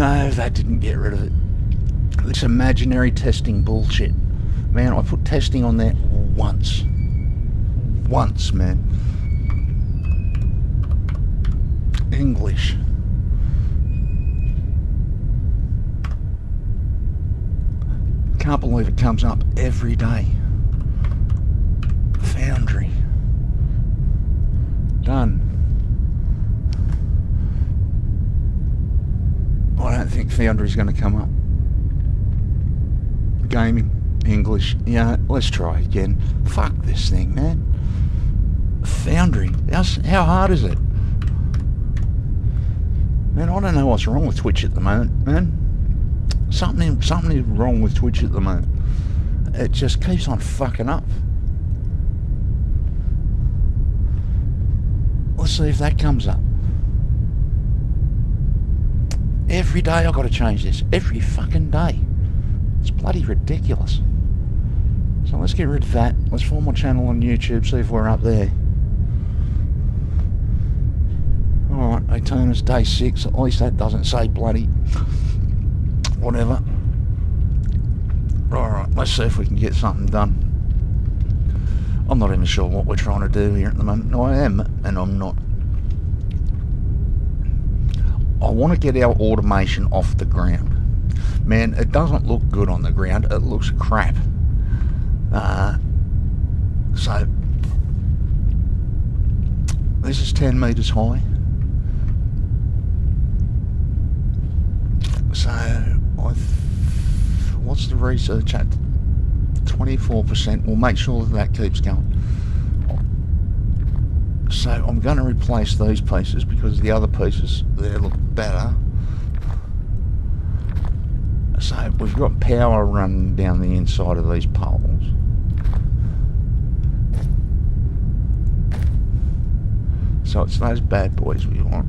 No, that didn't get rid of it. This imaginary testing bullshit. Man, I put testing on there once. Once, man. English. Can't believe it comes up every day. Foundry. Done. I don't think Foundry's going to come up. Gaming. English. Yeah, let's try again. Fuck this thing, man. Foundry. How hard is it? Man, I don't know what's wrong with Twitch at the moment, man. Something is wrong with Twitch at the moment. It just keeps on fucking up. Let's see if that comes up. Every day I've got to change this. Every fucking day. It's bloody ridiculous. So let's get rid of that. Let's form a channel on YouTube, see if we're up there. Alright, Aeternus day 6. At least that doesn't say bloody... whatever. Alright, let's see if we can get something done. I'm not even sure what we're trying to do here at the moment. No, I am, and I'm not. I want to get our automation off the ground. Man, it doesn't look good on the ground. It looks crap. So, this is 10 metres high. So, what's the research at? 24%. We'll make sure that keeps going. So I'm going to replace these pieces because the other pieces there look better. So we've got power running down the inside of these poles. So it's those bad boys we want.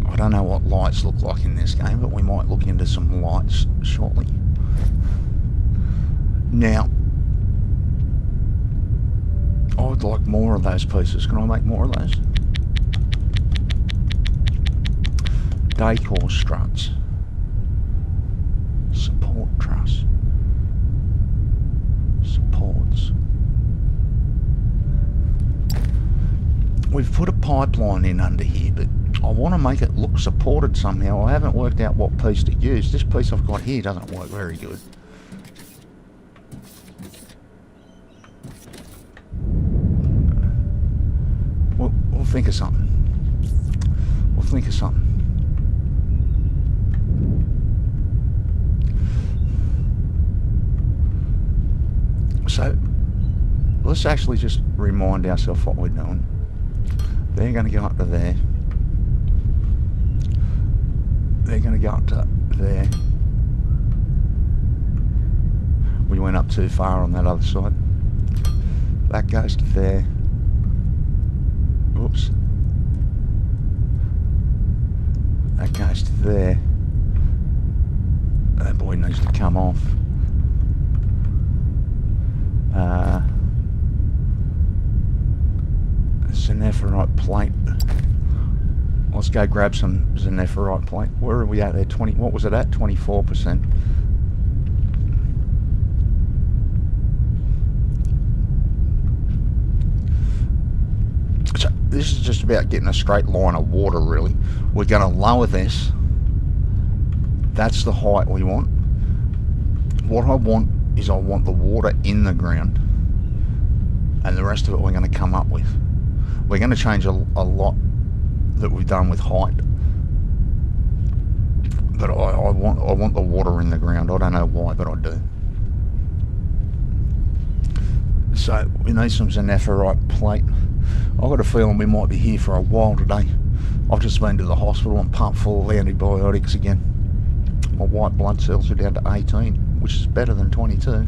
I don't know what lights look like in this game, but we might look into some lights shortly. Now, I would like more of those pieces. Can I make more of those? Decor struts. Support truss. Supports. We've put a pipeline in under here, but I want to make it look supported somehow. I haven't worked out what piece to use. This piece I've got here doesn't work very good. We'll think of something. We'll think of something. So, let's actually just remind ourselves what we're doing. They're going to go up to there. They're going to go up to there. We went up too far on that other side. That goes to there. Oops. That goes to there. That boy needs to come off. Zenephorite plate. Let's go grab some Zenephorite plate. Where are we at there? 20. What was it at? 24%. So this is just about getting a straight line of water, really. We're going to lower this. That's the height we want. What I want is I want the water in the ground, and the rest of it we're going to come up with. We're going to change a lot that we've done with height, but I want the water in the ground. I don't know why, but I do. So we need some Zenephorite plate. I've got a feeling we might be here for a while today. I've just been to the hospital and pumped full of antibiotics again. My white blood cells are down to 18, which is better than 22,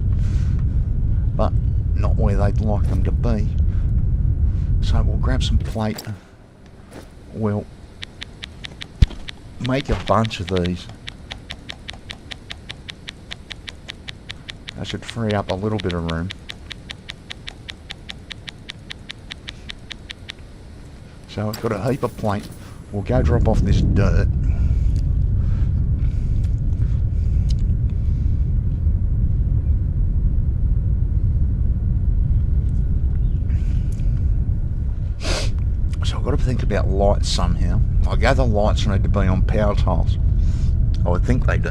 but not where they'd like them to be. So we'll grab some plate. We'll make a bunch of these. That should free up a little bit of room. So I've got a heap of plate. We'll go drop off this dirt. So I've got to think about lights somehow. I gather lights need to be on power tiles. I would think they do.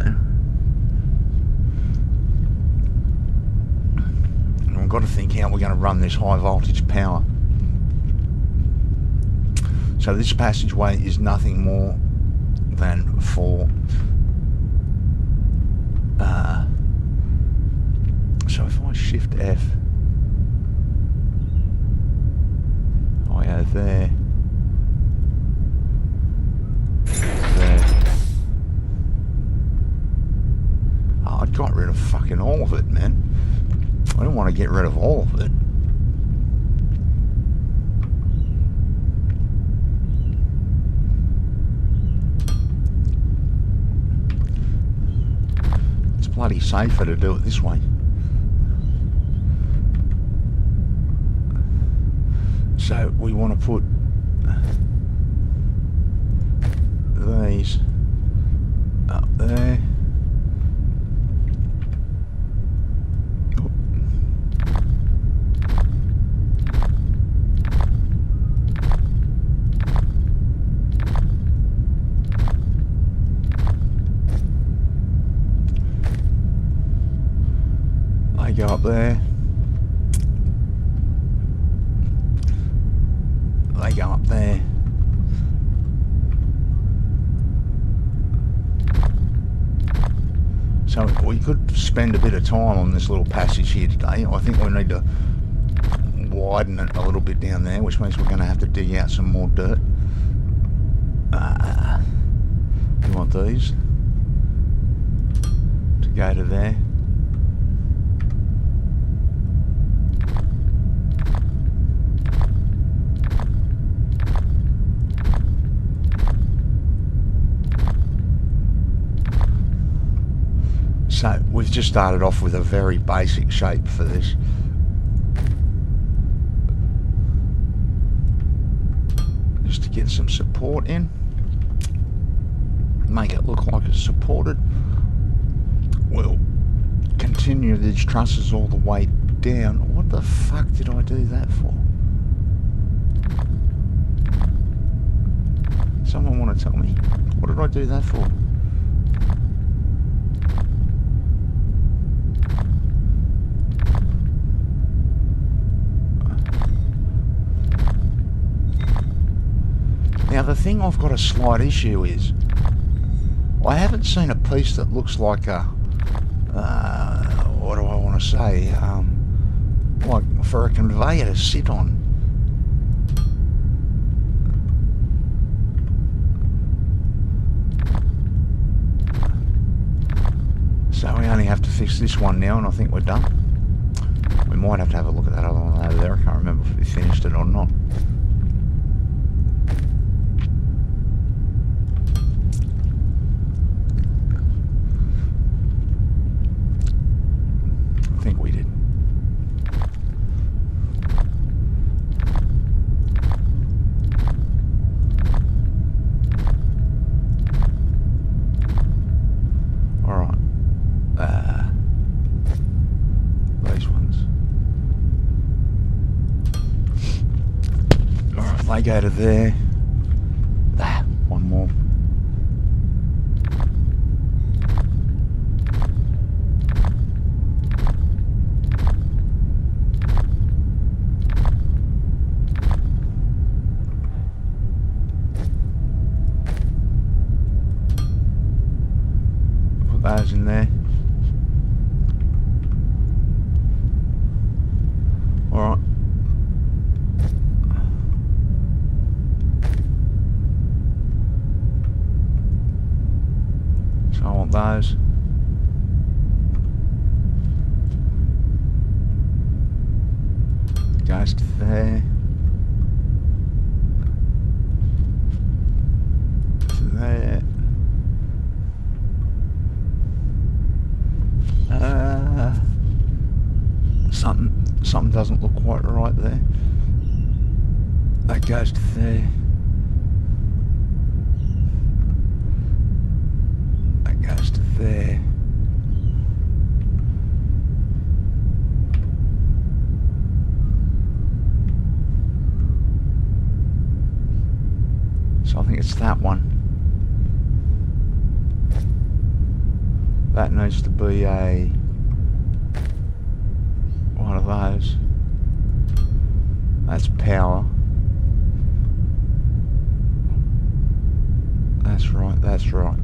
And I've got to think how we're going to run this high voltage power. So this passageway is nothing more than for... so if I shift F, I go there, there. Oh, I got rid of fucking all of it, man. I don't want to get rid of all of it. It's bloody safer to do it this way. So we want to put these up there. They go up there. They go up there. So we could spend a bit of time on this little passage here today. I think we need to widen it a little bit down there, which means we're going to have to dig out some more dirt. We want these to go to there. So we've just started off with a very basic shape for this. Just to get some support in. Make it look like it's supported. We'll continue these trusses all the way down. What the fuck did I do that for? Someone want to tell me? What did I do that for? Now the thing I've got a slight issue is I haven't seen a piece that looks like a what do I want to say, like for a conveyor to sit on. So we only have to fix this one now and I think we're done. We might have to have a look at that other one over there. I can't remember if we finished it or not. I think we did. Alright. These ones. Alright, they go to there. One more. Those in there. Alright. So I want those. Goes to there. To there. Something doesn't look quite right there. That goes to there. there. So I think it's that one. That needs to be a one of those. That's power. That's right, that's right.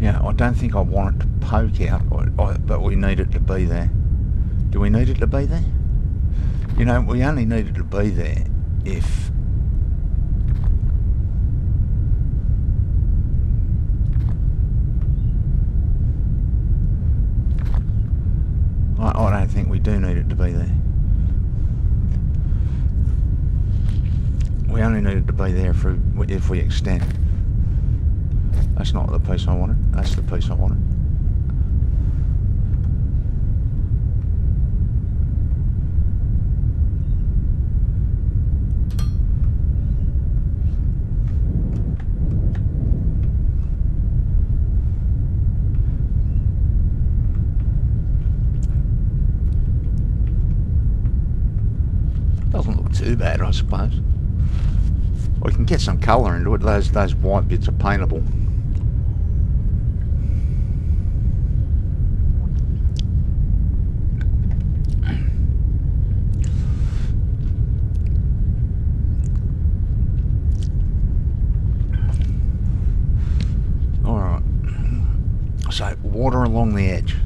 Yeah, I don't think I want it to poke out, but we need it to be there. Do we need it to be there? You know, we only need it to be there if... I don't think we do need it to be there. We only need it to be there if we extend. That's not the piece I wanted. That's the piece I wanted. Doesn't look too bad, I suppose. We can get some colour into it. Those white bits are paintable. Alright. So, water along the edge.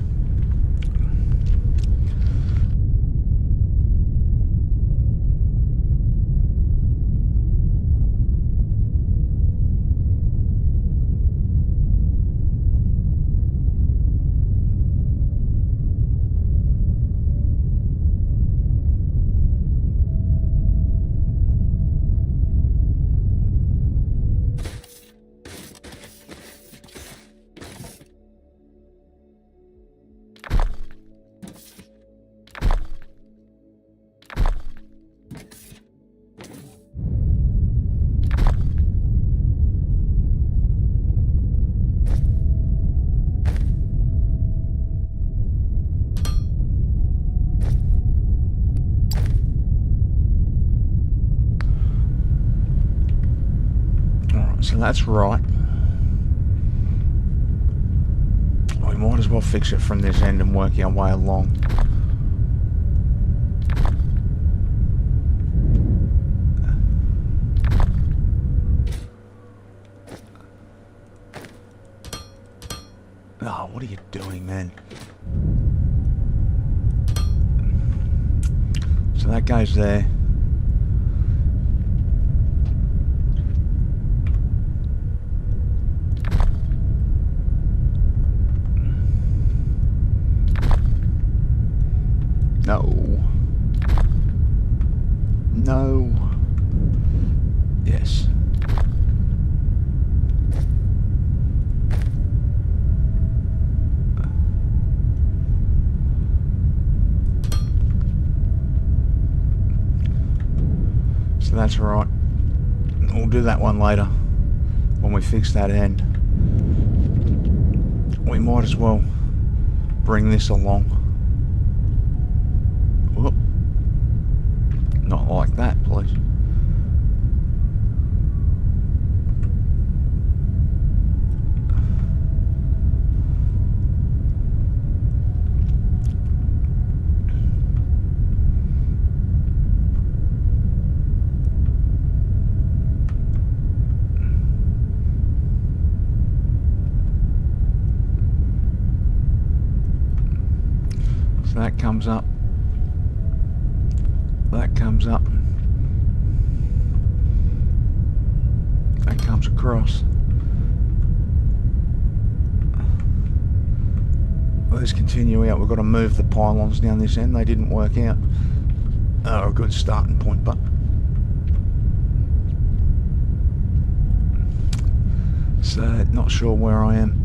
So that's right. We might as well fix it from this end and work our way along. Oh, what are you doing, man? So that goes there. No. No. Yes. So that's right. We'll do that one later when we fix that end. We might as well bring this along. Whoop. Not like that, please. So that comes up. That comes up. That comes across. Let's continue out. We've got to move the pylons down this end. They didn't work out. Oh, a good starting point, but so not sure where I am.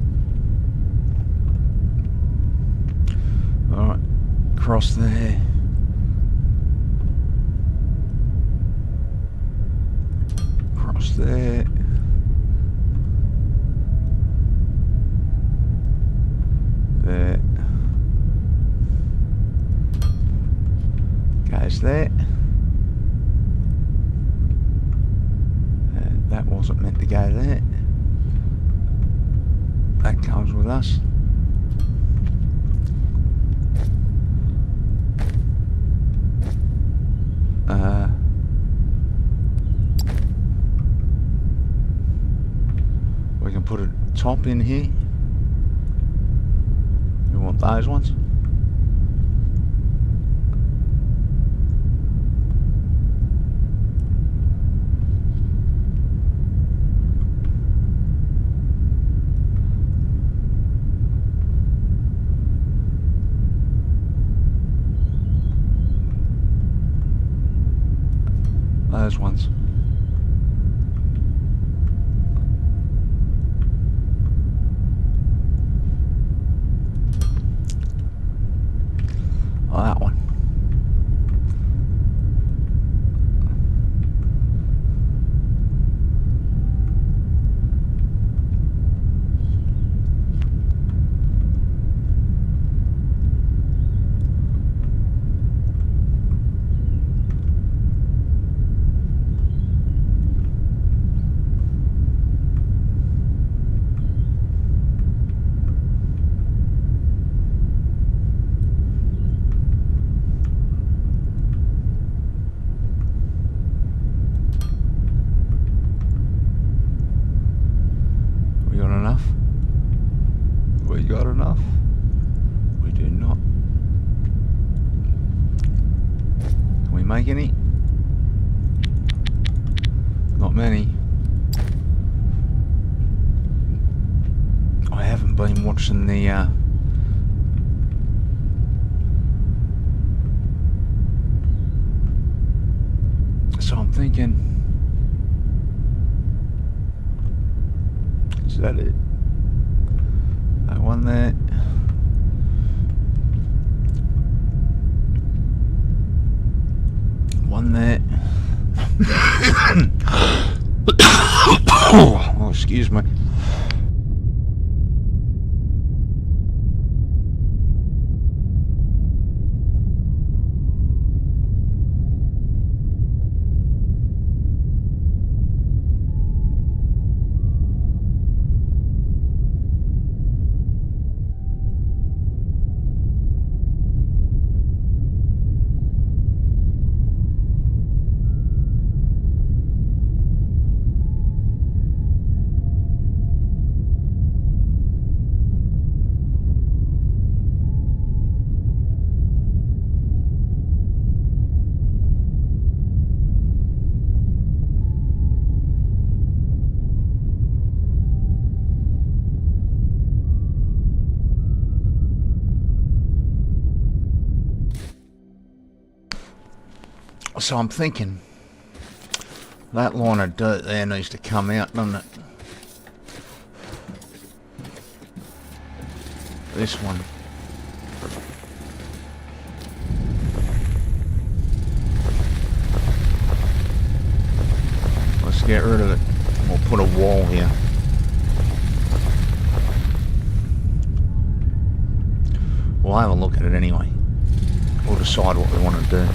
across there. Across there. There. Goes there. That wasn't meant to go there. That comes with us. We can put a top in here. We want those ones. Those ones. Oh, that one. We got enough? We got enough? We do not. Can we make any? Not many. I haven't been watching the so I'm thinking, is that it? That one there. One there. Oh, excuse me. So I'm thinking that line of dirt there needs to come out, doesn't it? This one. Let's get rid of it. We'll put a wall here. We'll have a look at it anyway. We'll decide what we want to do.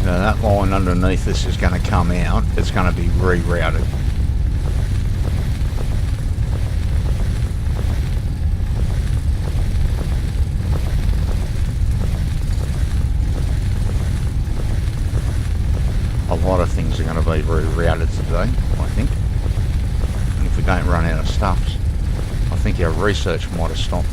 That line underneath this is going to come out. It's going to be rerouted. A lot of things are going to be rerouted today, I think. And if we don't run out of stuffs, I think our research might have stopped.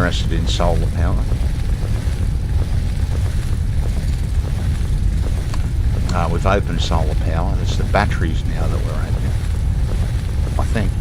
interested in solar power. We've opened solar power. It's the batteries now that we're opening, I think.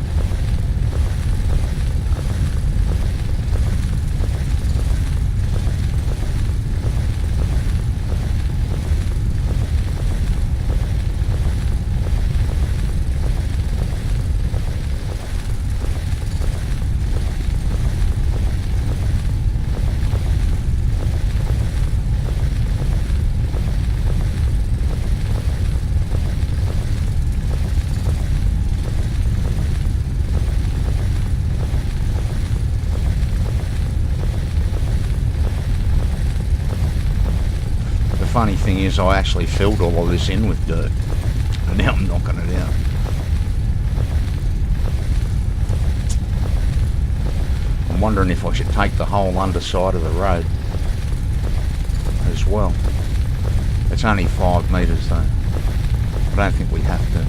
Funny thing is, I actually filled all of this in with dirt, and now I'm knocking it out. I'm wondering if I should take the whole underside of the road as well. It's only 5 metres though. I don't think we have to.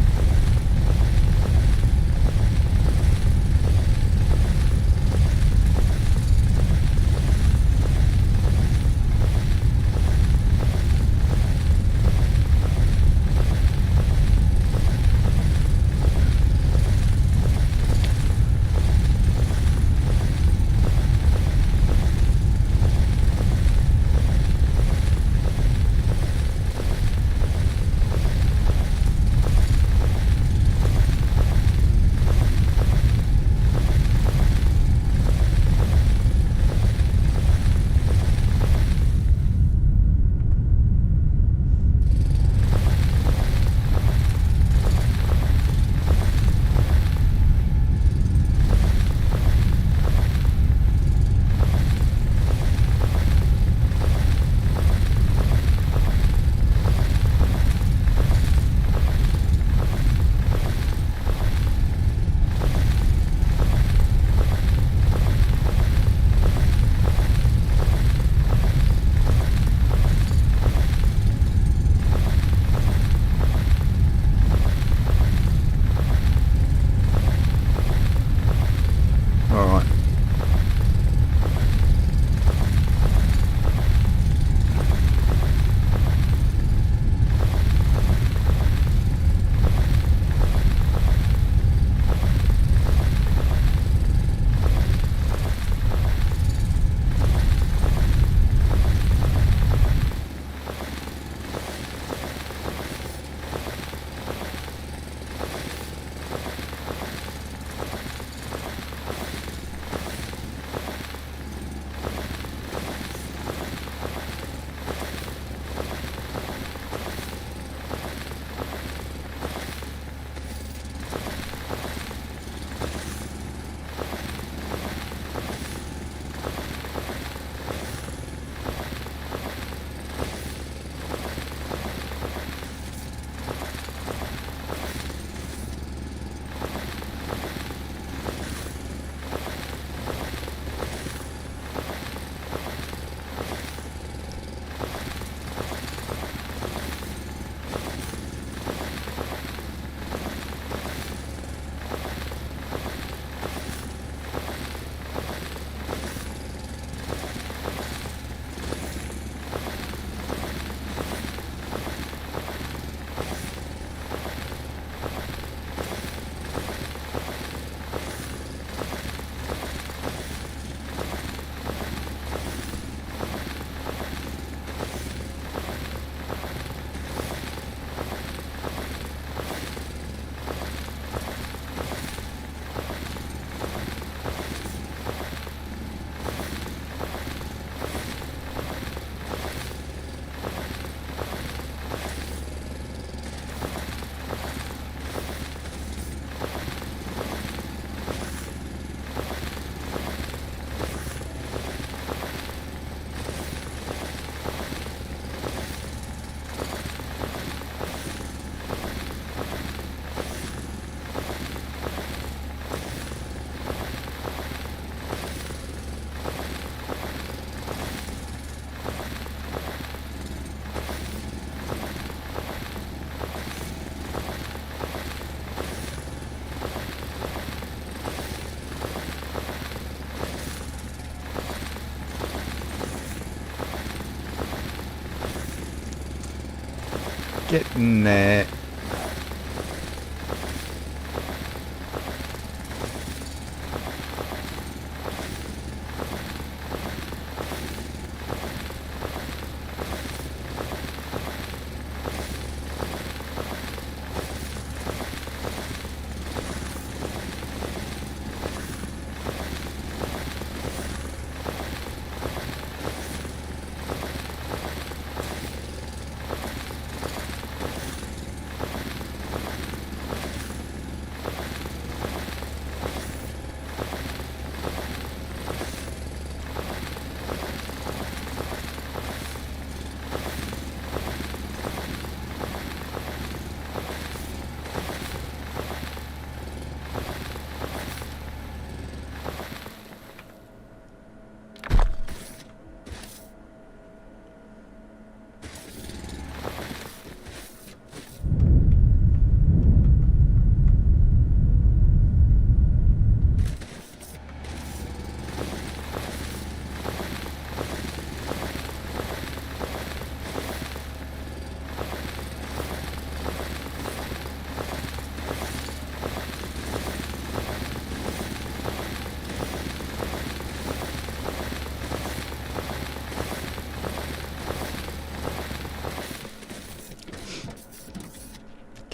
Getting there.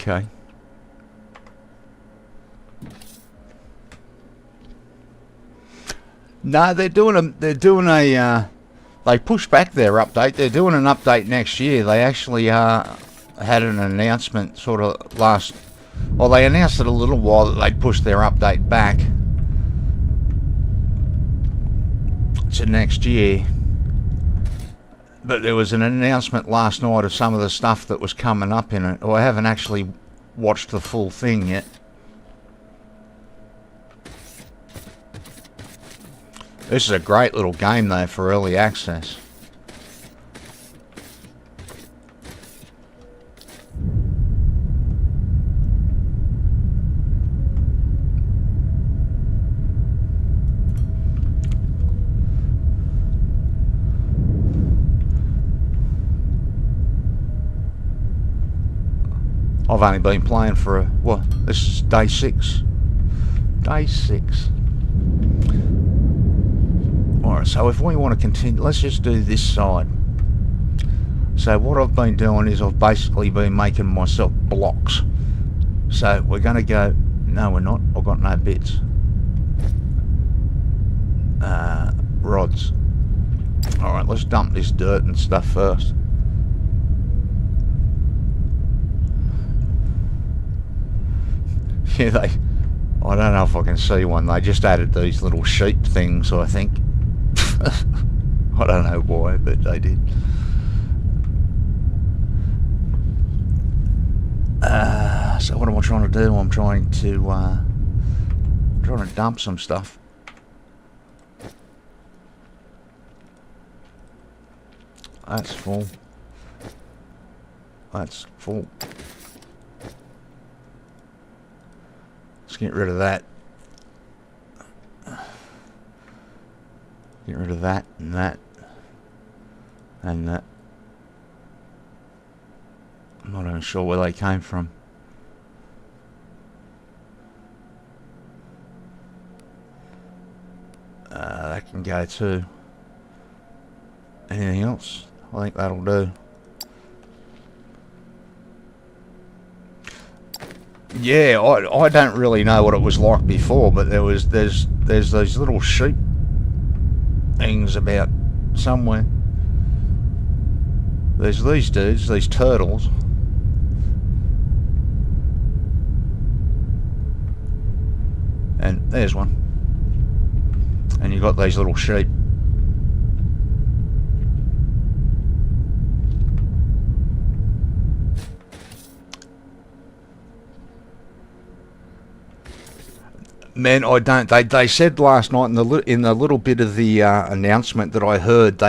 Okay. No, they're doing a they pushed back their update. They're doing an update next year. They actually had an announcement sort of well, they announced it a little while that they'd pushed their update back to next year. But there was an announcement last night of some of the stuff that was coming up in it. Well, I haven't actually watched the full thing yet. This is a great little game though for early access. I've only been playing for this is day 6. Day 6. Alright, so if we want to continue, let's just do this side. So what I've been doing is I've basically been making myself blocks. So we're going to go, no we're not, I've got no bits. Rods. Alright, let's dump this dirt and stuff first. Yeah, I don't know if I can see one. They just added these little sheep things, I think. I don't know why, but they did. So what am I trying to do? I'm trying to dump some stuff. That's full. That's full. Let's get rid of that. Get rid of that and that and that. I'm not even sure where they came from. That can go too. Anything else? I think that'll do. Yeah, I don't really know what it was like before, but there's these little sheep things about somewhere. There's these dudes, these turtles. And there's one. And you got these little sheep. Man, I don't. They said last night in the little bit of the announcement that I heard,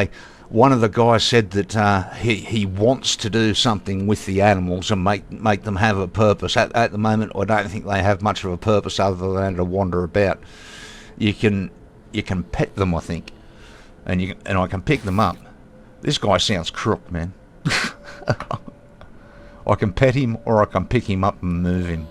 one of the guys said that he wants to do something with the animals and make them have a purpose. At the moment, I don't think they have much of a purpose other than to wander about. You can pet them, I think, and I can pick them up. This guy sounds crook, man. I can pet him or I can pick him up and move him.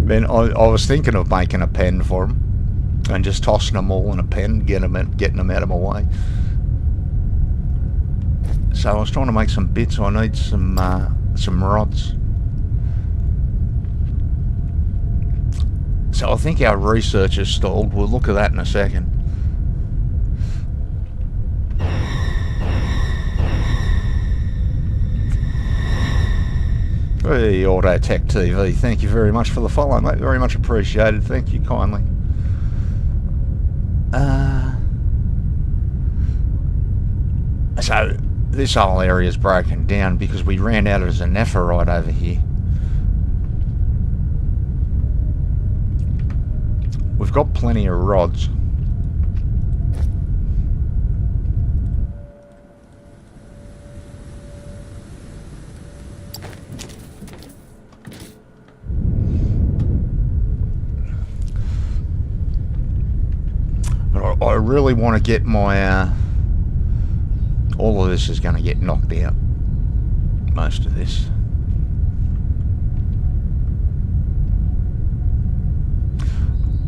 Then I was thinking of making a pen for him and just tossing them all in a pen, getting them out of my way. So I was trying to make some bits. I need some rods. So I think our research is stalled. We'll look at that in a second. Hey, Auto Tech TV, thank you very much for the follow, mate. Very much appreciated. Thank you kindly. So this whole area is broken down because we ran out of Zenephorite over here. We've got plenty of rods. But I really want to get my... all of this is going to get knocked out. Most of this.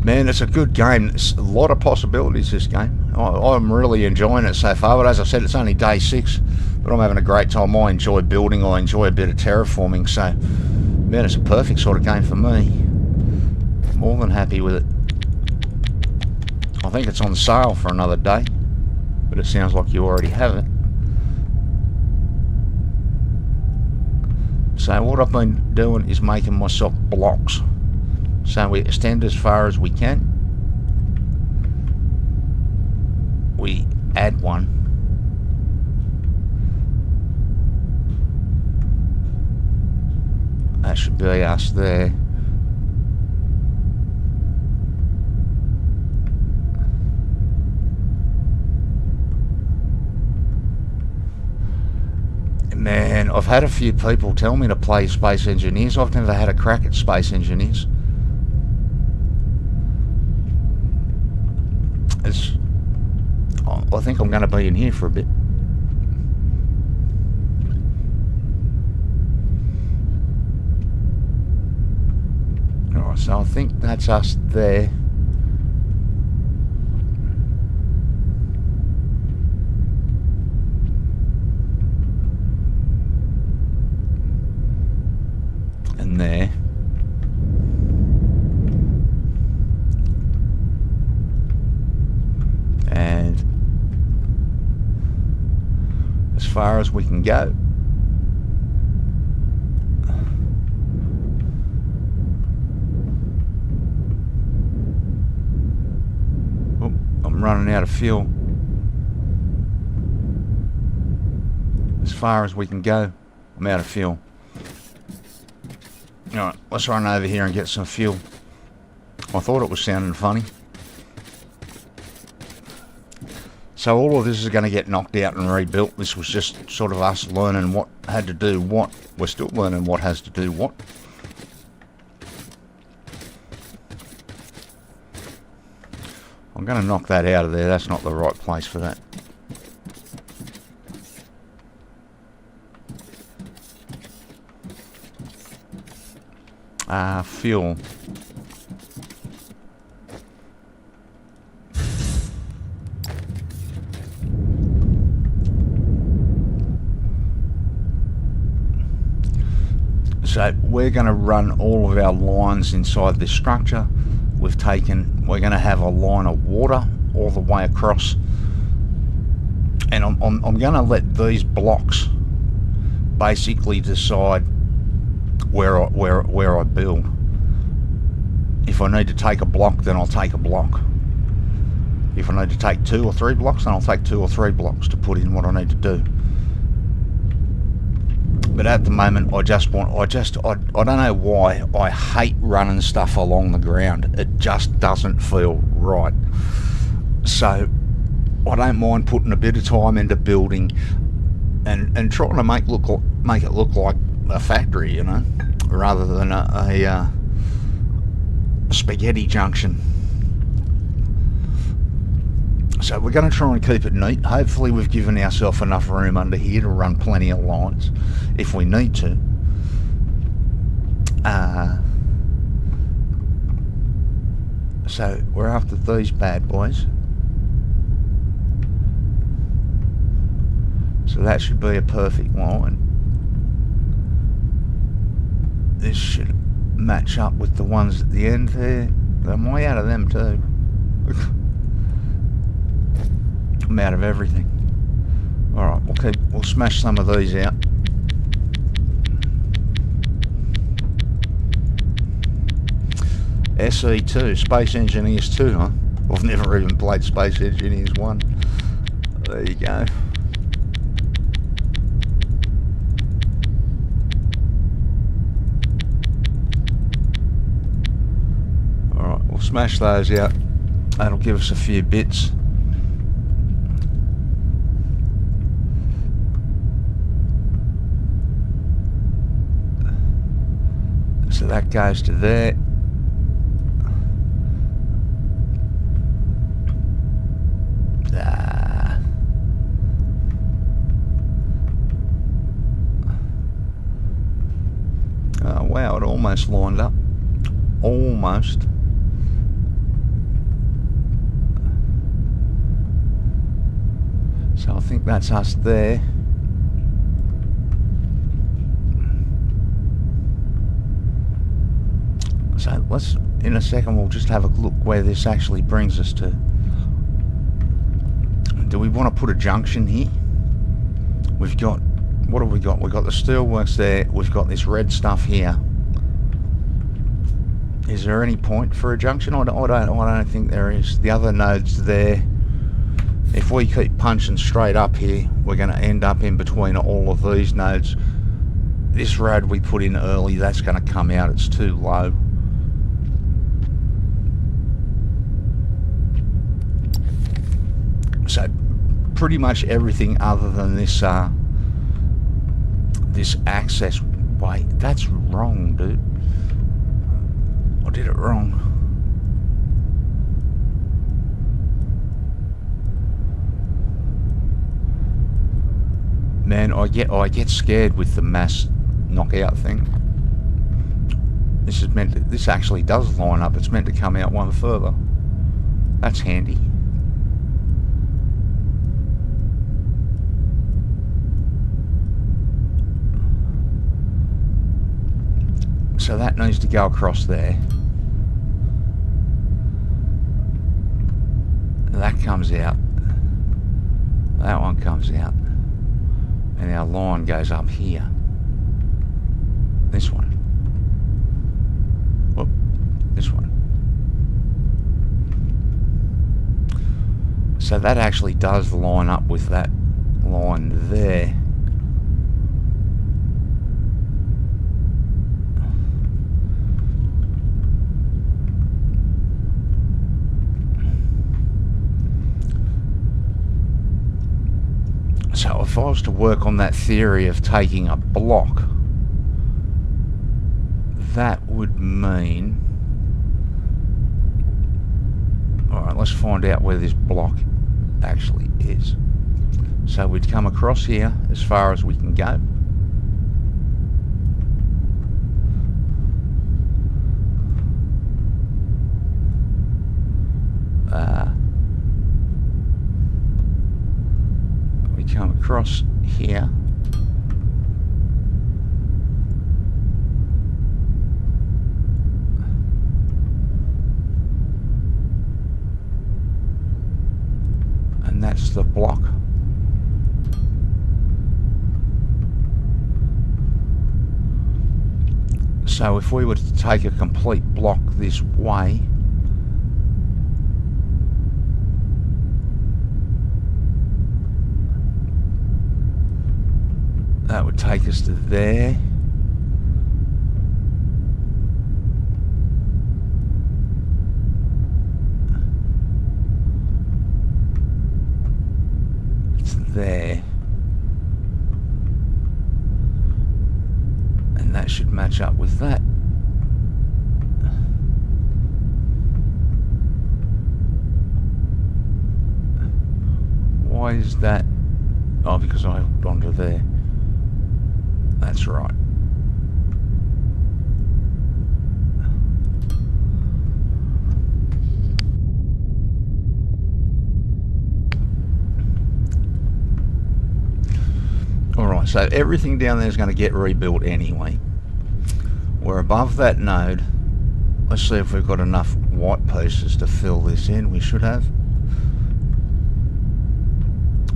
Man, it's a good game. There's a lot of possibilities, this game. I'm really enjoying it so far, but as I said, it's only day 6. But I'm having a great time. I enjoy building. I enjoy a bit of terraforming. So, man, it's a perfect sort of game for me. More than happy with it. I think it's on sale for another day. But it sounds like you already have it. So what I've been doing is making myself blocks. So we extend as far as we can. We add one. That should be us there. Man, I've had a few people tell me to play Space Engineers. I've never had a crack at Space Engineers. I think I'm going to be in here for a bit. Alright, so I think that's us there. And there. And as far as we can go. Oh, I'm running out of fuel. As far as we can go, I'm out of fuel. Alright, let's run over here and get some fuel. I thought it was sounding funny. So all of this is going to get knocked out and rebuilt. This was just sort of us learning what had to do what. We're still learning what has to do what. I'm going to knock that out of there. That's not the right place for that. Fuel. So we're going to run all of our lines inside this structure. We're going to have a line of water all the way across. And I'm going to let these blocks basically decide where I build. If I need to take a block, then I'll take a block. If I need to take 2 or 3 blocks, then I'll take 2 or 3 blocks to put in what I need to do. But at the moment, I don't know why I hate running stuff along the ground. It just doesn't feel right. So I don't mind putting a bit of time into building and trying to make it look like a factory, you know, rather than a spaghetti junction. So we're going to try and keep it neat. Hopefully we've given ourselves enough room under here to run plenty of lines if we need to. So we're after these bad boys. So that should be a perfect line. This should match up with the ones at the end there. I'm way out of them too. I'm out of everything. Alright, we'll smash some of these out. SE2, Space Engineers 2, huh? I've never even played Space Engineers 1. There you go. Alright, we'll smash those out. That'll give us a few bits. So that goes to there. Oh wow, it almost lined up. Almost. So I think that's us there. So let's, in a second, we'll just have a look where this actually brings us to. Do we want to put a junction here? We've got, what have we got? We've got the steelworks there. We've got this red stuff here. Is there any point for a junction? I don't think there is. The other node's there. If we keep punching straight up here, we're going to end up in between all of these nodes. This road we put in early, that's going to come out. It's too low. So pretty much everything other than this this access way. That's wrong, dude. I did it wrong. Man, I get scared with the mass knockout thing. This is meant to, this actually does line up. It's meant to come out one further. That's handy. So that needs to go across there. That comes out. That one comes out. And our line goes up here. This one. Whoop. This one. So that actually does line up with that line there. So if I was to work on that theory of taking a block, that would mean... Alright, let's find out where this block actually is. So we'd come across here as far as we can go. Come across here. And that's the block. So if we were to take a complete block this way, that would take us to there. It's there. And that should match up with that. is that? Oh, because I hooked onto there. That's right. Alright, so everything down there is going to get rebuilt anyway. We're above that node. Let's see if we've got enough white pieces to fill this in. We should have.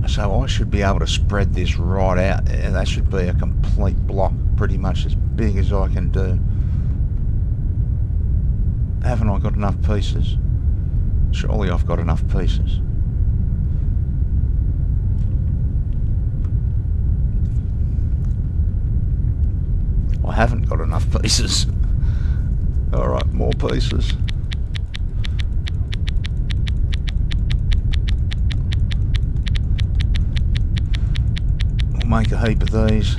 So I should be able to spread this right out there. That should be a complete block, pretty much as big as I can do. Haven't I got enough pieces? Surely I've got enough pieces. I haven't got enough pieces. Alright, more pieces. We'll make a heap of these.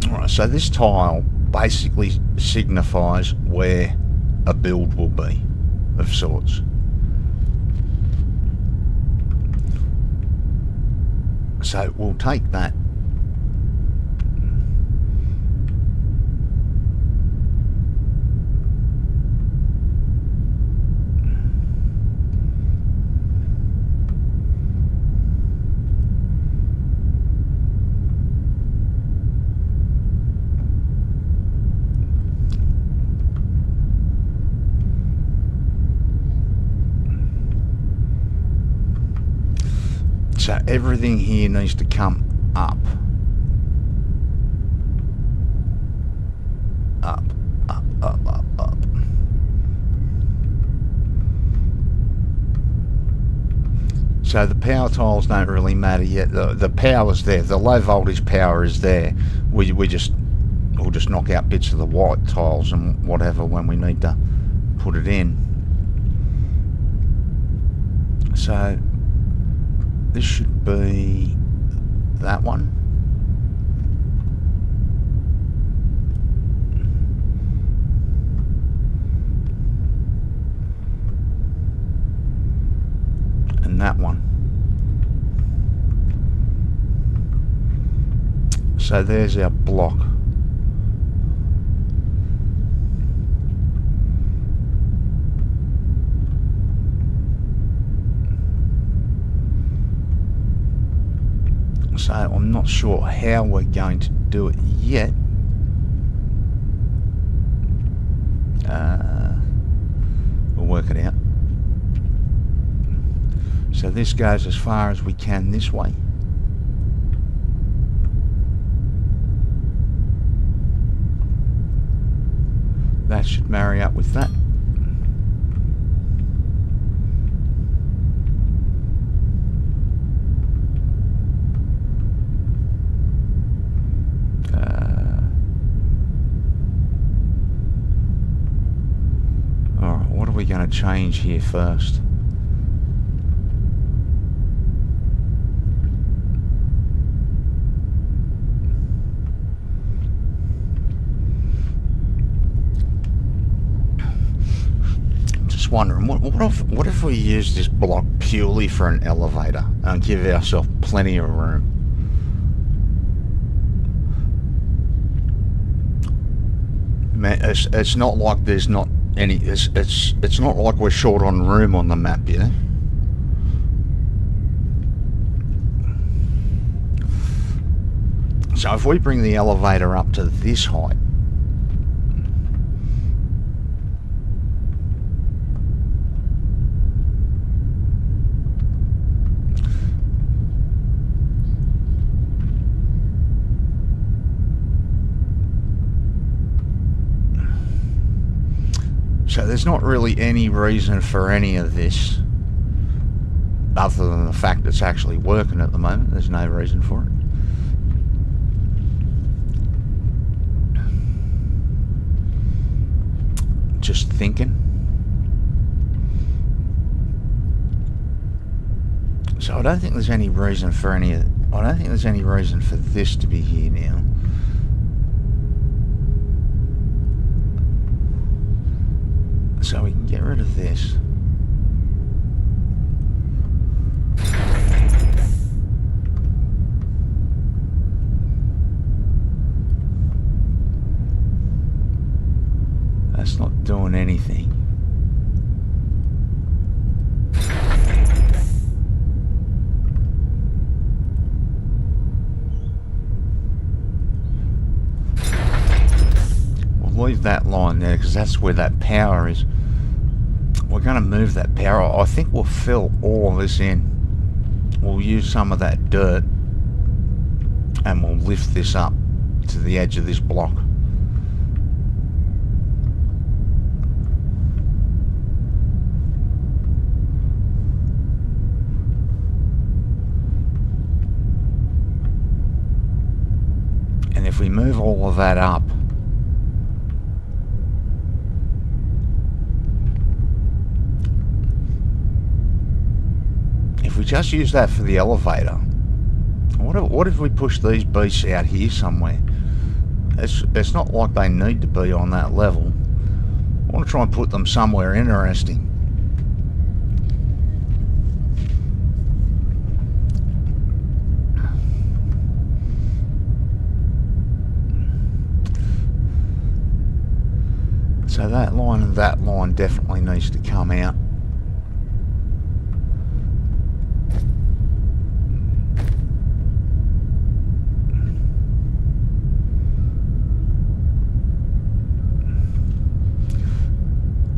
Alright, so this tile basically signifies where a build will be of sorts. So we'll take that. So everything here needs to come up. Up, up, up, up, up. So the power tiles don't really matter yet. The power's there. The low voltage power is there. We'll just knock out bits of the white tiles and whatever when we need to put it in. So this should be that one. And that one. So there's our block. So I'm not sure how we're going to do it yet. We'll work it out. So this goes as far as we can this way. That should marry up with that. We're going to change here first. I'm just wondering, what if we use this block purely for an elevator and give ourselves plenty of room? Man, it's not like there's not any, it's not like we're short on room on the map, yeah? So if we bring the elevator up to this height, so there's not really any reason for any of this other than the fact it's actually working at the moment. There's no reason for it. Just thinking. So I don't think there's any reason for any I don't think there's any reason for this to be here now. So we can get rid of this. That's not doing anything. We'll leave that line there because that's where that power is. We're going to move that power. I think we'll fill all of this in. We'll use some of that dirt and we'll lift this up to the edge of this block. And if we move all of that up, if we just use that for the elevator, what if we push these beasts out here somewhere? It's not like they need to be on that level. I want to try and put them somewhere interesting. So that line and that line definitely needs to come out.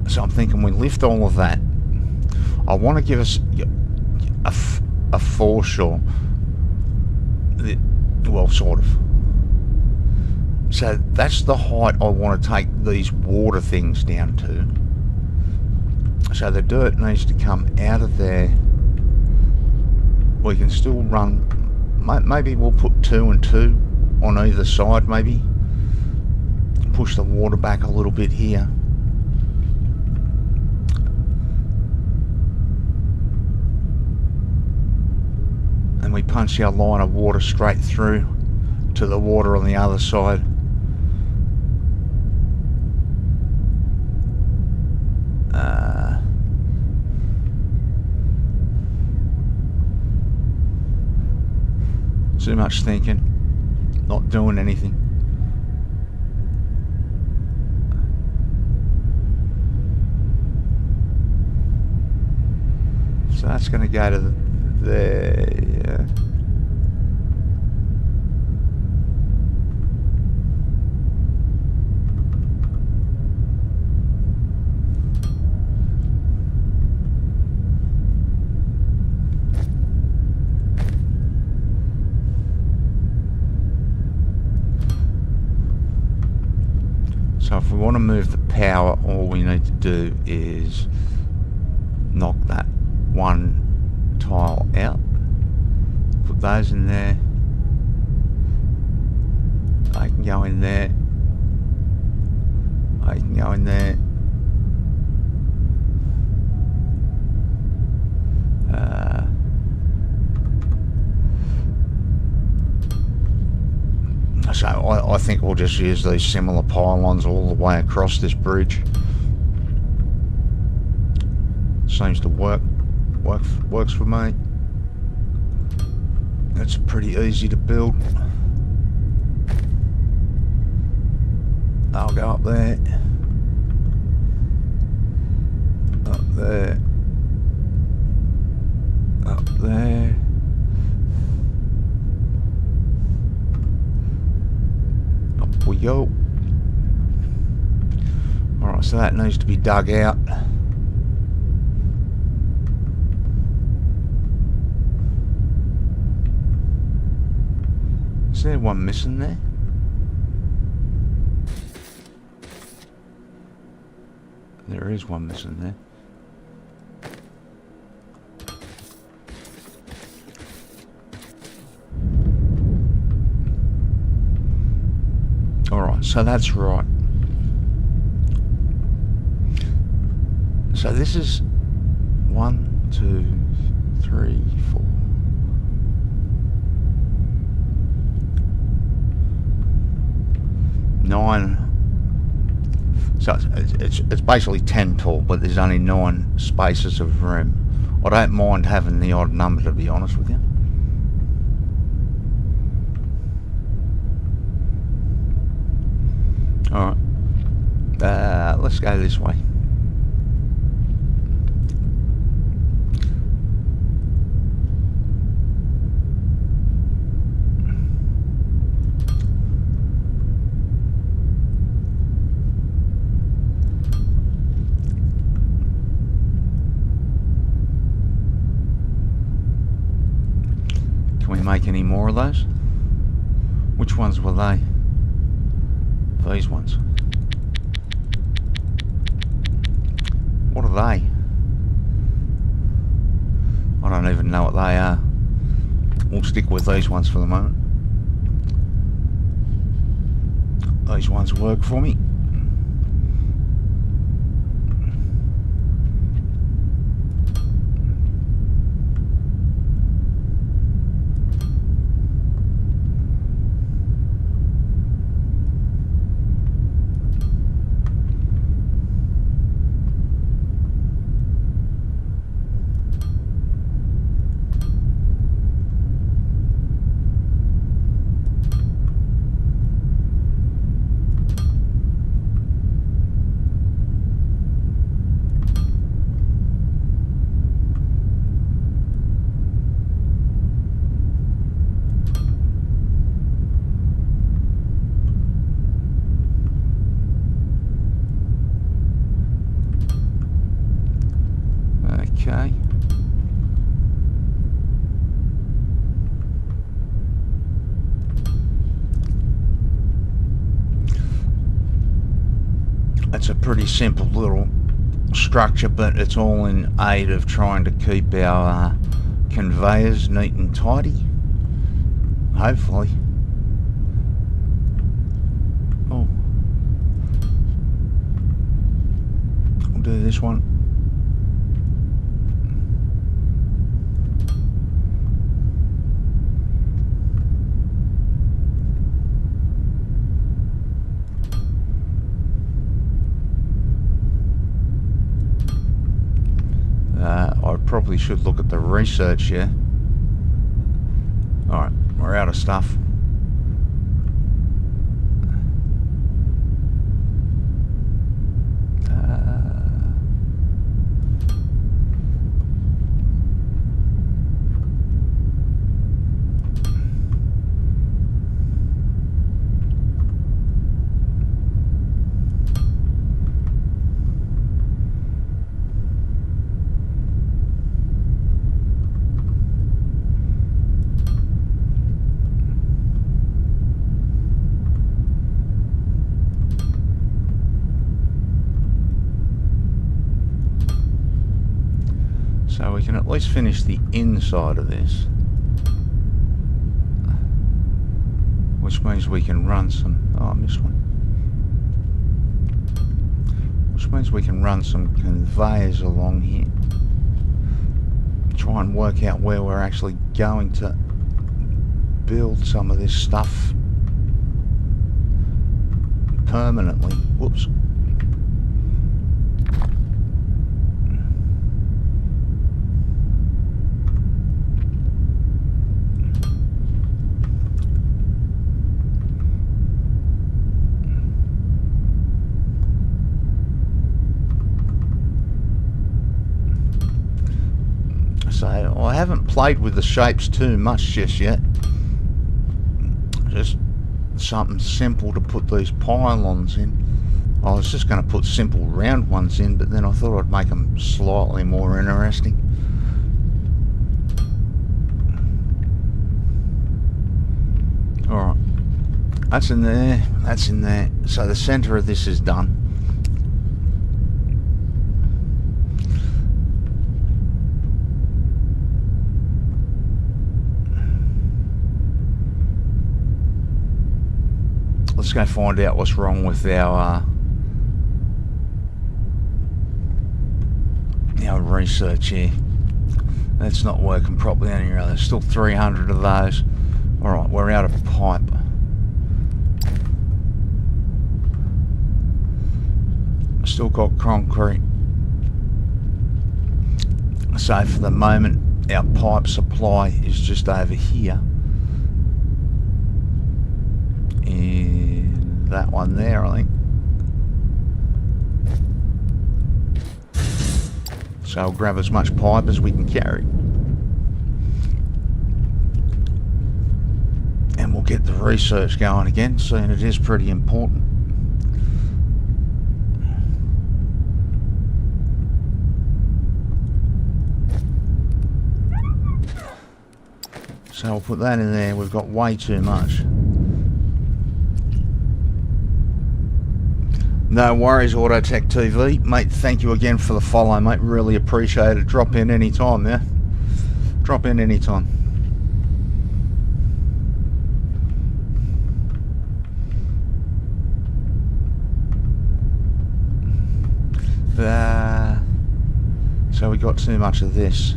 So I'm thinking we lift all of that. I want to give us a foreshore. Well, sort of. So that's the height I want to take these water things down to. So the dirt needs to come out of there. We can still run. Maybe we'll put 2 and 2 on either side, maybe. Push the water back a little bit here. And we punch our line of water straight through to the water on the other side. Too much thinking, not doing anything. So that's going to go to there. Yeah. So if we want to move the power, all we need to do is knock that one tile out, put those in there, I can go in there, I can go in there, so I think we'll just use these similar pylons all the way across this bridge. Seems to works for me. It's pretty easy to build. I'll go up there, up there, up there. Up we go. Alright, so that needs to be dug out. Is there one missing there? There is one missing there. Alright, so that's right. So this is 1, 2, 3, 4. 9. So it's basically 10 tall, but there's only 9 spaces of room. I don't mind having the odd number, to be honest with you. Alright. Let's go this way. Can we make any more of those? Which ones were they? These ones. What are they? I don't even know what they are. We'll stick with these ones for the moment. These ones work for me. Okay. It's a pretty simple little structure, but it's all in aid of trying to keep our conveyors neat and tidy. Hopefully. Oh. We'll do this one. I probably should look at the research here. Alright, we're out of stuff. So we can at least finish the inside of this, which means we can run some, oh I missed one, which means we can run some conveyors along here, try and work out where we're actually going to build some of this stuff permanently. Whoops. So I haven't played with the shapes too much just yet. Just something simple to put these pylons in. I was just going to put simple round ones in, but then I thought I'd make them slightly more interesting. Alright, that's in there, that's in there. So the centre of this is done. Let's go find out what's wrong with our research here. That's not working properly anyway. There's still 300 of those. Alright, we're out of pipe. Still got concrete. So for the moment, our pipe supply is just over here. And that one there, I think. So I'll grab as much pipe as we can carry. And we'll get the research going again, seeing it is pretty important. So I'll put that in there. We've got way too much. No worries, Autotech TV. Mate, thank you again for the follow, mate. Really appreciate it. Drop in anytime, yeah? Drop in anytime. So we got too much of this.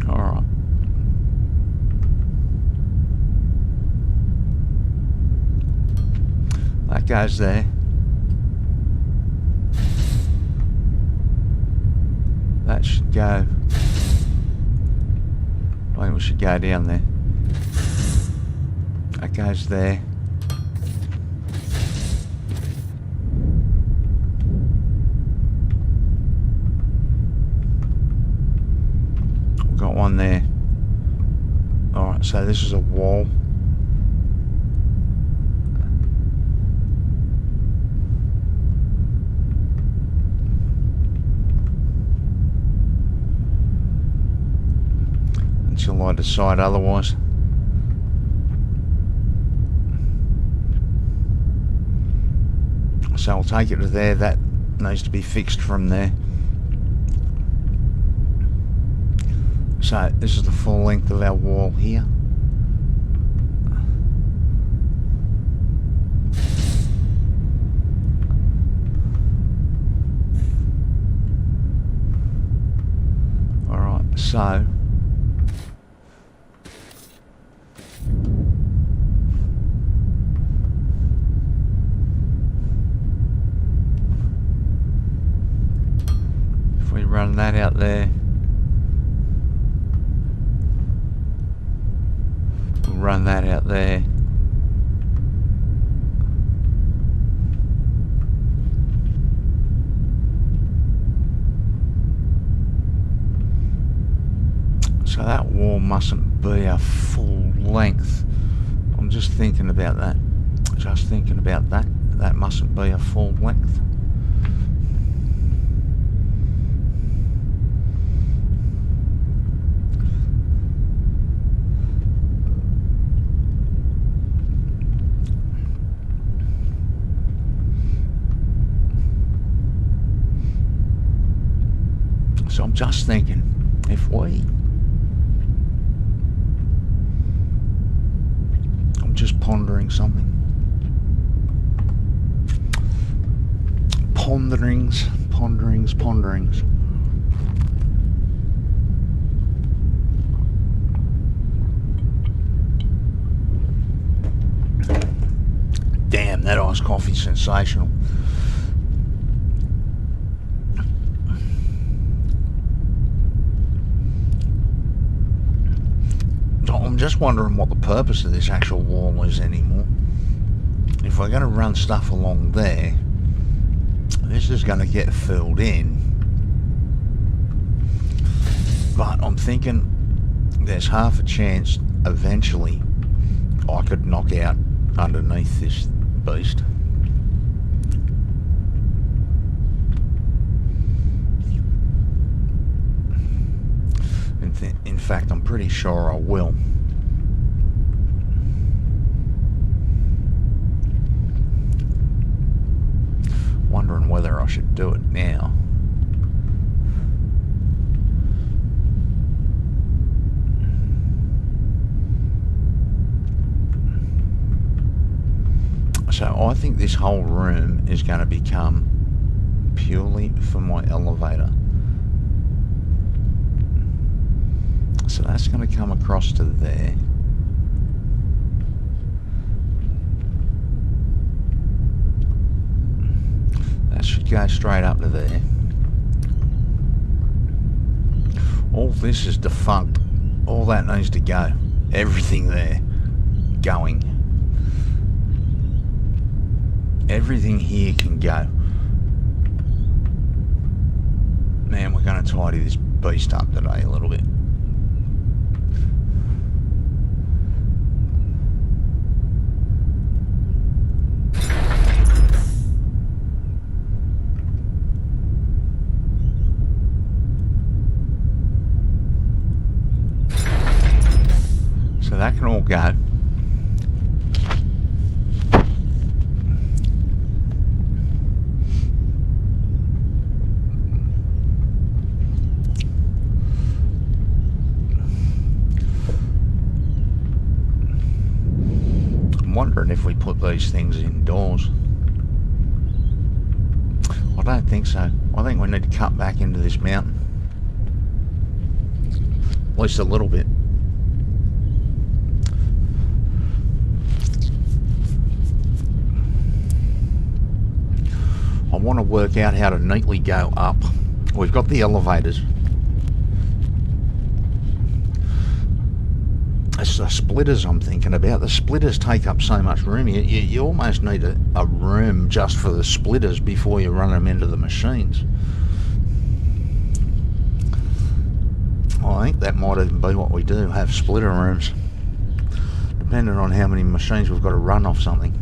Alright. That goes there. That should go. I think we should go down there. That goes there. We've got one there. Alright, so this is a wall. Until I decide otherwise. So I'll take it to there. That needs to be fixed from there. So this is the full length of our wall here. Alright, so run that out there. We'll run that out there. So that wall mustn't be a full length. I'm just thinking about that. Just thinking about that. That mustn't be a full length. So I'm just thinking, if we... I'm just pondering something. Ponderings. Damn, that iced coffee's sensational. I'm just wondering what the purpose of this actual wall is anymore. If we're going to run stuff along there, this is going to get filled in. But I'm thinking there's half a chance eventually I could knock out underneath this beast. In fact, I'm pretty sure I will. Wondering whether I should do it now. So I think this whole room is going to become purely for my elevator. going to come across to there. That should go straight up to there. All this is defunct. All that needs to go. Everything there going. Everything here can go. Man, we're going to tidy this beast up today a little bit. So that can all go. I'm wondering if we put these things indoors. I don't think so. I think we need to cut back into this mountain. At least a little bit. I want to work out how to neatly go up. We've got the elevators. It's the splitters I'm thinking about. The splitters take up so much room. You almost need a room just for the splitters before you run them into the machines. I think that might even be what we do, have splitter rooms. Depending on how many machines we've got to run off something.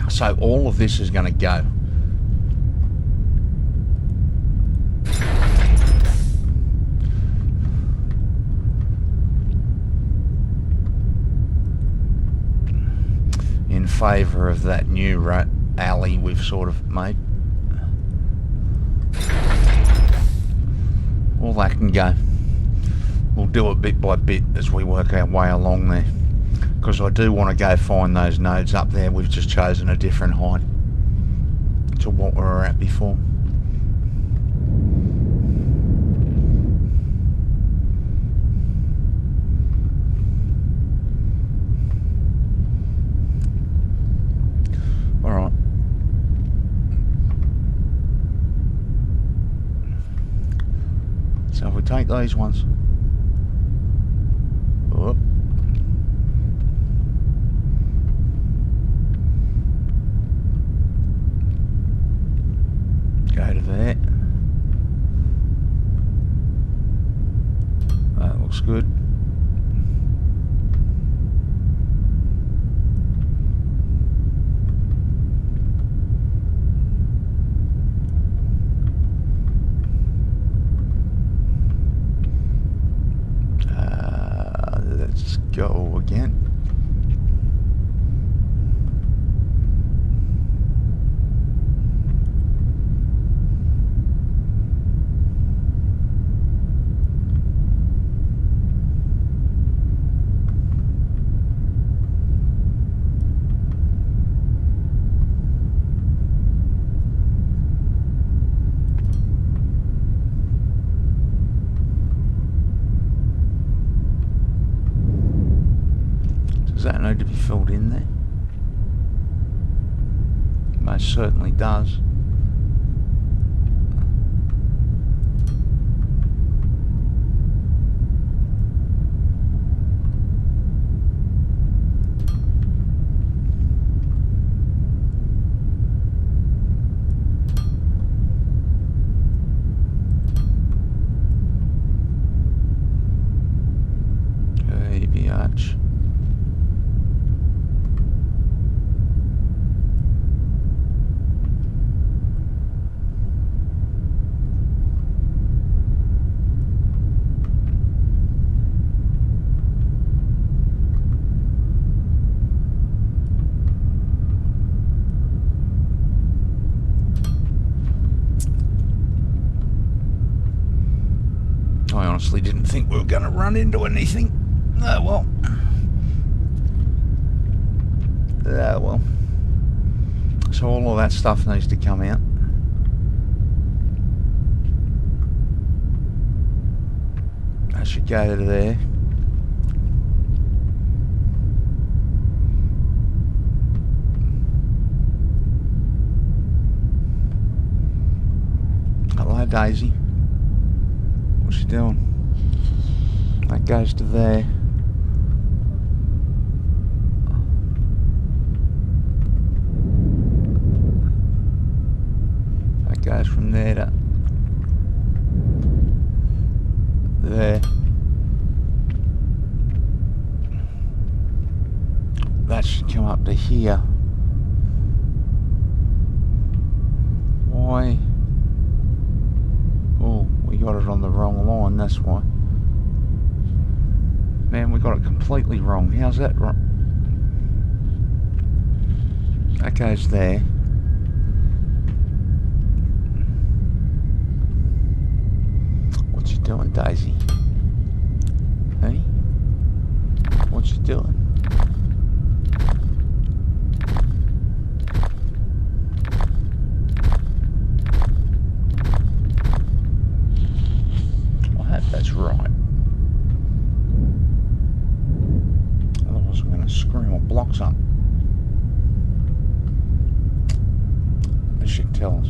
So all of this is going to go. In favour of that new alley we've sort of made. All that can go. We'll do it bit by bit as we work our way along there. Because I do want to go find those nodes up there. We've just chosen a different height to what we were at before. Alright. So if we take these ones. Oh. Go to that. That looks good. Let's go again. Does that need to be filled in there? Most certainly does. honestly didn't think we were going to run into anything. Oh well. Oh well. So all of that stuff needs to come out. That should go to there. Hello, Daisy. What's she doing? That goes to there. That goes from there to there. That should come up to here. Why? Oh, we got it on the wrong line, that's why. Man, we got it completely wrong. How's that wrong? That goes there. What you doing, Daisy? Hey? What you doing? I hope that's right. Otherwise I'm going to screw my blocks up. This should tell us.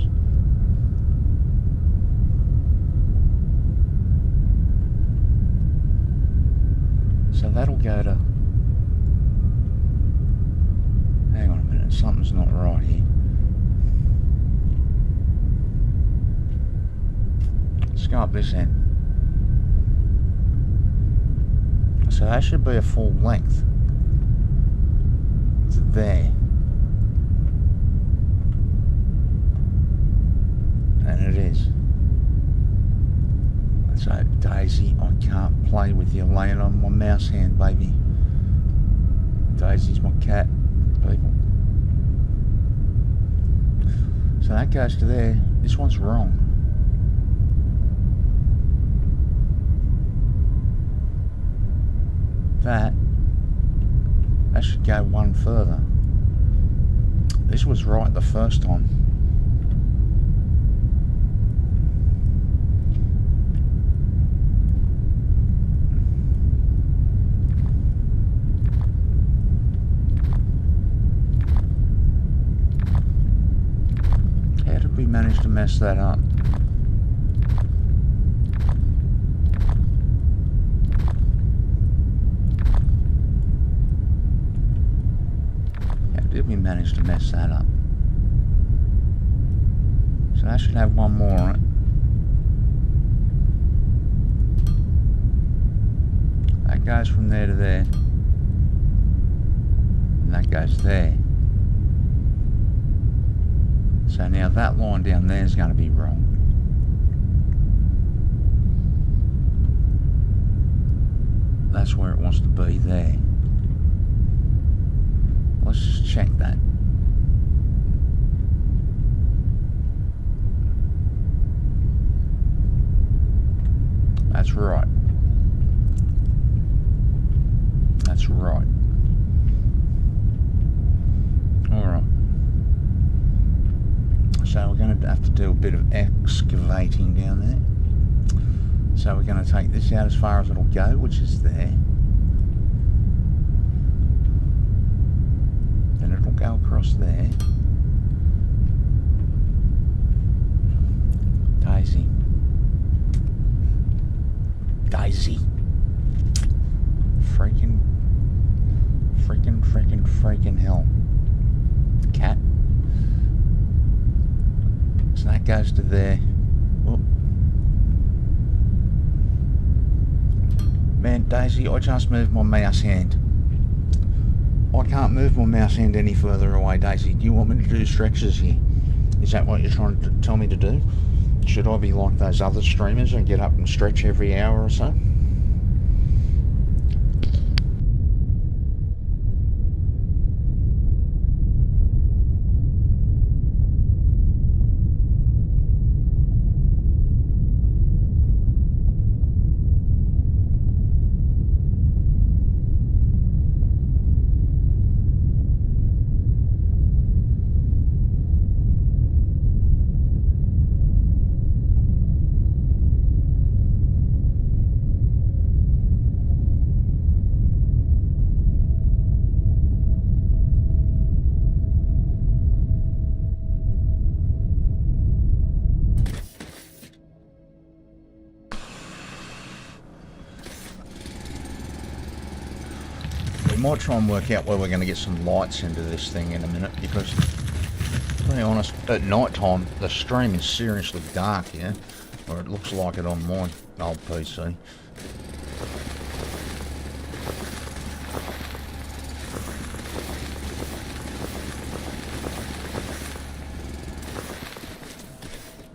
So that'll go to... Hang on a minute, something's not right here. Let's go up this end. So that should be a full length. It's there. And it is. So Daisy, I can't play with you laying on my mouse hand, baby. Daisy's my cat, people. So that goes to there. This one's wrong. That should go one further. This was right the first time. How did we manage to mess that up? Did we manage to mess that up? So I should have one more on it. That goes from there to there. And that goes there. So now that line down there is going to be wrong. That's where it wants to be there. Let's just check that. That's right. That's right. Alright. So we're going to have to do a bit of excavating down there. So we're going to take this out as far as it'll go, which is there. Go across there. Daisy. Daisy. Freaking hell. Cat. So that goes to there. Whoop. Man, Daisy, I just moved my mouse hand. I can't move my mouse hand any further away, Daisy. Do you want me to do stretches here? Is that what you're trying to tell me to do? Should I be like those other streamers and get up and stretch every hour or so? might try and work out where we're going to get some lights into this thing in a minute, because, to be honest, at night time the stream is seriously dark here, or it looks like it on my old PC.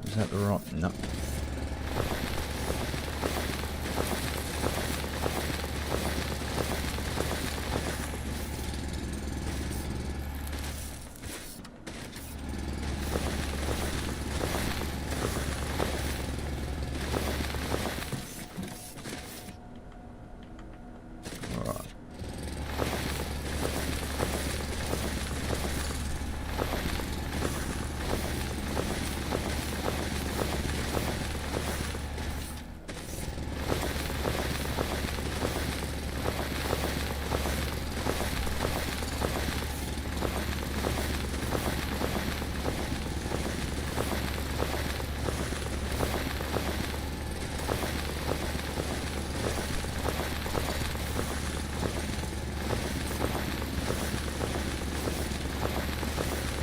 Is that the right? No.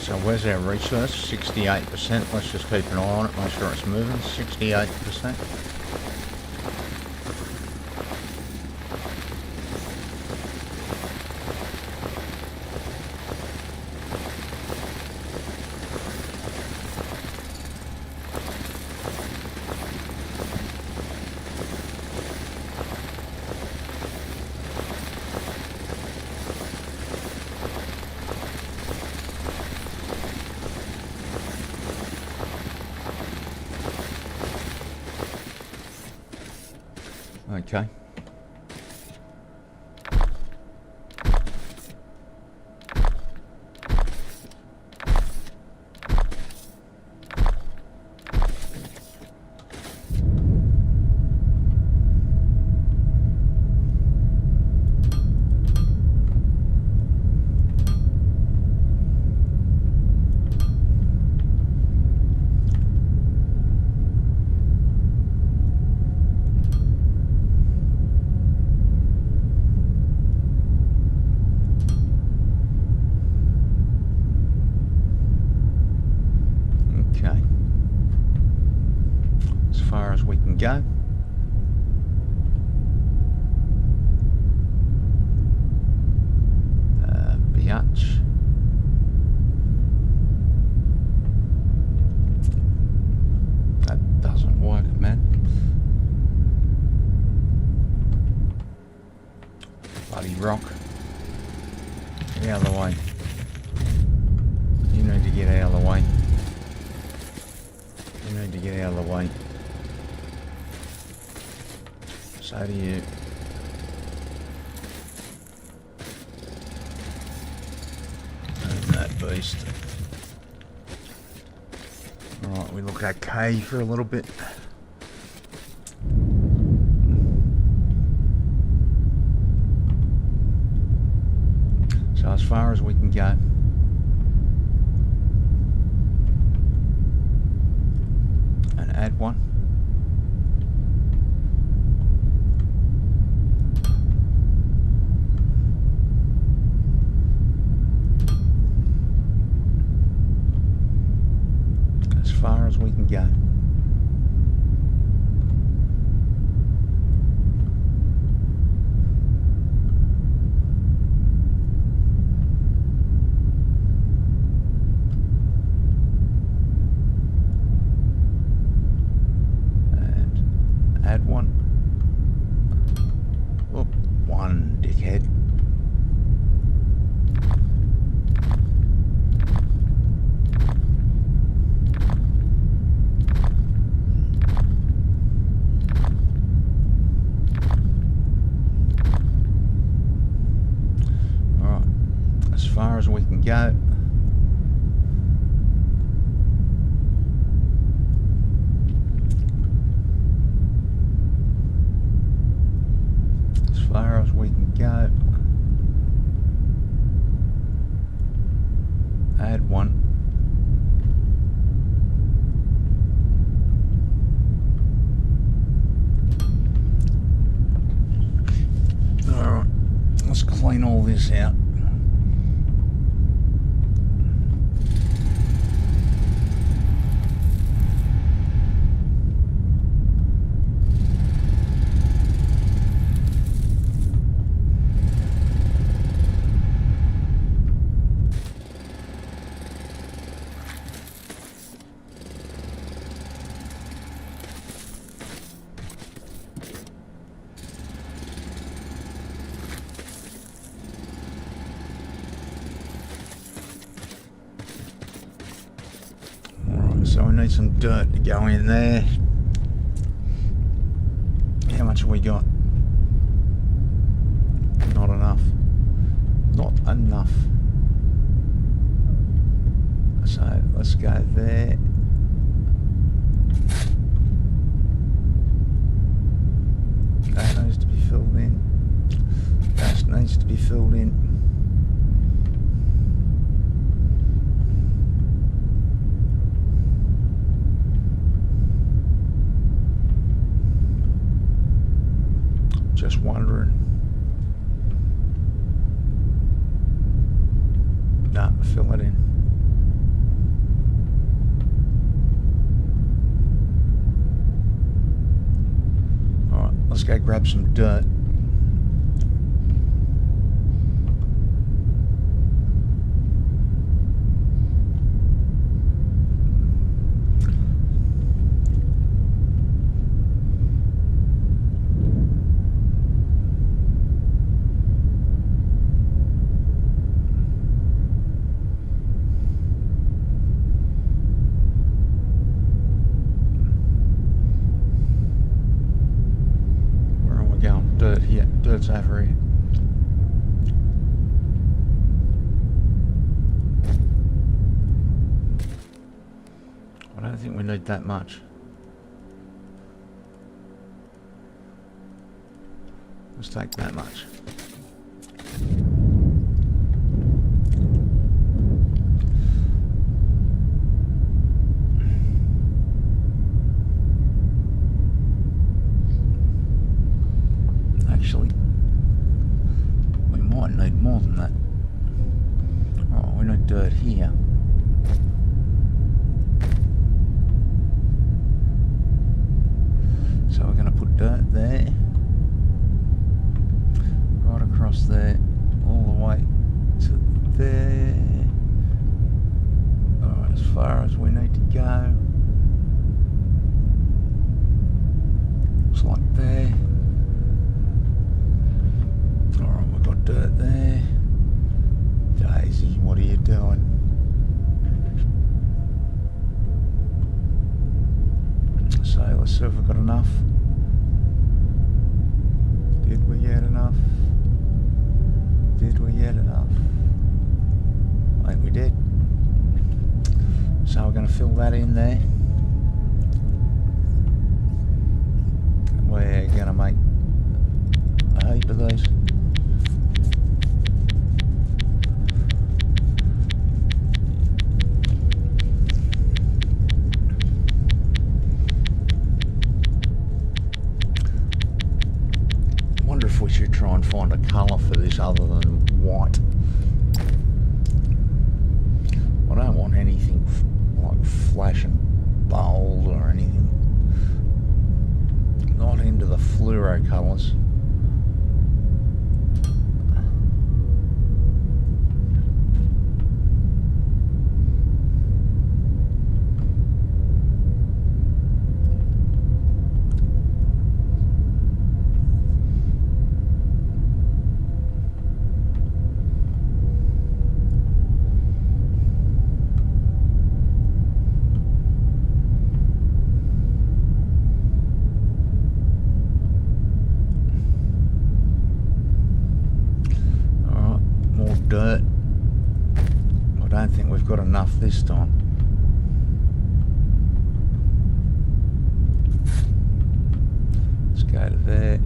So where's our resource? 68%. Let's just keep an eye on it, make sure it's moving. 68%. Okay. Go. Biatch. That doesn't work, man. Bloody rock. Get out of the way. You need to get out of the way. You need to get out of the way. So do you. And that beast. Alright, we look okay for a little bit. So as far as we can go. And add one. Far as we can go. And add one. Oh, one dickhead. Far as we can go. As far as we can go. Add one. Alright, let's clean all this out. So we need some dirt to go in there. How much have we got? Not enough. Not enough. So let's go there. That needs to be filled in. That needs to be filled in. Just wondering. Nah, fill it in. Alright, let's go grab some dirt. Dirt's over here. I don't think we need that much. Let's take that much. Actually, we might need more than that. Oh, we need dirt here. So we're going to put dirt there, right across there, all the way to there. Alright, as far as we need to go. Looks like there. Alright, we've got dirt there. Daisy, what are you doing? So let's see if we've got enough. Did we get enough? Did we get enough? I think we did. So we're going to fill that in there. We're going to make a heap of these. We should try and find a colour for this other than white. I don't want anything like flash and bold or anything. Not into the fluoro colours. Dirt. I don't think we've got enough this time. Let's go to there.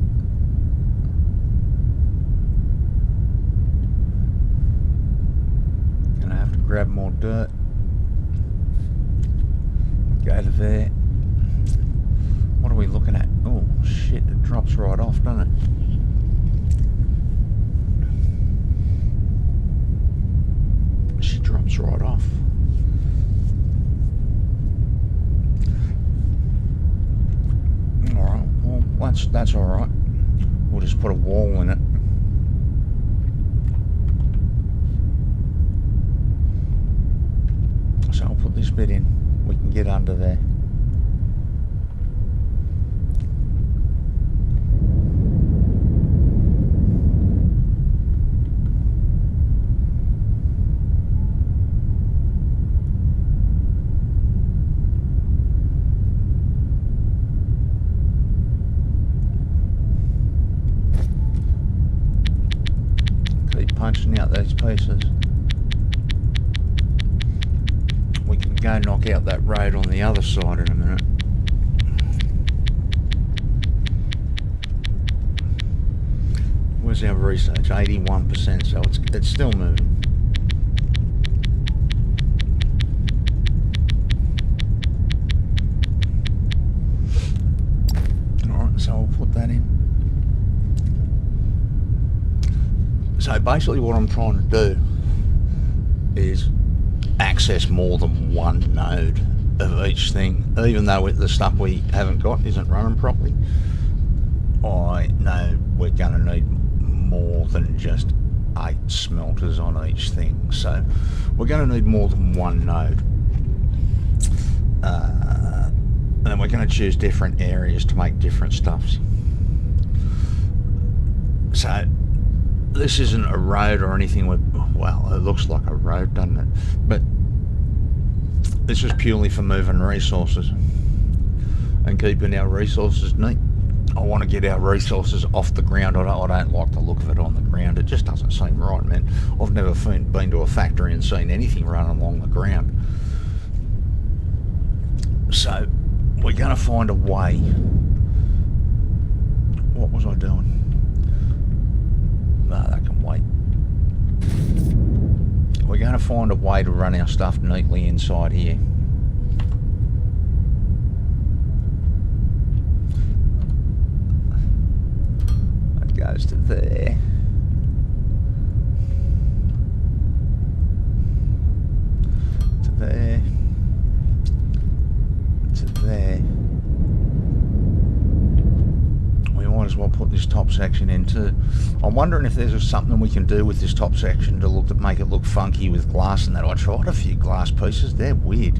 Gonna have to grab more dirt. Go to there. What are we looking at? Oh shit, it drops right off, doesn't it? that's alright. We'll just put a wall in it. So I'll put this bit in. We can get under there. Punching out those pieces. We can go knock out that road on the other side in a minute. Where's our research? 81%, so it's still moving. Alright, so I'll put that in. So basically what I'm trying to do is access more than one node of each thing, even though the stuff we haven't got isn't running properly. I know we're going to need more than just 8 smelters on each thing, so we're going to need more than one node. And then we're going to choose different areas to make different stuffs. So this isn't a road or anything with, well, it looks like a road, doesn't it? But this is purely for moving resources and keeping our resources neat. I want to get our resources off the ground. I don't like the look of it on the ground. It just doesn't seem right, man. I've never been to a factory and seen anything running along the ground. So we're going to find a way. What was I doing? No, that can wait. We're going to find a way to run our stuff neatly inside here. That goes to there. To there. To there. Might as well put this top section in too. I'm wondering if there's something we can do with this top section to make it look funky with glass and that. I tried a few glass pieces. They're weird.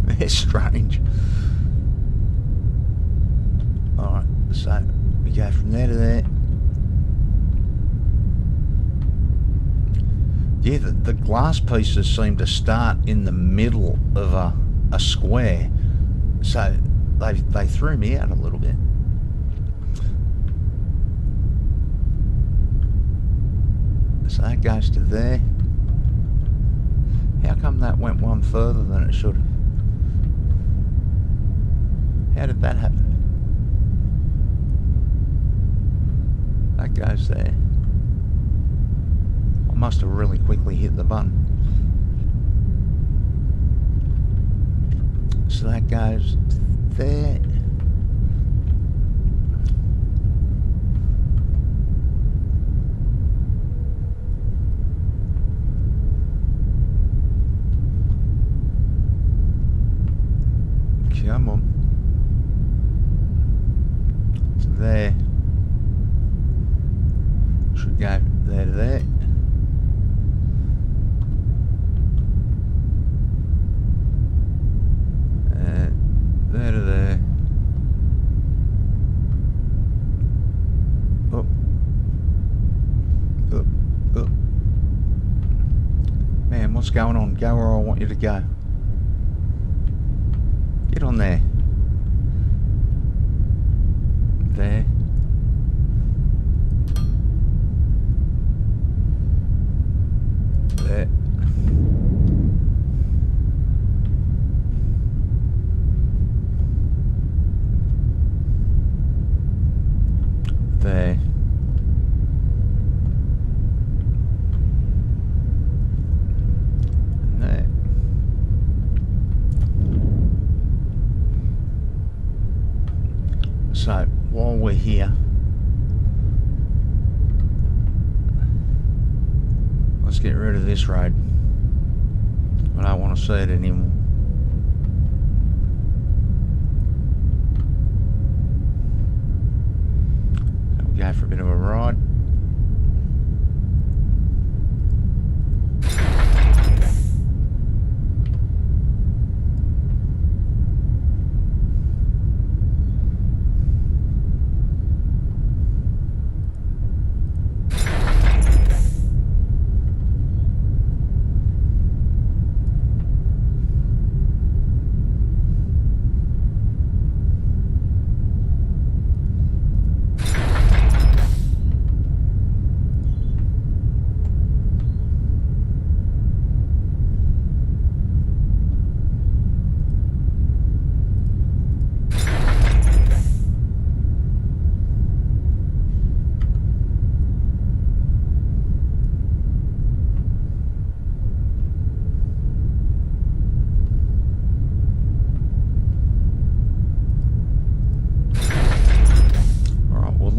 They're strange. Alright, so we go from there to there. Yeah, the glass pieces seem to start in the middle of a square. So they threw me out a little bit. So that goes to there. How come that went one further than it should have? How did that happen? That goes there. I must have really quickly hit the button. So that goes there. Come on. To there. Should go there to there. And there to there. Up. Up. Up. Man, what's going on? Go where I want you to go. Get on there. There. There. There. And there. So, while we're here, let's get rid of this road. I don't want to see it anymore.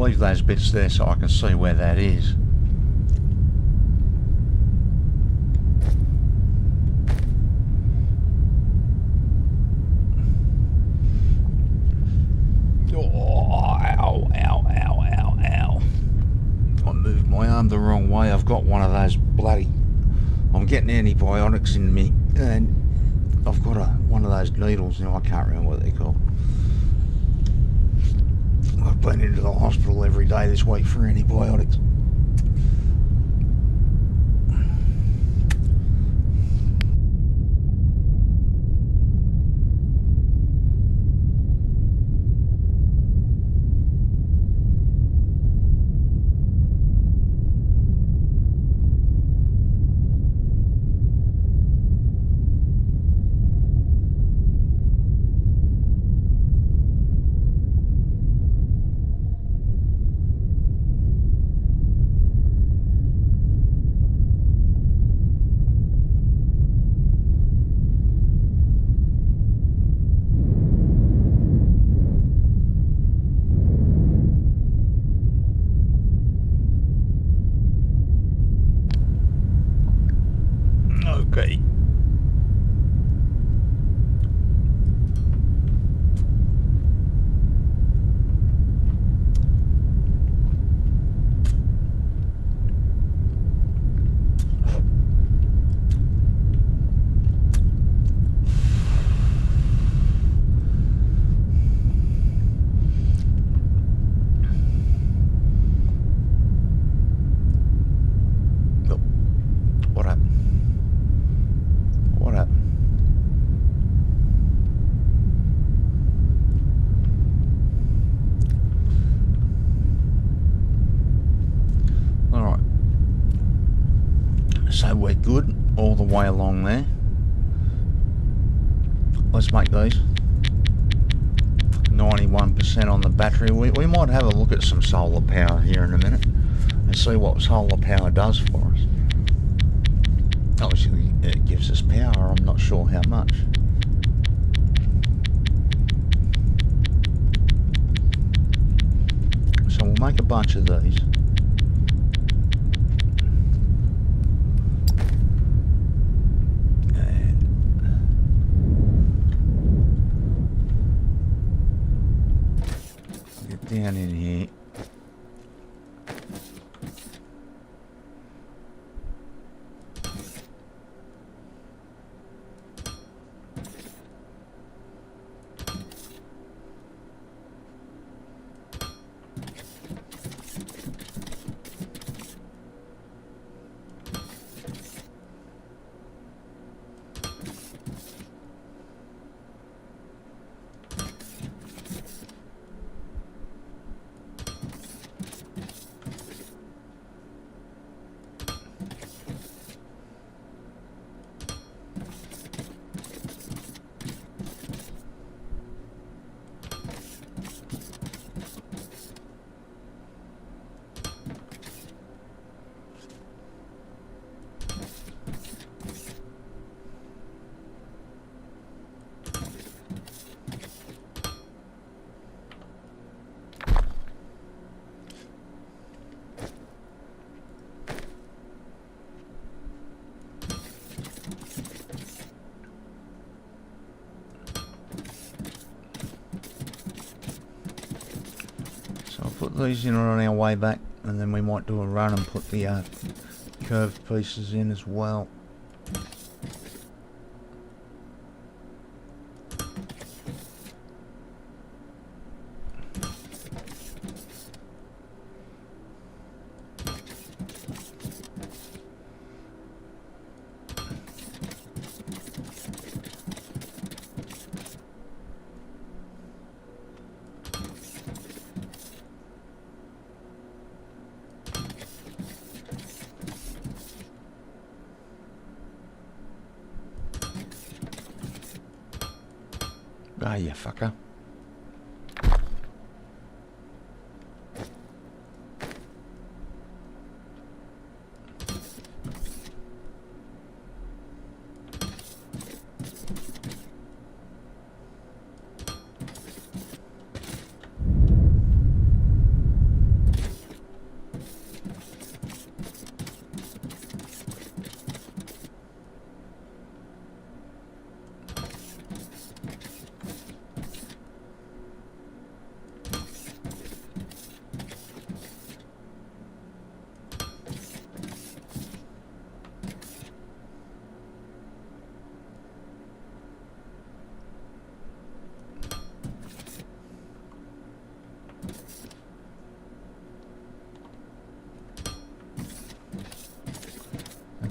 leave those bits there so I can see where that is. The wrong way. I've got one of those bloody, I'm getting antibiotics in me, and I've got one of those needles now. I can't remember what they're called. I've been into the hospital every day this week for antibiotics. Okay. So we're good all the way along there. Let's make these 91% on the battery. We might have a look at some solar power here in a minute and see what solar power does for us. Obviously it gives us power, I'm not sure how much. So we'll make a bunch of these. Down in here. Put these in on our way back, and then we might do a run and put the curved pieces in as well. Ah, you fucker.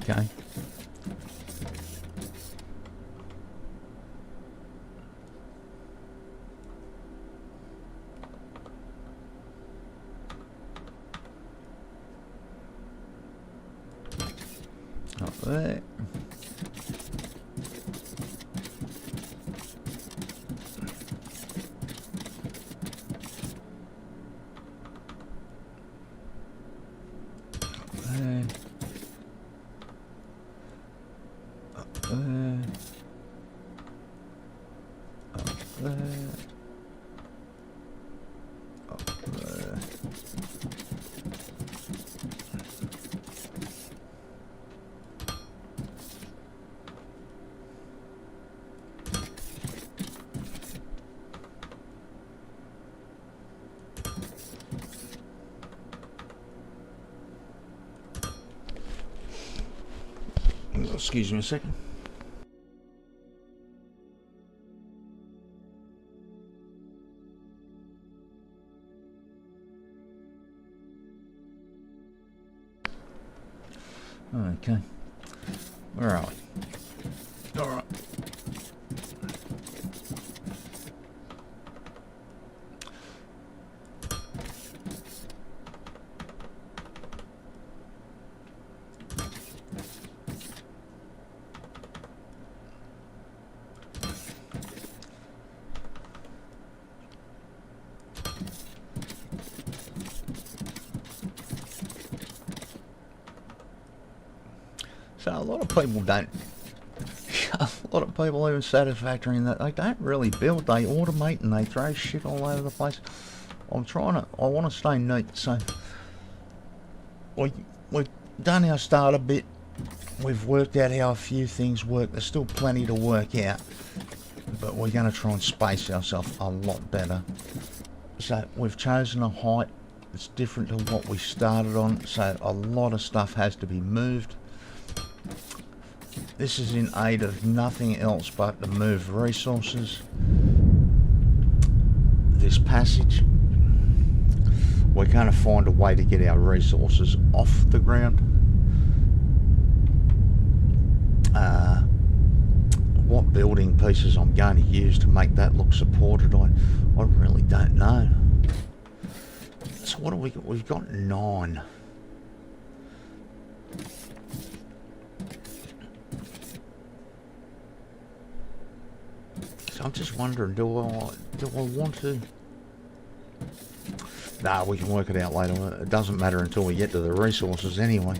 Okay. Up there. Excuse me a second. Okay. Where are we? All right. So a lot of people don't. A lot of people even satisfactory in that they don't really build. They automate and they throw shit all over the place. I want to stay neat. So we've done our starter bit. We've worked out how a few things work. There's still plenty to work out, but we're going to try and space ourselves a lot better. So we've chosen a height that's different to what we started on. So a lot of stuff has to be moved. This is in aid of nothing else but to move resources. This passage, we're going to find a way to get our resources off the ground. What building pieces I'm going to use to make that look supported, I really don't know. So what have we got? We've got 9. So I'm just wondering, do I want to? Nah, we can work it out later. It doesn't matter until we get to the resources anyway.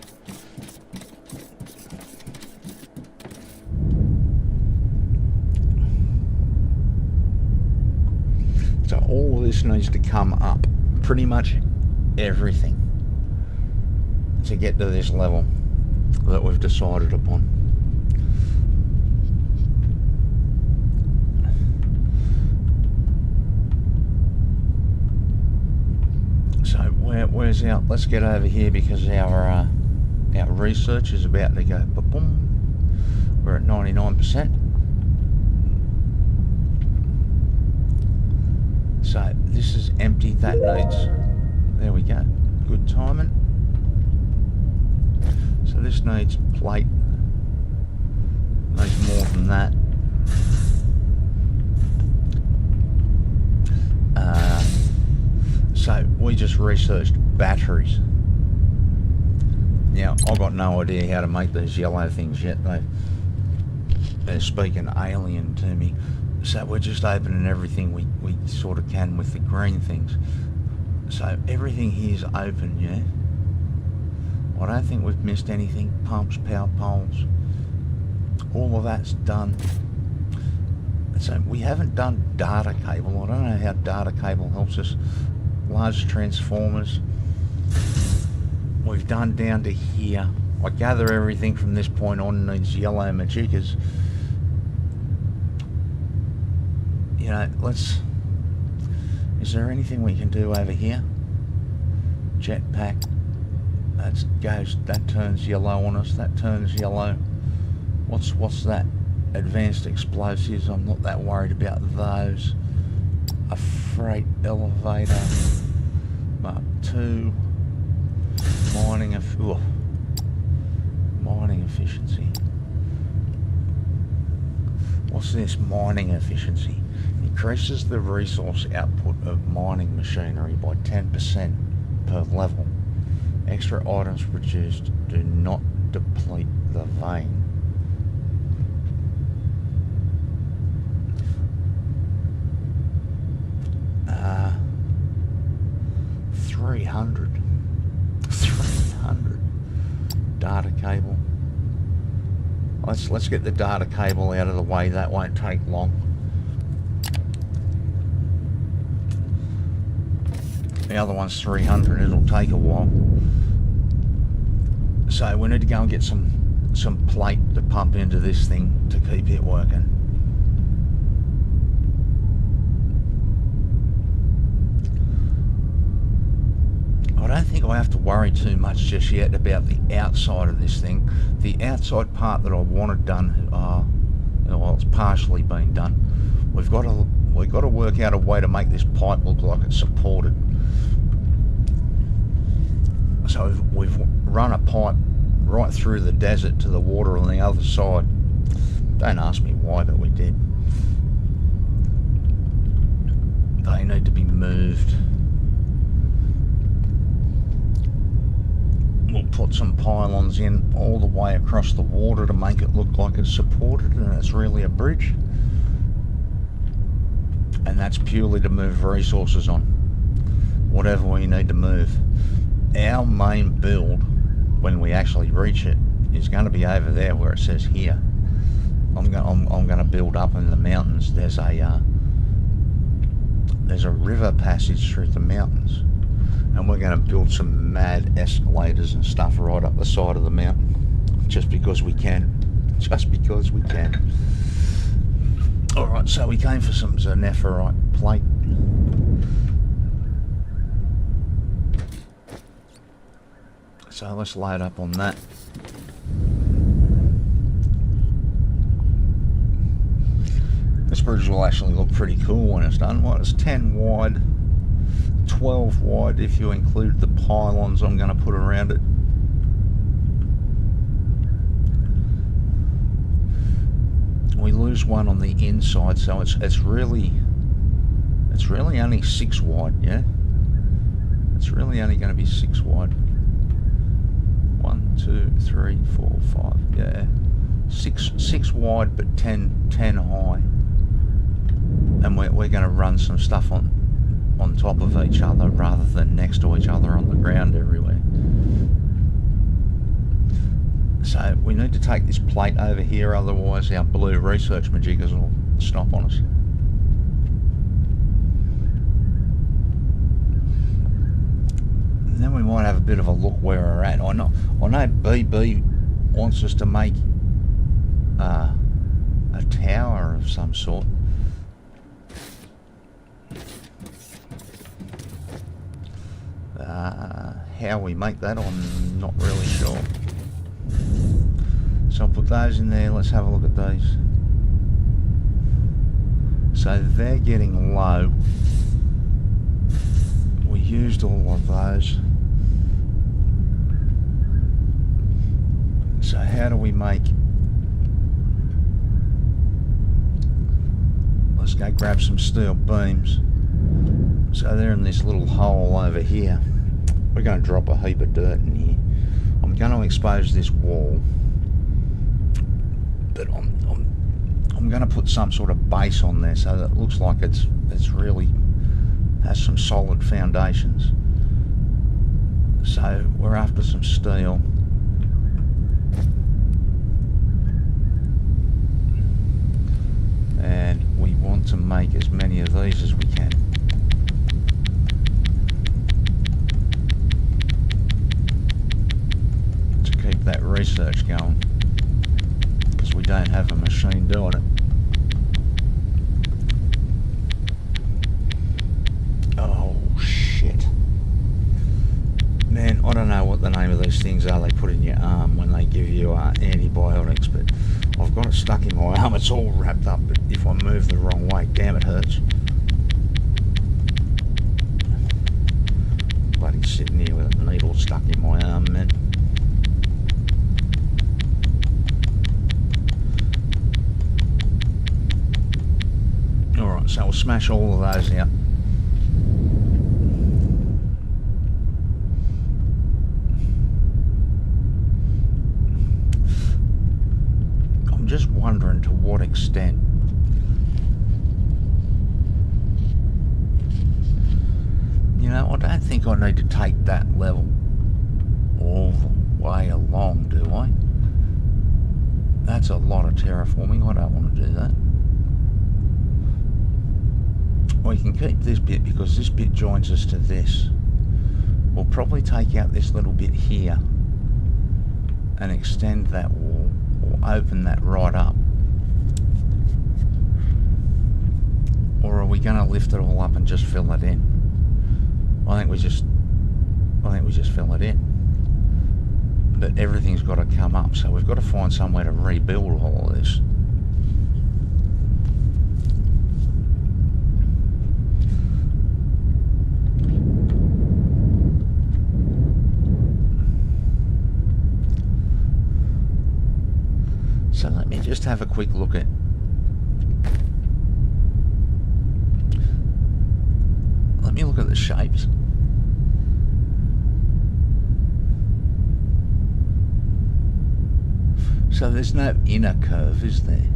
So all of this needs to come up. Pretty much everything. To get to this level that we've decided upon. So where's our? Let's get over here because our research is about to go boom. We're at 99%. So this is empty. That needs. There we go. Good timing. So this needs plate. Needs more than that. So we just researched batteries. Now I've got no idea how to make these yellow things yet. They're speaking alien to me. So we're just opening everything we sort of can with the green things. So everything here's open, yeah. I don't think we've missed anything. Pumps, power poles, all of that's done. So we haven't done data cable. I don't know how data cable helps us. Large transformers. We've done down to here. I gather everything from this point on needs yellow magicas. You know, let's... Is there anything we can do over here? Jetpack. That turns yellow on us. That turns yellow. What's that? Advanced explosives. I'm not that worried about those. A freight elevator. Mark 2. Mining efficiency. What's this? Mining efficiency. Increases the resource output of mining machinery by 10% per level. Extra items produced do not deplete the vein. Uh, 300. 300. Data cable. Let's get the data cable out of the way. That won't take long. The other one's 300. It'll take a while. So we need to go and get some plate to pump into this thing to keep it working. I don't think I have to worry too much just yet about the outside of this thing. The outside part that I wanted done, well, it's partially been done. We've got to work out a way to make this pipe look like it's supported. So we've run a pipe right through the desert to the water on the other side. Don't ask me why, but we did. They need to be moved. We'll put some pylons in all the way across the water to make it look like it's supported and it's really a bridge. And that's purely to move resources on. Whatever we need to move. Our main build, when we actually reach it, is going to be over there where it says here. I'm going to build up in the mountains. There's a river passage through the mountains. And we're going to build some mad escalators and stuff right up the side of the mountain. Just because we can. Just because we can. Alright, so we came for some Nephrite plate. So let's load up on that. This bridge will actually look pretty cool when it's done. Well, it's 10 wide. 12 wide if you include the pylons I'm going to put around it. We lose one on the inside, so it's really only 6 wide, yeah? It's really only going to be 6 wide. 1, 2, 3, 4, 5, yeah. 6 wide but 10 high. And we're going to run some stuff on top of each other rather than next to each other on the ground everywhere. So we need to take this plate over here, otherwise our blue research majiggers will stop on us. And then we might have a bit of a look where we're at. I know BB wants us to make a tower of some sort. How we make that, I'm not really sure. So I'll put those in there. Let's have a look at these. So they're getting low. We used all of those. So how do we make... Let's go grab some steel beams. So they're in this little hole over here. We're going to drop a heap of dirt in here. I'm going to expose this wall, but I'm going to put some sort of base on there so that it looks like it's really has some solid foundations. So we're after some steel. And we want to make as many of these as we can. Keep that research going, because we don't have a machine doing it. Oh shit, man, I don't know what the name of these things are they put in your arm when they give you antibiotics, but I've got it stuck in my arm. It's all wrapped up, but if I move the wrong way, damn, it hurts. Bloody sitting here with a needle stuck in my arm, man. smash all of those out. I'm just wondering to what extent you know, I don't think I need to take that level all the way along, do I? That's a lot of terraforming. I don't want to do that. We can keep this bit because this bit joins us to this. We'll probably take out this little bit here and extend that wall or open that right up. Or are we going to lift it all up and just fill it in? I think we just fill it in. But everything's got to come up, so we've got to find somewhere to rebuild all of this. So let me just have a quick look at the shapes. So there's no inner curve, is there?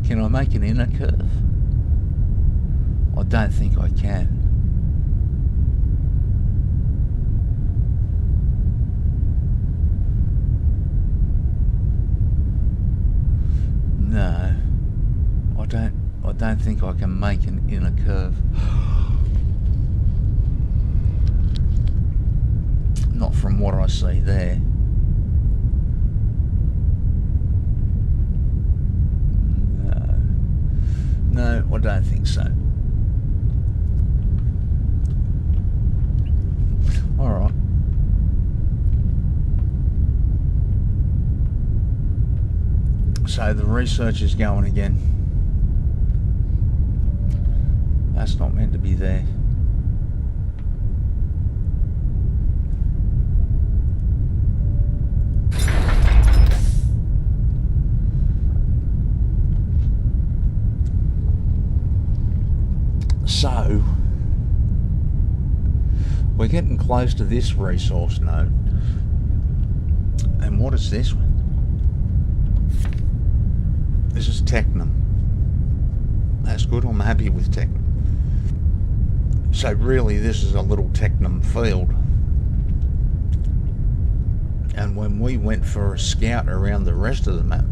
Can I make an inner curve? I don't think I can. No, I don't think I can make an inner curve. Not from what I see there. No, I don't think so. Alright. So the research is going again. That's not meant to be there. So, we're getting close to this resource node. And what is this one? This is Technum. That's good, I'm happy with Technum. So really this is a little Technum field. And when we went for a scout around the rest of the map,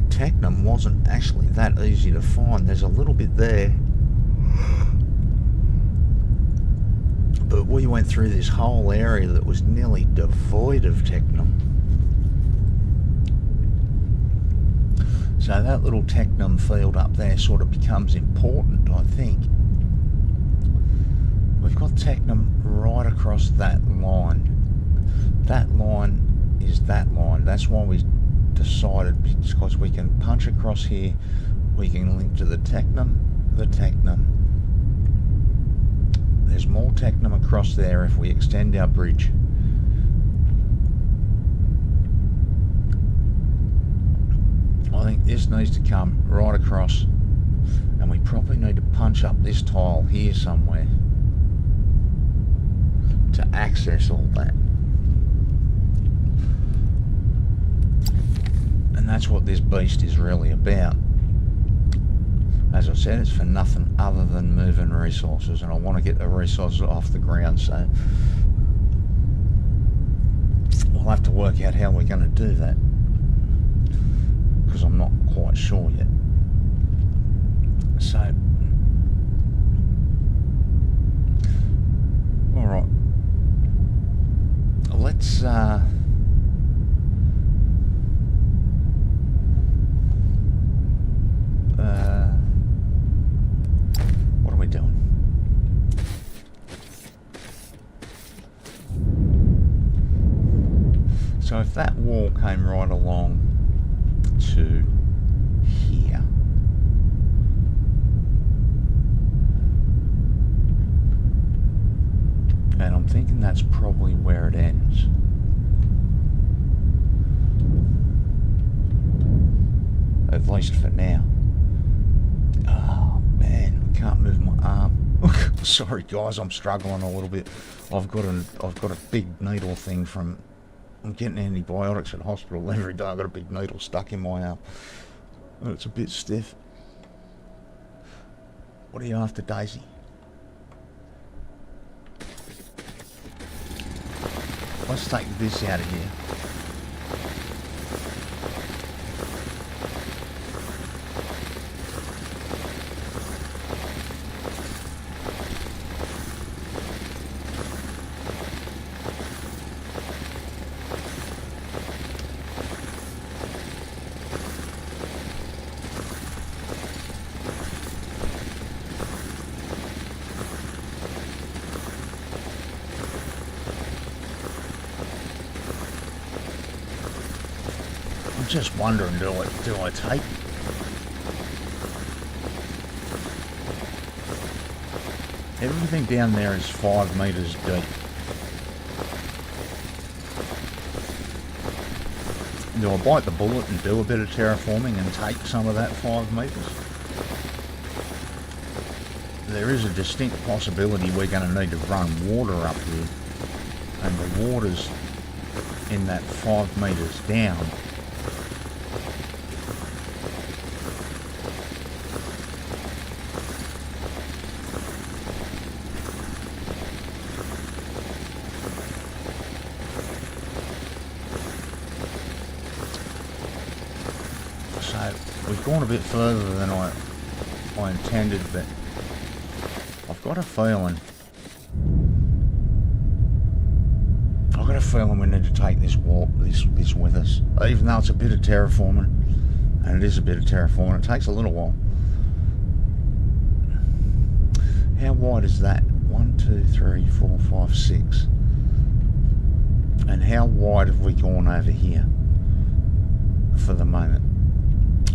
Technum wasn't actually that easy to find. There's a little bit there. But we went through this whole area that was nearly devoid of Technum. So that little Technum field up there sort of becomes important, I think. We've got Technum right across that line. That line is that line. That's why we decided, because we can punch across here, we can link to the Technum. There's more Technum across there if we extend our bridge. I think this needs to come right across, and we probably need to punch up this tile here somewhere to access all that. And that's what this beast is really about. As I said, it's for nothing other than moving resources, and I want to get the resources off the ground, so we'll have to work out how we're going to do that, because I'm not quite sure yet. So, alright, let's what are we doing? So if that wall came right along to here, and I'm thinking that's probably where it ends. At least for now. Sorry guys, I'm struggling a little bit. I've got a big needle thing from. I'm getting antibiotics at hospital every day. I've got a big needle stuck in my arm. It's a bit stiff. What are you after, Daisy? Let's take this out of here. I'm just wondering, do I take... Everything down there is 5 metres deep. Do I bite the bullet and do a bit of terraforming and take some of that 5 metres? There is a distinct possibility we're going to need to run water up here, and the water's in that 5 metres down. We've gone a bit further than I intended, but I've got a feeling we need to take this with us, even though it's a bit of terraforming, and it is a bit of terraforming. It takes a little while. How wide is that? 1, 2, 3, 4, 5, 6. And how wide have we gone over here for the moment?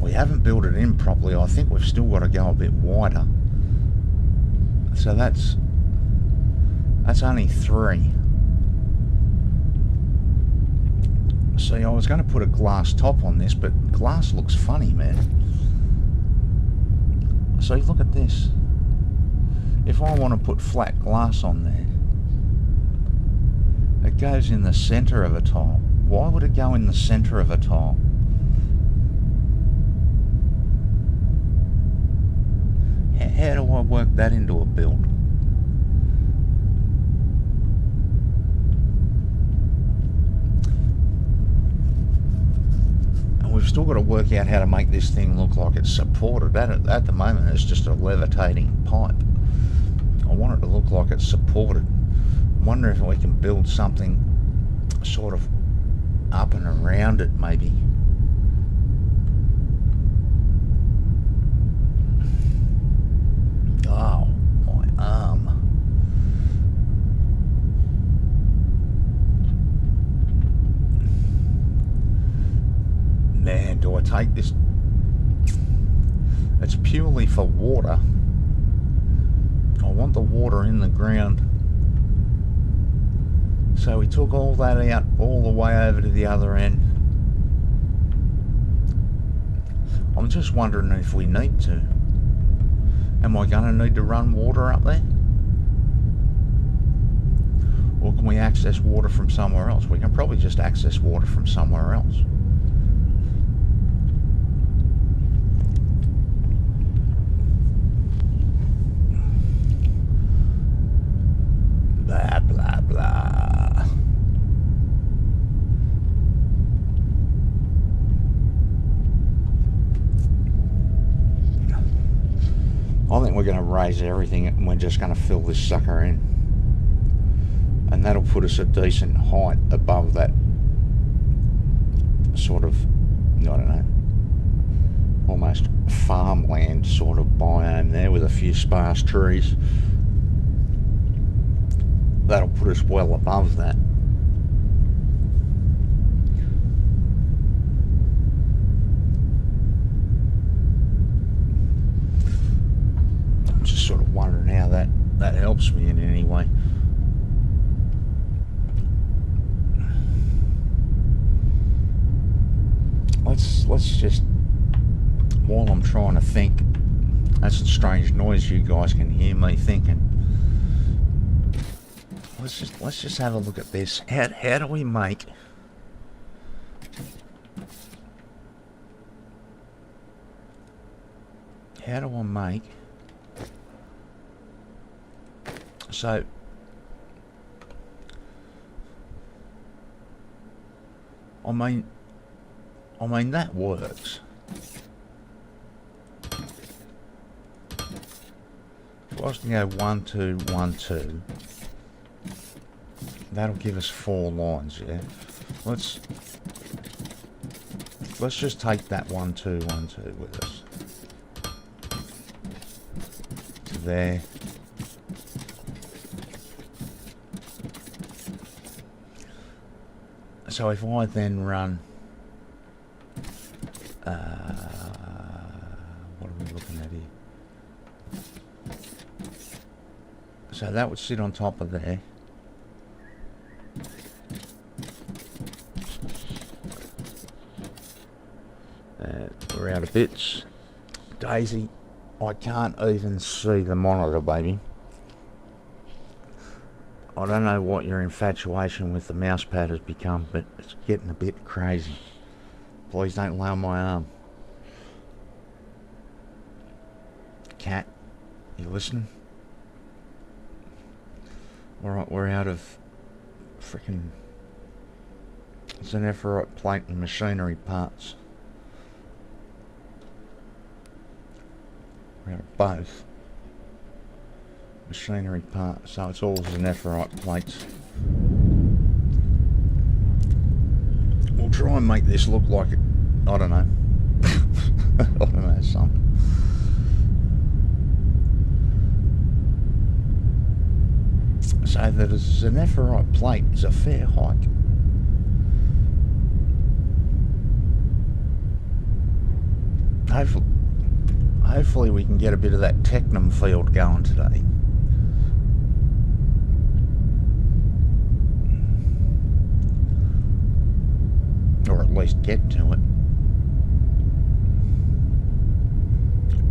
We haven't built it in properly. I think we've still got to go a bit wider. So that's only 3. See, I was going to put a glass top on this, but glass looks funny, man. So look at this. If I want to put flat glass on there, it goes in the center of a tile. Why would it go in the center of a tile? How do I work that into a build? And we've still got to work out how to make this thing look like it's supported. At the moment, it's just a levitating pipe. I want it to look like it's supported. I wonder if we can build something sort of up and around it, maybe. Oh, my arm. Man, do I take this? It's purely for water. I want the water in the ground. So we took all that out all the way over to the other end. I'm just wondering if we need to. Am I going to need to run water up there? Or can we access water from somewhere else? We can probably just access water from somewhere else. Blah, blah, blah. I think we're going to raise everything and we're just going to fill this sucker in. And that'll put us a decent height above that sort of, I don't know, almost farmland sort of biome there with a few sparse trees. That'll put us well above that. I'm just sort of wondering how that helps me in any way. Let's just, while I'm trying to think, that's a strange noise you guys can hear me thinking. let's just have a look at this. How do we make how do I make so I mean that works. If I was to go 1 2 1 2, that'll give us 4 lines. Yeah, let's just take that 1 2 1 2 with us to there. So if I then run, what are we looking at here? So that would sit on top of there. We're out of bits. Daisy, I can't even see the monitor, baby. I don't know what your infatuation with the mouse pad has become, but it's getting a bit crazy. Please don't lay on my arm. Cat, you listening? Alright, we're out of freaking Zenephorite plate and machinery parts. We're out of both. Machinery parts, so it's all Zenephorite plates. We'll try and make this look like it, I don't know. I don't know, something. So that a Zenephorite plate is a fair hike. Hopefully we can get a bit of that technum field going today. Or at least get to it.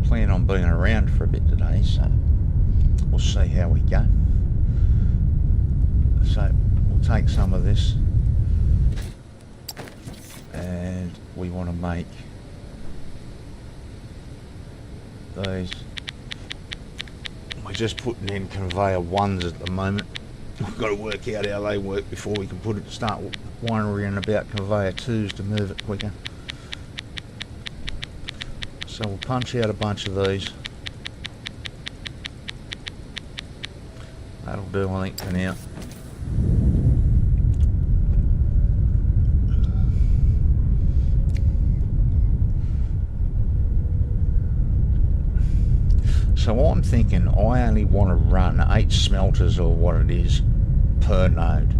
Plan on being around for a bit today, so we'll see how we go. So we'll take some of this, and we want to make these. We're just putting in conveyor 1s at the moment. We've got to work out how they work before we can start wiring about conveyor 2s to move it quicker. So we'll punch out a bunch of these. That'll do, I think, for now. So I'm thinking I only want to run 8 smelters or what it is per node,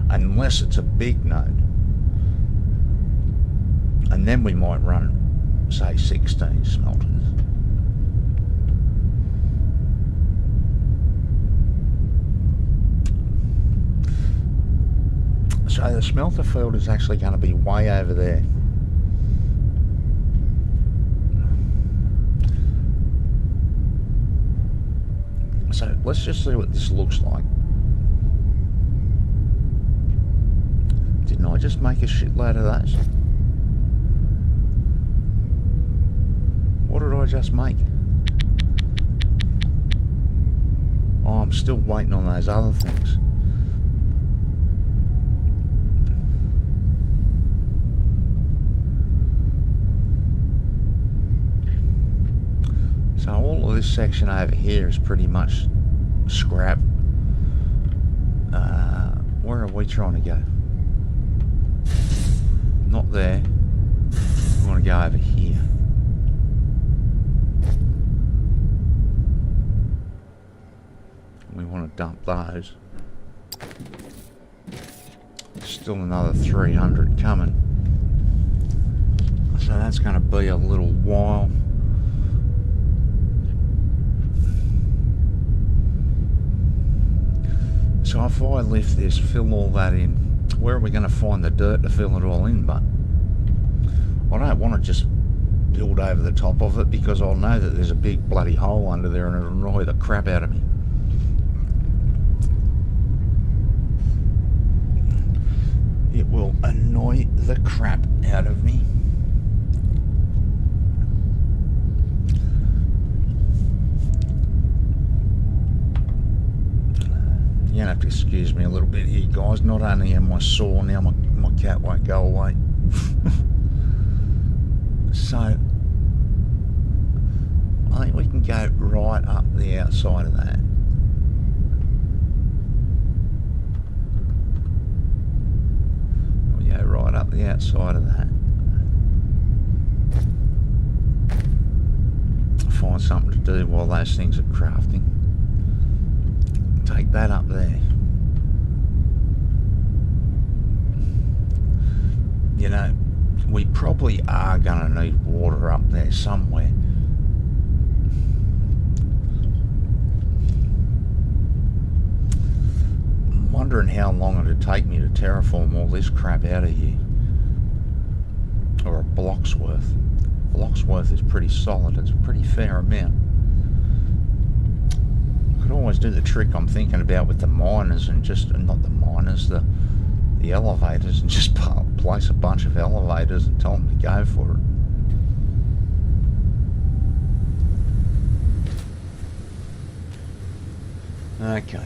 unless it's a big node. And then we might run, say, 16 smelters. So the smelter field is actually going to be way over there. So let's just see what this looks like. Didn't I just make a shitload of those? What did I just make? Oh, I'm still waiting on those other things. So all of this section over here is pretty much scrap. Where are we trying to go? Not there. We want to go over here. We want to dump those. Still another 300 coming. So that's going to be a little while. So if I lift this, fill all that in, where are we going to find the dirt to fill it all in? But I don't want to just build over the top of it, because I'll know that there's a big bloody hole under there and it'll annoy the crap out of me. annoy the crap out of me. You're gonna have to excuse me a little bit here, guys. Not only am I sore now, my cat won't go away. So I think we can go right up the outside of that. We go right up the outside of that. Find something to do while those things are crafting. Take that up there. You know, we probably are going to need water up there somewhere. I'm wondering how long it'd take me to terraform all this crap out of here. Or a block's worth. Block's worth is pretty solid. It's a pretty fair amount. Could always do the trick I'm thinking about with the miners and just, not the miners, the elevators, and just place a bunch of elevators and tell them to go for it. Okay.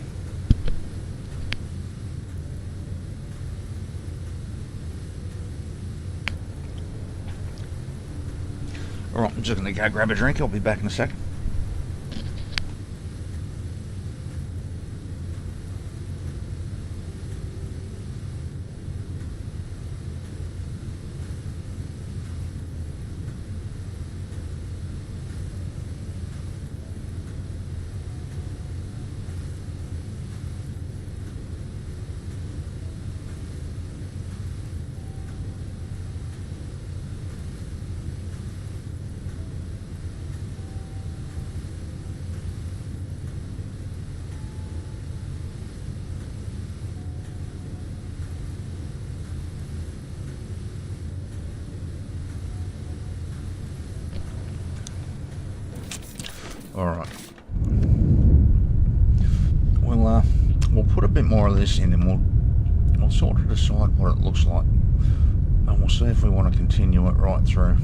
Alright, I'm just going to go grab a drink. I'll be back in a second. Alright. We'll put a bit more of this in and we'll sort of decide what it looks like. And we'll see if we want to continue it right through.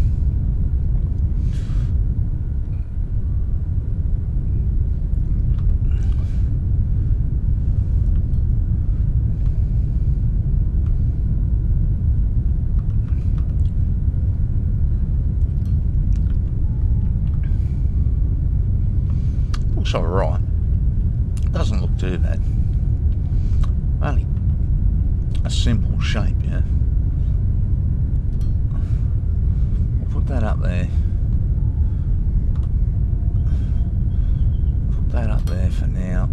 Looks alright. Doesn't look too bad. Only a simple shape, yeah. We'll put that up there. Put that up there for now.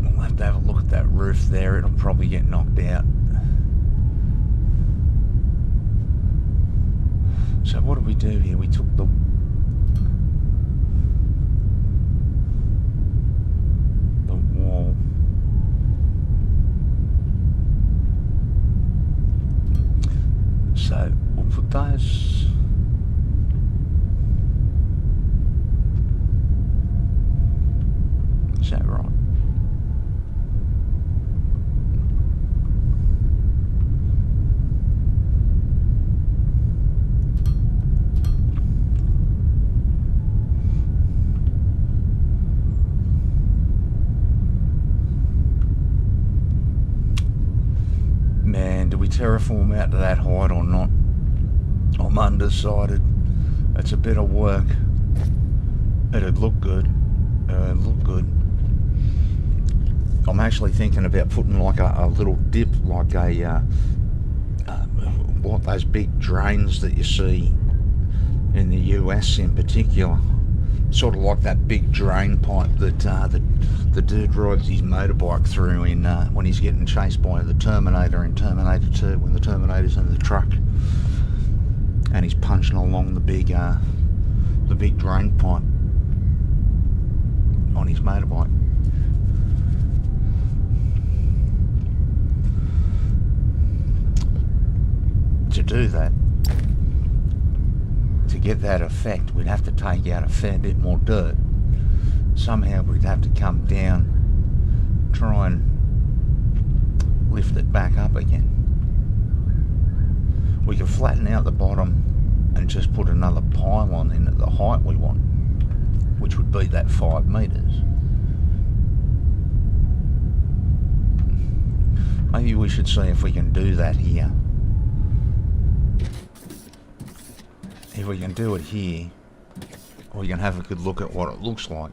We'll have to have a look at that roof there. It'll probably get knocked out. So what do we do here? We took the wall. So we'll put those. Is that right? Man, do we terraform out to that height or not? I'm undecided. It's a bit of work. It'd look good. I'm actually thinking about putting like a little dip, like a what, those big drains that you see in the US in particular. Sort of like that big drain pipe that the dude rides his motorbike through in when he's getting chased by the Terminator in Terminator 2, when the Terminator's in the truck and he's punching along the big drain pipe on his motorbike. To do that, to get that effect, we'd have to take out a fair bit more dirt. Somehow we'd have to come down, try and lift it back up again. We can flatten out the bottom and just put another pylon in at the height we want, which would be that 5 metres. Maybe we should see if we can do that here. If we can do it here, we can have a good look at what it looks like.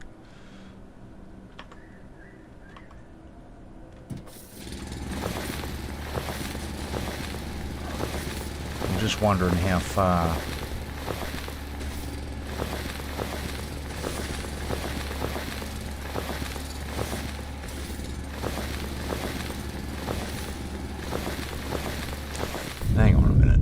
I'm just wondering how far. Hang on a minute.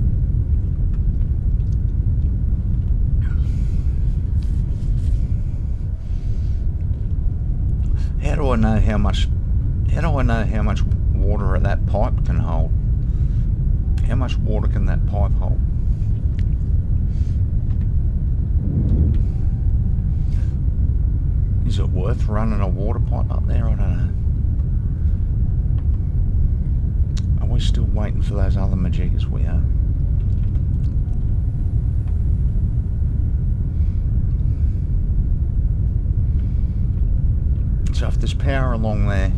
How do I know how much water that pipe can hold? How much water can that pipe hold? Is it worth running a water pipe up there? I don't know. Are we still waiting for those other majiggers? We are. So if there's power along there,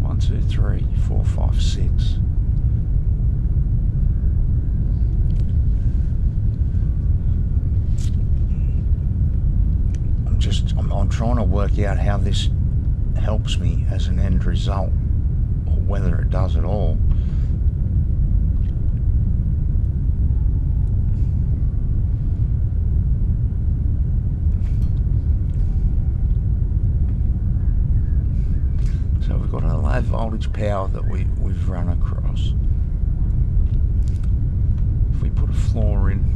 1, 2, 3, 4, 5, 6. I'm trying to work out how this helps me as an end result, or whether it does at all. So we've got a low voltage power that we've run across. If we put a floor in,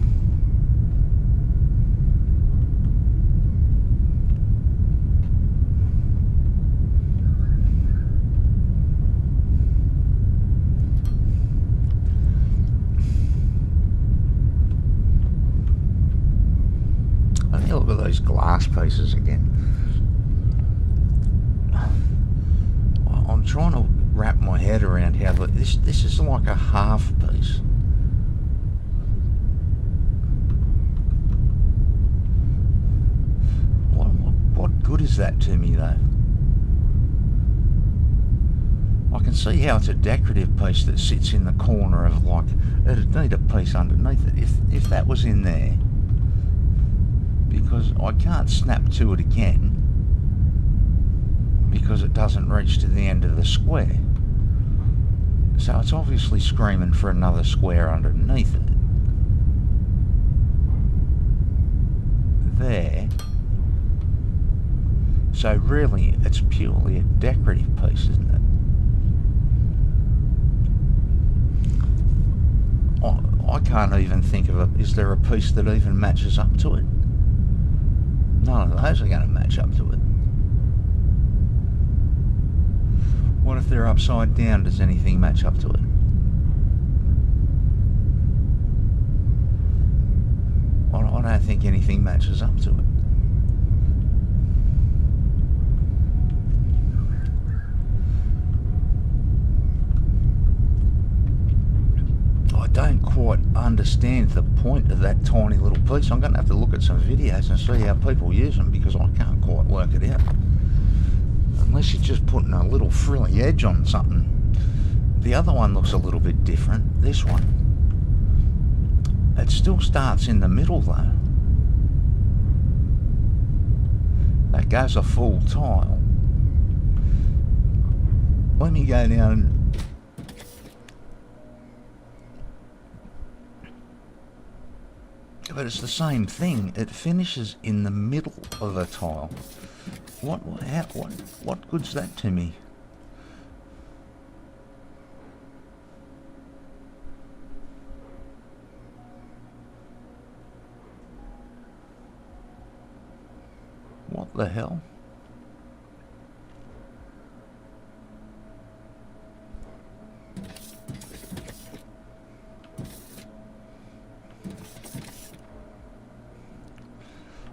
look at those glass pieces again. I'm trying to wrap my head around how this is like a half piece. What good is that to me though? I can see how it's a decorative piece that sits in the corner of, like, it'd need a piece underneath it if that was in there. Because I can't snap to it again because it doesn't reach to the end of the square. So it's obviously screaming for another square underneath it. There. So really, it's purely a decorative piece, isn't it? I can't even think of is there a piece that even matches up to it? None of those are going to match up to it. What if they're upside down? Does anything match up to it? I don't think anything matches up to it. I don't quite understand the point of that tiny little piece. I'm going to have to look at some videos and see how people use them, because I can't quite work it out. Unless you're just putting a little frilly edge on something. The other one looks a little bit different. This one. It still starts in the middle though. That goes a full tile. Let me go down and but it's the same thing. It finishes in the middle of a tile. What good's that to me? What the hell?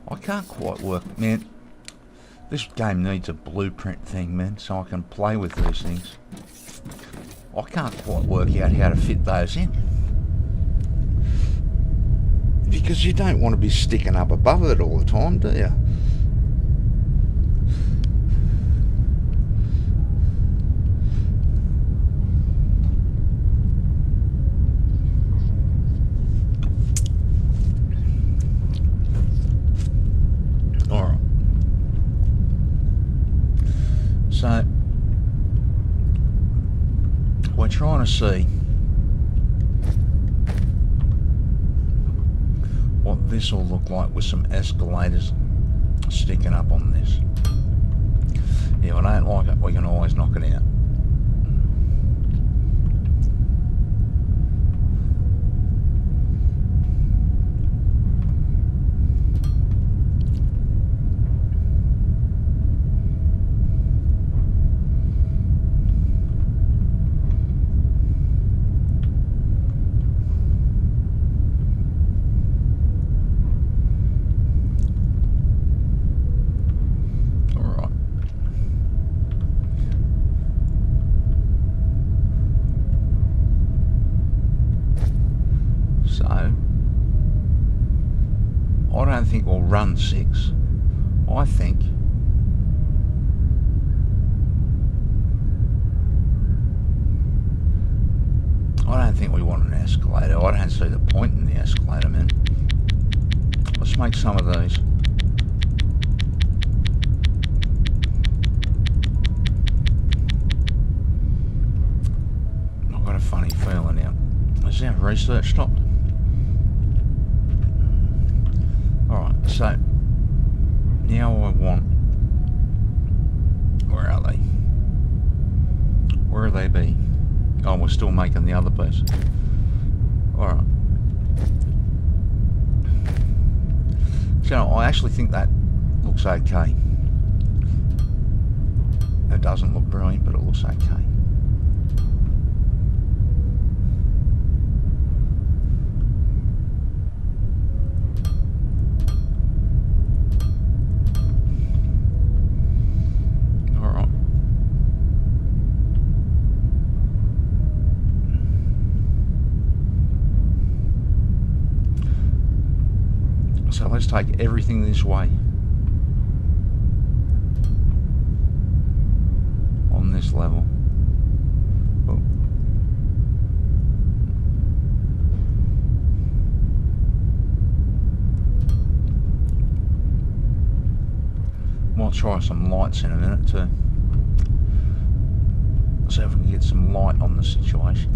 I can't quite work, man. This game needs a blueprint thing, man, so I can play with these things. I can't quite work out how to fit those in. Because you don't want to be sticking up above it all the time, do you? Alright. So, we're trying to see what this will look like with some escalators sticking up on this. If I don't like it, we can always knock it out. I don't think we'll run 6. I don't think we want an escalator. I don't see the point in the escalator, man. Let's make some of these. I've got a funny feeling now. Has our research stopped? Alright, so now I want... Where are they? Where are they be? Oh, we're still making the other piece. Alright. So I actually think that looks okay. It doesn't look brilliant, but it looks okay. So let's take everything this way on this level. Oh. Might try some lights in a minute too. See if we can get some light on the situation.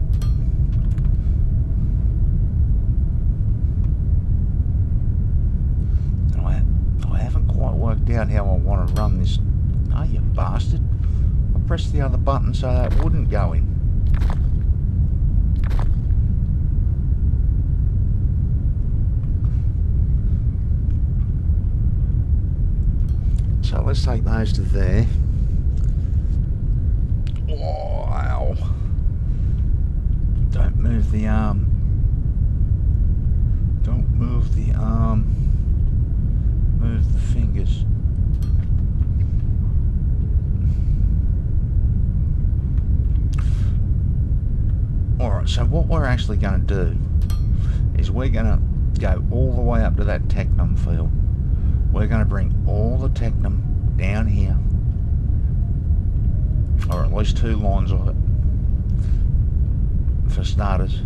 Worked out how I want to run this. Oh, you bastard. I pressed the other button so that wouldn't go in. So let's take those to there. Wow. Don't move the arm. Don't move the arm. Move the fingers. Alright, so what we're actually going to do is we're going to go all the way up to that technum field. We're going to bring all the technum down here, or at least 2 lines of it for starters,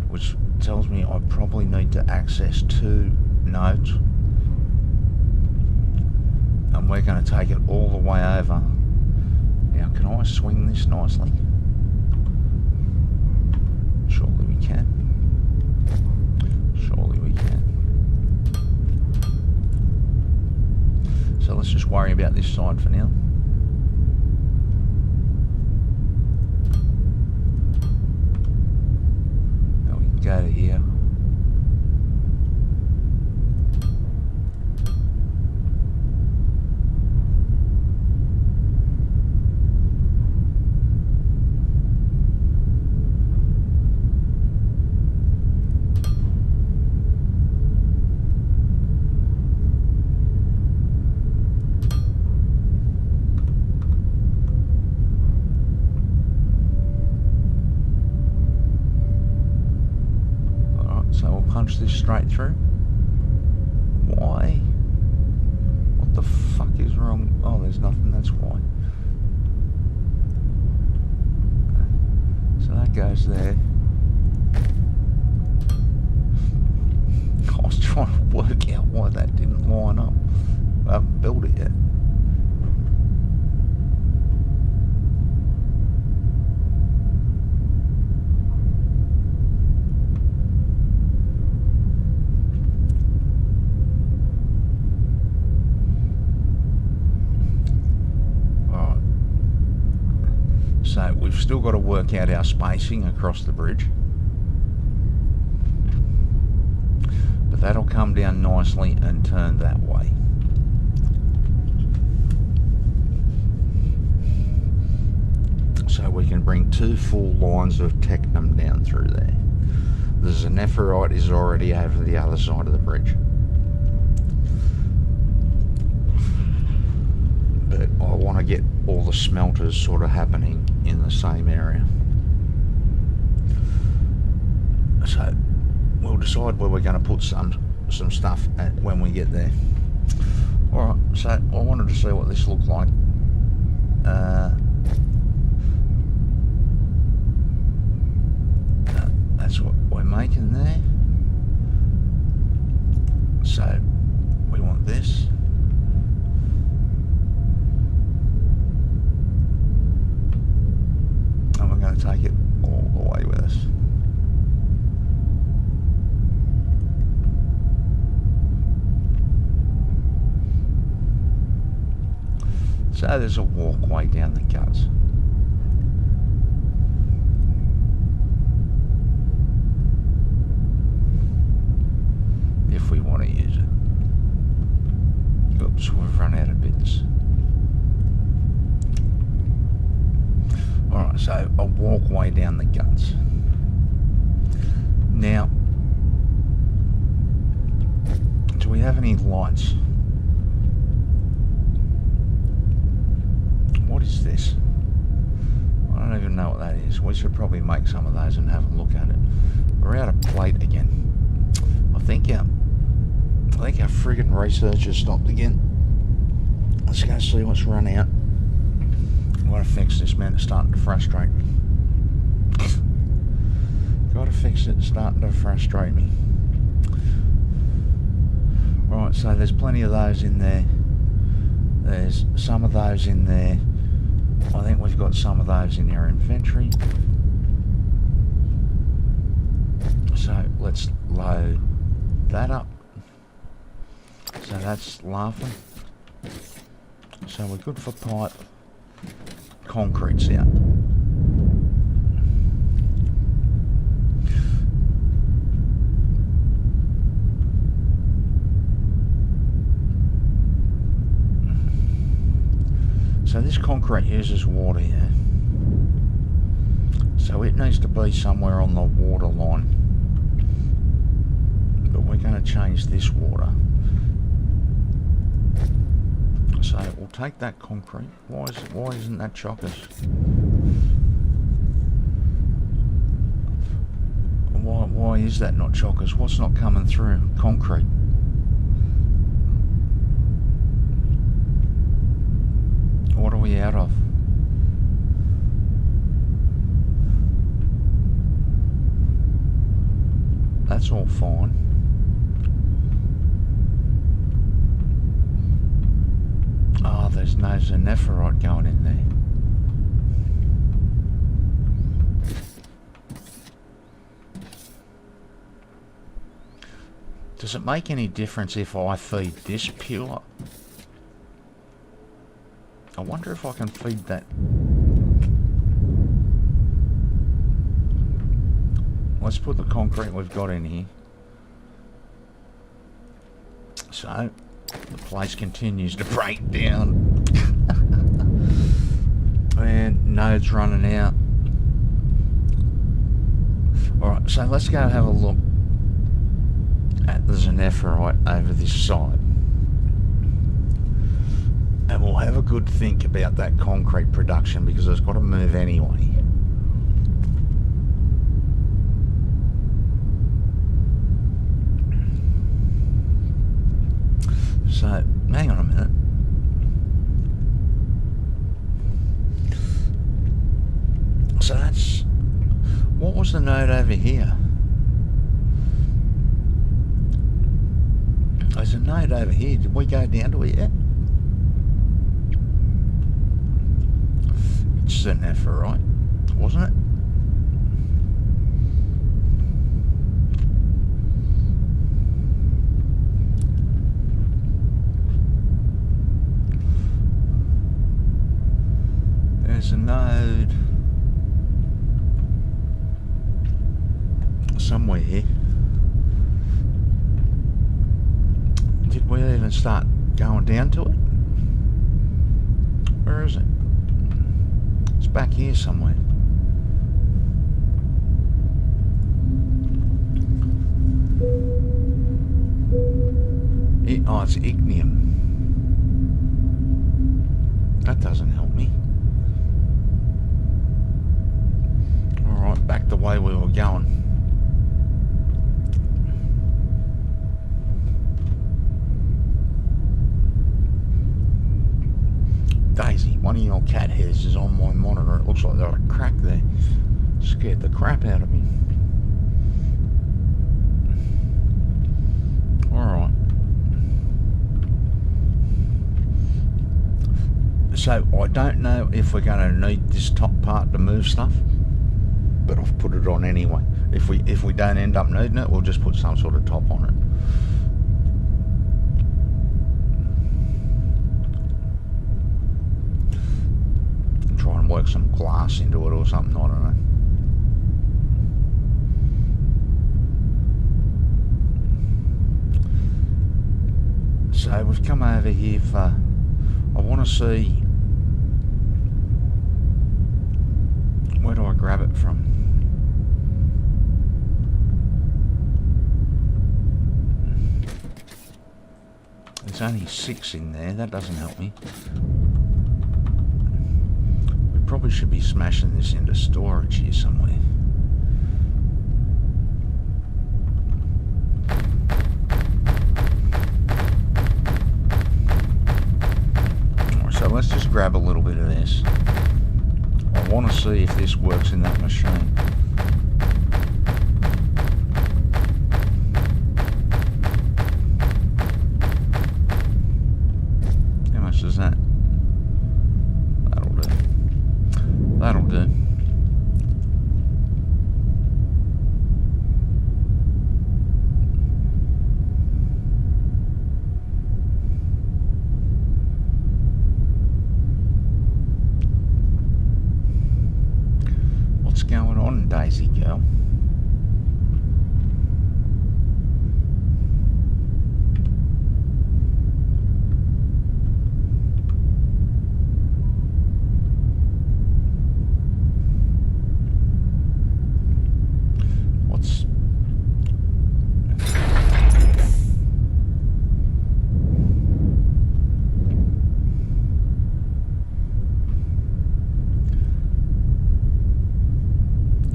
which tells me I probably need to access 2 nodes. And we're going to take it all the way over. Now, can I swing this nicely? Surely we can. Surely we can. So let's just worry about this side for now. Now we can go to here. punch this straight through. Why? What the fuck is wrong? Oh, there's nothing, that's why. So that goes there. I was trying to work out why that didn't line up. I haven't built it yet. So we've still got to work out our spacing across the bridge. But that'll come down nicely and turn that way. So we can bring 2 full lines of technum down through there. The Zenephorite is already over the other side of the bridge. But I want to get all the smelters sort of happening in the same area. So we'll decide where we're going to put some stuff at when we get there. Alright, so I wanted to see what this looked like. That's what we're making there. So we want this. And we're going to take it all the way with us. So there's a walkway down the guts. If we want to use it. Oops, we've run out of bits. Alright, so a walkway down the guts. Now, do we have any lights? What is this? I don't even know what that is. We should probably make some of those and have a look at it. We're out of plate again. I think our friggin' research has stopped again. Let's go see what's run out. I've got to fix this, man. It's starting to frustrate me. Got to fix it. It's starting to frustrate me. Right, so there's plenty of those in there. There's some of those in there. I think we've got some of those in our inventory. So let's load that up. So that's laughing. So we're good for pipe. Concrete's out. So this concrete uses water, yeah. So it needs to be somewhere on the water line. But we're going to change this water. So we'll take that concrete. Why isn't that chockers? Why is that not chockers? What's not coming through? Concrete. What are we out of? That's all fine. Oh, there's no Zenephorite going in there. Does it make any difference if I feed this pure? I wonder if I can feed that. Let's put the concrete we've got in here. So, the place continues to break down. And node's running out. Alright, so let's go have a look at the Zenephorite over this side. And we'll have a good think about that concrete production because it's got to move anyway. node over here, did we go down to it yet? It's an Nephrite, wasn't it? There's a node somewhere here. Did we even start going down to it? Where is it? It's back here somewhere. Oh, it's ignium. That doesn't help me. Alright, back the way we were going. Daisy, one of your cat hairs is on my monitor. It looks like there's a crack there. Scared the crap out of me. Alright. So, I don't know if we're going to need this top part to move stuff, but I've put it on anyway. If we don't end up needing it, we'll just put some sort of top on it. Try and work some glass into it or something, I don't know. So we've come over here for, I want to see, where do I grab it from? There's only 6 in there, that doesn't help me. We probably should be smashing this into storage here somewhere. Alright, so let's just grab a little bit of this. I want to see if this works in that machine. How much is that? That'll do. That'll do. What's going on, Daisy girl? What's...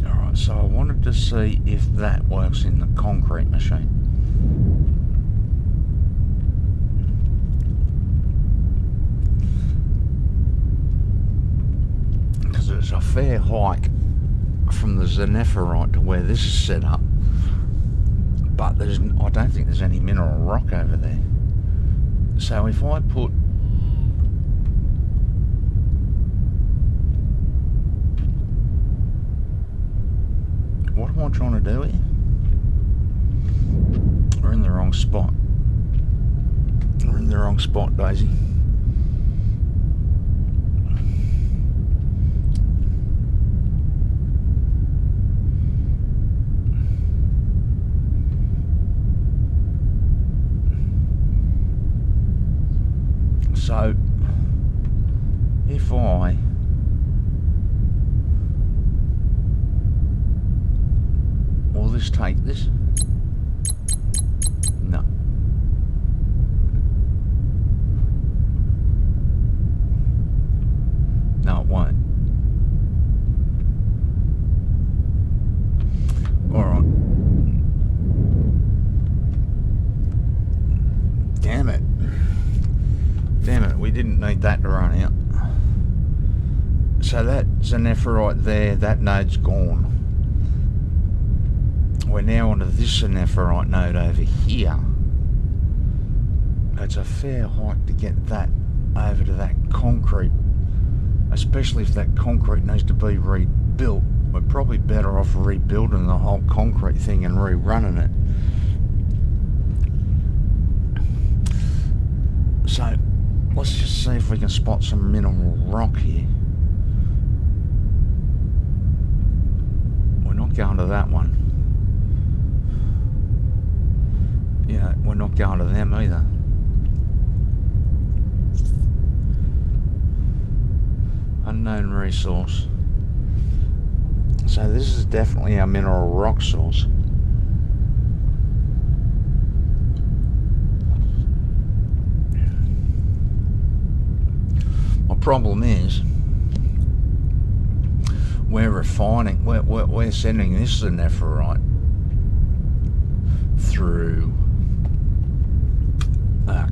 Alright, so I wanted to see if that works in the concrete machine. Because it's a fair hike from the Nephrite to where this is set up, but there's, I don't think there's any mineral rock over there. So if I put, what am I trying to do here? We're in the wrong spot. We're in the wrong spot, Daisy. So, if I will this take this? No. No, it won't. Alright. Damn it. Damn it, we didn't need that to run out. So that's a Nephrite there, that node's gone. We're now onto this Nephrite node over here. it's a fair hike to get that over to that concrete, especially if that concrete needs to be rebuilt. We're probably better off rebuilding the whole concrete thing and rerunning it. So let's just see if we can spot some mineral rock here. We're not going to that one. Yeah, we're not going to them either. Unknown resource. So this is definitely our mineral rock source. My problem is we're refining, we're sending this nephrite through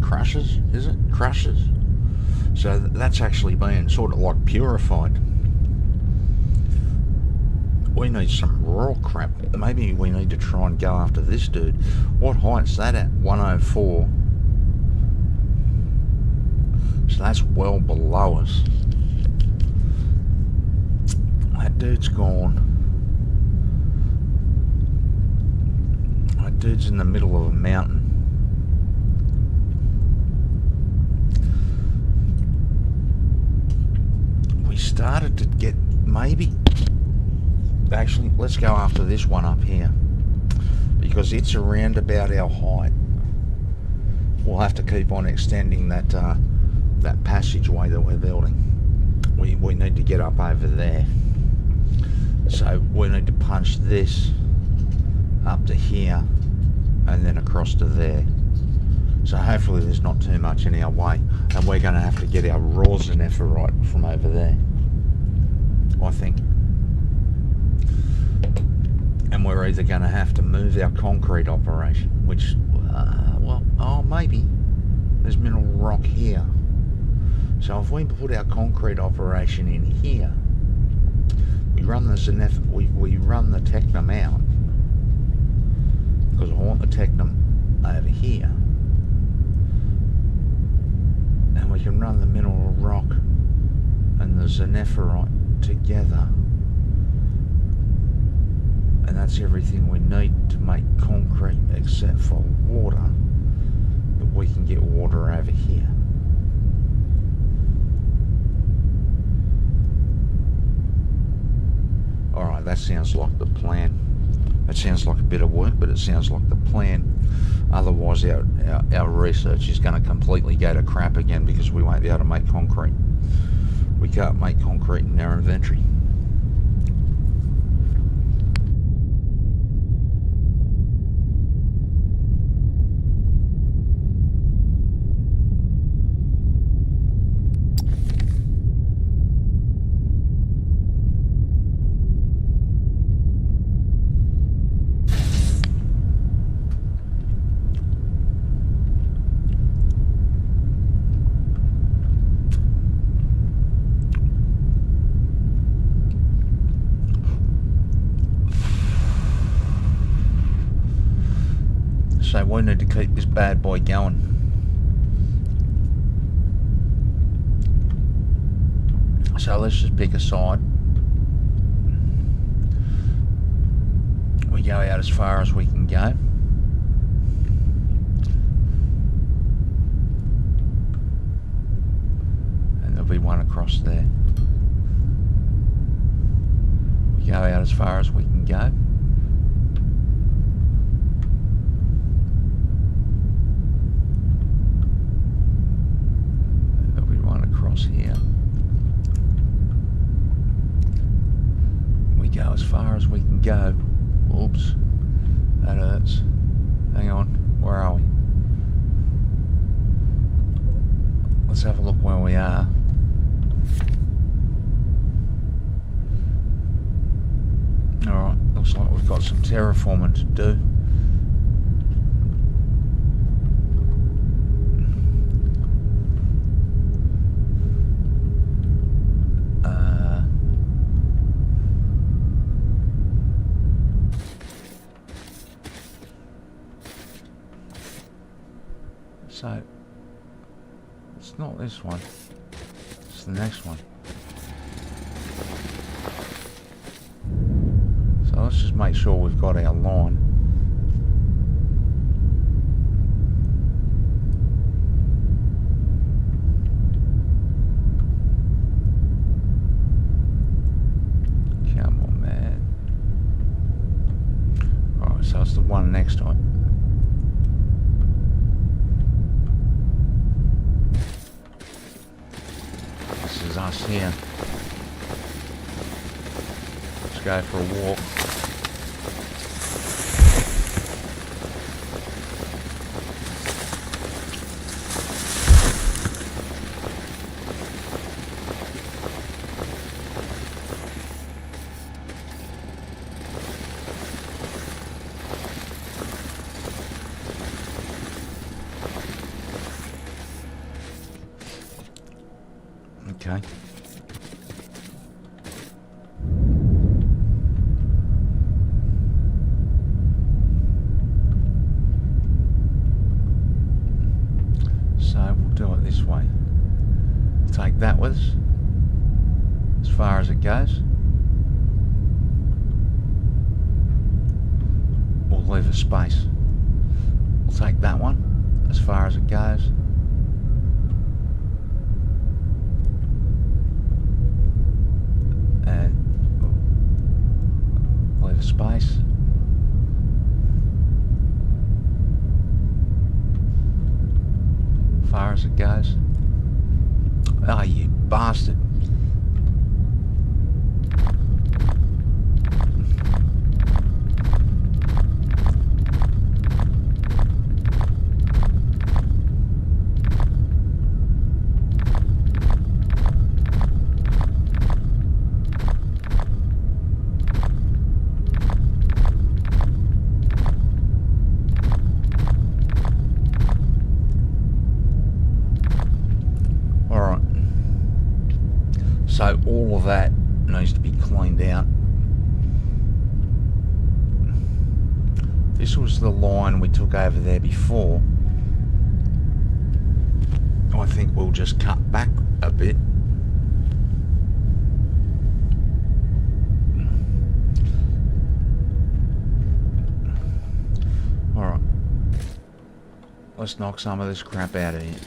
crushers, is it? Crushers. So that's actually being sort of like purified. We need some raw crap. Maybe we need to try and go after this dude. What height's that at? 104. So that's well below us. That dude's gone. That dude's in the middle of a mountain. We started to get, maybe, actually let's go after this one up here, because it's around about our height. We'll have to keep on extending that that passageway that we're building. We need to get up over there, so we need to punch this up to here and then across to there. So hopefully there's not too much in our way, and we're going to have to get our raw nephrite from over there, I think. And we're either going to have to move our concrete operation, which, well, oh, maybe there's mineral rock here. So if we put our concrete operation in here, we run the we run the technum out, because I want the technum over here, and we can run the mineral rock and the nephrite together. And that's everything we need to make concrete, except for water. But we can get water over here. Alright, that sounds like the plan. That sounds like a bit of work, but it sounds like the plan. Otherwise our research is going to completely go to crap again, because we won't be able to make concrete. We can't make concrete in our inventory. So we need to keep this bad boy going. So let's just pick a side. We go out as far as we can go. And there'll be one across there. We go out as far as we can go. Here we go as far as we can go. Oops, that hurts. Hang on, where are we? Let's have a look where we are. Alright, looks like we've got some terraforming to do. So It's not this one. It's the next one. So let's just make sure we've got our line. Come on, man. Alright, so it's the one next to it. This is us here. Let's go for a walk. Okay. So we'll do it this way. Take that with us as far as it goes. We'll leave a space. We'll take that one as far as it goes. Space. Far as it goes. Ah, you bastard. So all of that needs to be cleaned out. This was the line we took over there before. I think we'll just cut back a bit. Alright. Let's knock some of this crap out of here.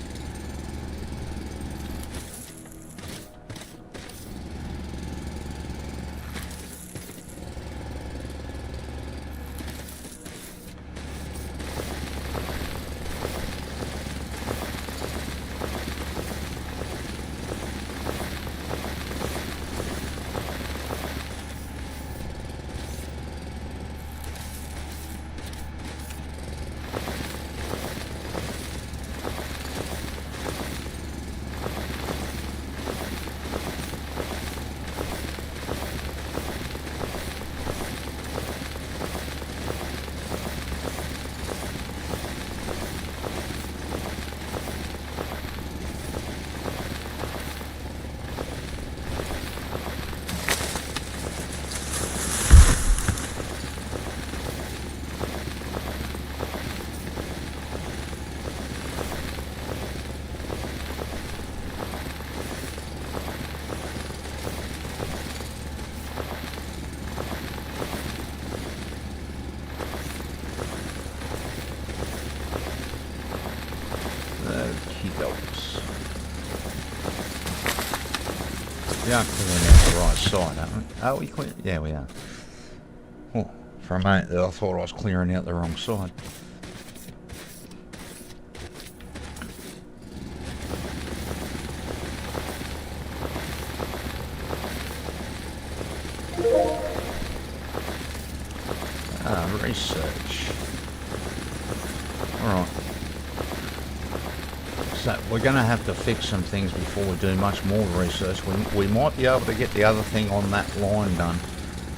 We are clearing out the right side, aren't we? Oh, we clear? Yeah, we are. Oh, for a moment there, I thought I was clearing out the wrong side. Research. Alright. So we're going to have to fix some things before we do much more research. We might be able to get the other thing on that line done,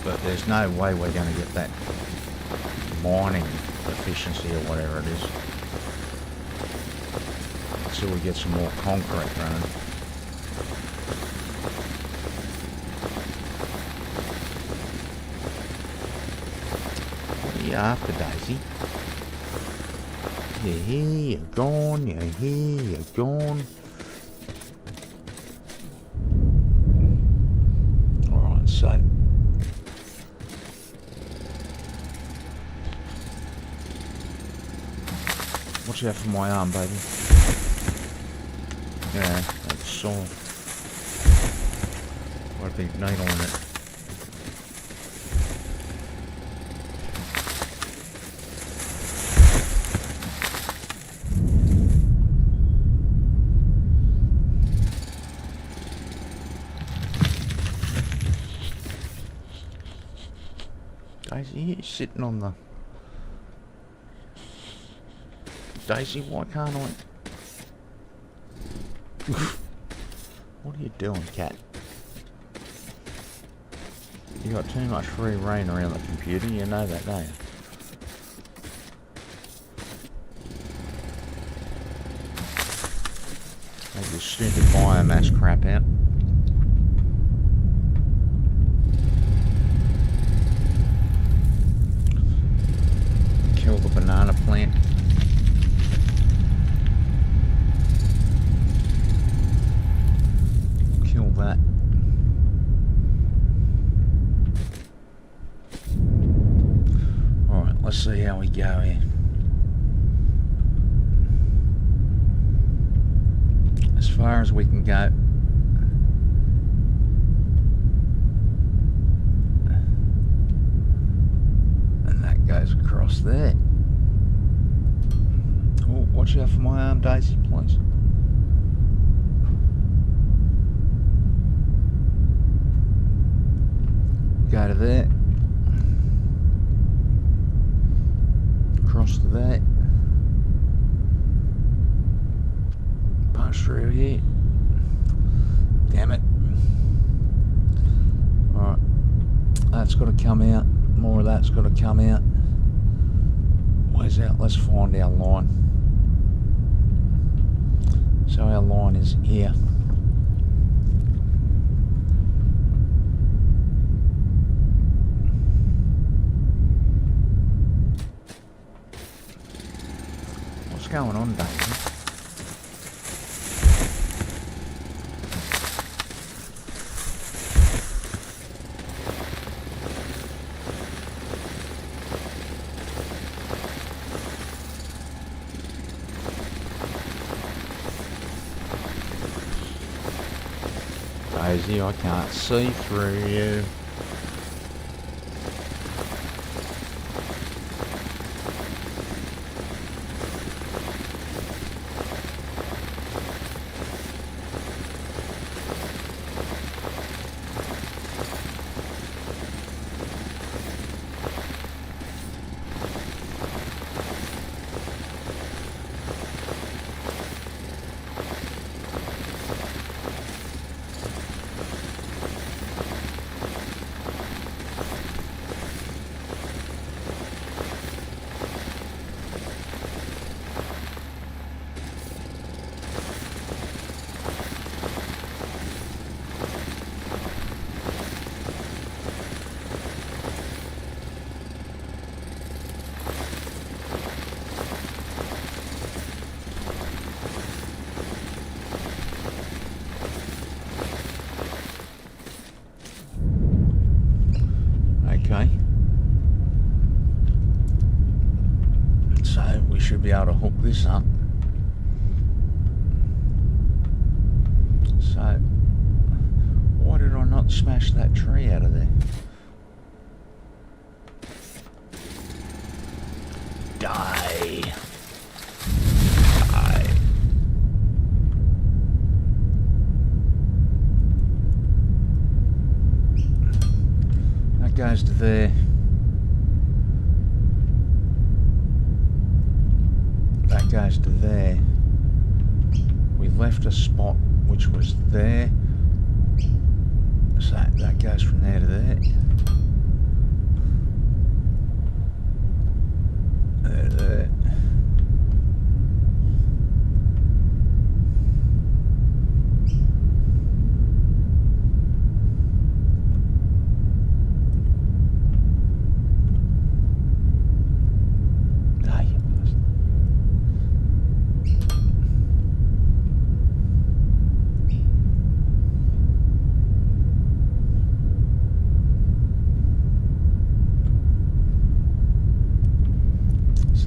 but there's no way we're going to get that mining efficiency or whatever it is until we get some more concrete running. What are you after, Daisy? You're here, you're gone, you're here, you're gone. Watch out for my arm, baby. Yeah, that's sore. Got a big needle in it. Daisy, you're sitting on the... Daisy, why can't I... What are you doing, cat? You got too much free reign around the computer, you know that, don't you? Take this stupid biomass crap out. Kill the banana plant. Kill that. Alright, let's see how we go here. As far as we can go. And that goes across there. Oh, watch out for my arm, Daisy, please. Go to there. Across to that. Punch through here. Damn it. Alright. That's got to come out. More of that's got to come out. Where's that? Let's find our line. So our line is here. What's going on, Daisy? Daisy, I can't see through you. Okay. So we should be able to hook this up. So why did I not smash that tree out of there? Die. Die. That goes to there. That goes to there. We left a spot which was there. So that goes from there to there. There to there.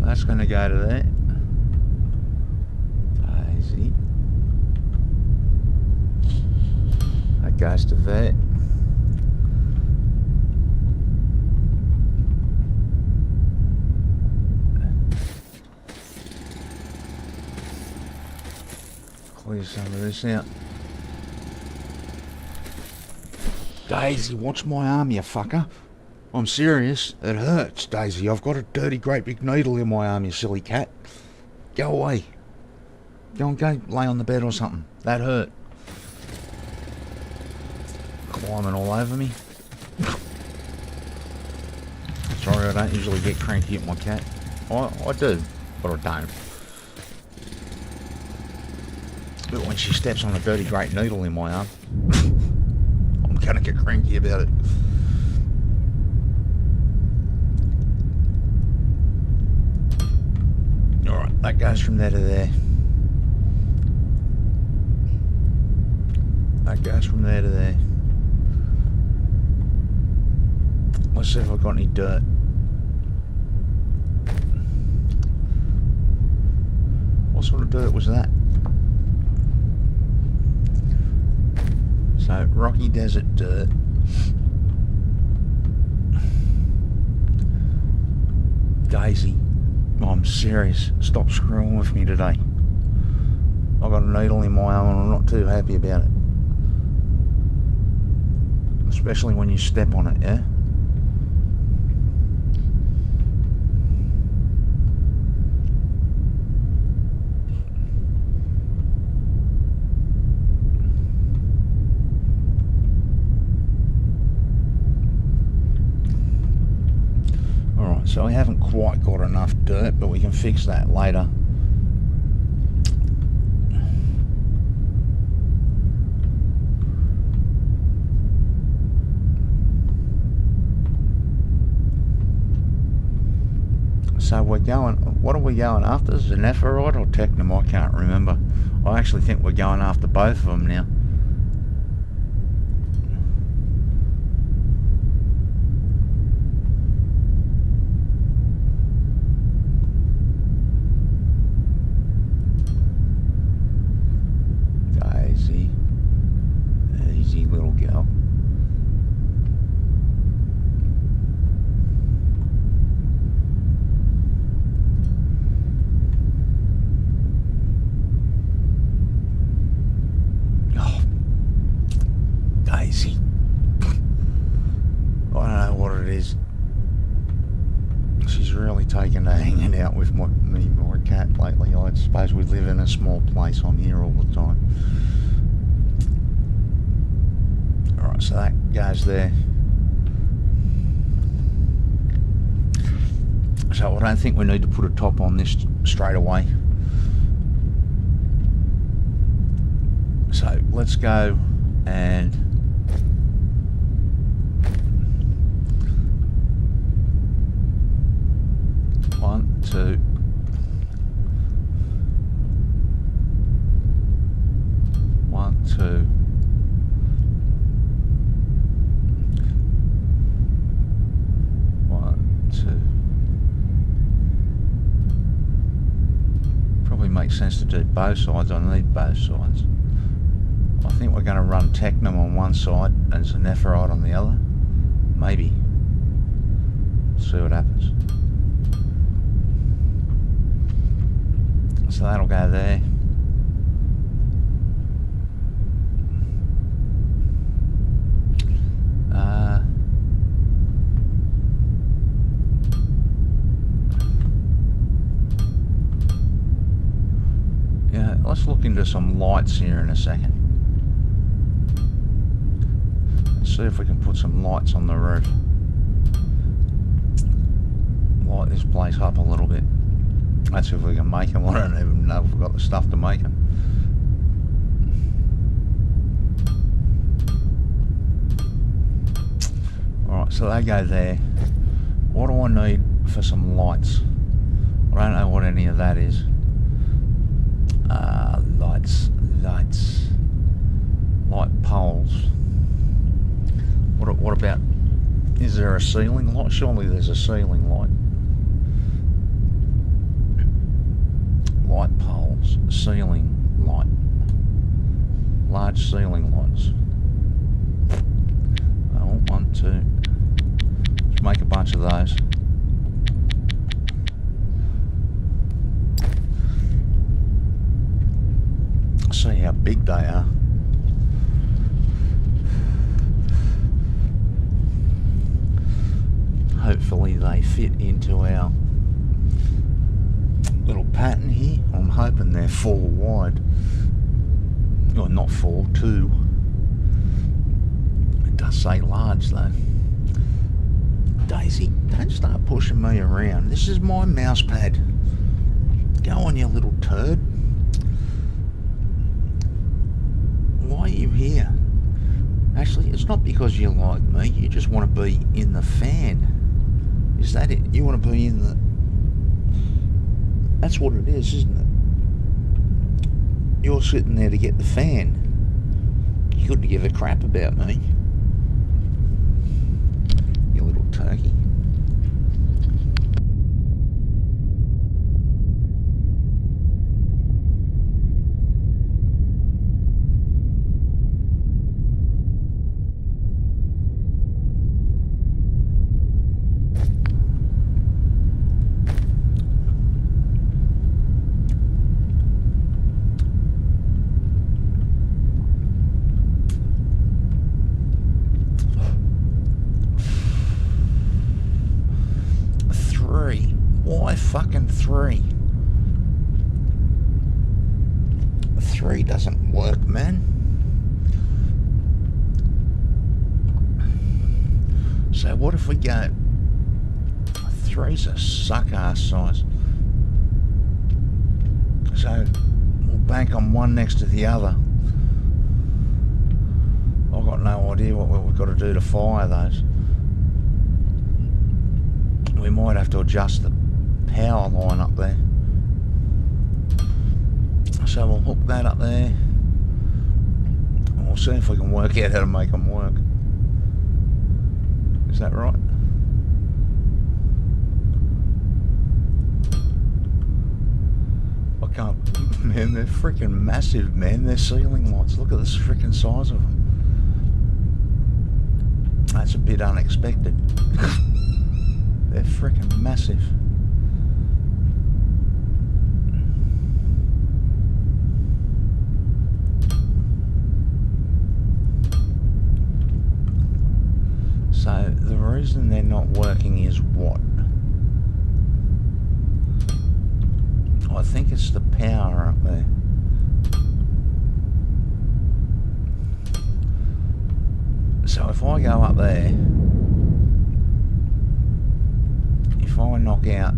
That's going to go to there. goes to there. Clear some of this out. Daisy, watch my arm, you fucker. I'm serious. It hurts, Daisy. I've got a dirty, great big needle in my arm, you silly cat. Go away. Go lay on the bed or something. That hurt. Climbing all over me. Sorry, I don't usually get cranky at my cat. I do, but I don't. But when she steps on a dirty, great needle in my arm, I'm gonna get cranky about it. Alright, that goes from there to there. That goes from there to there. Let's see if I've got any dirt. What sort of dirt was that? So, rocky desert dirt. Daisy, I'm serious. Stop screwing with me today. I've got a needle in my arm and I'm not too happy about it. Especially when you step on it, yeah? So we haven't quite got enough dirt, but we can fix that later. So we're going, what are we going after? Zenephorite or Technum? I can't remember. I actually think we're going after both of them now. Easy little girl. Oh, Daisy. I don't know what it is. She's really taken to hanging out with my cat lately. I suppose we live in a small place. I'm here all the time. Alright, so that goes there. So I don't think we need to put a top on this straight away. So let's go and one, two. One, two. One, two. Probably makes sense to do both sides. I need both sides. I think we're going to run Technum on one side and Zenephorite on the other. Maybe. See what happens. So that'll go there. Yeah, let's look into some lights here in a second. Let's see if we can put some lights on the roof. Light this place up a little bit. That's if we can make them. I don't even know if we've got the stuff to make them. Alright, so they go there. What do I need for some lights? I don't know what any of that is. Lights. Light poles. What about, is there a ceiling light? Surely there's a ceiling light. Light poles, ceiling light, large ceiling lights. 2. Let's make a bunch of those. See how big they are. Hopefully they fit into our little pattern here. I'm hoping they're 4 wide. Or not 4, 2. It does say large though. Daisy, don't start pushing me around. This is my mouse pad. Go on, you little turd. Why are you here? Actually, it's not because you like me. You just want to be in the fan. Is that it? You want to be in the... That's what it is, isn't it? You're sitting there to get the fan. You couldn't give a crap about me. You little turkey. Why fucking 3? 3 doesn't work, man. So what if we go... 3's a suck-ass size. So we'll bank on one next to the other. I've got no idea what we've got to do to fire those. We might have to adjust the power line up there. So we'll hook that up there. And we'll see if we can work out how to make them work. Is that right? I can't... Man, they're freaking massive, man. They're ceiling lights. Look at this freaking size of them. That's a bit unexpected. They're freaking massive. So the reason they're not working is what? I think it's the power up there. So if I go up there, if I knock out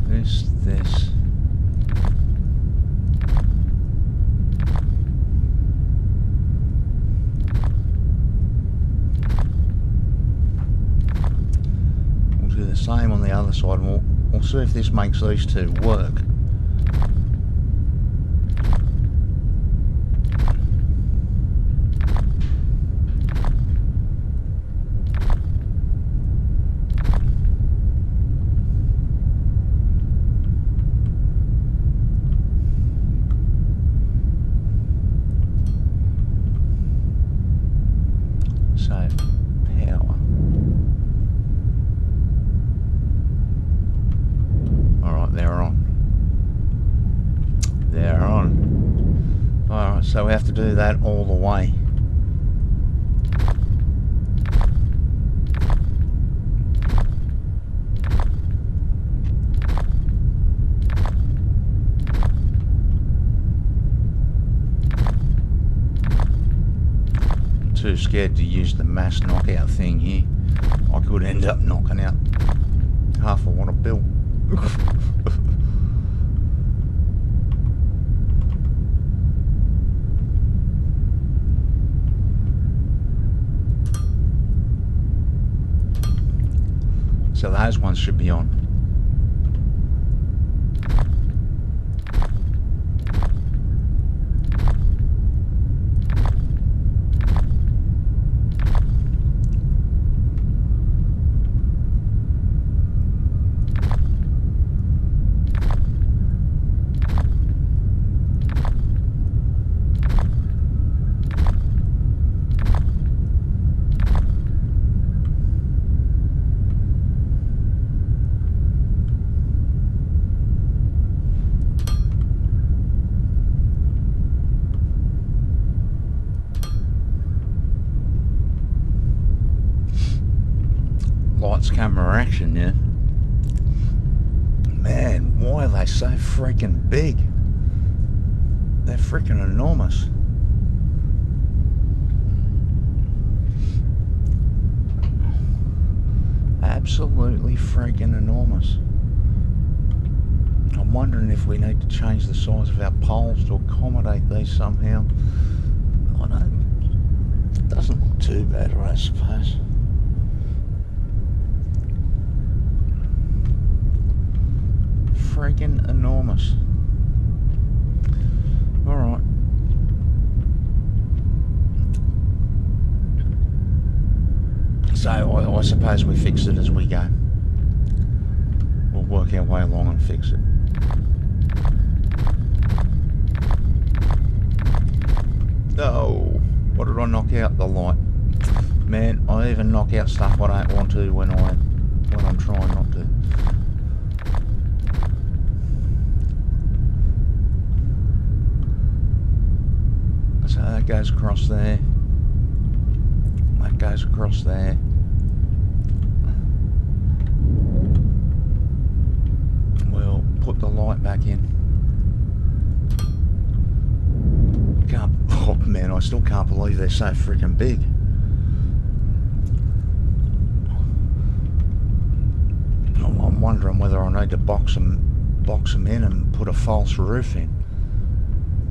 this, we'll do the same on the other side, and we'll see if this makes these two work. So we have to do that all the way. I'm too scared to use the mass knockout thing here. I could end up knocking out half of what I built. So those ones should be on. more action, yeah. Man, why are they so freaking big? They're freaking enormous. Absolutely freaking enormous. I'm wondering if we need to change the size of our poles to accommodate these somehow. I don't. It doesn't look too bad, I suppose. Freaking enormous. Alright. So I suppose we fix it as we go. We'll work our way along and fix it. No! What did I knock out? The light. Man, I even knock out stuff I don't want to when I'm trying not to. So that goes across there. That goes across there. We'll put the light back in. Oh man, I still can't believe they're so freaking big. I'm wondering whether I need to box them in and put a false roof in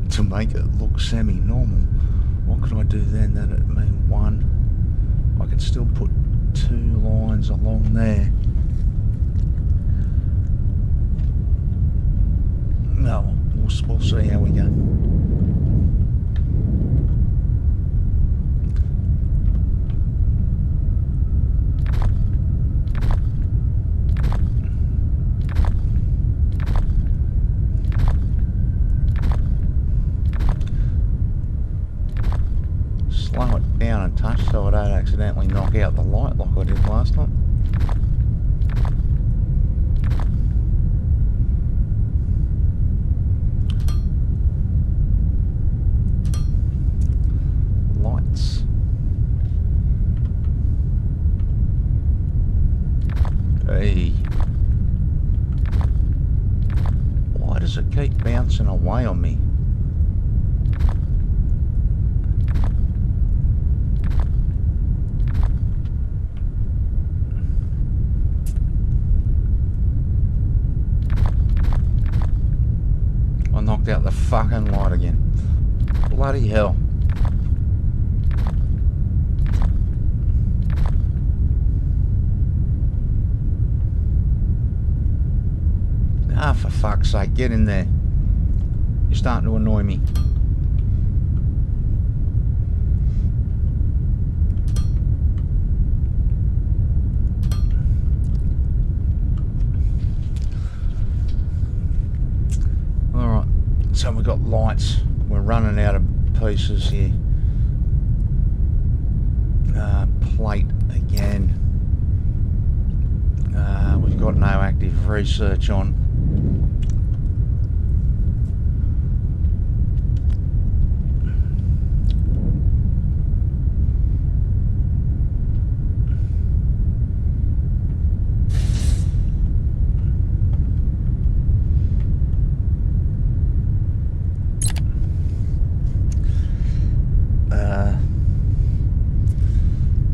to make it look semi-normal. What could I do then? That'd mean one. I could still put 2 lines along there. No, we'll see how we go. Slow it down a touch so I don't accidentally knock out the light like I did last time. Lights. Hey. Why does it keep bouncing away on me? Knocked out the fucking light again. Bloody hell. Ah, for fuck's sake, get in there. You're starting to annoy me. So we've got lights. We're running out of pieces here. Plate again. We've got no active research on.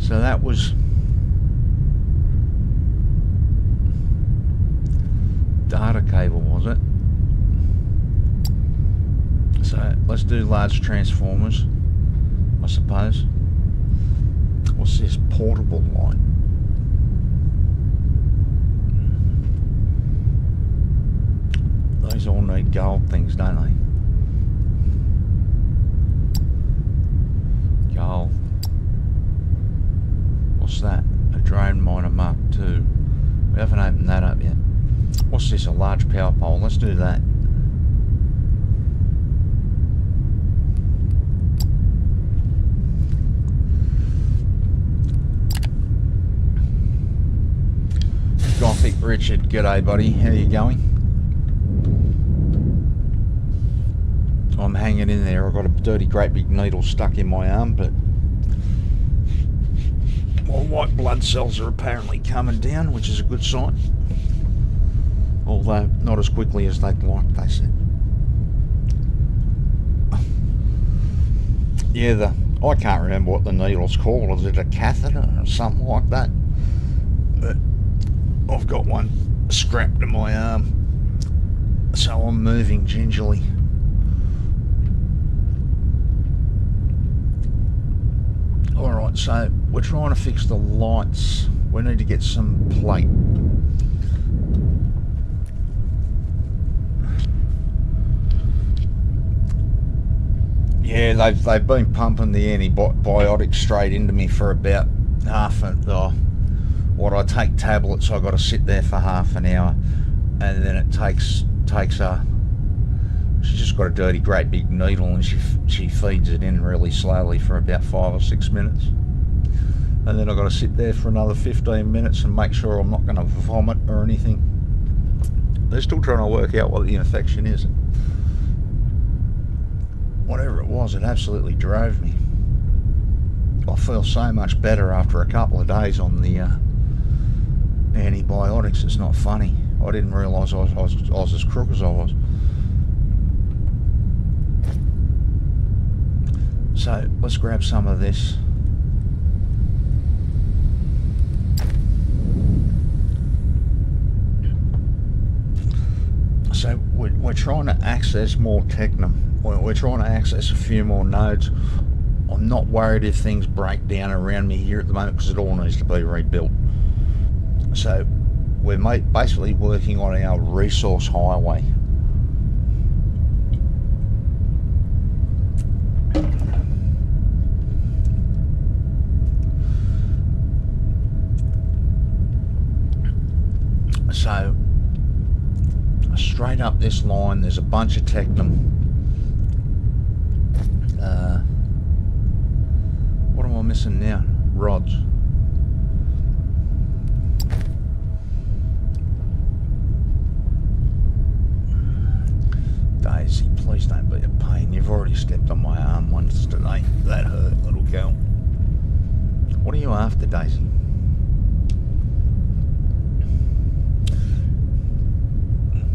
So that was data cable, was it? So let's do large transformers, I suppose. What's this? Portable light. These all need gold things, don't they? Gold. What's that? A drone miner Mark II. We haven't opened that up yet. What's this? A large power pole. Let's do that. Gothic Richard, g'day buddy. How you going? I'm hanging in there. I've got a dirty great big needle stuck in my arm, but My white blood cells are apparently coming down, which is a good sign. Although not as quickly as they'd like, they said. Yeah, I can't remember what the needle's called. Is it a catheter or something like that? But I've got one strapped to my arm, so I'm moving gingerly. Alright, so we're trying to fix the lights. We need to get some plate. Yeah, they've been pumping the antibiotics straight into me for about half an hour. What, I take tablets, I've got to sit there for half an hour, and then it takes her. She's just got a dirty, great big needle, and she feeds it in really slowly for about 5 or 6 minutes, and then I've got to sit there for another 15 minutes and make sure I'm not going to vomit or anything. They're still trying to work out what the infection is. Whatever it was, it absolutely drove me. I feel so much better after a couple of days on the antibiotics. It's not funny. I didn't realise I was as crook as I was. So let's grab some of this. So we're trying to access more technum. We're trying to access a few more nodes. I'm not worried if things break down around me here at the moment because it all needs to be rebuilt. So we're basically working on our resource highway. So straight up this line there's a bunch of technum. What am I missing now? Rods. Daisy, please don't be a pain. You've already stepped on my arm once today. That hurt, little girl. What are you after, Daisy?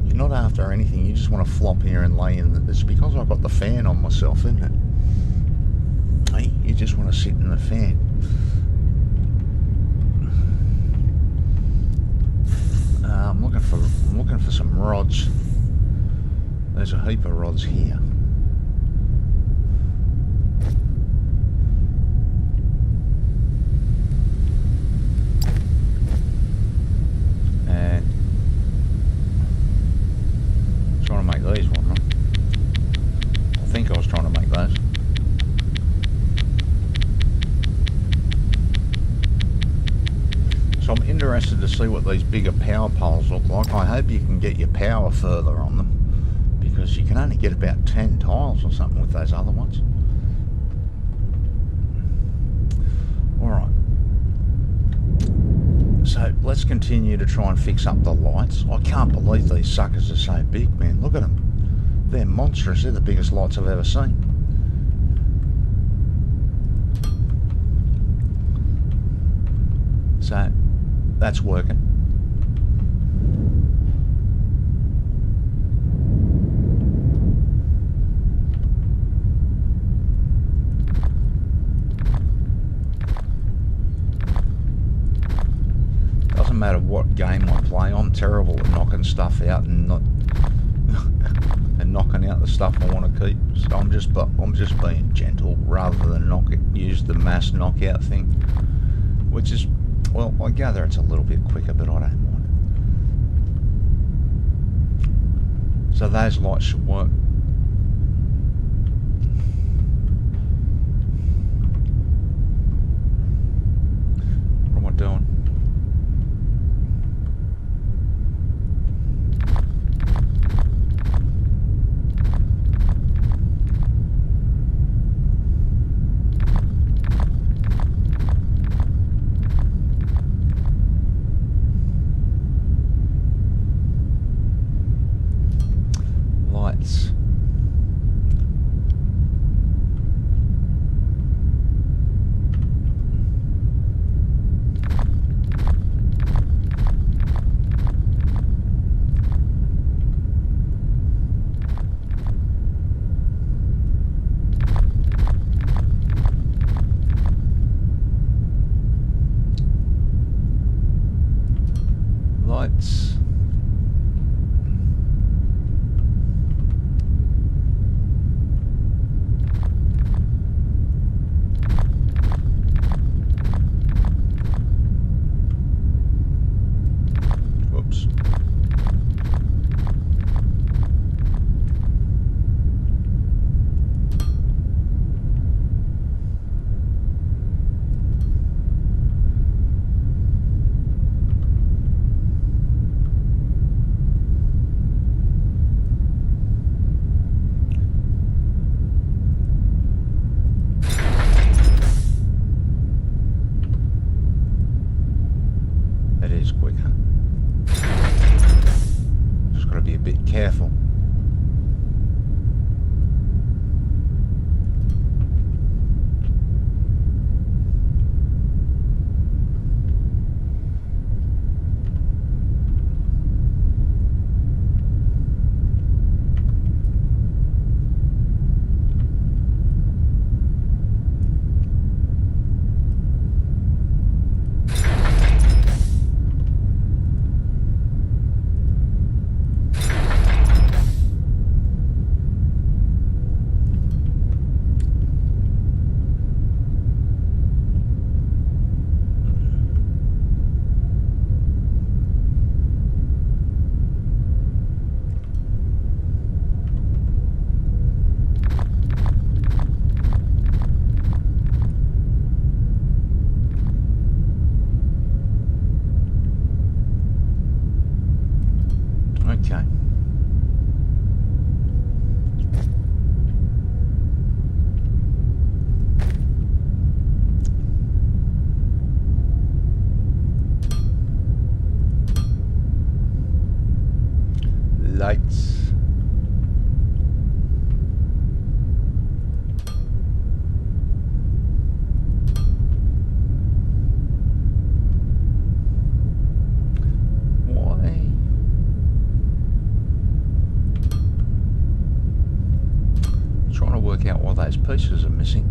You're not after anything. You just want to flop here and lay in. It's because I've got the fan on myself, isn't it? Hey, you just want to sit in the fan. I'm looking for some rods. There's a heap of rods here. And trying to make these one, right? I think I was trying to make those. So I'm interested to see what these bigger power poles look like. I hope you can get your power further on them, because you can only get about 10 tiles or something with those other ones. Alright. So let's continue to try and fix up the lights. I can't believe these suckers are so big, man. Look at them. They're monstrous. They're the biggest lights I've ever seen. So that's working. Doesn't matter what game I play, I'm terrible at knocking stuff out and not and knocking out the stuff I want to keep. So I'm just being gentle rather than use the mass knockout thing, which is, well, I gather it's a little bit quicker, but I don't mind. So those lights should work. What am I doing? Lights. careful. Okay. Lights. Why? Trying to work out why those pieces are missing.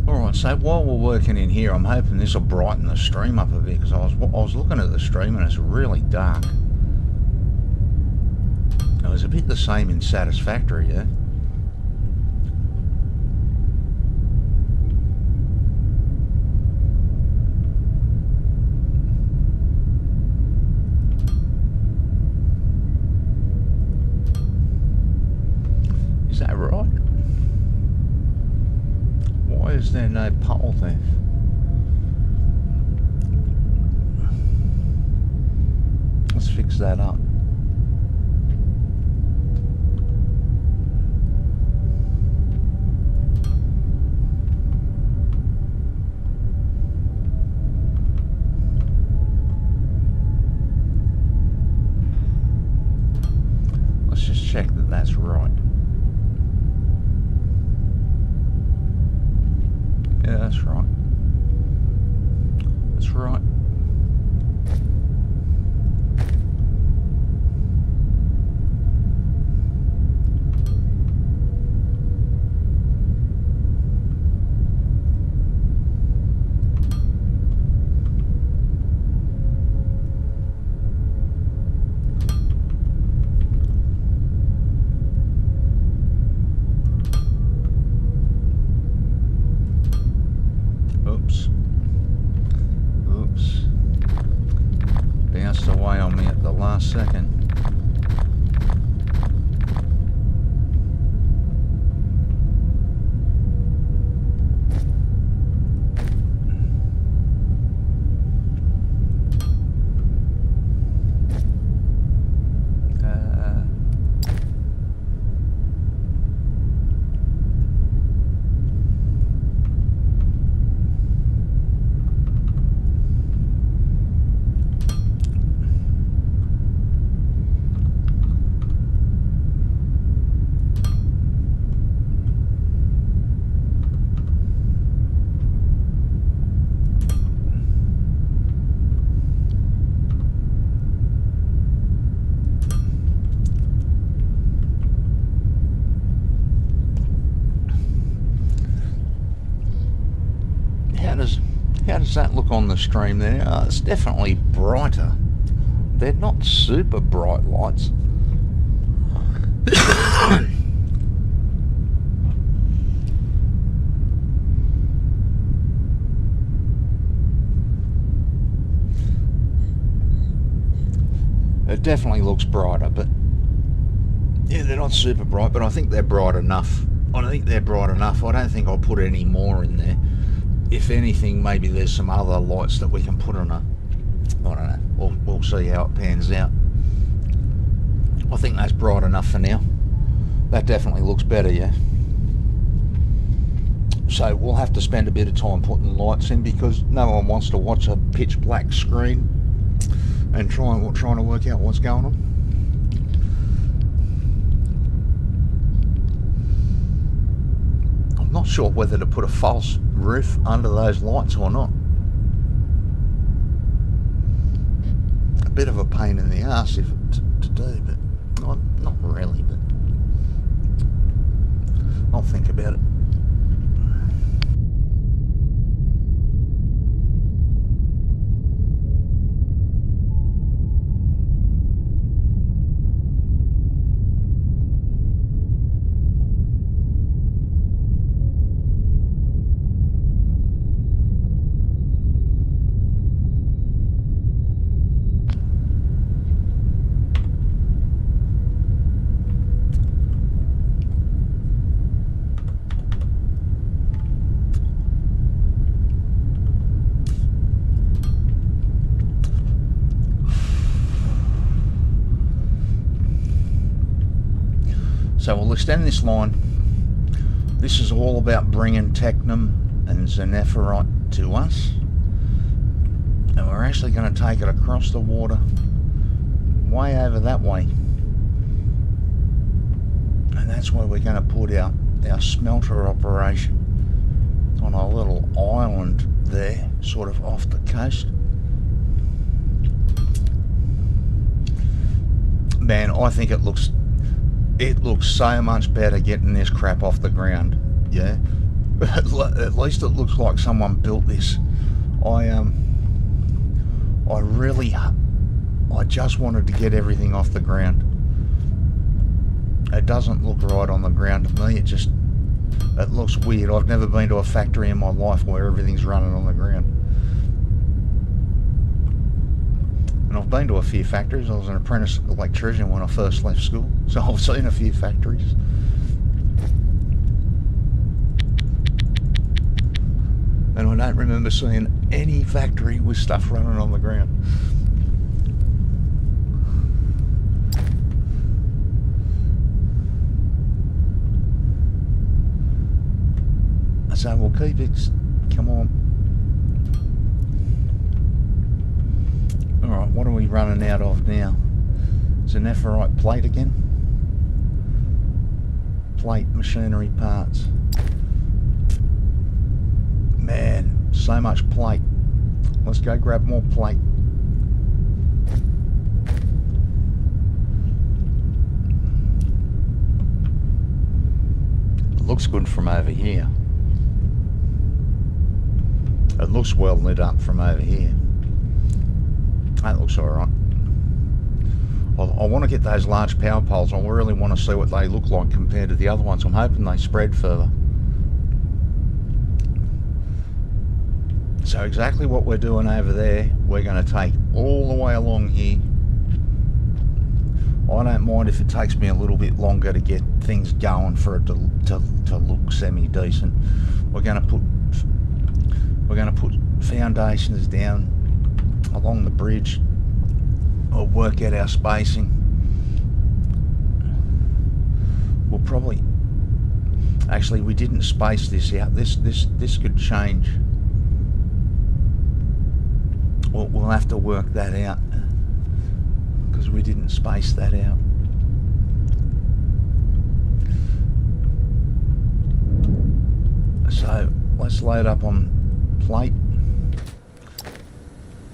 Alright, so while we're working in here, I'm hoping this will brighten the stream up a bit, because I was looking at the stream and it's really dark. It was a bit the same in Satisfactory, yeah? Is that right? Why is there no pole there? Let's fix that up. Let's just check that that's right. Yeah, that's right. That's right. Oops. Bounced away on me at the last second. How does that look on the stream there? It's definitely brighter. They're not super bright lights. It definitely looks brighter, but yeah, they're not super bright, but I think they're bright enough. I don't think I'll put any more in there. If anything, maybe there's some other lights that we can put on a... I don't know. We'll see how it pans out. I think that's bright enough for now. That definitely looks better, yeah. So we'll have to spend a bit of time putting lights in because no one wants to watch a pitch black screen and trying to work out what's going on. I'm not sure whether to put a false roof under those lights or not. A bit of a pain in the ass if to do, but not really, but I'll think about it. So we'll extend this line. This is all about bringing technum and xenephrite to us. And we're actually going to take it across the water, way over that way. And that's where we're going to put our smelter operation on a little island there, sort of off the coast. Man, I think it looks so much better getting this crap off the ground. Yeah, at least it looks like someone built this. I just wanted to get everything off the ground. It doesn't look right on the ground to me. It looks weird. I've never been to a factory in my life where everything's running on the ground. And I've been to a few factories. I was an apprentice electrician when I first left school, so I've seen a few factories. And I don't remember seeing any factory with stuff running on the ground. So we'll keep it. Come on. Alright, what are we running out of now? Xenephrite plate again? Plate machinery parts. Man, so much plate. Let's go grab more plate. It looks good from over here. It looks well lit up from over here. That looks alright. I want to get those large power poles. I really want to see what they look like compared to the other ones. I'm hoping they spread further. So exactly what we're doing over there, we're going to take all the way along here. I don't mind if it takes me a little bit longer to get things going for it to look semi-decent. We're going to put foundations down along the bridge. I'll work out our spacing. We'll probably, actually we didn't space this out. This could change. We'll have to work that out because we didn't space that out. So let's load up on plate.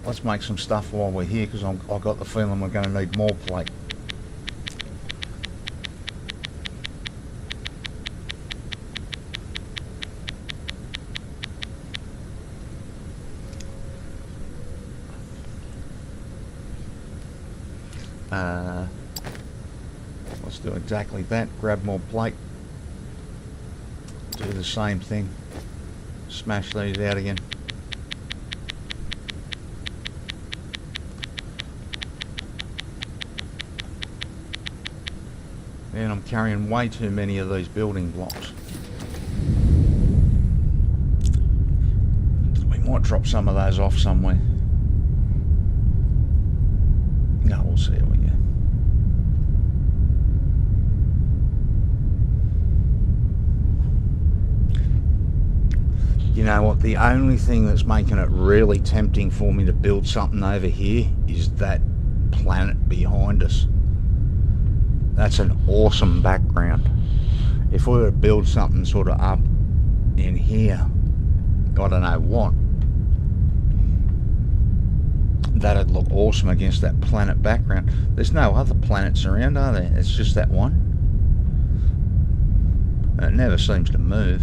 Let's make some stuff while we're here because I've got the feeling we're going to need more plate. Let's do exactly that. Grab more plate. Do the same thing. Smash these out again. And I'm carrying way too many of these building blocks. We might drop some of those off somewhere. No, we'll see how we go. You know what, the only thing that's making it really tempting for me to build something over here is that planet behind us. That's an awesome background. If we were to build something sort of up in here, I don't know what, that'd look awesome against that planet background. There's no other planets around, are there? It's just that one. It never seems to move.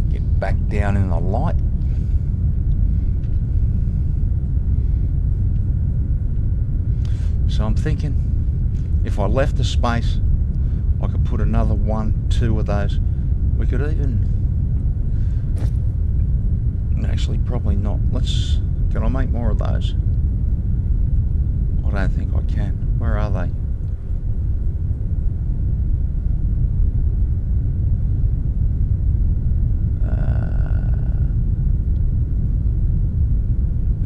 Get back down in the light. So I'm thinking, if I left the space, I could put another 1, 2 of those. We could even, actually probably not. Can I make more of those? I don't think I can. Where are they?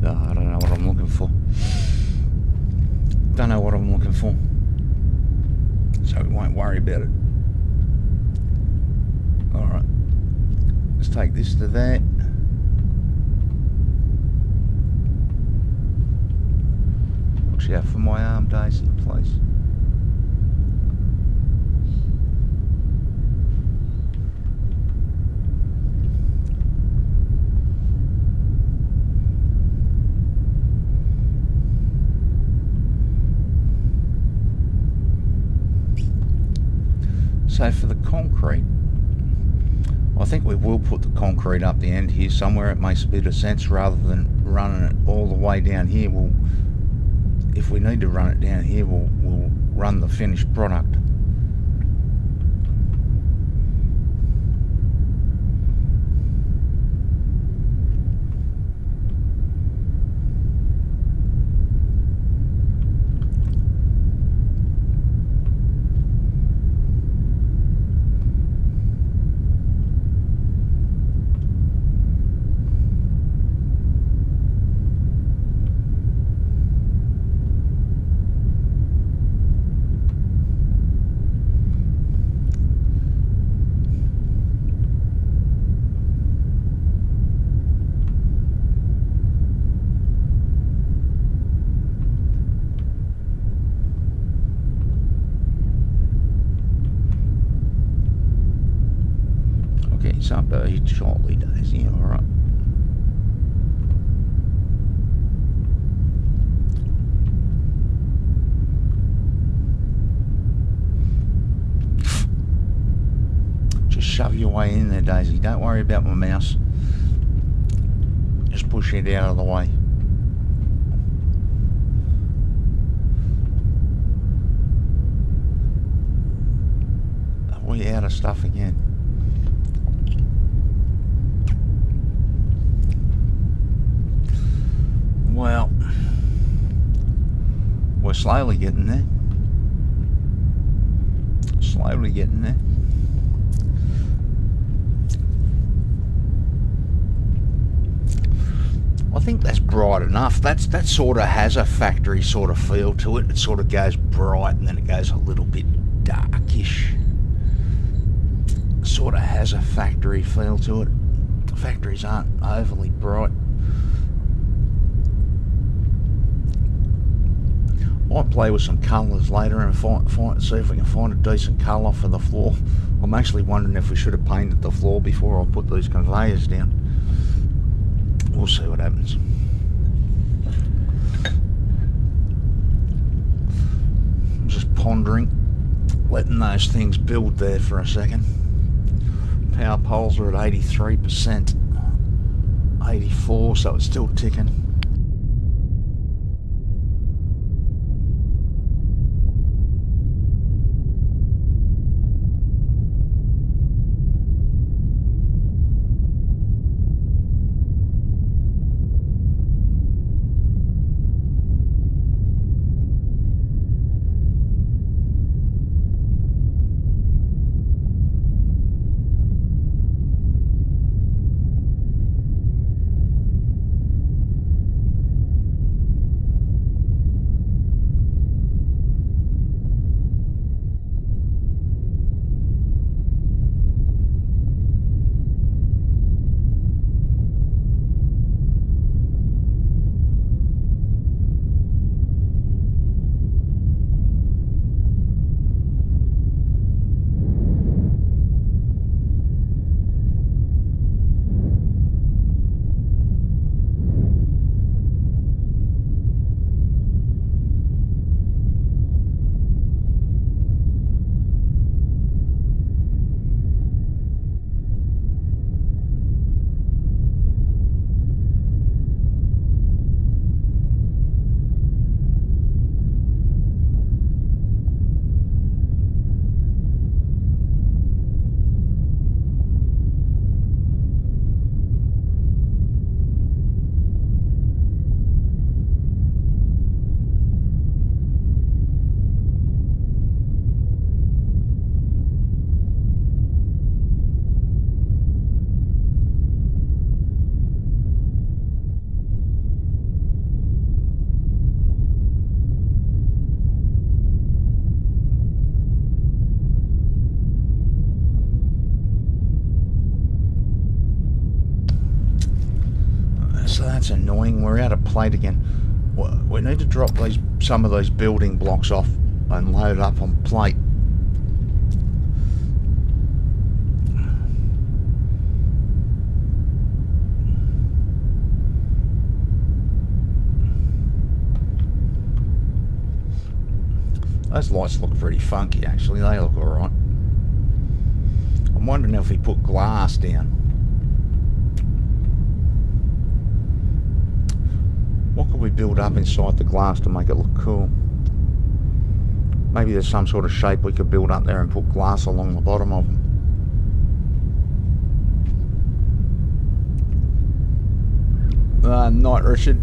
No, I don't know what I'm looking for. Don't know what I'm looking for. So we won't worry about it. Alright. Let's take this to that. Watch out for my arm, Daisy, please. So for the concrete, I think we will put the concrete up the end here somewhere. It makes a bit of sense rather than running it all the way down here. If we need to run it down here, we'll run the finished product. Sunbird shortly, Daisy, alright. Just shove your way in there, Daisy. Don't worry about my mouse. Just push it out of the way. Are we out of stuff again? Well, we're slowly getting there. Slowly getting there. I think that's bright enough. That sort of has a factory sort of feel to it. It sort of goes bright and then it goes a little bit darkish. Sort of has a factory feel to it. Factories aren't overly bright. Might play with some colours later and see if we can find a decent colour for the floor. I'm actually wondering if we should have painted the floor before I put these conveyors down. We'll see what happens. I'm just pondering, letting those things build there for a second. Power poles are at 83%, 84, so it's still ticking. That's annoying. We're out of plate again. We need to drop some of these building blocks off and load up on plate. Those lights look pretty funky, actually. They look alright. I'm wondering if we put glass down. What could we build up inside the glass to make it look cool? Maybe there's some sort of shape we could build up there and put glass along the bottom of them. Night, Richard.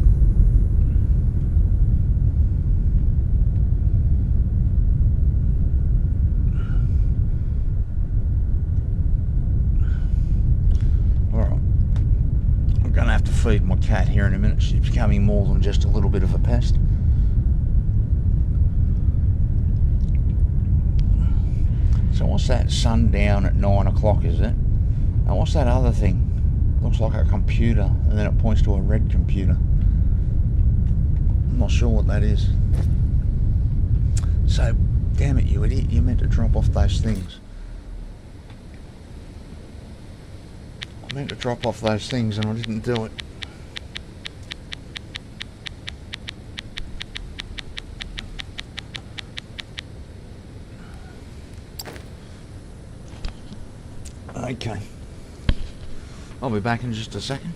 Feed my cat here in a minute. She's becoming more than just a little bit of a pest. So what's that? Sundown at 9 o'clock, is it? And what's that other thing? Looks like a computer, and then it points to a red computer. I'm not sure what that is. So, damn it, you idiot, you meant to drop off those things. I meant to drop off those things and I didn't do it. Okay. I'll be back in just a second.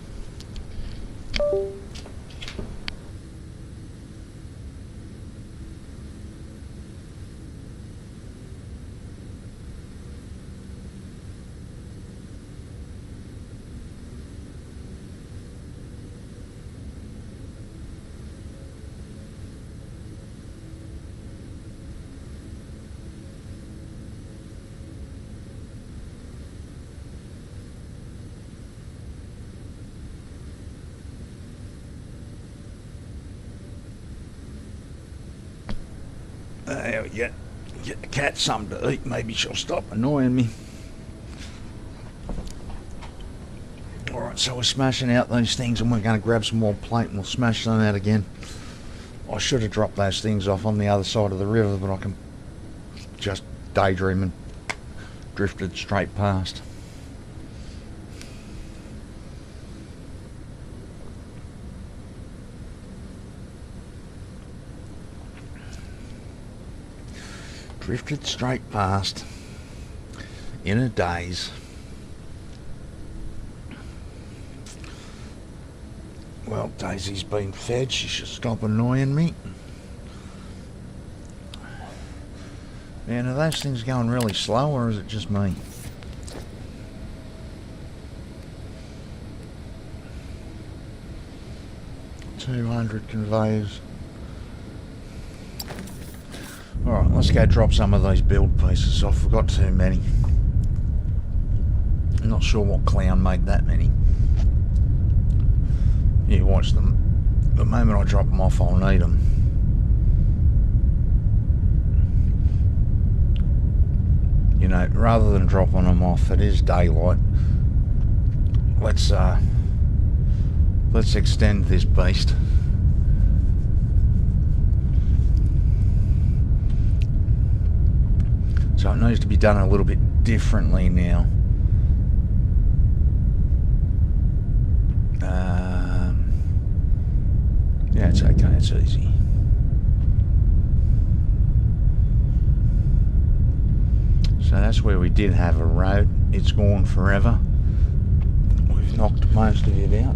There we go. Get the cat something to eat. Maybe she'll stop annoying me. Alright, so we're smashing out those things and we're going to grab some more plate and we'll smash them out again. I should have dropped those things off on the other side of the river, but I can just daydream and drifted straight past. Drifted straight past in a daze. Well, Daisy's been fed. She should stop annoying me. Man, are those things going really slow or is it just me? $200 conveyors. Alright, let's go drop some of those build pieces off. We've got too many. I'm not sure what clown made that many. You watch them. The moment I drop them off, I'll need them. You know, rather than dropping them off, it is daylight. Let's extend this beast. So it needs to be done a little bit differently now. Yeah, it's okay, it's easy. So that's where we did have a road. It's gone forever. We've knocked most of it out.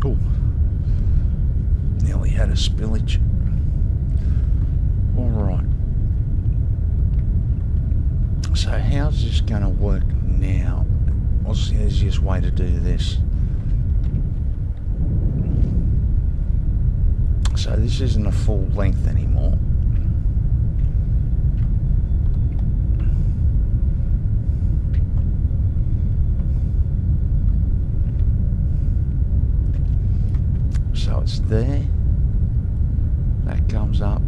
Cool. Nearly had a spillage. Alright. So how's this going to work now? What's the easiest way to do this? So this isn't a full length anymore. So it's there. That comes up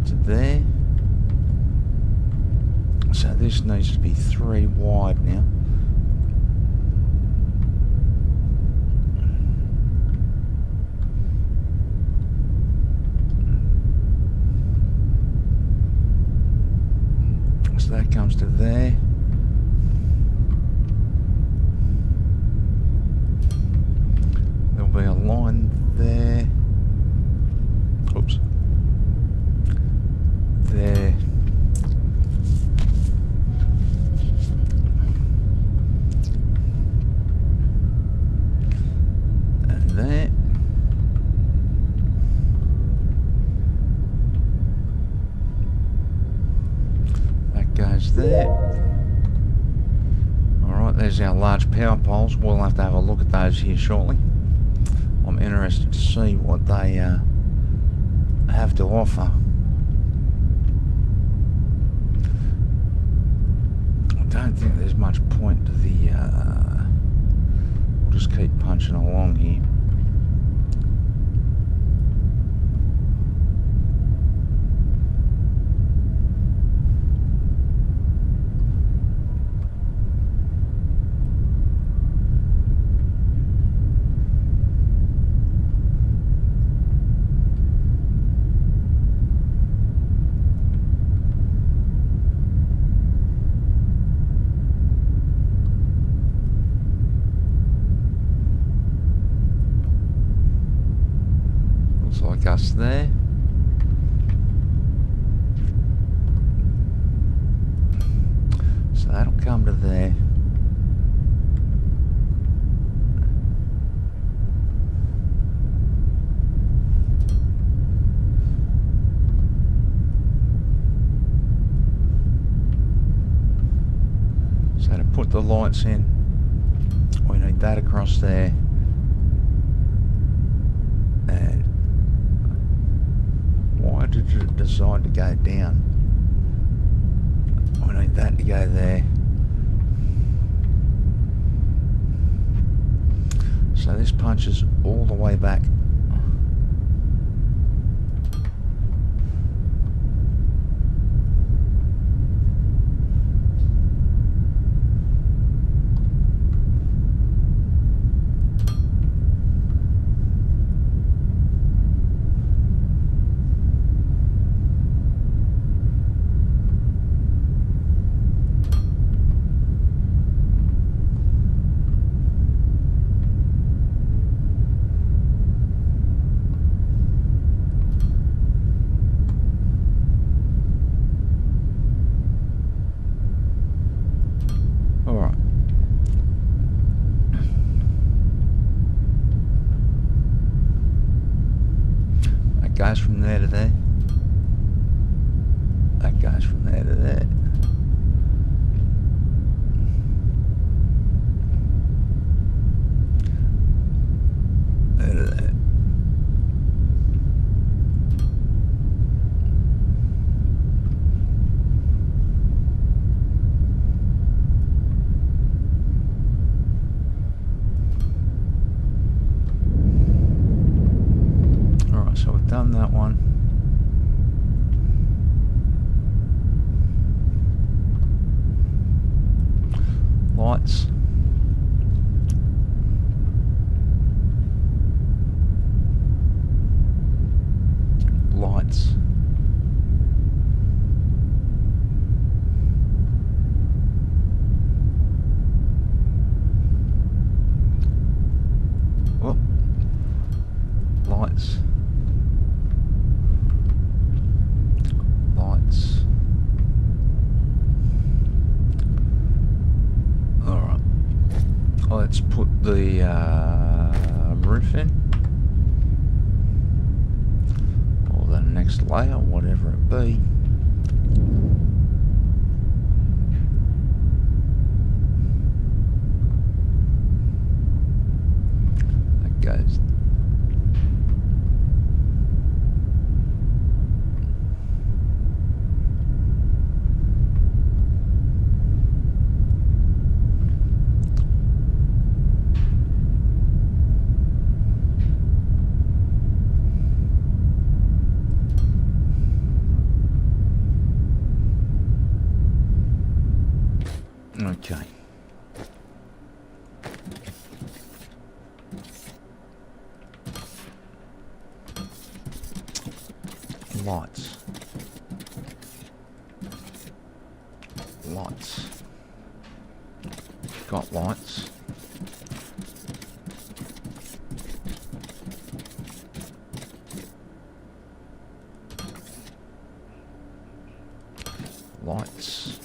to there. So this needs to be 3 wide now. So that comes to there. There'll be a line there. Oops. There. And there. That goes there. Alright, there's our large power poles. We'll have to have a look at those here shortly. I'm interested to see what they have to offer. I don't think there's much point to the... we'll just keep punching along here. Like us there. So that'll come to there. So to put the lights in, we need that across there. And why did it decide to go down? I need that to go there. So this punches all the way back. Goes from there to there. That goes from there to there. There to there. So we've done that one. Lights. Lights. Oh. Lights. Let's put the roof in, or the next layer, whatever it be. That goes. Okay. Lights. Lights. Got lights. Lights.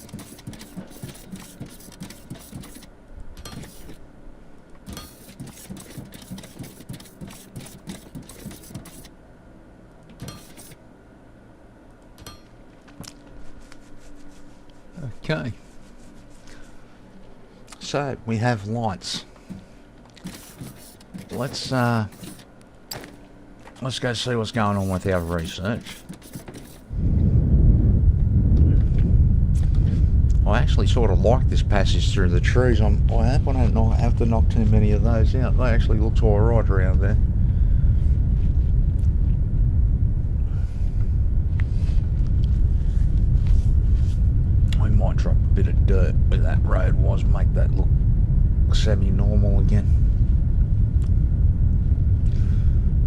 Okay. So we have lights. Let's go see what's going on with our research. I actually sort of like this passage through the trees. I hope I don't have to knock too many of those out. They actually look alright around there. We might drop a bit of dirt where that road was, make that look semi-normal again.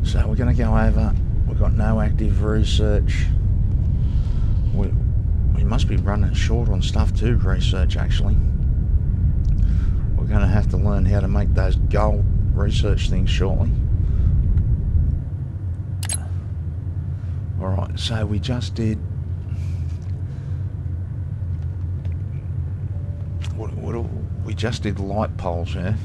So we're going to go over. We've got no active research. We must be running short on stuff too, research actually. We're going to have to learn how to make those gold research things shortly. Alright, so we just did... we just did light poles, yeah?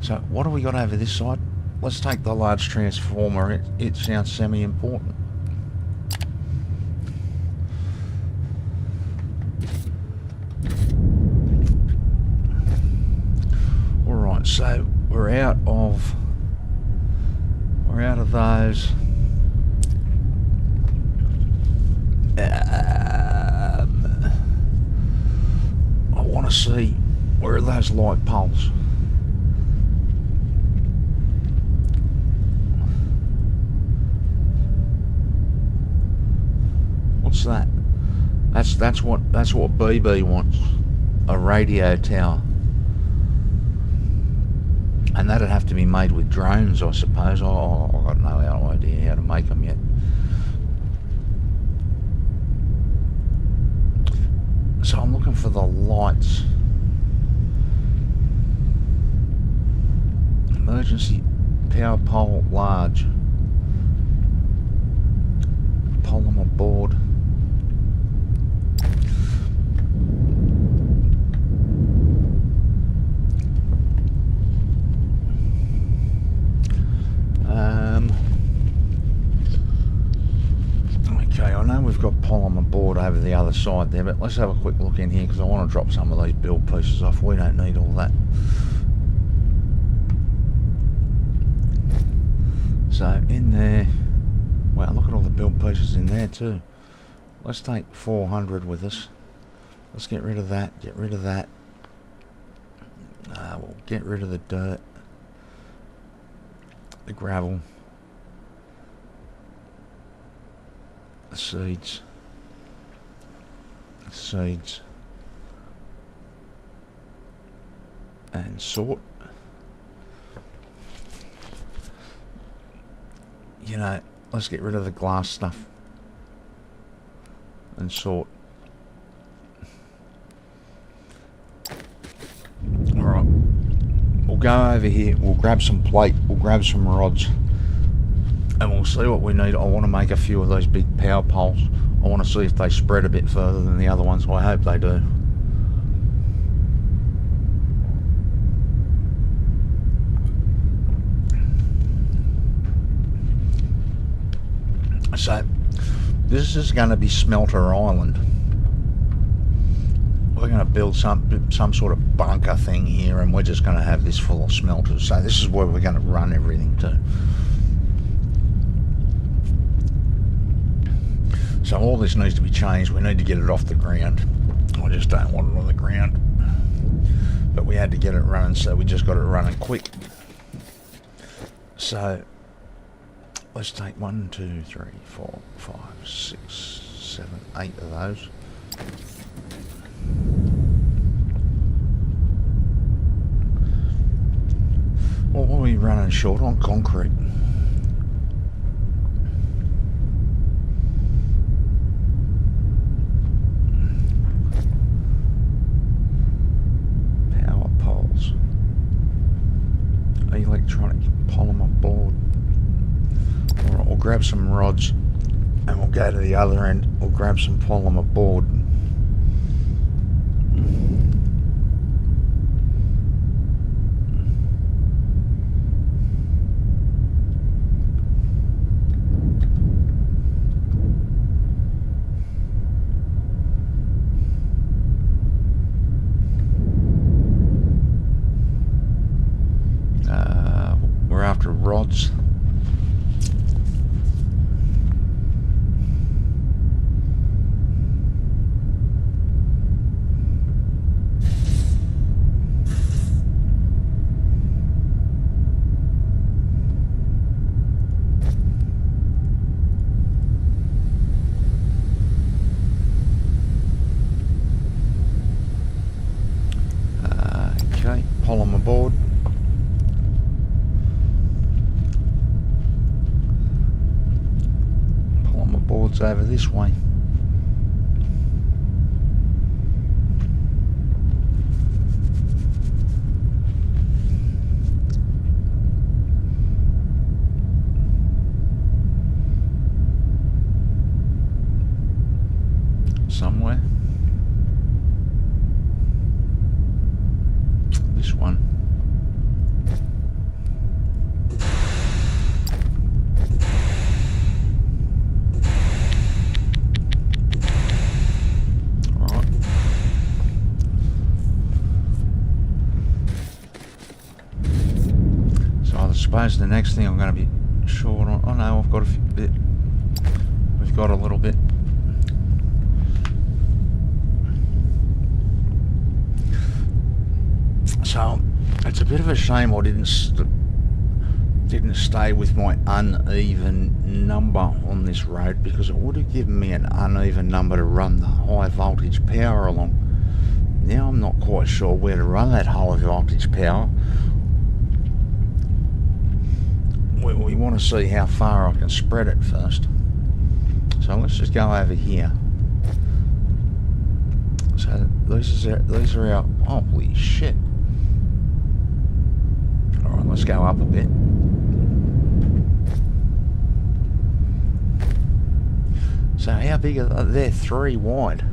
So what do we got over this side? Let's take the large transformer. It sounds semi-important. Alright, so we're out of those. I want to see, where are those light poles? What's that? That's what BB wants. A radio tower. And that'd have to be made with drones, I suppose. Oh, I've got no idea how to make them yet. So I'm looking for the lights. Emergency power pole large. Polymer board. Okay, I know we've got polymer board over the other side there, but let's have a quick look in here because I want to drop some of these build pieces off. We don't need all that. So in there, wow, look at all the build pieces in there too. Let's take 400 with us. Let's get rid of that, get rid of that. We'll get rid of the dirt, the gravel, the seeds, and sort. You know, let's get rid of the glass stuff and sort. Alright, we'll go over here, we'll grab some plate, we'll grab some rods, and we'll see what we need. I want to make a few of those big power poles. I want to see if they spread a bit further than the other ones. I hope they do. So this is going to be Smelter Island. We're going to build some sort of bunker thing here, and we're just going to have this full of smelters. So this is where we're going to run everything to. So all this needs to be changed. We need to get it off the ground. I just don't want it on the ground. But we had to get it running, so we just got it running quick. So let's take 1, 2, 3, 4, 5, 6, 7, 8 of those. What are we running short on? Concrete. Power poles. Electronic polymer board. Alright, we'll grab some rods and we'll go to the other end. We'll grab some polymer board. We're after rods. Okay, polymer board. Polymer board's over this way. Somewhere. This one. Alright. So I suppose the next thing I'm going to be short on... Oh no, I've got a bit. We've got a little bit. So it's a bit of a shame I didn't stay with my uneven number on this road, because it would have given me an uneven number to run the high voltage power along. Now I'm not quite sure where to run that high voltage power. We want to see how far I can spread it first. So let's just go over here. So these are our... Holy shit. Alright, let's go up a bit. So how big are they? They're 3 wide.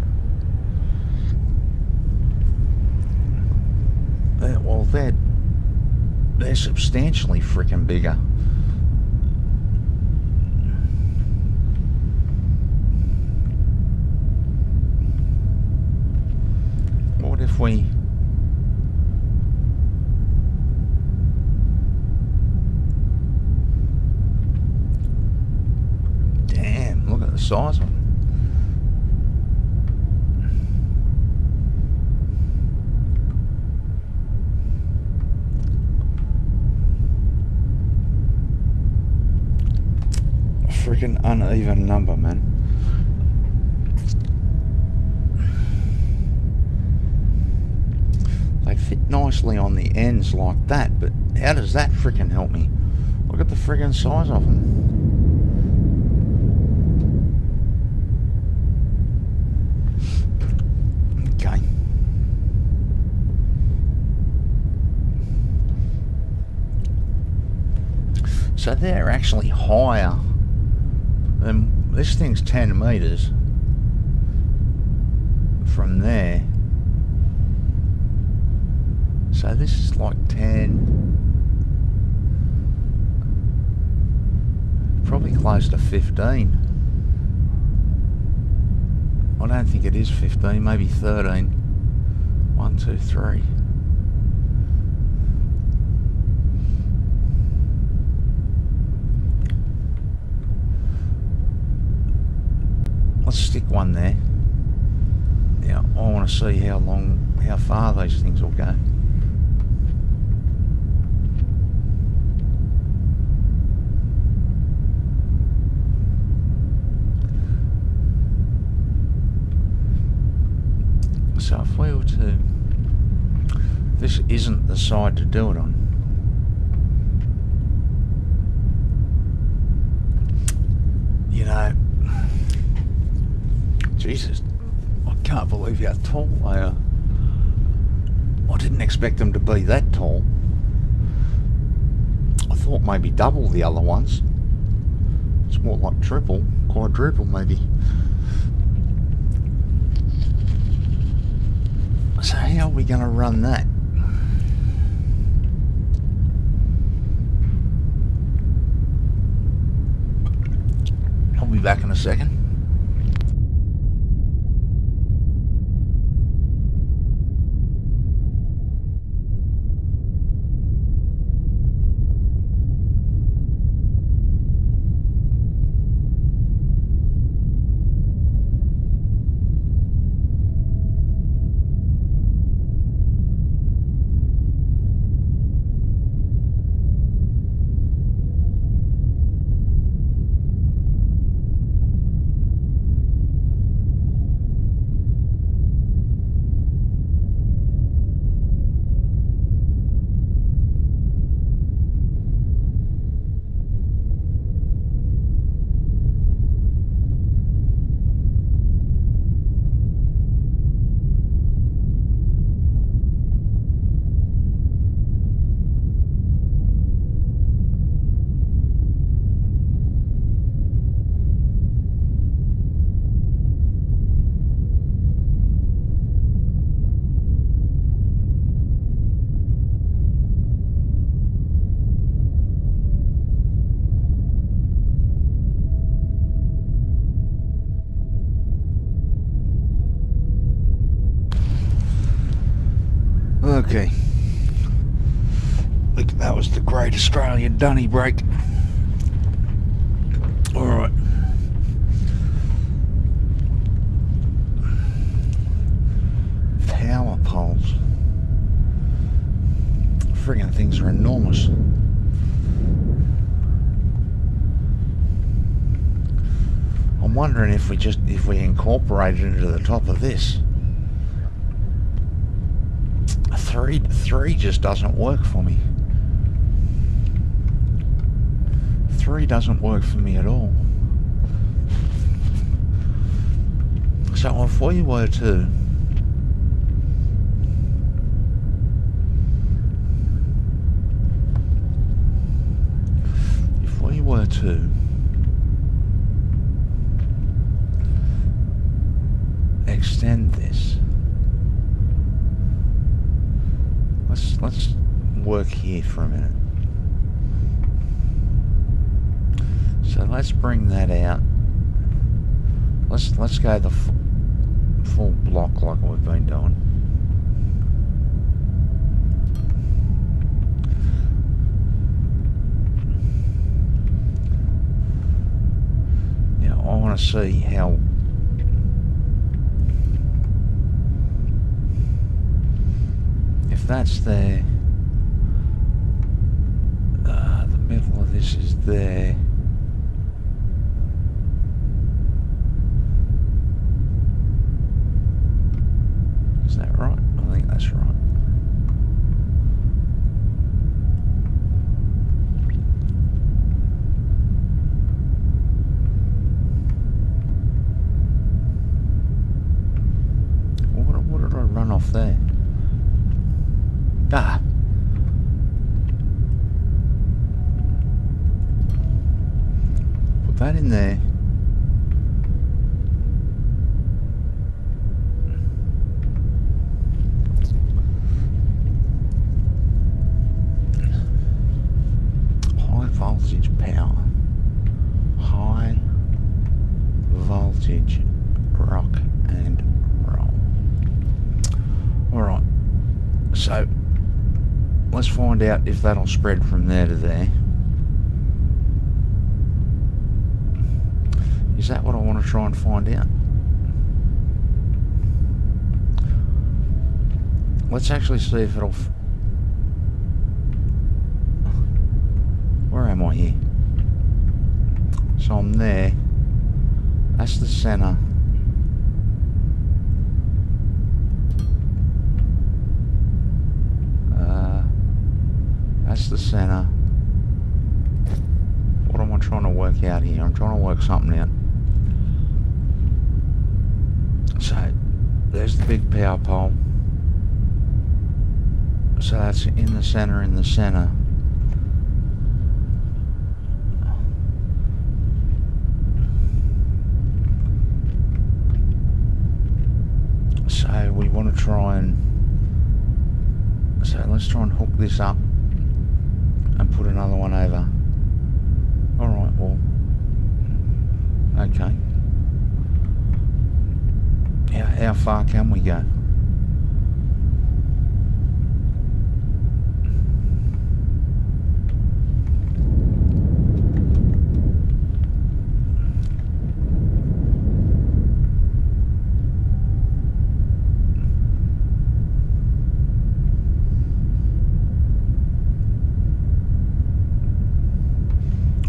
Well, they're substantially freaking bigger. What if we... Damn, look at the size of them. Freaking uneven number, man. They fit nicely on the ends like that, but how does that freaking help me? Look at the freaking size of them. Okay. So they're actually higher. This thing's 10 meters from there. So this is like 10, probably close to 15. I don't think it is 15, maybe 13. 1, 2, 3. Let's stick one there. Now I want to see how far these things will go. So if we were to... This isn't the side to do it on. know, Jesus, I can't believe how tall they are. I didn't expect them to be that tall. I thought maybe double the other ones. It's more like triple, quadruple maybe. So how are we going to run that? I'll be back in a second. Okay. I think that was the Great Australian Dunny break. Alright. Power poles. Friggin' things are enormous. I'm wondering if we incorporate it into the top of this. Three just doesn't work for me. 3 doesn't work for me at all. So if we were to extend this, let's work here for a minute. So let's bring that out. Let's go the full block like we've been doing. Now I want to see how. If that's there, the middle of this is there. Is that right? I think that's right. What did I run off there? Ah. Put that in there. High voltage power. High voltage rock and roll. Alright. So let's find out if that'll spread from there to there. Is that what I want to try and find out? Let's actually see if it'll... Where am I here? So I'm there. That's the center. That's the center. What am I trying to work out here. I'm trying to work something out. So, there's the big power pole. So that's in the center, So we want to try and... So let's try and hook this up and put another one over. Alright, well... Okay. How far can we go?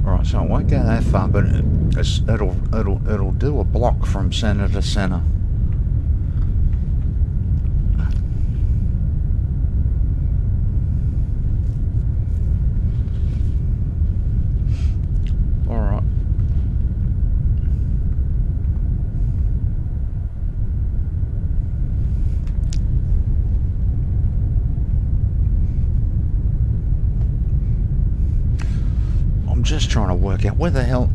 Alright, so it won't go that far, but it'll do a block from center to center. I'm just trying to work out where the hell...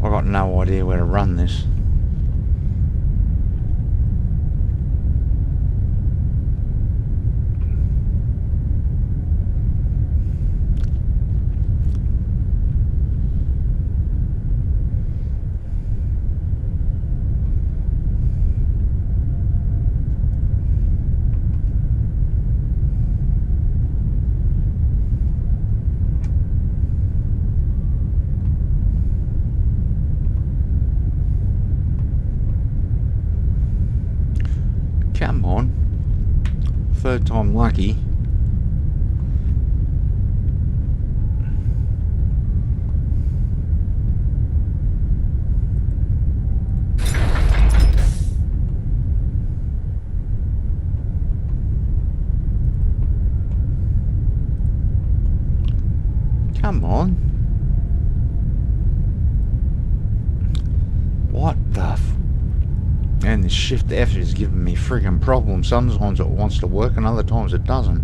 I've got no idea where to run this. Come on. Third time lucky. Come on. What the f... And this shift F is giving me friggin' problems. Sometimes it wants to work and other times it doesn't.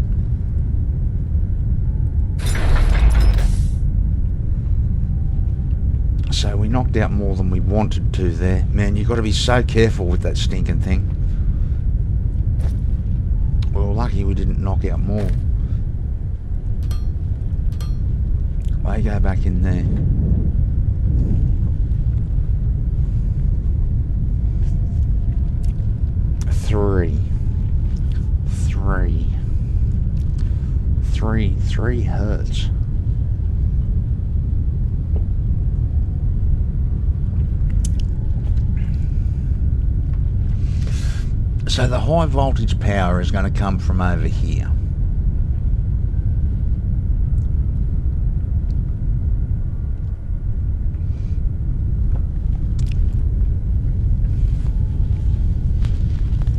So we knocked out more than we wanted to there. Man, you've got to be so careful with that stinking thing. We were lucky we didn't knock out more. I go back in there. Three hertz. So the high voltage power is going to come from over here.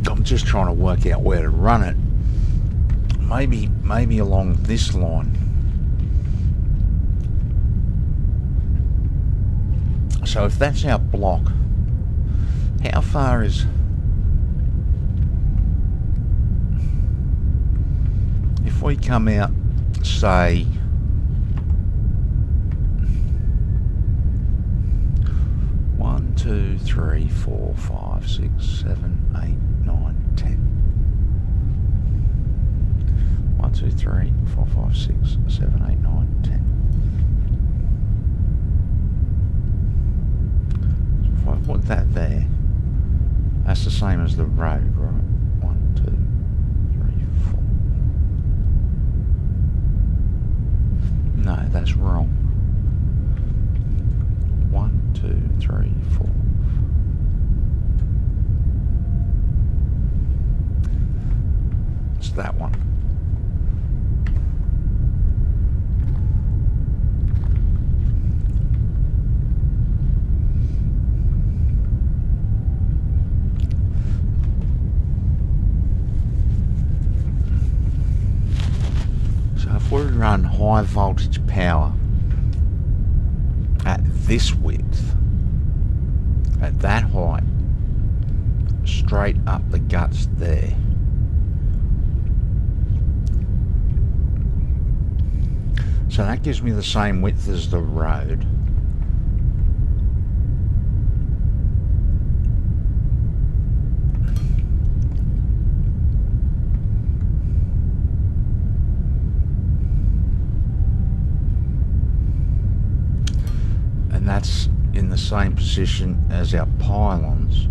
I'm just trying to work out where to run it. Maybe along this line. So if that's our block, how far is... If we come out, say... 1, 2, 3, 4, 5, 6, 7, 8, 9, 10. 1, 2, 3, 4, 5, 6, 7, 8, 9, 10. So if I put that there, that's the same as the road, right? 1, 2, 3, 4. No, that's wrong. 1, 2, 3, 4. It's that one. high voltage power at this width, at that height, straight up the guts there. So that gives me the same width as the road. And that's in the same position as our pylons.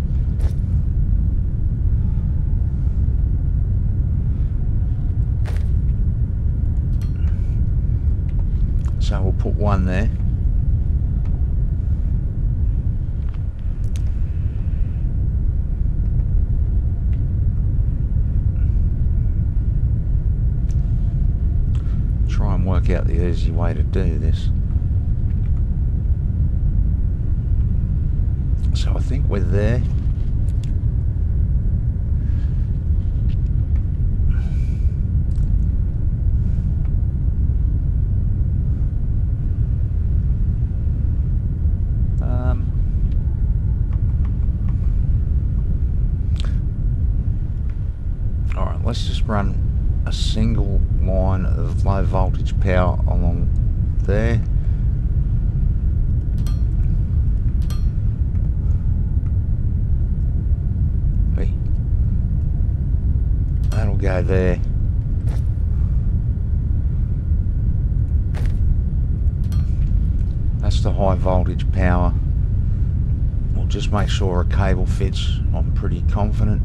So we'll put one there. Try and work out the easy way to do this. So I think we're there. Alright, let's just run a single line of low voltage power along there. That'll go there. That's the high voltage power. We'll just make sure a cable fits. I'm pretty confident.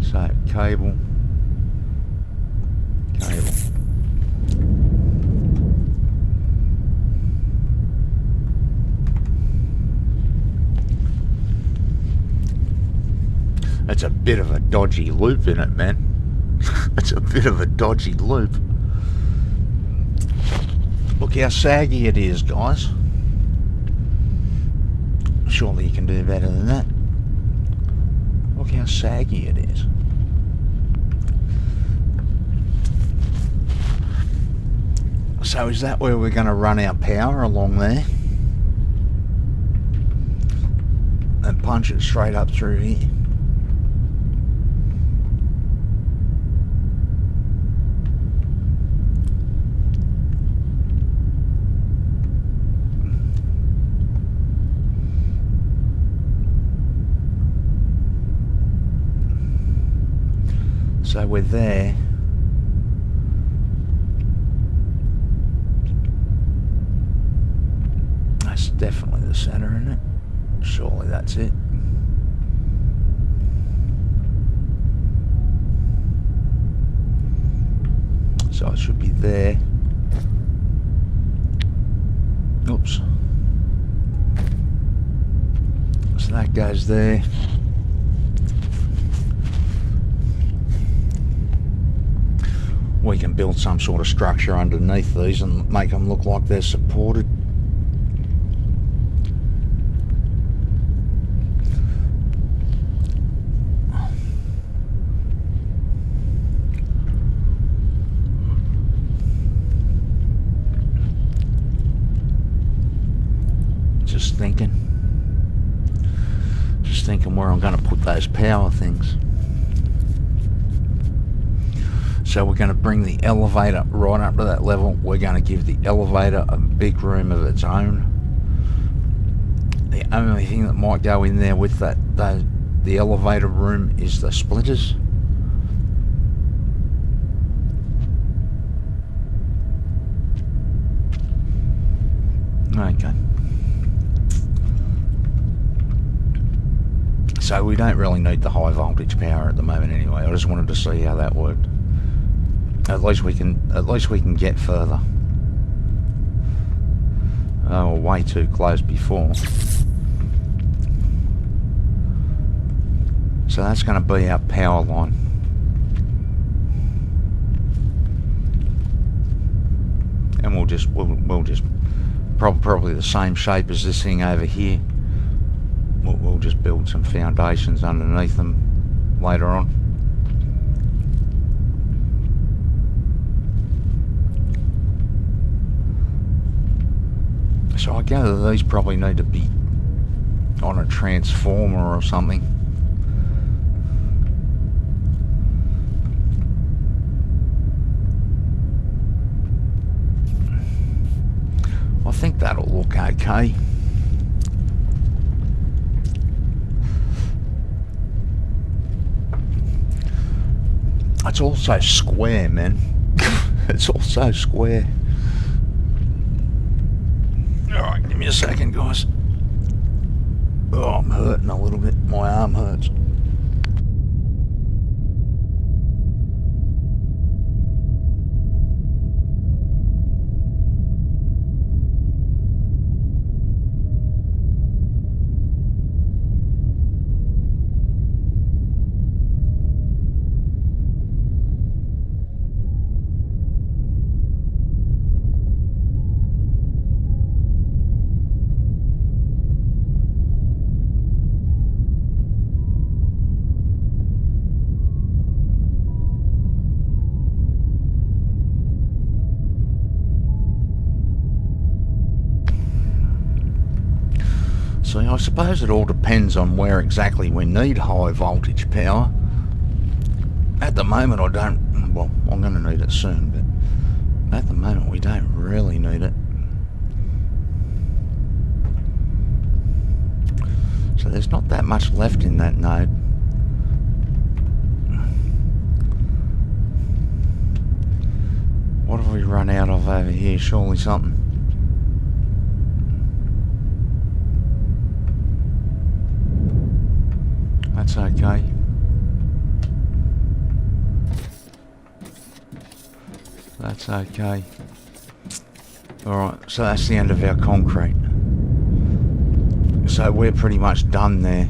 So cable. It's a bit of a dodgy loop in it, man. It's a bit of a dodgy loop. Look how saggy it is, guys. Surely you can do better than that. Look how saggy it is. So is that where we're going to run our power, along there? And punch it straight up through here? So we're there. That's definitely the center, isn't it? Surely that's it. So it should be there. Oops. So that goes there. We can build some sort of structure underneath these and make them look like they're supported. Just thinking where I'm going to put those power things. So we're going to bring the elevator right up to that level. We're going to give the elevator a big room of its own. The only thing that might go in there with the elevator room is the splitters. Okay. So we don't really need the high voltage power at the moment anyway. I just wanted to see how that worked. At least we can get further. Oh, we're way too close before. So that's going to be our power line. And we'll just probably the same shape as this thing over here. We'll just build some foundations underneath them later on. So I gather these probably need to be on a transformer or something. I think that'll look okay. It's also square, man. It's also square. Alright, give me a second, guys. Oh, I'm hurting a little bit. My arm hurts. See, I suppose it all depends on where exactly we need high't power. At the moment I don't, well, I'm going to need it soon, but at the moment we don't really need it. So there's not that much left in that node. What have we run out of over here? Surely something. That's okay. That's okay. Alright, so that's the end of our concrete. So we're pretty much done there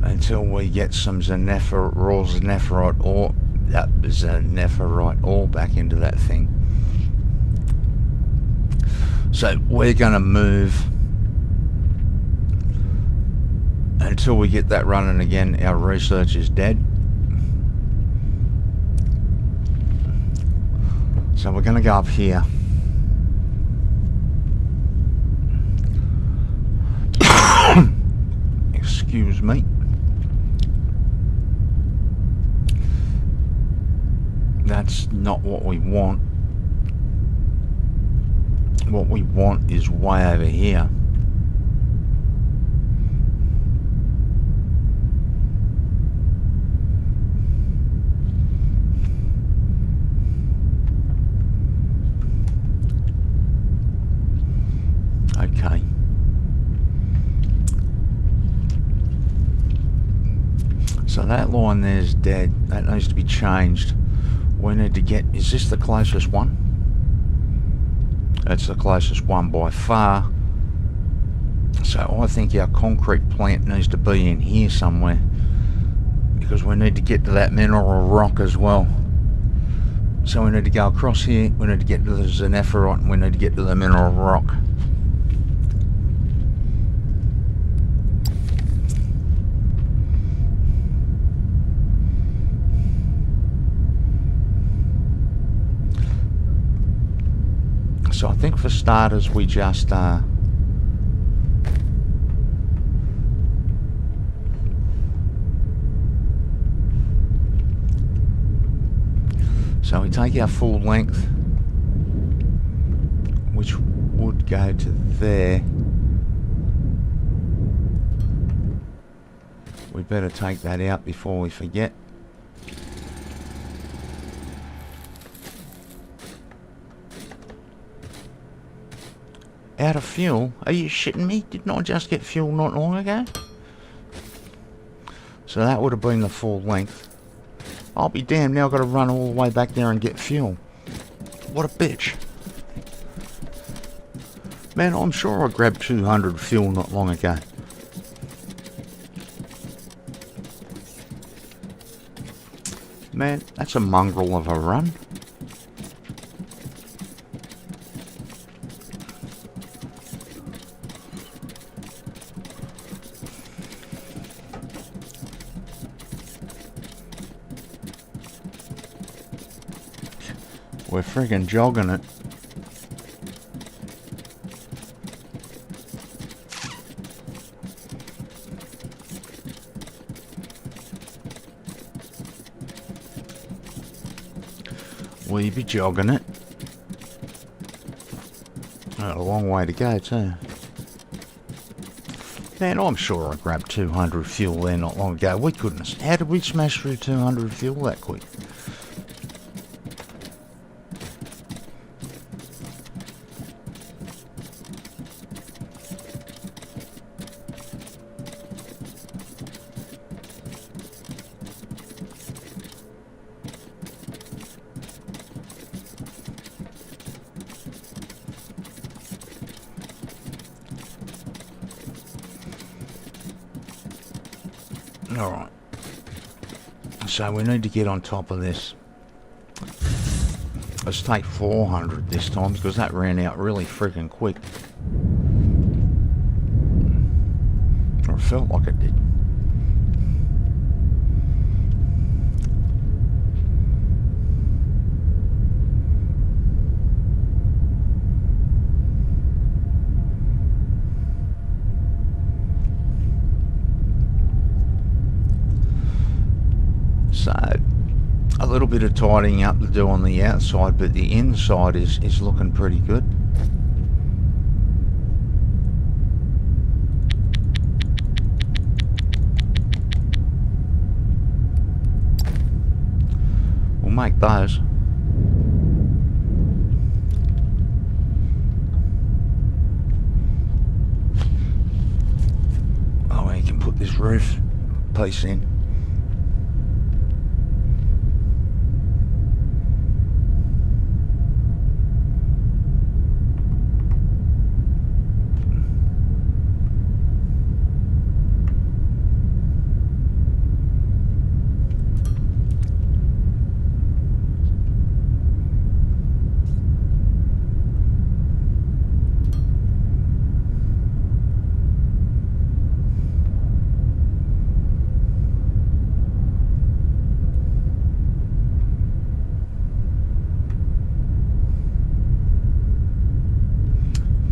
until we get some Zanephrite ore back into that thing. So we're going to move until we get that running again. Our research is dead. So we're going to go up here. Excuse me. That's not what we want. What we want is way over here. Okay. So that line there's dead. That needs to be changed. We need to get... Is this the closest one? That's the closest one by far. So I think our concrete plant needs to be in here somewhere, because we need to get to that mineral rock as well. So we need to go across here, we need to get to the Zanephrite, and we need to get to the mineral rock. So I think for starters we just so we take our full length, which would go to there. We better take that out before we forget. Out of fuel? Are you shitting me? Didn't I just get fuel not long ago? So that would have been the full length. I'll be damned, now I've got to run all the way back there and get fuel. What a bitch. Man, I'm sure I grabbed 200 fuel not long ago. Man, that's a mongrel of a run. We're friggin' jogging it. We be jogging it. A long way to go too. Man, I'm sure I grabbed 200 fuel there not long ago. We couldn't. How did we smash through 200 fuel that quick? Alright, so we need to get on top of this. Let's take 400 this time because that ran out really freaking quick. Or it felt like it did. So, a little bit of tidying up to do on the outside, but the inside is looking pretty good. We'll make those. Oh, you can put this roof piece in.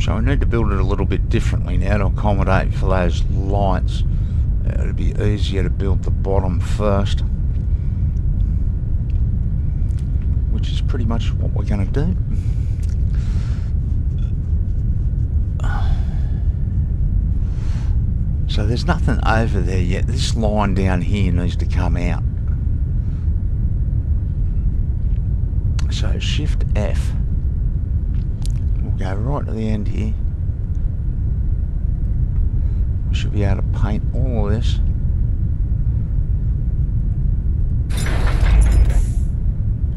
So I need to build it a little bit differently now to accommodate for those lights. It'll be easier to build the bottom first, which is pretty much what we're going to do. So there's nothing over there yet. This line down here needs to come out. So Shift F. Go right to the end here. We should be able to paint all of this.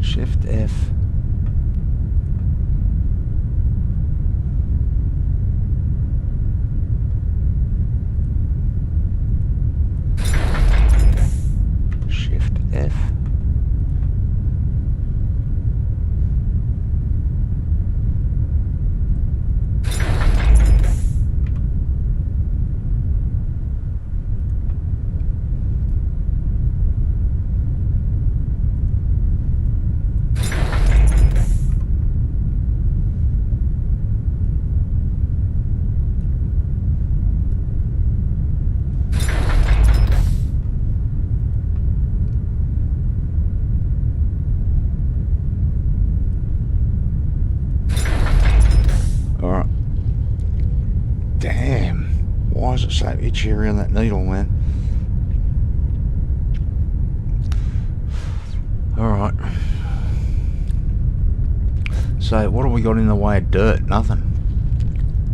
Shift F. Shift F. So itchy around that needle, man. Alright. So what have we got in the way of dirt? Nothing.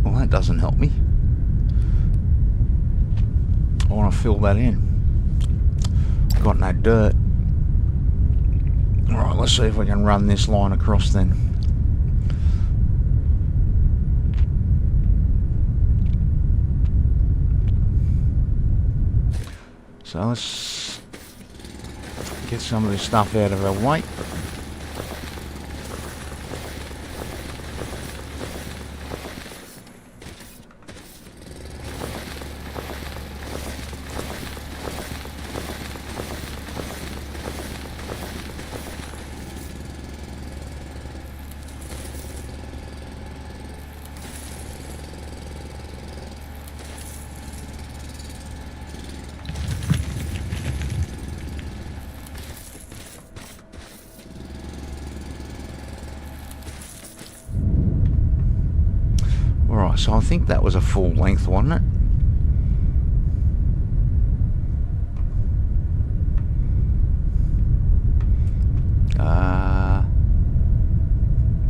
Well, that doesn't help me. I want to fill that in. Got no dirt. Alright, let's see if we can run this line across then. So let's get some of this stuff out of our way. Alright, so I think that was a full length, wasn't it?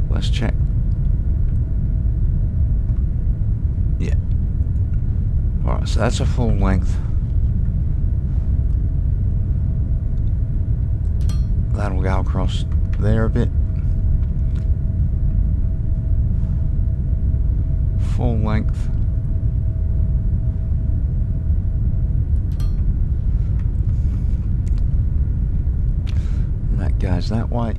Let's check. Yeah. Alright, so that's a full length. That'll go across there a bit. Full length. And that goes that way.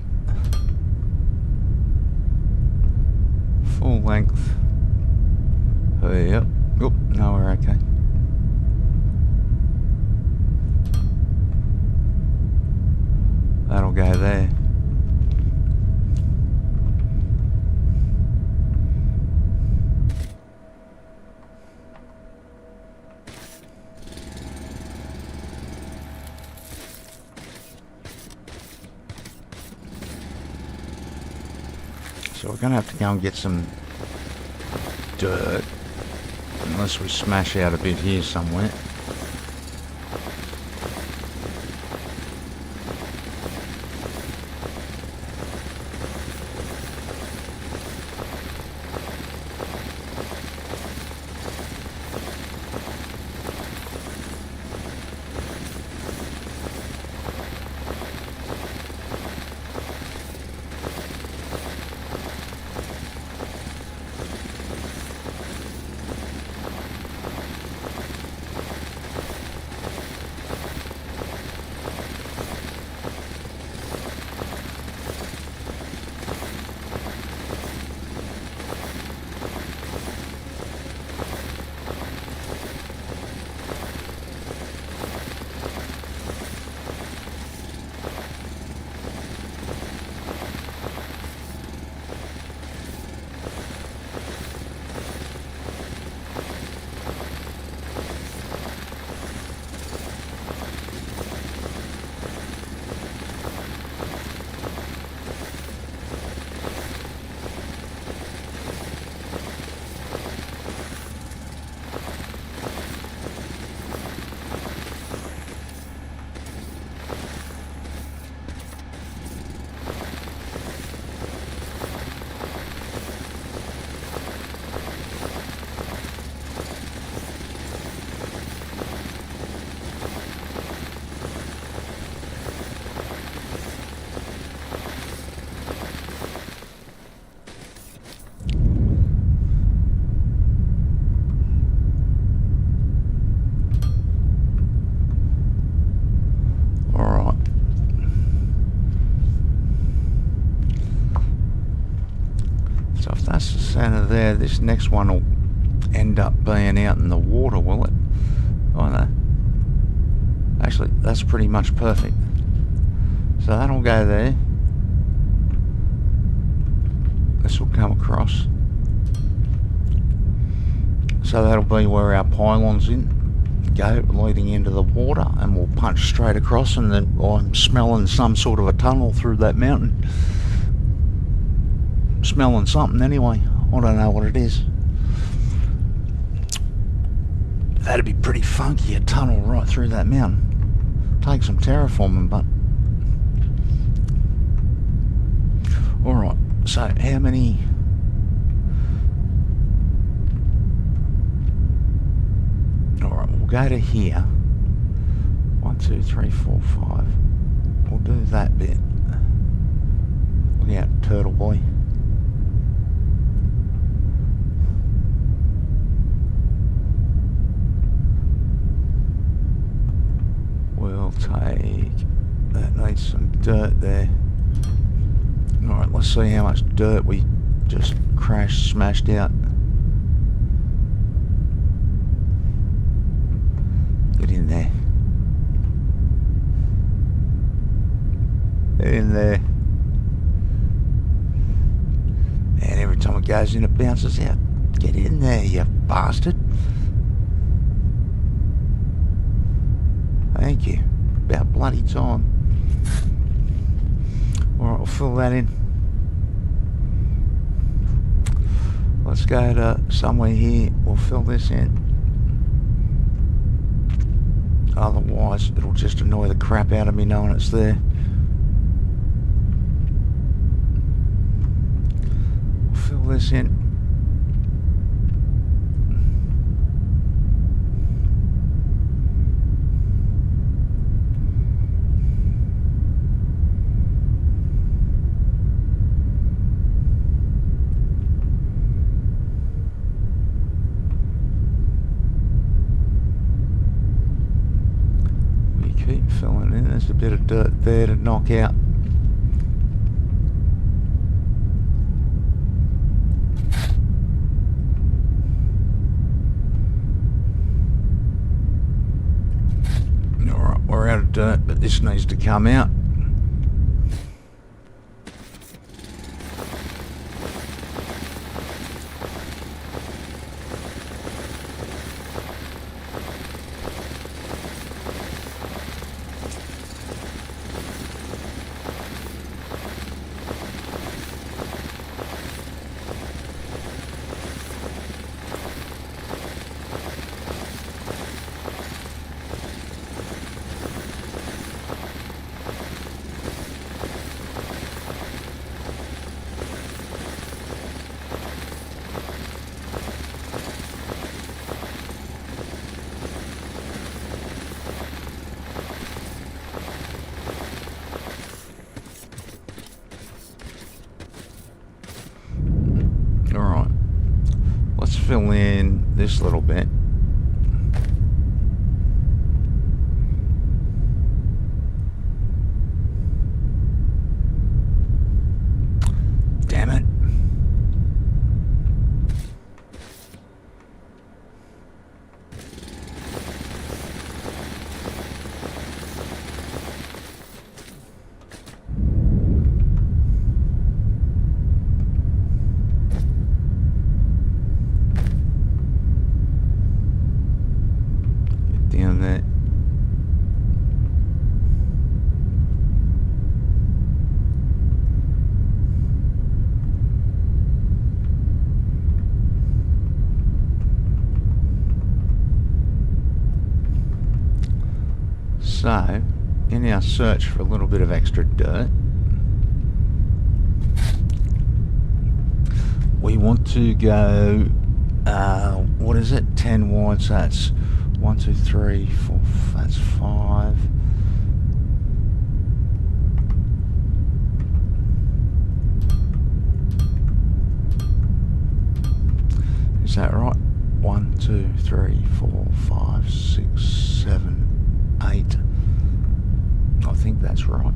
Full length. Yep. Oop, no, we're okay. That'll go there. So we're gonna have to go and get some dirt, unless we smash out a bit here somewhere. Center there. This next one will end up being out in the water, will it? Oh no. Actually, that's pretty much perfect. So that'll go there. This will come across. So that'll be where our pylons go, leading into the water, and we'll punch straight across, and then I'm smelling some sort of a tunnel through that mountain. Smelling something anyway. I don't know what it is. That'd be pretty funky, a tunnel right through that mountain. Take some terraforming, but... Alright, so how many... Alright, we'll go to here. 1, 2, 3, 4, 5. We'll do that bit. Look out, turtle boy. We'll take... That needs some dirt there. Alright, let's see how much dirt we just crashed, smashed out. Get in there. Get in there. And every time it goes in, it bounces out. Get in there, you bastard. Thank you. About bloody time. Alright, we'll fill that in. let's go to somewhere here. We'll fill this in. Otherwise, it'll just annoy the crap out of me knowing it's there. We'll fill this in. Keep filling in. There's a bit of dirt there to knock out. Alright, we're out of dirt, but this needs to come out. Alright, let's fill in this little bit. Damn it. Down there. So, in our search for a little bit of extra dirt, we want to go, what is it, 10 wide, so that's 1, 2, 3, 4, that's 5. Is that right? 1, 2, 3, 4, 5, 6, 7, 8. I think that's right.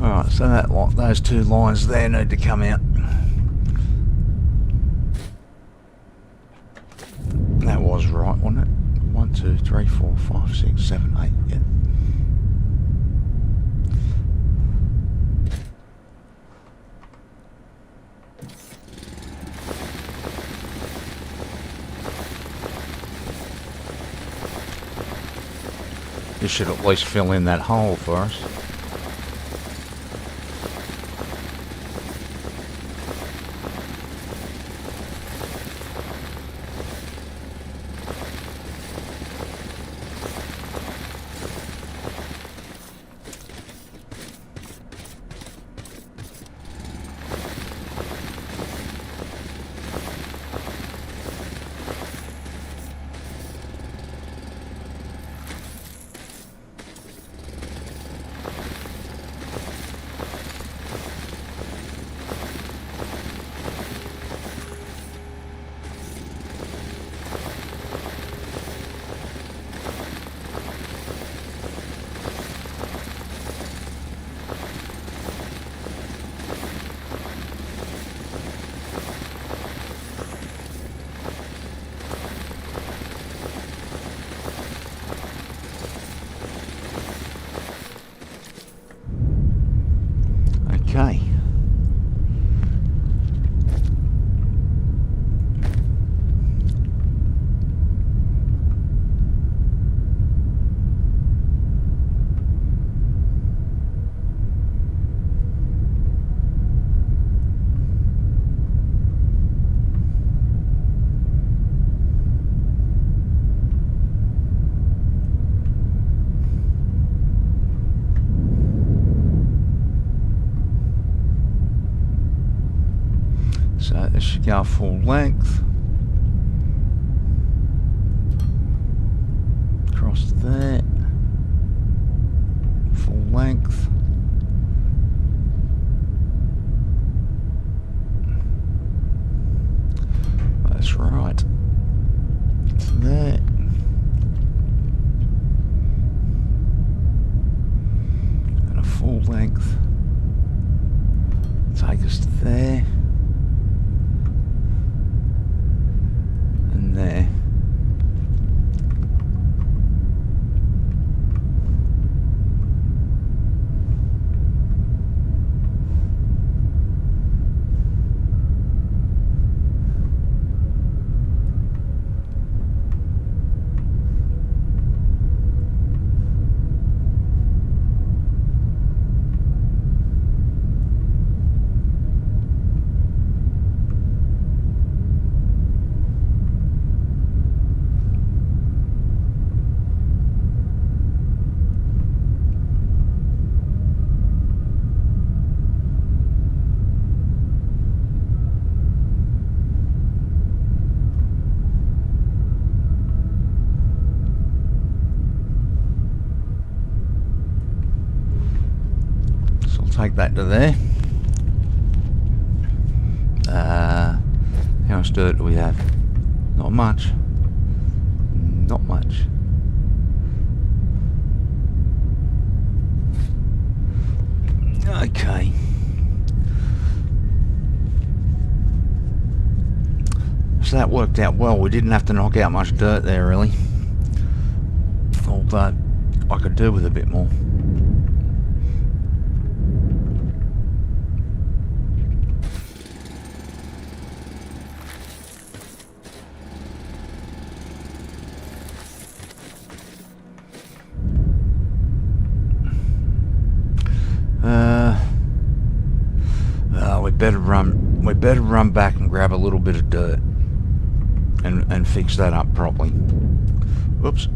Alright, so that those two lines there need to come out. That was right, wasn't it? 1, 2, 3, 4, 5, 6, 7, 8. Yeah. This should at least fill in that hole for us. go full length. Across there. Full length. That's right. It's there. And a full length. Take us to there. And there. Take that to there. How much dirt do we have? Not much. Not much. Okay. So that worked out well. We didn't have to knock out much dirt there, really. Although I could do with a bit more. We better run back and grab a little bit of dirt and fix that up properly. Whoops.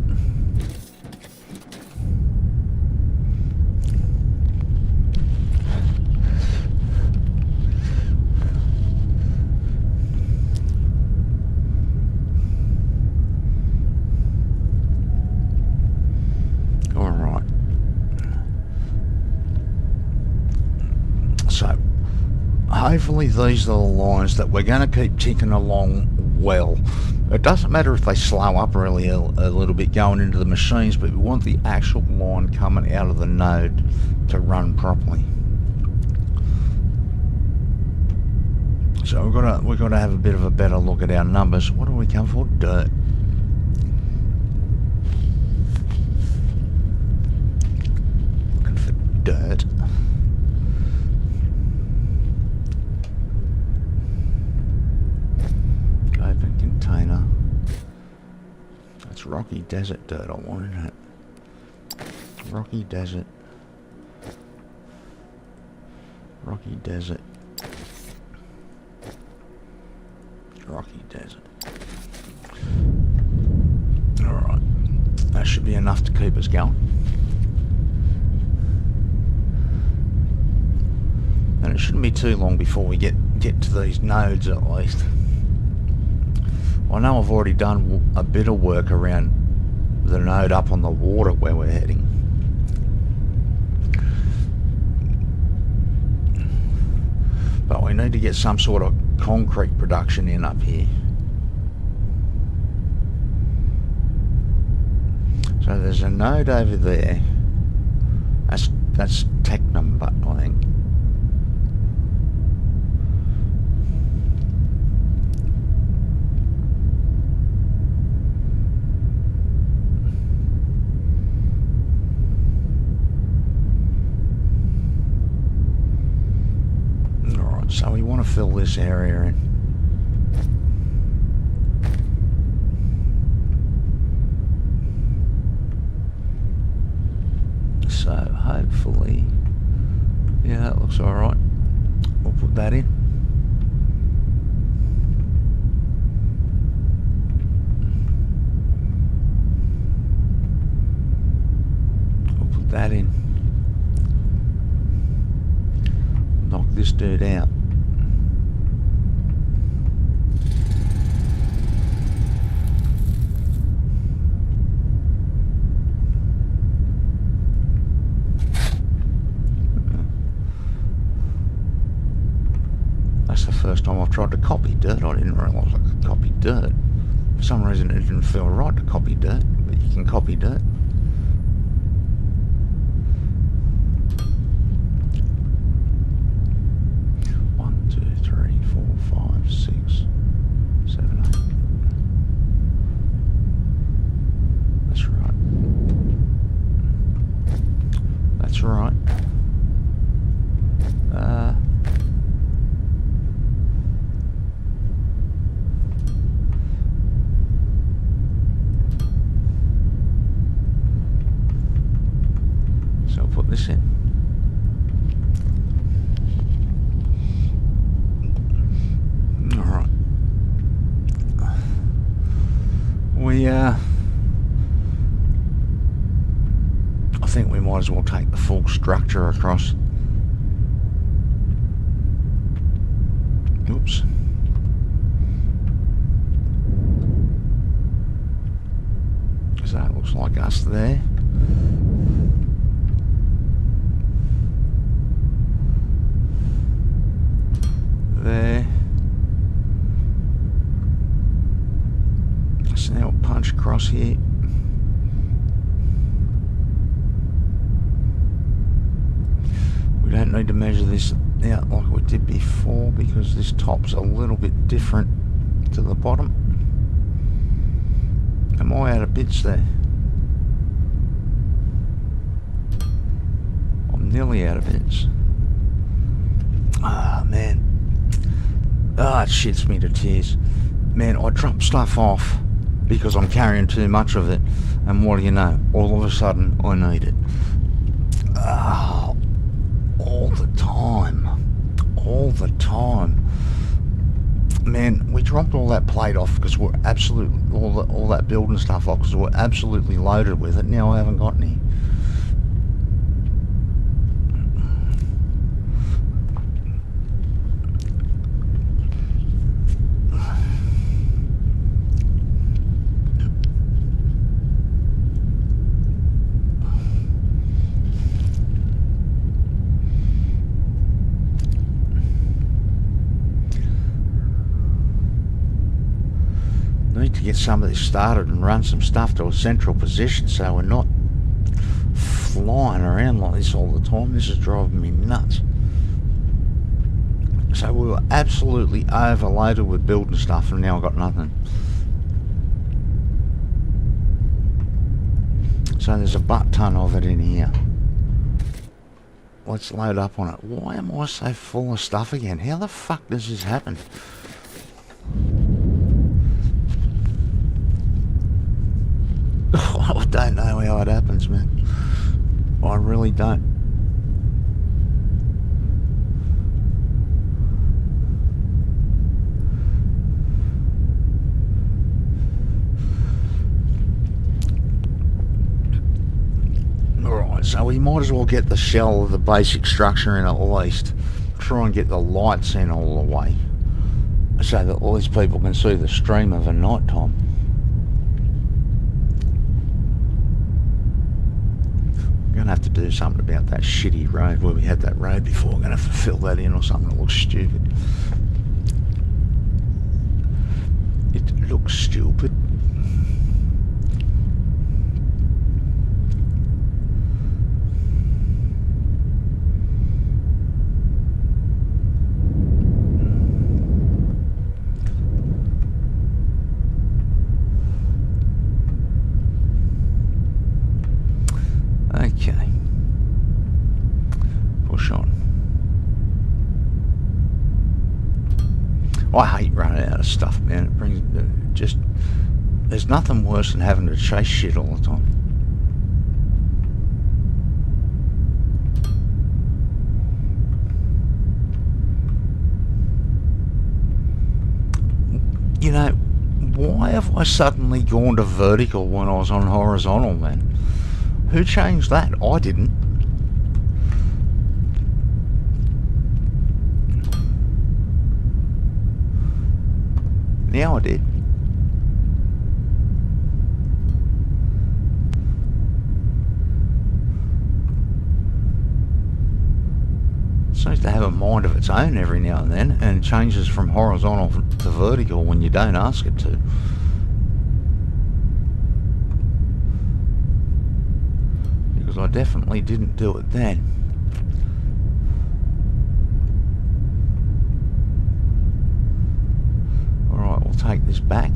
All right. So hopefully these are the lines that we're going to keep ticking along well. It doesn't matter if they slow up really a little bit going into the machines, but we want the actual line coming out of the node to run properly. So we've got to have a bit of a better look at our numbers. What do we come for? Dirt. Looking for dirt. Open container. That's rocky desert dirt I want, isn't it? Rocky desert. Rocky desert. Rocky desert. Alright. That should be enough to keep us going. And it shouldn't be too long before we get to these nodes at least. I know I've already done a bit of work around the node up on the water where we're heading. But we need to get some sort of concrete production in up here. So there's a node over there. That's Technum, I think. So we want to fill this area in. So hopefully, yeah, that looks alright. We'll put that in. We'll put that in. Knock this dirt out. That's the first time I've tried to copy dirt. I didn't realise I could copy dirt. For some reason it didn't feel right to copy dirt, but you can copy dirt. One, two, three, 4, 5, 6, 7, 8. That's right. That's right. So I'll put this in. Alright. I think we might as well take the full structure across. Oops. So that looks like us there. There. So now we'll punch across here. We don't need to measure this out like we did before because this top's a little bit different to the bottom. Am I out of bits there? I'm nearly out of bits. Ah, man. Ah, it shits me to tears. Man, I drop stuff off because I'm carrying too much of it, and what do you know? All of a sudden, I need it. Ah, all the time. All the time. Man, we dropped all that plate off because we're absolutely, all that building stuff off because we're absolutely loaded with it. Now I haven't got any. Need to get some of this started and run some stuff to a central position so we're not flying around like this all the time. This is driving me nuts. So we were absolutely overloaded with building stuff and now I've got nothing. So there's a butt ton of it in here. Let's load up on it. Why am I so full of stuff again? How the fuck does this happen? I don't know how it happens, man. I really don't. Alright, so we might as well get the shell of the basic structure in at least. Try and get the lights in all the way. So that all these people can see the stream of a night time. We're going to have to do something about that shitty road where we had that road before. We're going to have to fill that in or something that looks stupid. It looks stupid. Okay. Push on. I hate running out of stuff, man. It brings just... There's nothing worse than having to chase shit all the time. You know, why have I suddenly gone to vertical when I was on horizontal, man? Who changed that? I didn't. Now I did. seems to have a mind of its own every now and then, and changes from horizontal to vertical when you don't ask it to. Because I definitely didn't do it then. Alright, we'll take this back.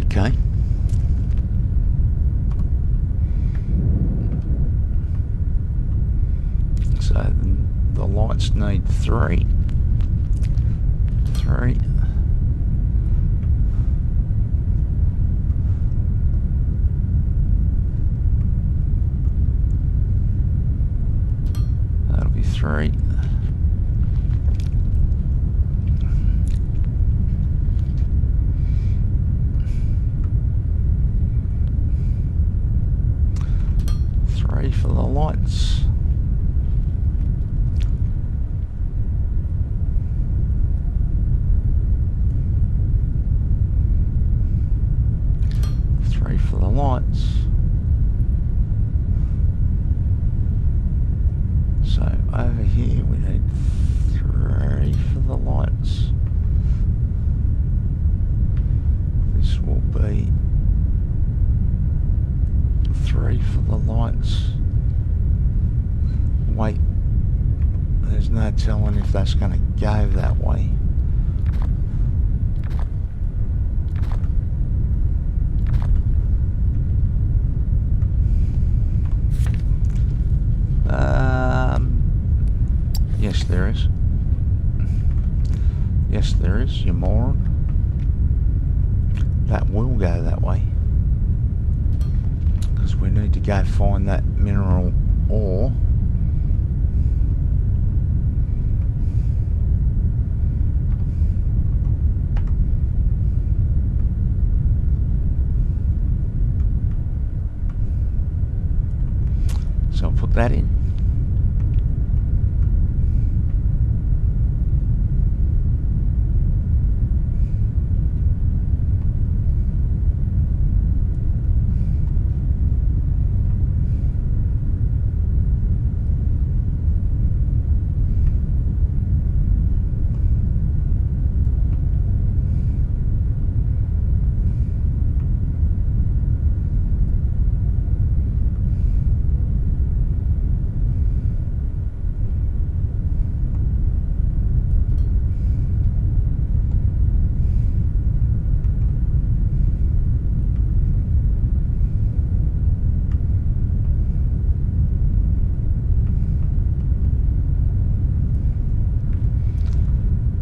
Okay. So the lights need three. That'll be three. For the lights. Three for the lights. So over here we need three for the lights. This will be three for the lights. Wait, there's no telling if that's going to go that way. Yes there is. Yes there is, you moron. That will go that way. Because we need to go find that mineral ore. So I'll put that in.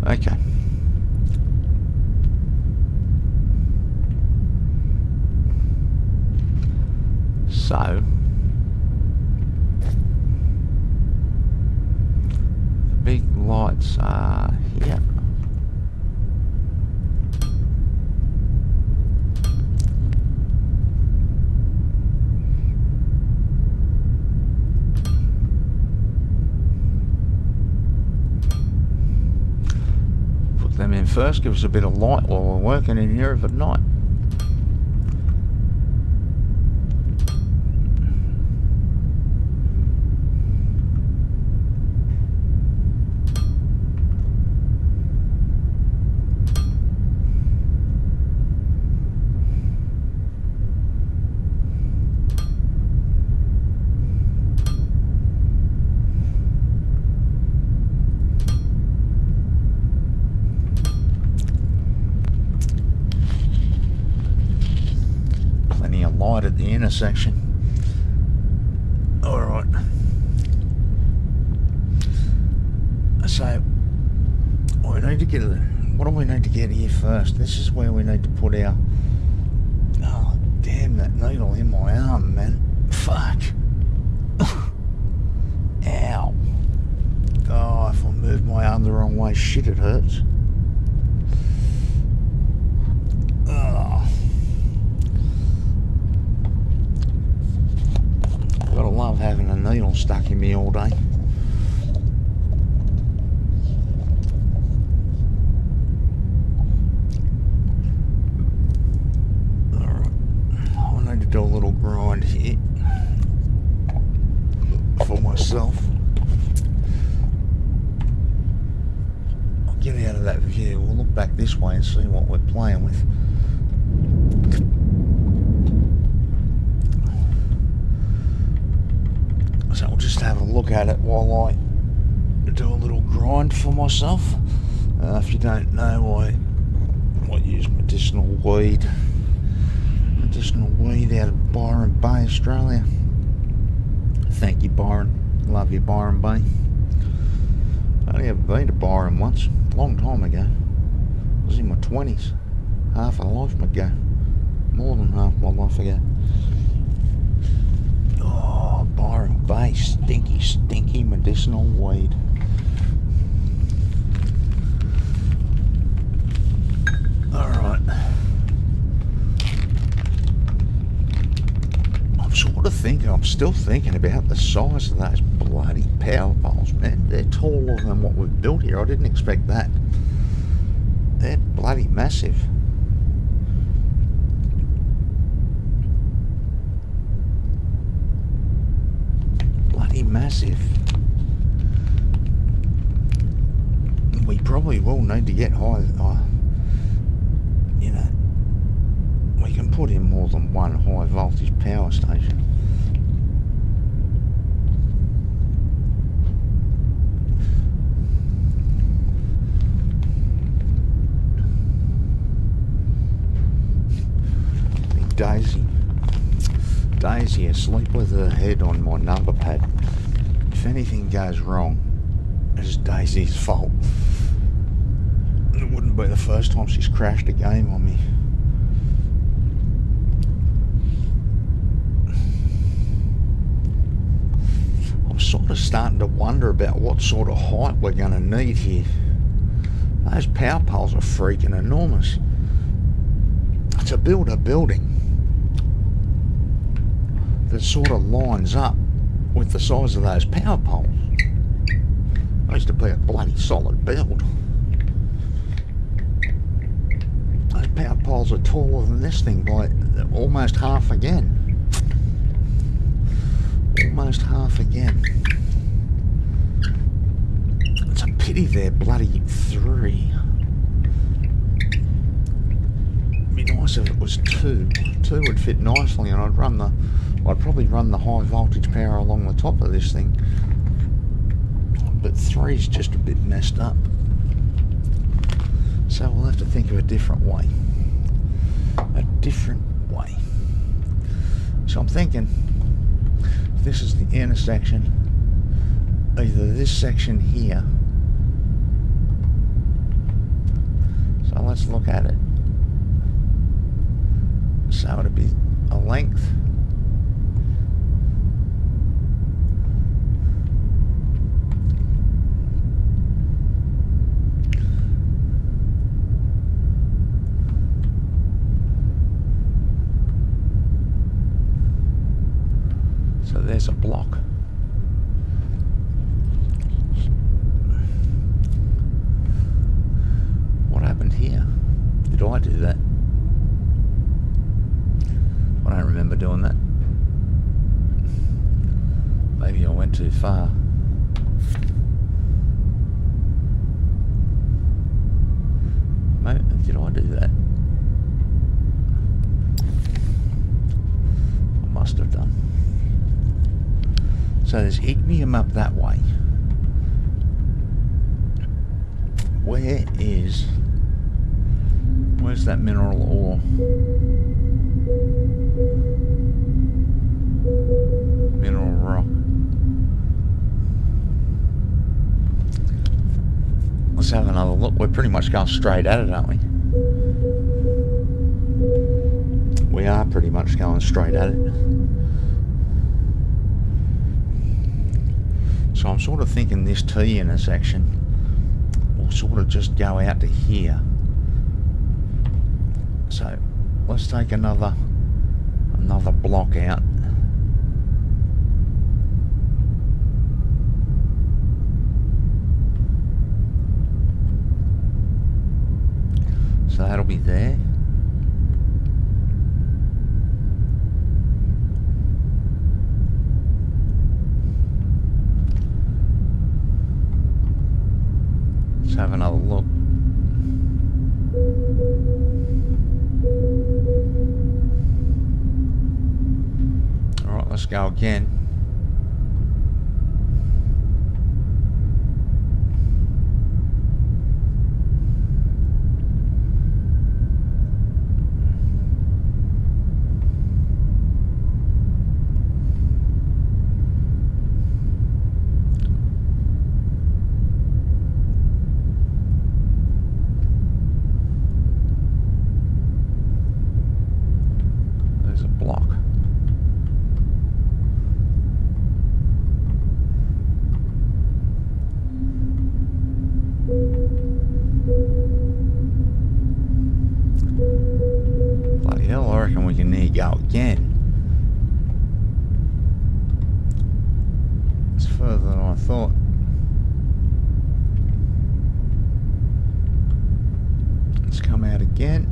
Okay. So the big lights are here. them in first, give us a bit of light while we're working in here at night. At the intersection. Alright. So we need to get what do we need to get here first? This is where we need to put our oh damn that needle in my arm, man. Fuck. Ow. Oh, if I move my arm the wrong way, shit, it hurts. Gotta love having a needle stuck in me all day. Alright, I need to do a little grind here for myself. I'll get out of that view, we'll look back this way and see what we're playing with. So I'll just have a look at it while I do a little grind for myself. If you don't know, I use medicinal weed out of Byron Bay, Australia. Thank you, Byron. Love you, Byron Bay. I only ever been to Byron once, a long time ago. I was in my 20s, half a life ago, more than half my life ago. Byron Bay, stinky, stinky medicinal weed. Alright. I'm still thinking about the size of those bloody power poles, man. They're taller than what we've built here. I didn't expect that. They're bloody massive. Massive. We probably will need to get high, you know, we can put in more than one high voltage power station. Daisy asleep with her head on my number pad. If anything goes wrong, it's Daisy's fault. It wouldn't be the first time she's crashed a game on me. I'm sort of starting to wonder about what sort of height we're going to need here. Those power poles are freaking enormous. To build a building that sort of lines up with the size of those power poles, needs to be a bloody solid build. Those power poles are taller than this thing by almost half again. Almost half again. It's a pity they're bloody 3. It'd be nice if it was 2. 2 would fit nicely, and I'd probably run the high voltage power along the top of this thing. But 3 is just a bit messed up. So we'll have to think of a different way. A different way. So I'm thinking, if this is the intersection, either this section here. So let's look at it. So it'd be a length. So there's a block. So there's ignium up that way. Where's that mineral ore? Mineral rock. Let's have another look. We're pretty much going straight at it, aren't we? We are pretty much going straight at it. So I'm sort of thinking this T intersection will sort of just go out to here. So let's take another block out. So that'll be there. Let's have another look. Alright, let's go again. Go again. It's further than I thought. Let's come out again.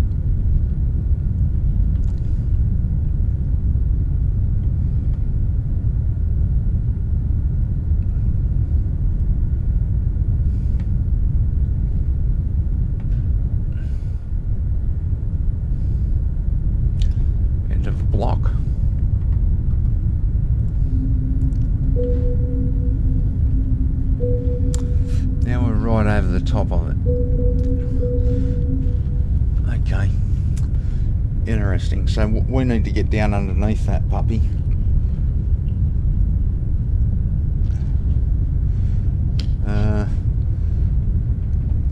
Block. Now we're right over the top of it. Okay. Interesting. So we need to get down underneath that puppy.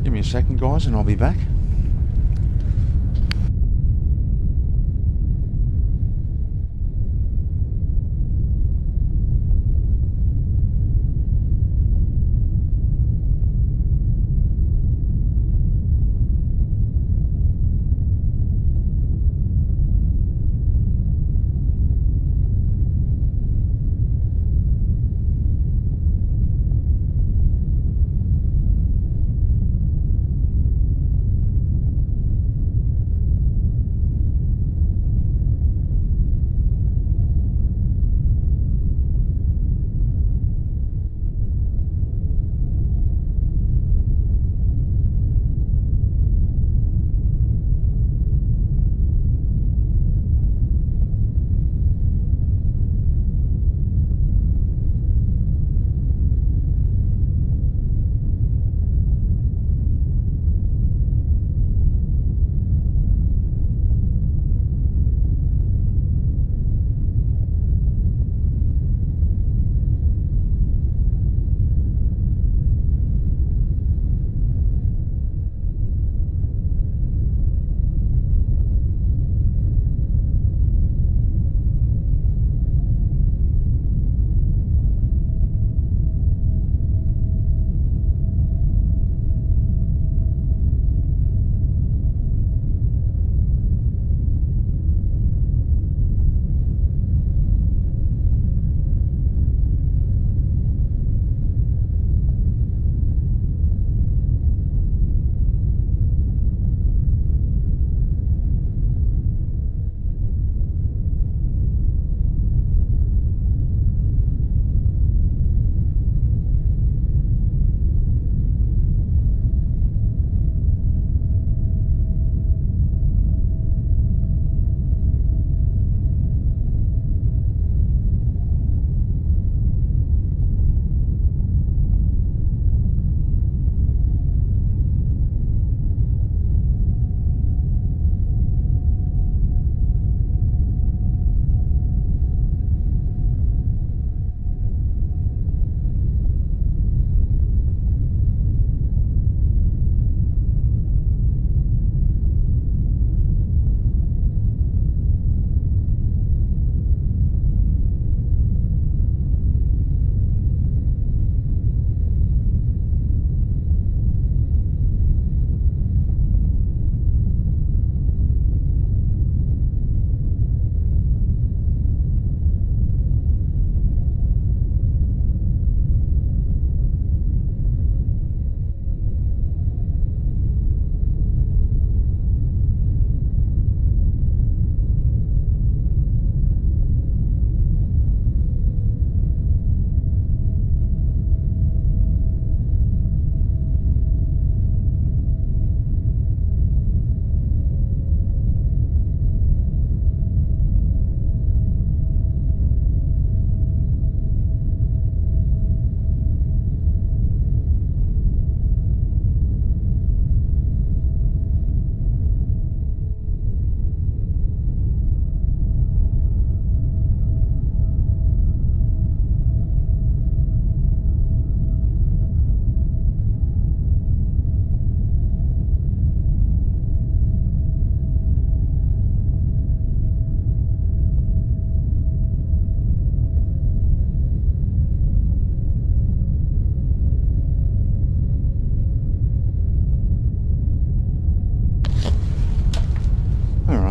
Give me a second, guys, and I'll be back.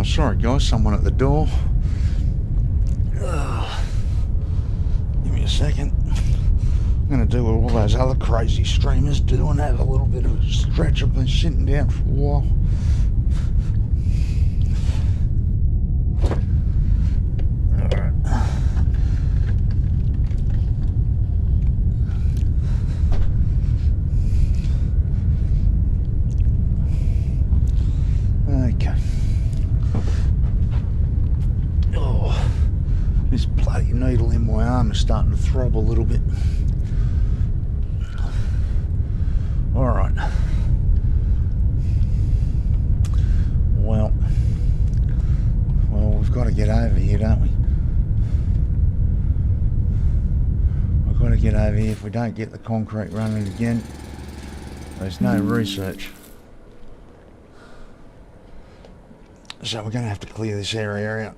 Oh, sorry guys, someone at the door. Give me a second. I'm going to do what all those other crazy streamers do and have a little bit of a stretch. I've been sitting down for a while. Okay. Oh, this bloody needle in my arm is starting to throb a little bit. Alright. Well, we've got to get over here, don't we? We've got to get over here. If we don't get the concrete running again, there's no research. So we're going to have to clear this area out.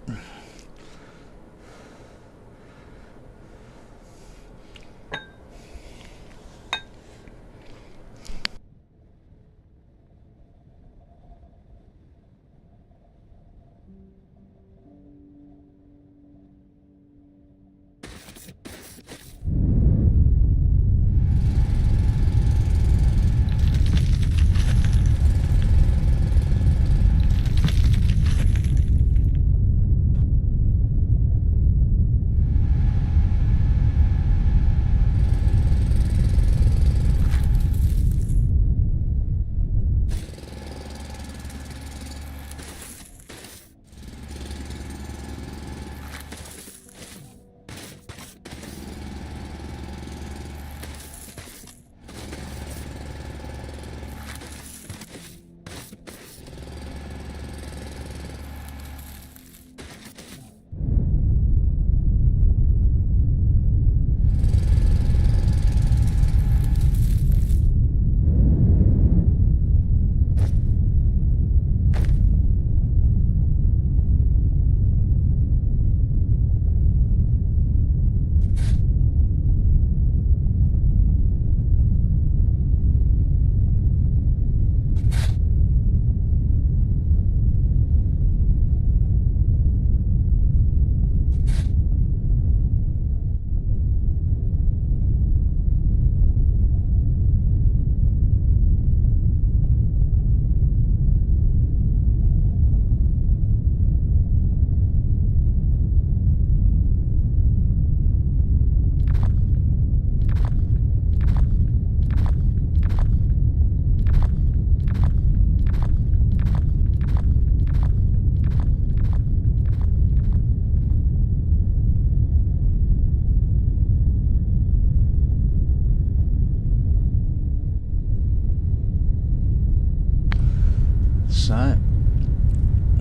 So,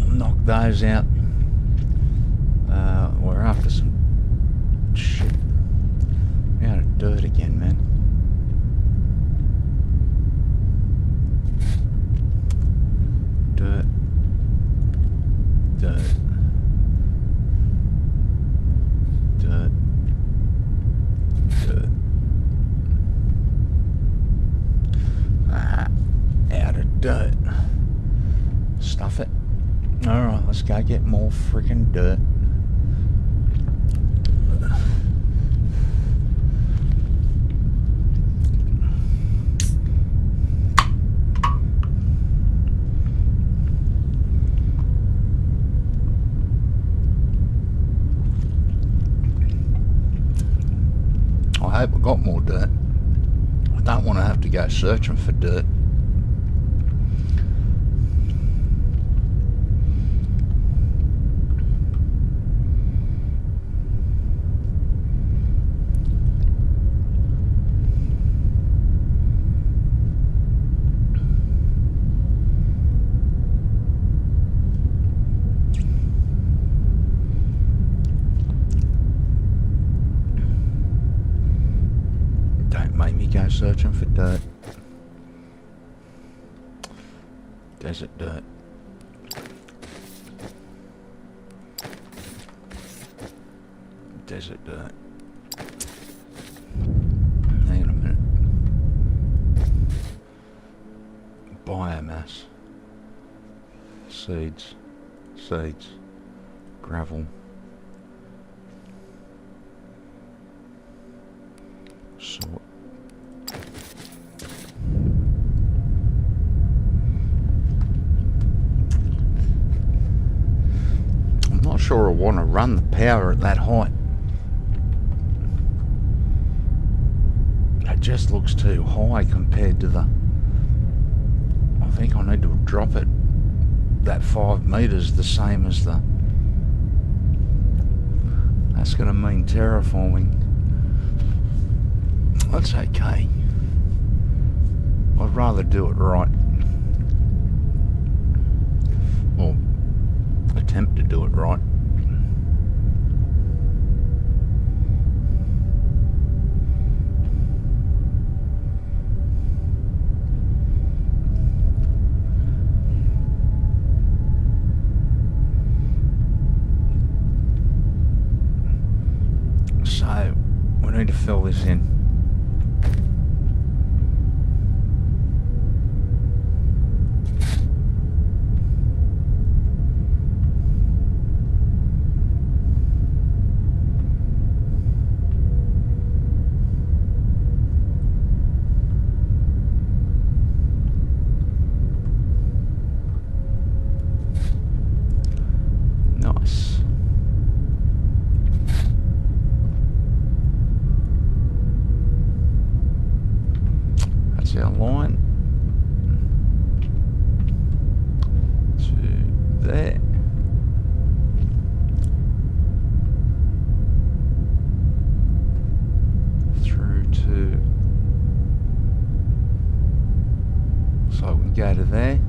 knock those out. We're after some shit. We're out of dirt again, man. Dirt. Dirt. Dirt. Dirt. Out of dirt. Stuff it. Alright, let's go get more freaking dirt. I hope we got more dirt. I don't want to have to go searching for dirt. Go searching for dirt. Desert dirt. Desert dirt. Hang on a minute. Biomass. Seeds. seeds, gravel, salt. I'm not sure I want to run the power at that height. It just looks too high compared to the... I think I need to drop it that 5 meters, the same as the... That's going to mean terraforming. That's okay. I'd rather do it right. Or attempt to do it right. So, we need to fill this in. Nice. That's our line to there. Through to, so we can go to there.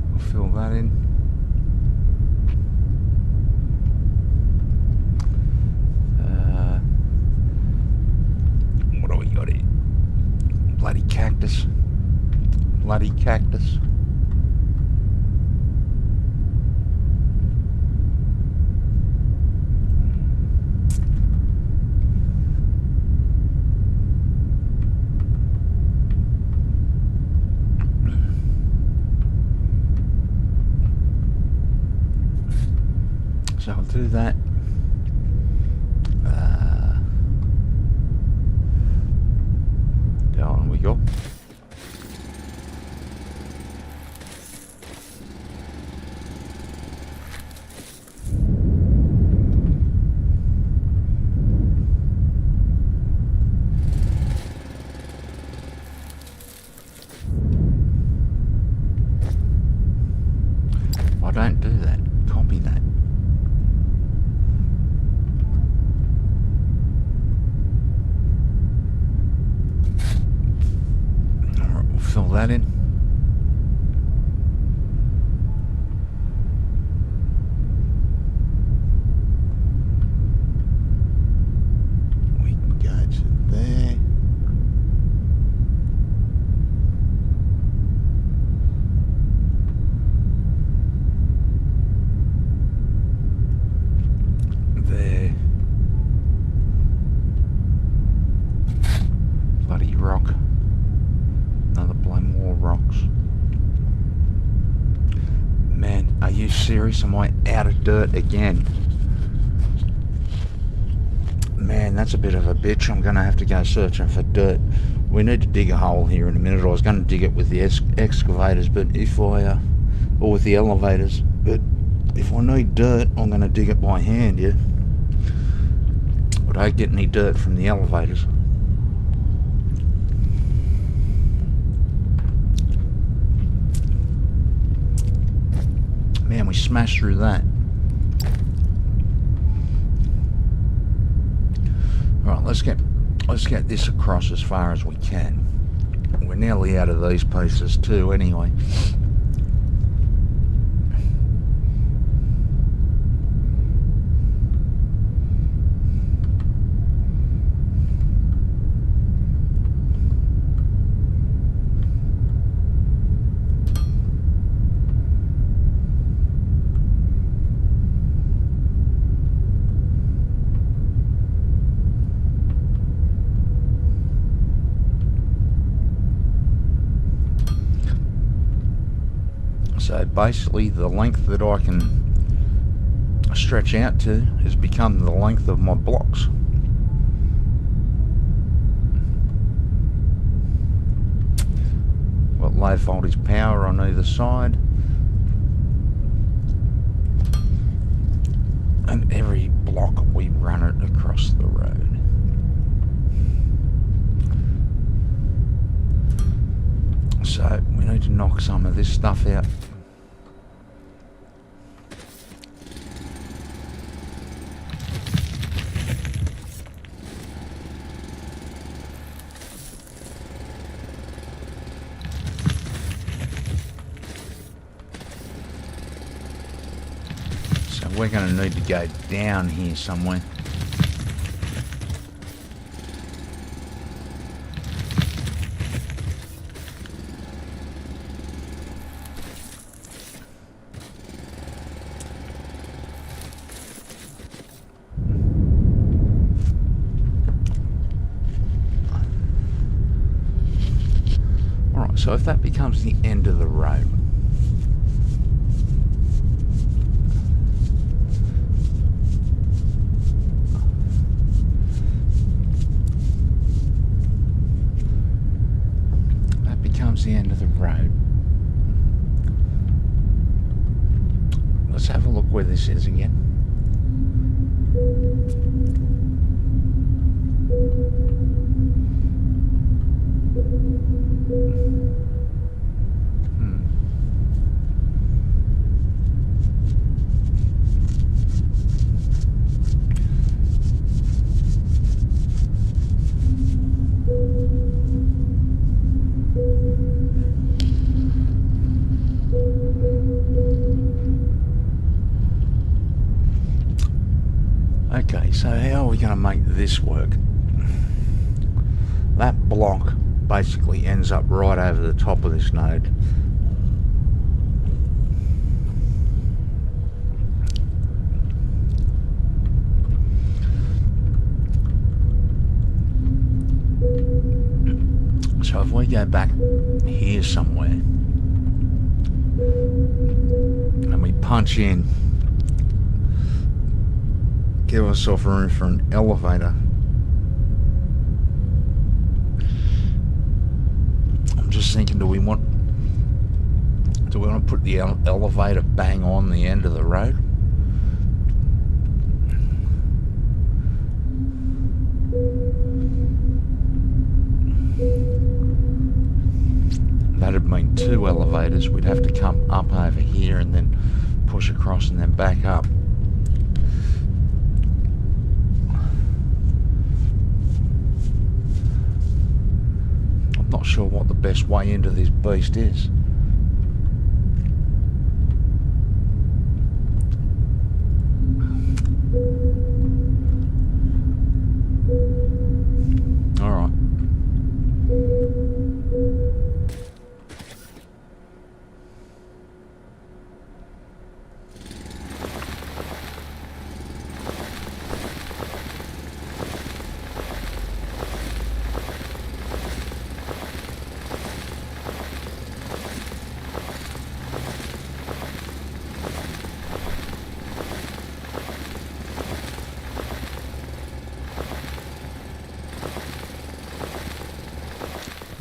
We'll fill that in. What do we got here? Bloody cactus. Bloody cactus. So I'll do that. Down we go. I don't do that. Copy that. Alright, we'll fill that in. We can go to there. There. Bloody rock. Another blown more rocks. Man, are you serious? Am I out of dirt again? Man, that's a bit of a bitch. I'm going to have to go searching for dirt. We need to dig a hole here in a minute. I was going to dig it with the excavators, but if I... or with the elevators. But if I need dirt, I'm going to dig it by hand, yeah? I don't get any dirt from the elevators. Man, we smashed through that. Alright, let's get this across as far as we can. We're nearly out of these pieces too anyway. So basically the length that I can stretch out to has become the length of my blocks. Got low voltage power on either side, and every block we run it across the road. So we need to knock some of this stuff out. So we're going to need to go down here somewhere. So if that becomes the end of the road, let's have a look where this is again. Okay, so how are we going to make this work? That block basically ends up right over the top of this node. So if we go back here somewhere and we punch in, give ourselves room for an elevator. I'm just thinking, do we want to put the elevator bang on the end of the road? That'd mean two elevators. We'd have to come up over here and then push across and then back up. Not sure what the best way into this beast is. All right.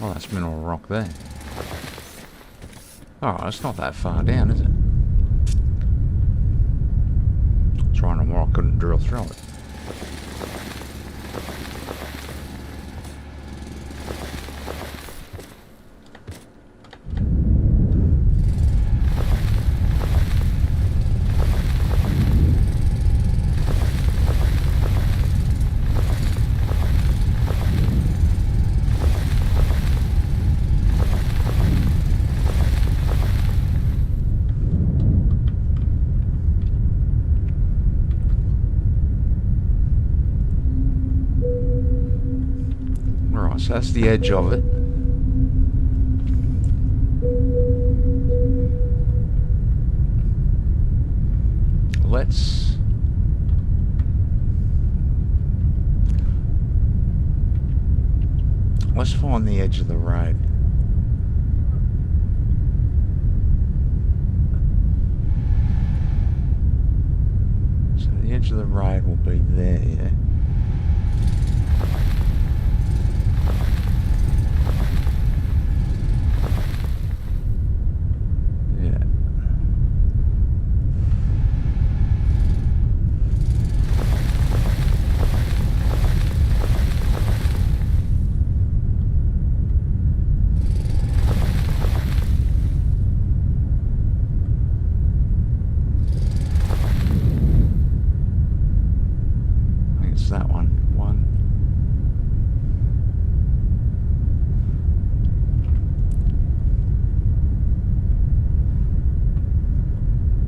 Well, that's mineral rock there. Oh, it's not that far down, is it? It's right on where I couldn't drill through it. So that's the edge of it. Let's find the edge of the road. the edge of the road will be there, yeah. That one.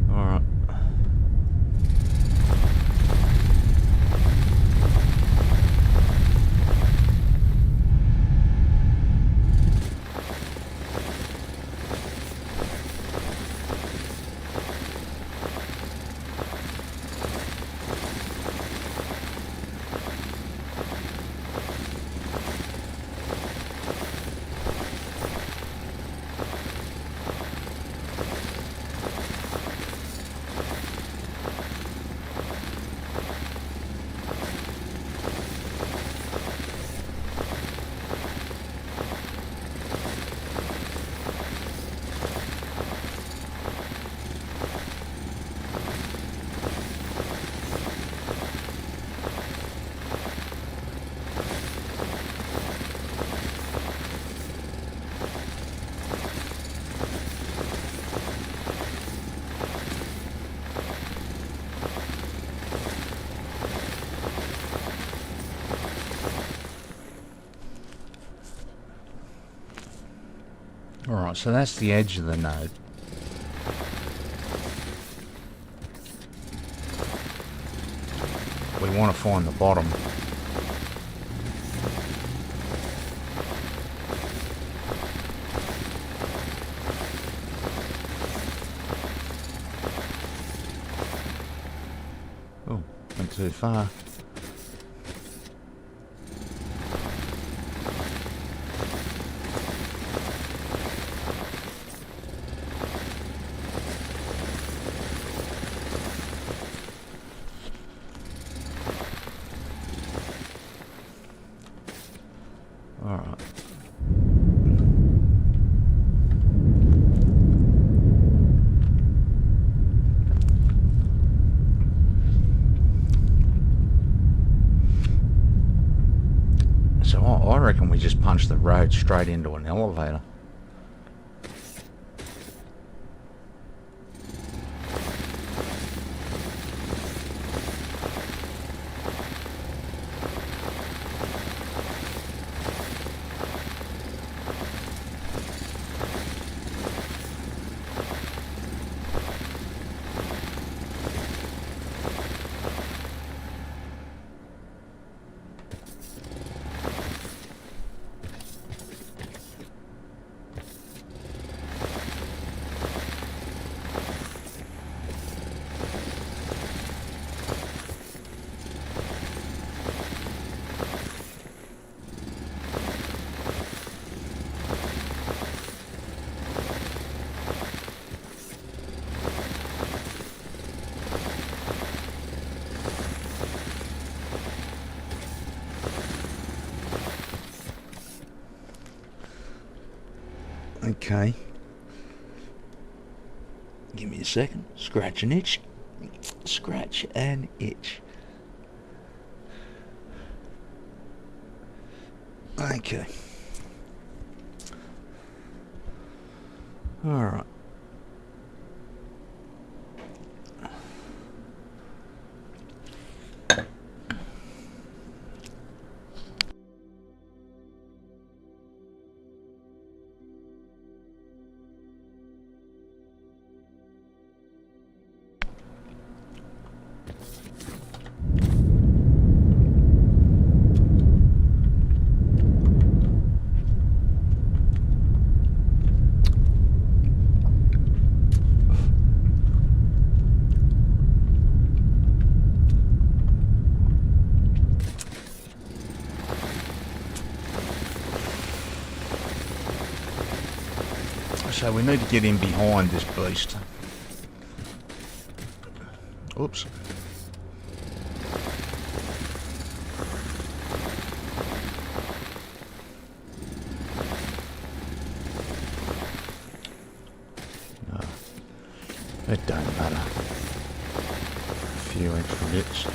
All right. Alright, so that's the edge of the node. We want to find the bottom. Oh, went too far. Alright. So I reckon we just punch the road straight into an elevator. Okay. Give me a second. Scratch and itch. Scratch and itch. Okay. Alright. So we need to get in behind this beast. Oops. It don't matter. A few extra bits.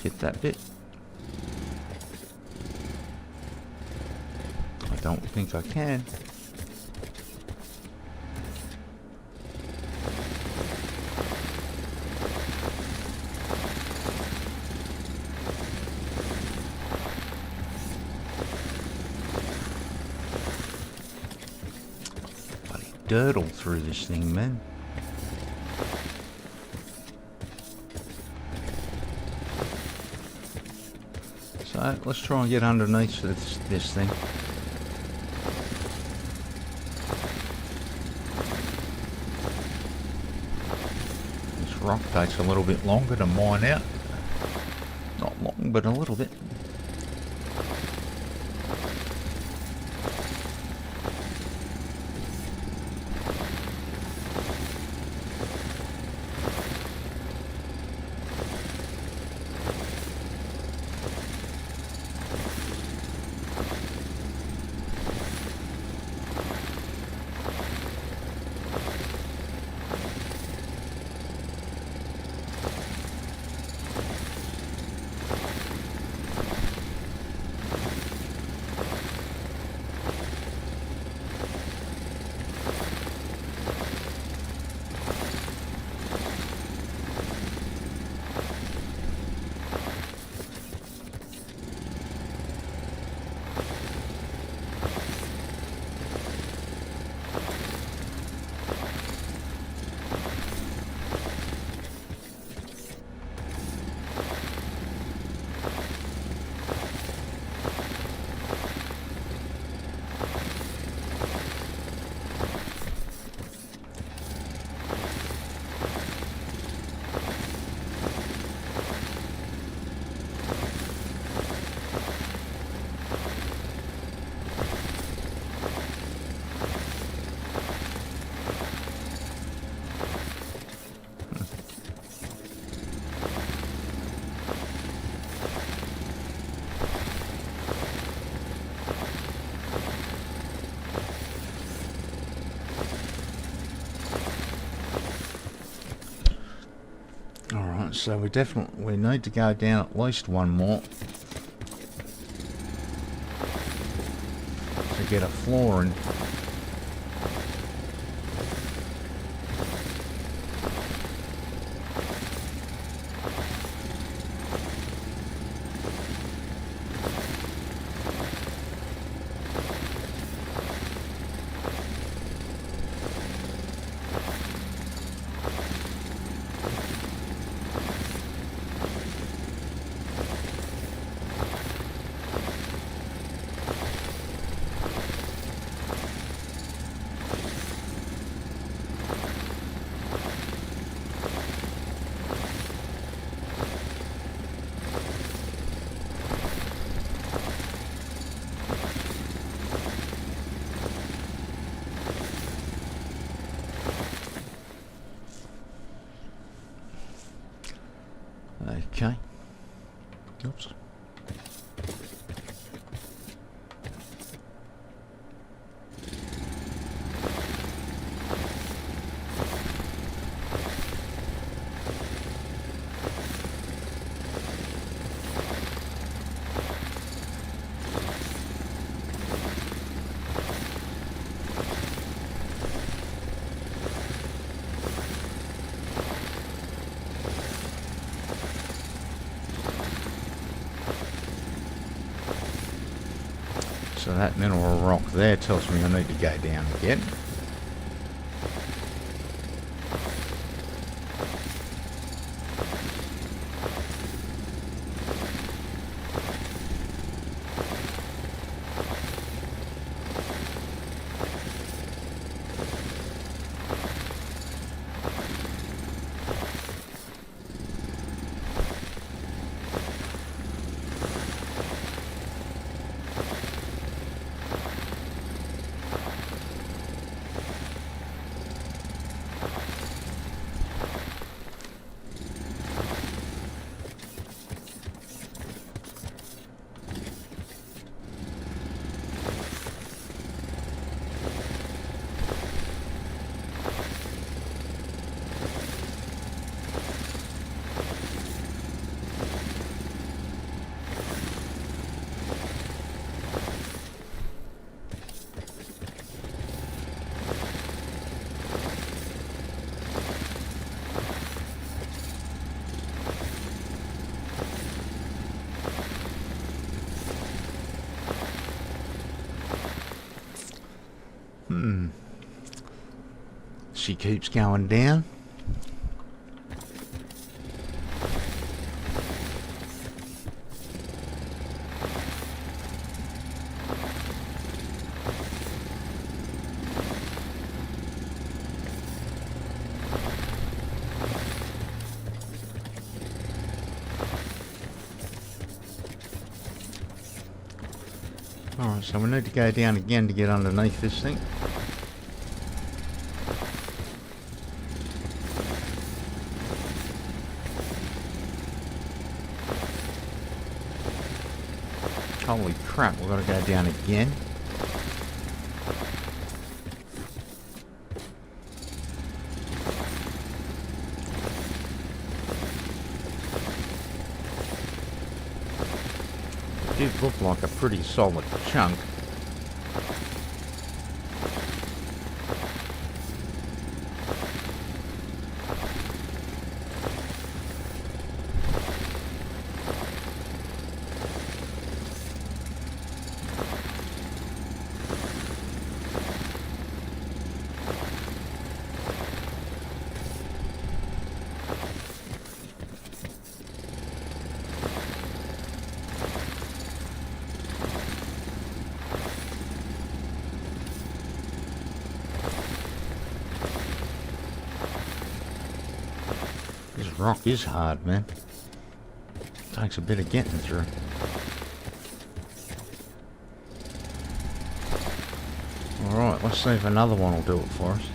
Get that bit. I don't think I can. Bloody dirt all through this thing, man. So let's try and get underneath this thing. This rock takes a little bit longer to mine out. Not long, but a little bit. So we need to go down at least one more. get a floor in. Okay. Oops. So that mineral rock there tells me I need to go down again. She keeps going down. Alright, so we need to go down again to get underneath this thing. Holy crap, we've got to go down again. It did look like a pretty solid chunk. This rock is hard, man. Takes a bit of getting through. Alright, let's see if another one will do it for us.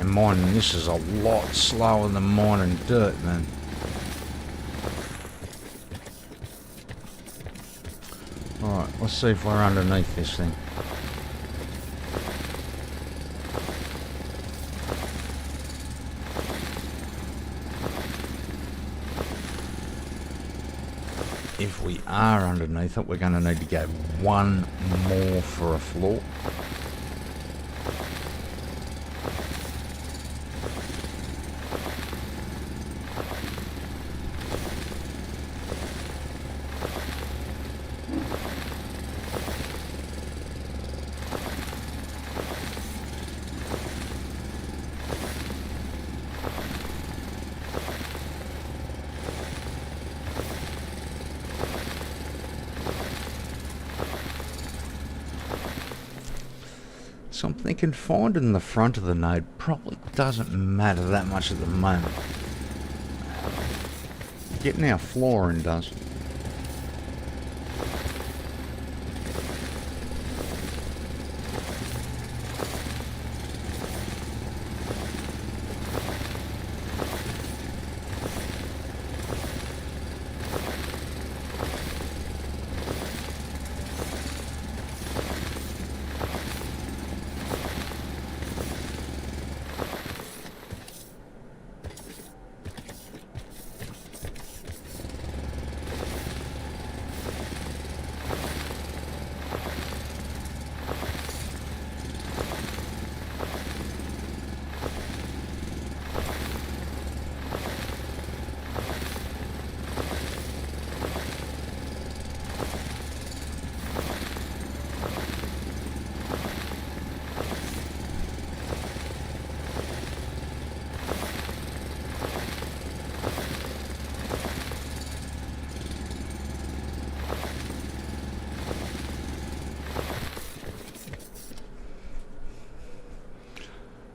mining this is a lot slower than mining dirt, man. Alright, let's see if we're underneath this thing. If we are underneath it, we're going to need to go one more for a floor. So I'm thinking finding the front of the node probably doesn't matter that much at the moment. Getting our flooring does.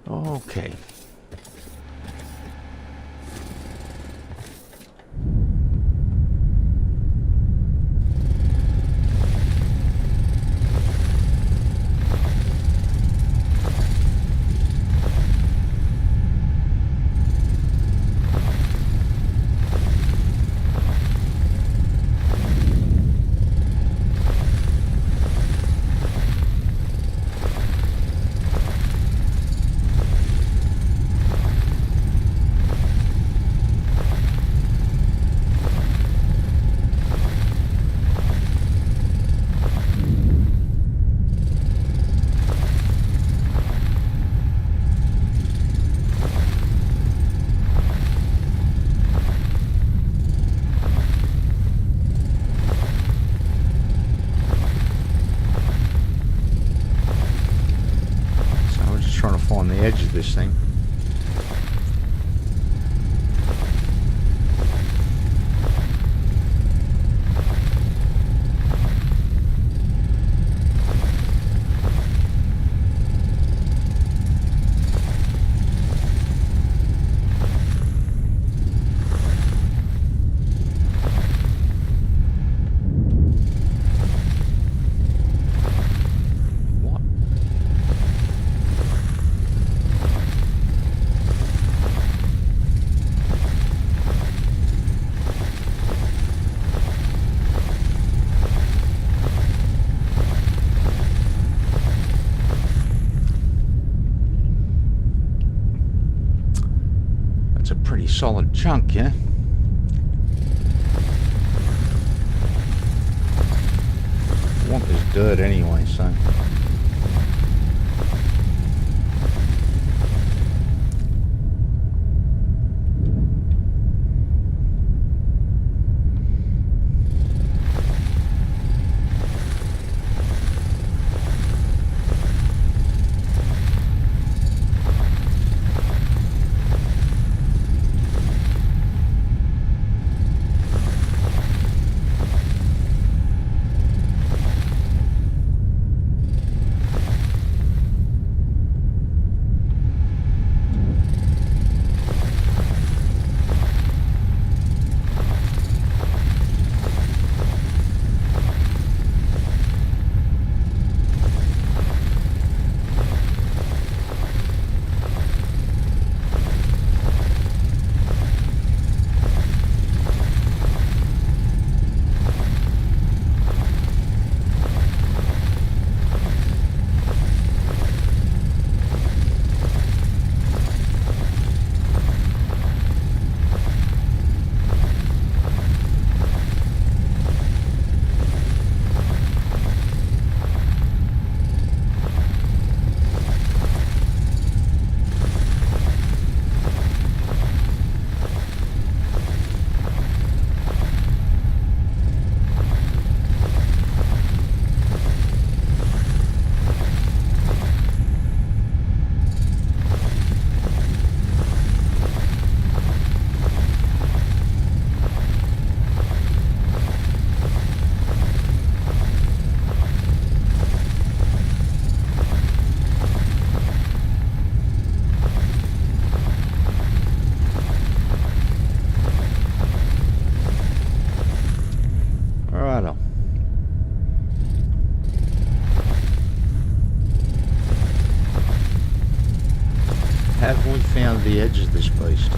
Okay. On the edge of this thing. Solid chunk, yeah? I want this dirt anyway, so... have we found the edge of this beast?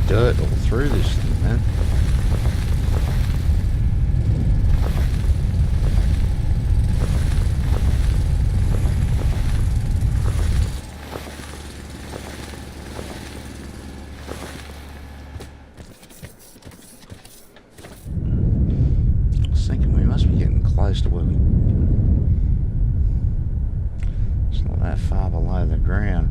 Dirt all through this thing, man. I was thinking we must be getting close to where we... It's not that far below the ground.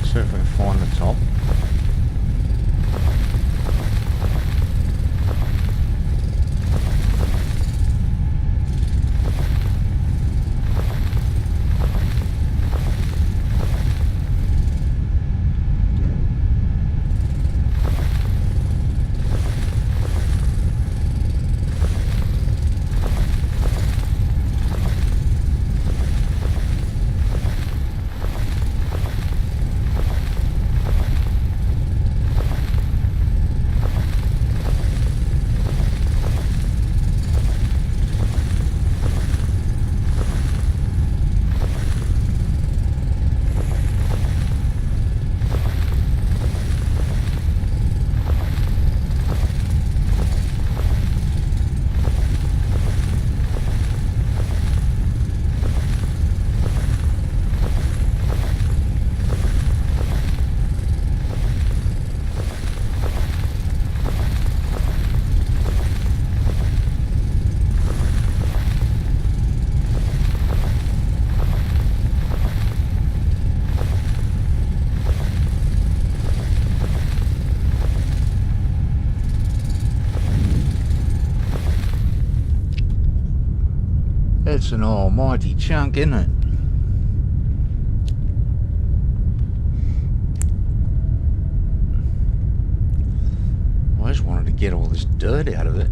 See if we can find the top. It's an almighty chunk, isn't it? I just wanted to get all this dirt out of it.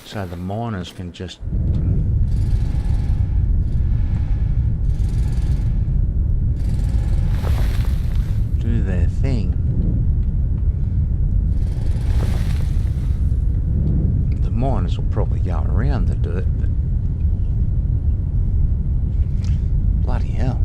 So the miners can just do their thing. The miners will probably go around the dirt, but bloody hell.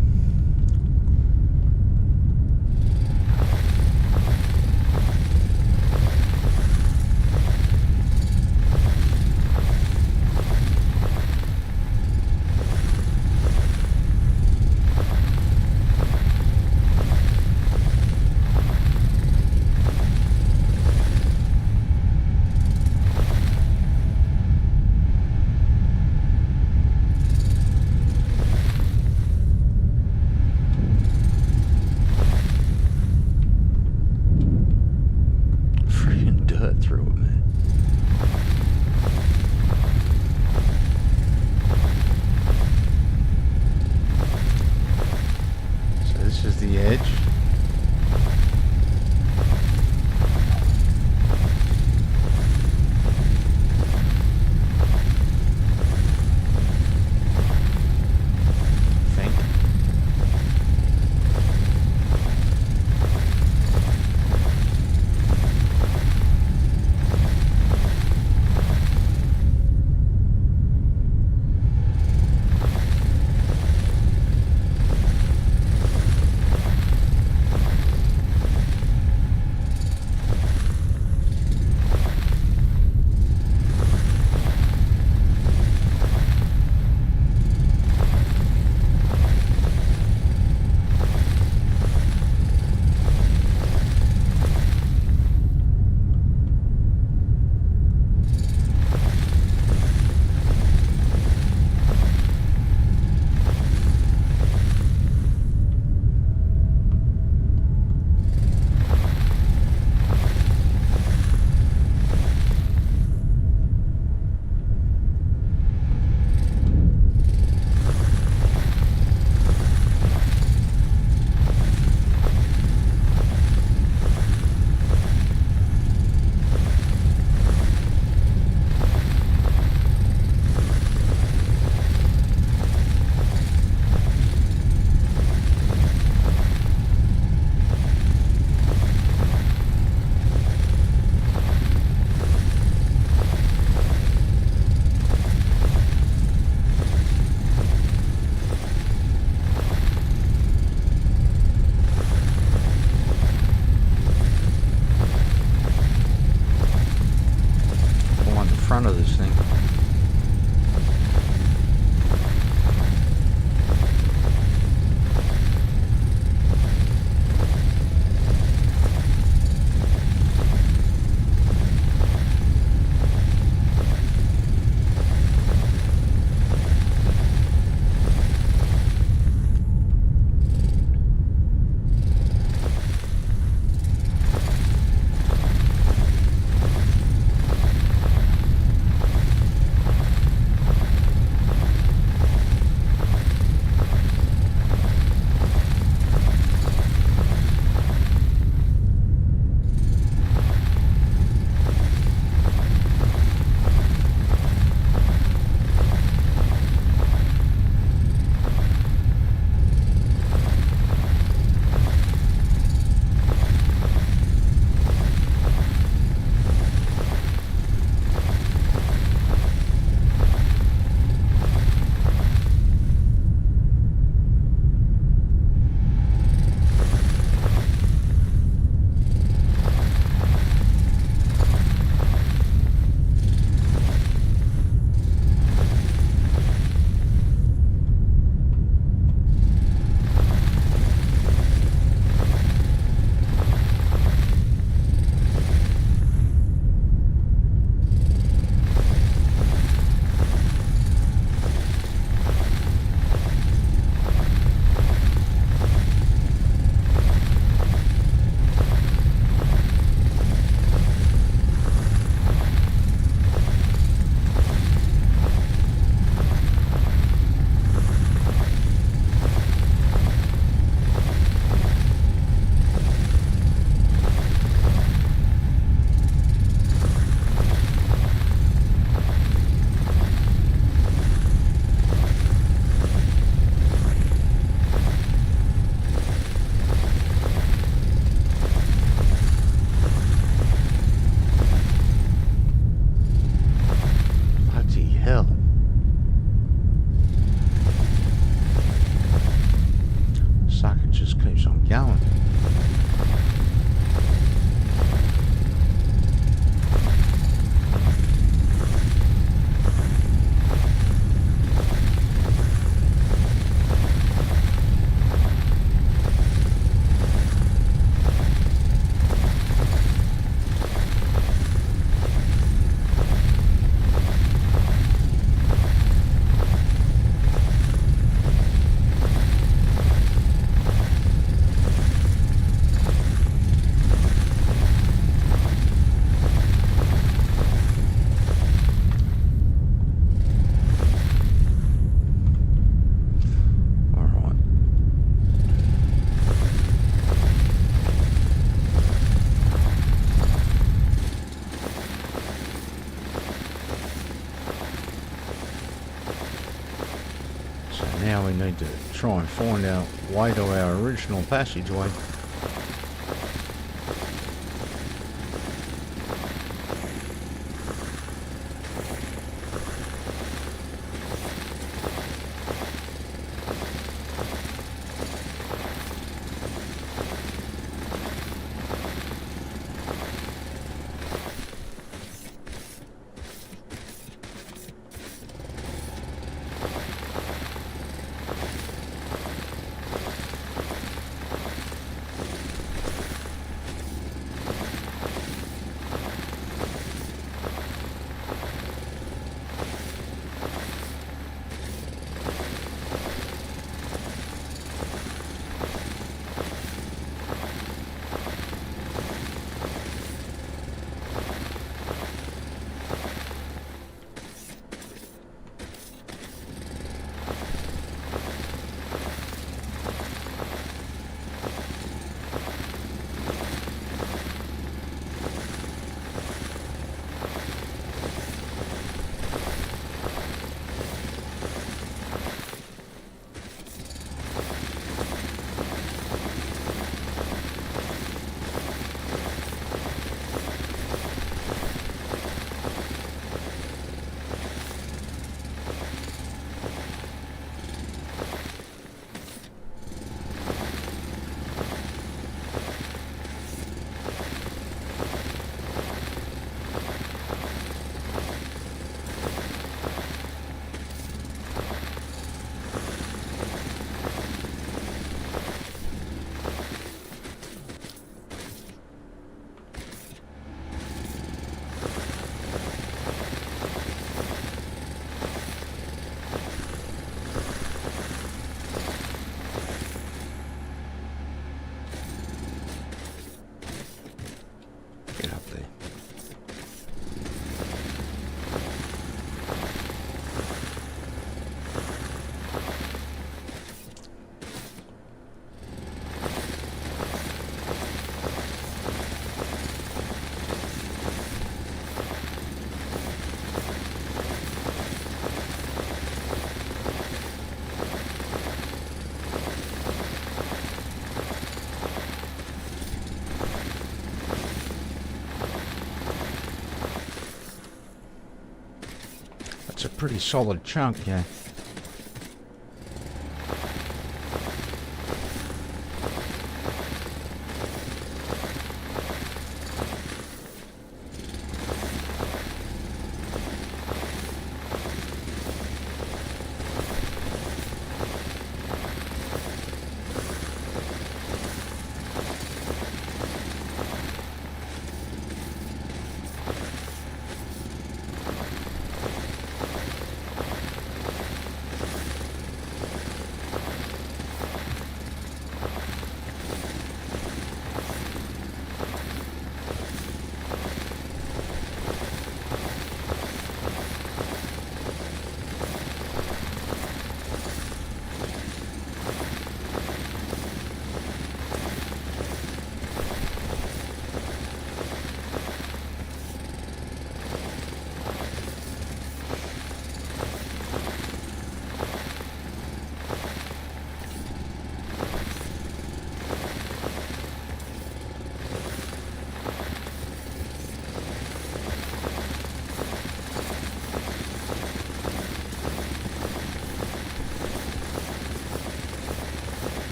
So now we need to try and find our way to our original passageway. Get up there. It's a pretty solid chunk, yeah.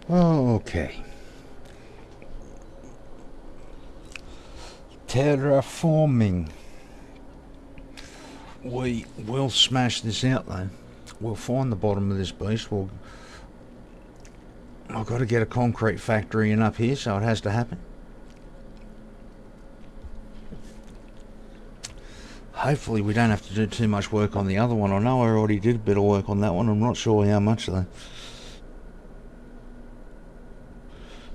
Okay. Terraforming. We will smash this out though. We'll find the bottom of this beast. I've got to get a concrete factory in up here, so it has to happen. Hopefully we don't have to do too much work on the other one. I know I already did a bit of work on that one. I'm not sure how much though.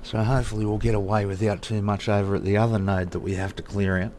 So hopefully we'll get away without too much over at the other node that we have to clear out.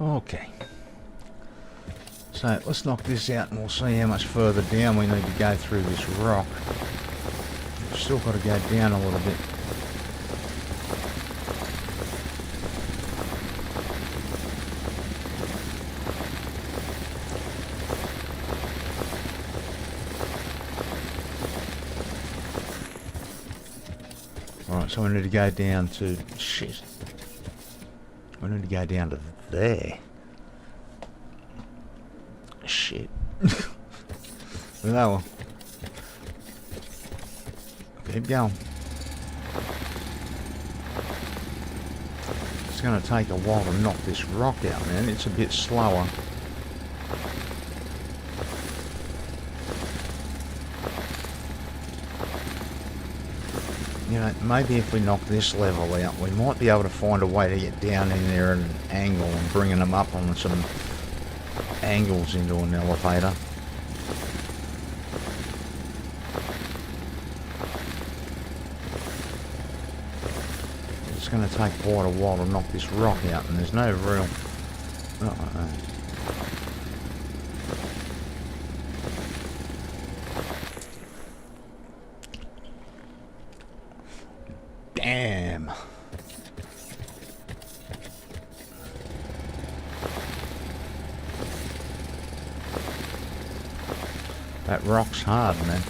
Okay. So let's knock this out and we'll see how much further down we need to go through this rock. We've still got to go down a little bit. Alright, so we need to go down to... shit. We need to go down to there. Shit. Well, keep going. It's going to take a while to knock this rock out, man. It's a bit slower. You know, maybe if we knock this level out, we might be able to find a way to get down in there at an angle and bringing them up on some angles into an elevator. It's going to take quite a while to knock this rock out, and there's no real... Damn. That rock's hard, man.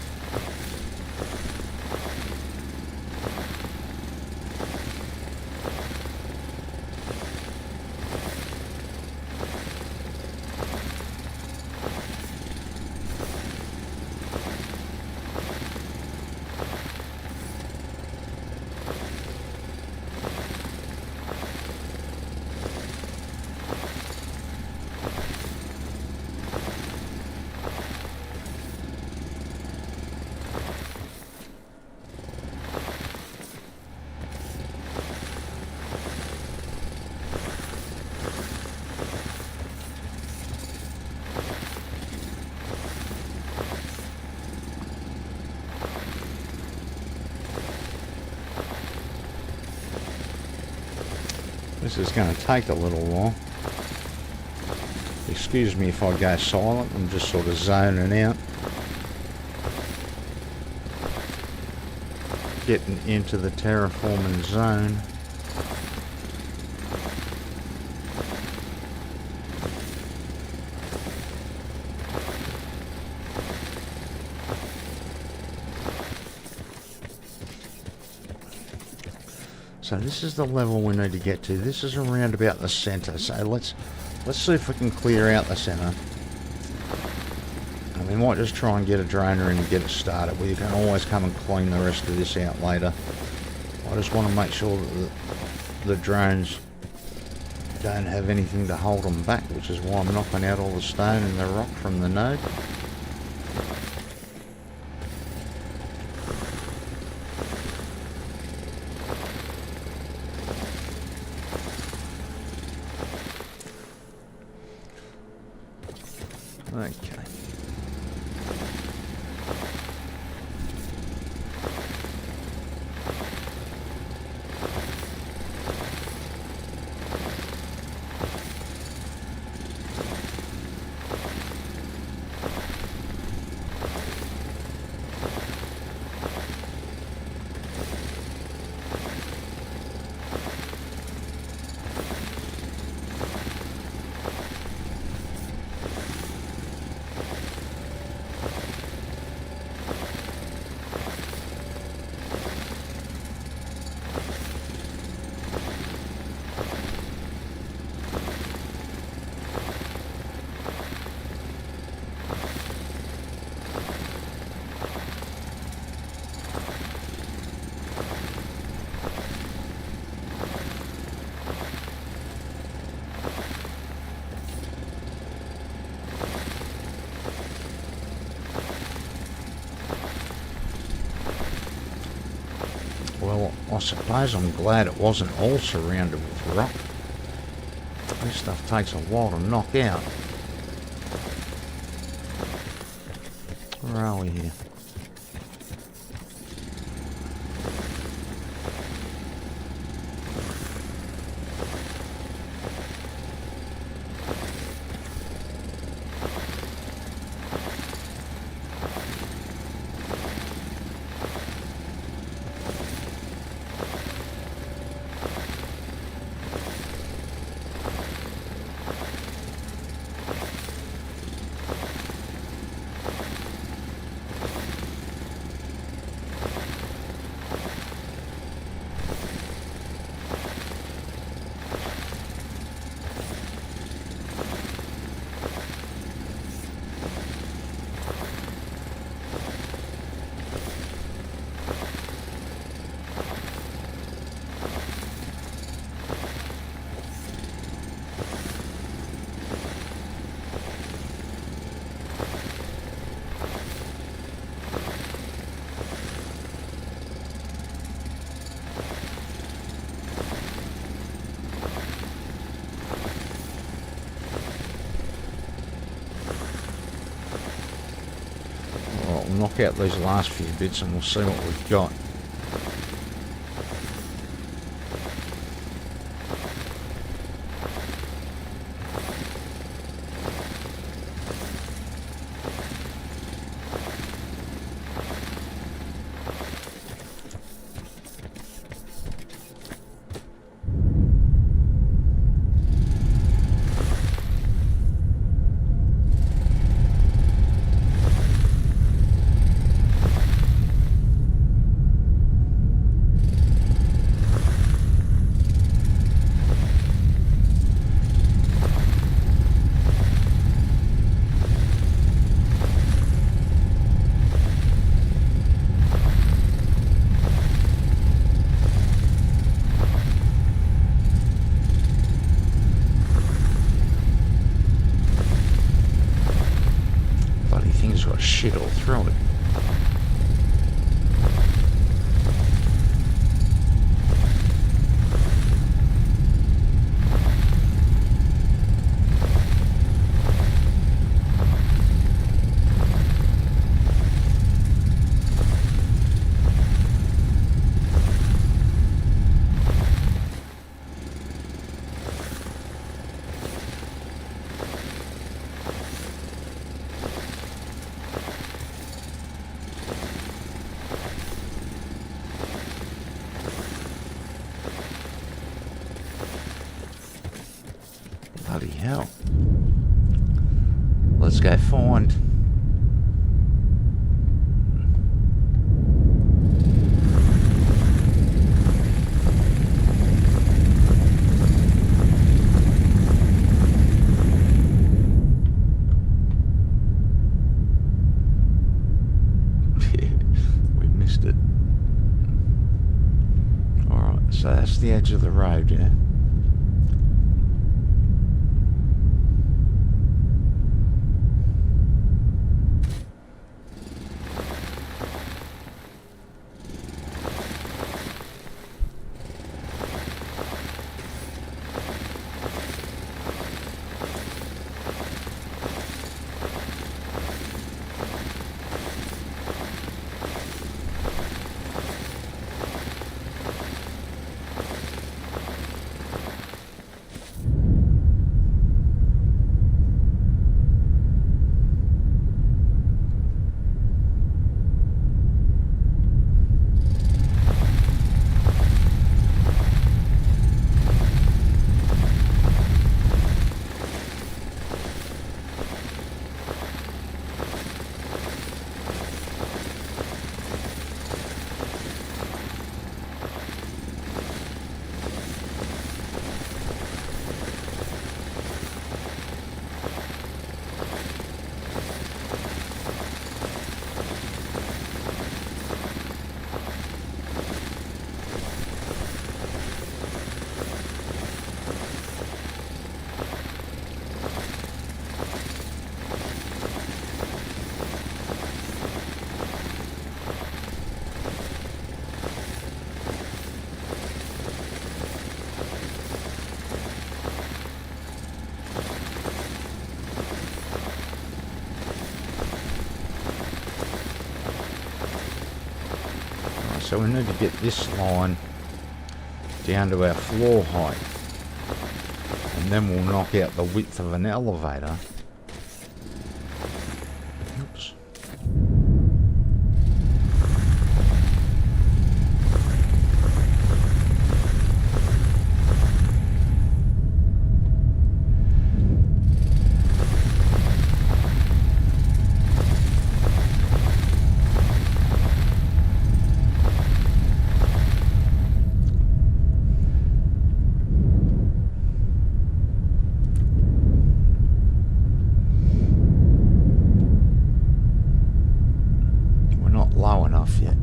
This is going to take a little while. Excuse me if I go silent, I'm just sort of zoning out. Getting into the terraforming zone. So this is the level we need to get to. This is around about the centre. So let's see if we can clear out the centre. And we might just try and get a drainer in and get it started. We can always come and clean the rest of this out later. I just want to make sure that the drones don't have anything to hold them back, which is why I'm knocking out all the stone and the rock from the node. Okay. Well, I suppose I'm glad it wasn't all surrounded with rock. This stuff takes a while to knock out. Where are we here? We'll knock out these last few bits and we'll see what we've got. Shit all through it. Bloody hell. Let's go find. So that's the edge of the road, yeah? So we need to get this line down to our floor height, and then we'll knock out the width of an elevator. Oops. Low enough yet.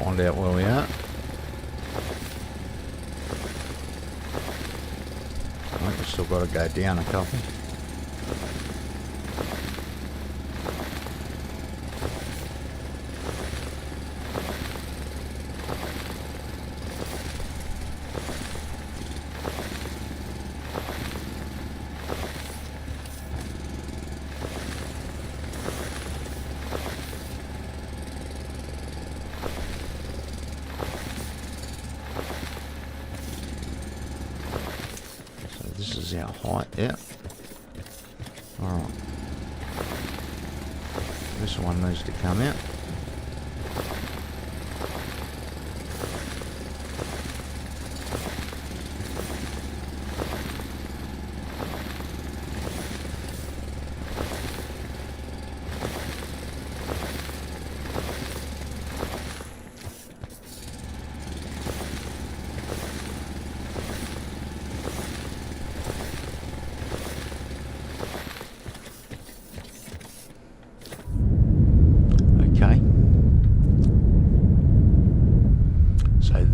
Find out where we are. I think we've still got to go down a couple. This is our height, yeah. Alright. This one needs to come out.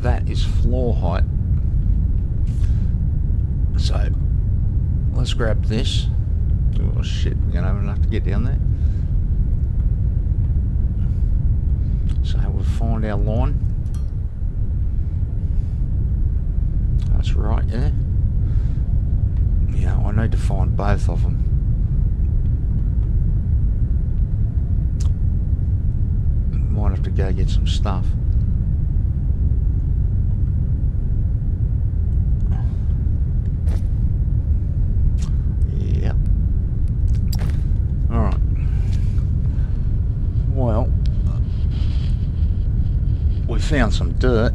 That is floor height. So let's grab this. Oh shit, we're gonna have enough to get down there. So we'll find our line. That's right, yeah. Yeah, I need to find both of them. Might have to go get some stuff. we found some dirt.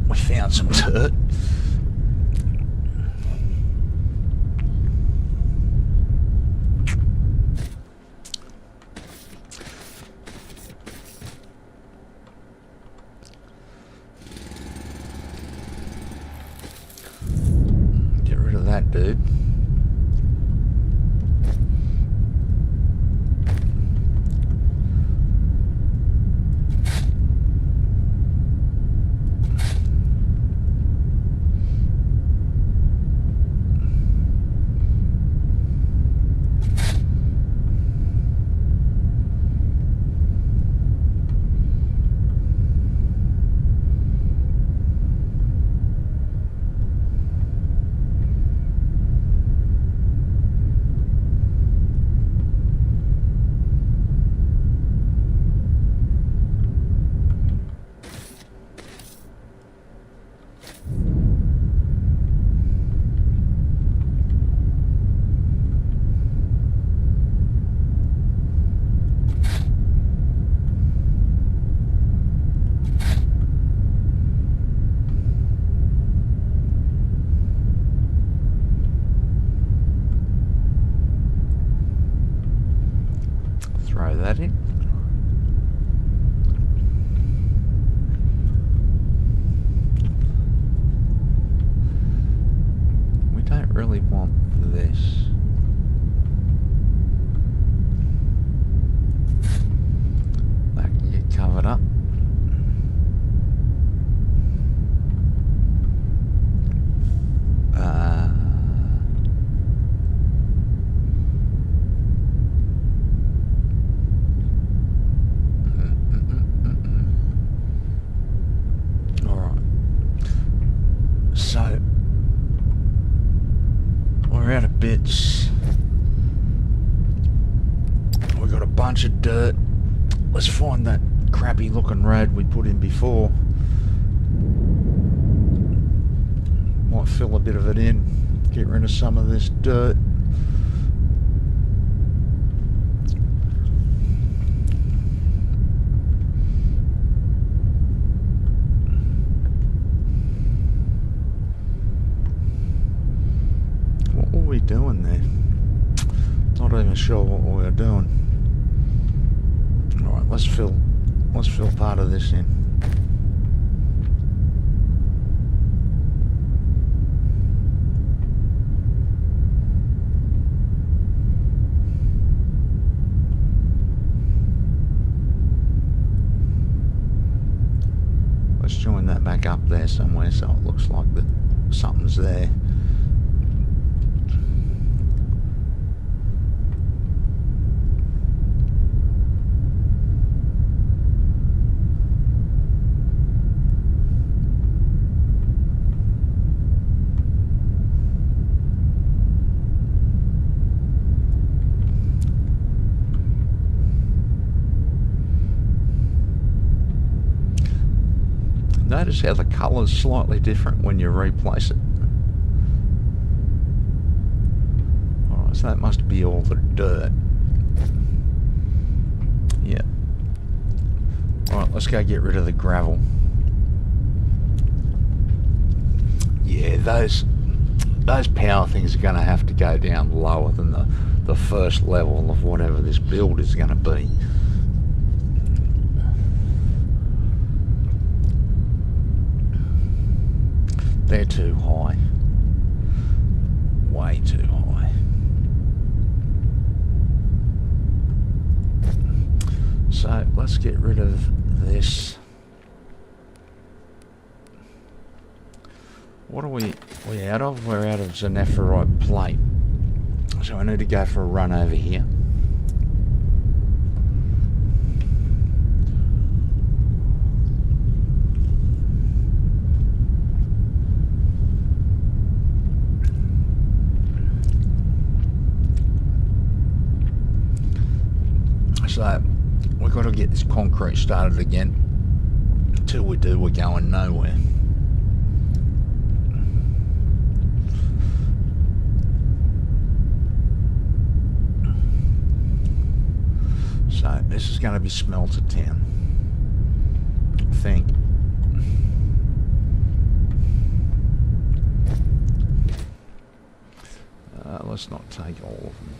We found some dirt. Get rid of that dude. Throw that in. We don't really want this. That can get covered up. So, we're out of bits. We got a bunch of dirt. Let's find that crappy looking road we put in before. Might fill a bit of it in. Get rid of some of this dirt. Doing there? Not even sure what we were doing. Alright, let's fill part of this in. Let's join that back up there somewhere so it looks like that something's there. Notice how the colour's slightly different when you replace it. Alright, so that must be all the dirt. Yeah. Alright, let's go get rid of the gravel. Yeah, those power things are going to have to go down lower than the first level of whatever this build is going to be. They're too high. Way too high. So let's get rid of this. What are we out of? We're out of Zenephorite plate. So I need to go for a run over here. So we've got to get this concrete started again. Until we do, we're going nowhere. So this is going to be smelter town. think. Let's not take all of them.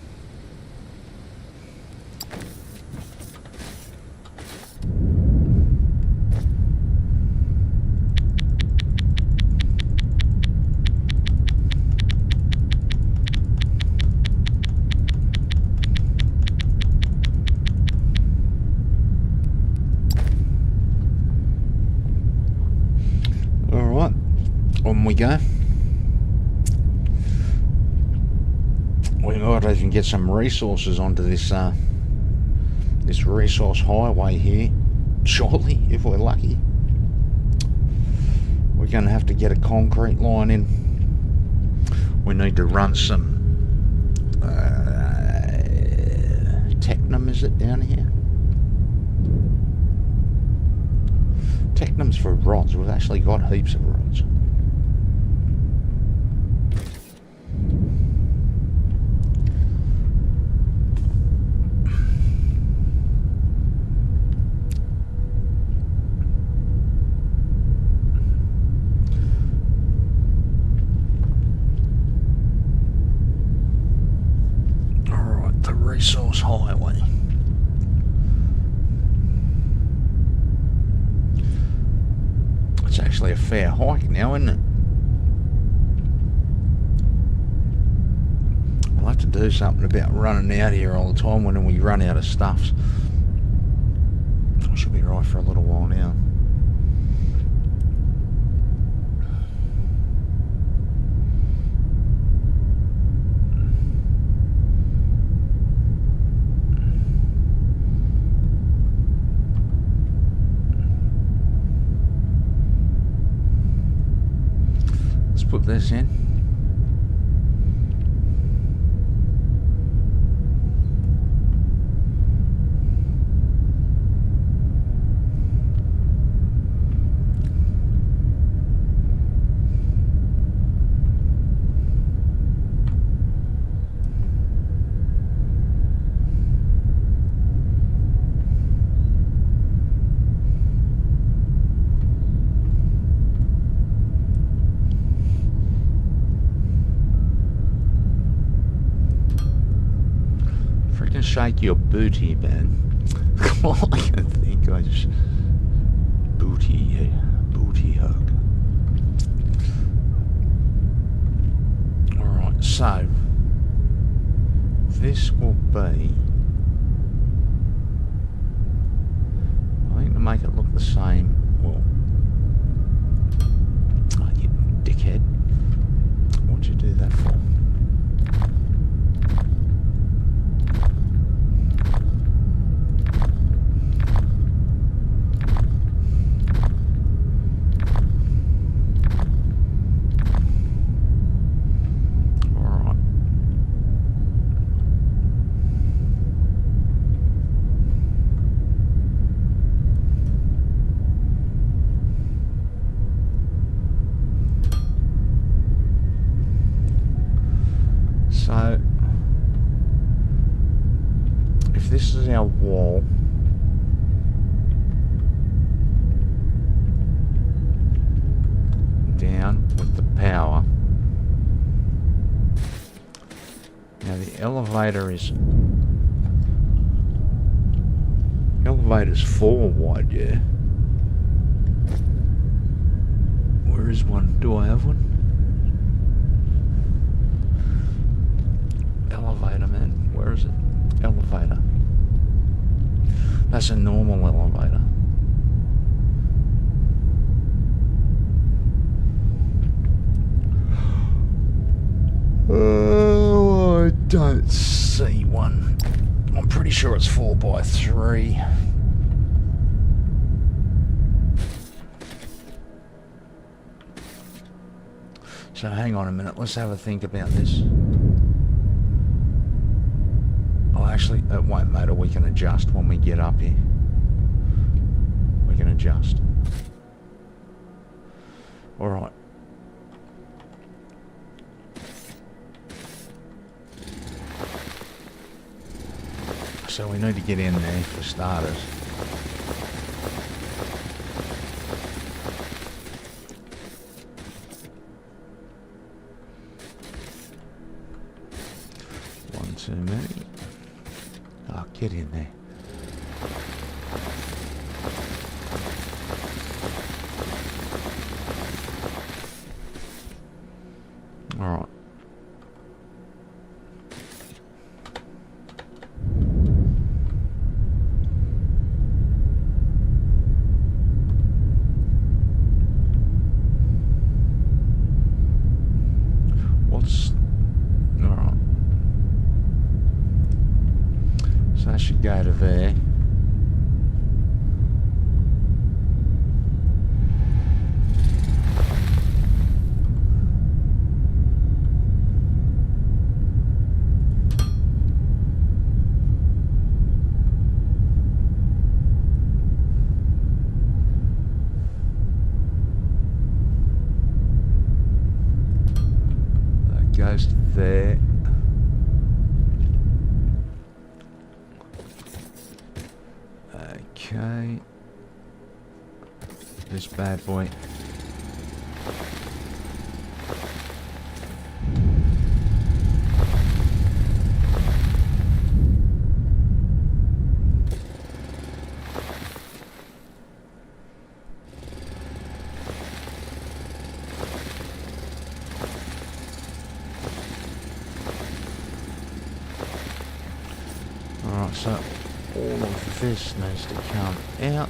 Alright, on we go. We might even get some resources onto this this resource highway here shortly, if we're lucky. We're going to have to get a concrete line in. We need to run some Technum, is it down here? Technum's for rods. We've actually got heaps of rods. Resource highway. It's actually a fair hike now, isn't it? I'll have to do something about running out here all the time when we run out of stuffs. I should be right for a little while now. Put this in. Shake your booty, man. All I can think, I just booty hug. Alright, so this will be, I think, to make it look the same. Well, oh, you dickhead, what'd you do that for? So, if this is our wall, down with the power. Now the elevator's 4 wide, yeah. Where is one? Do I have one? Elevator, man. Where is it? Elevator. That's a normal elevator. Oh, I don't see one. I'm pretty sure it's 4x3. So hang on a minute. Let's have a think about this. Actually, it won't matter. We can adjust when we get up here. We can adjust. Alright. So we need to get in there for starters. too many. Oh, get in there. Alright. Alright. So I should go to there. Goes to there. Okay. This bad boy. Alright, so all of this needs to come out.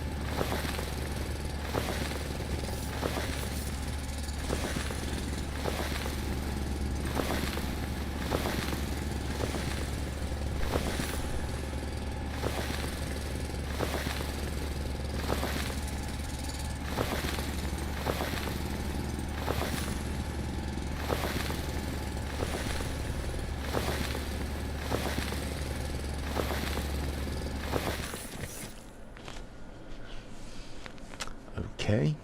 Okay.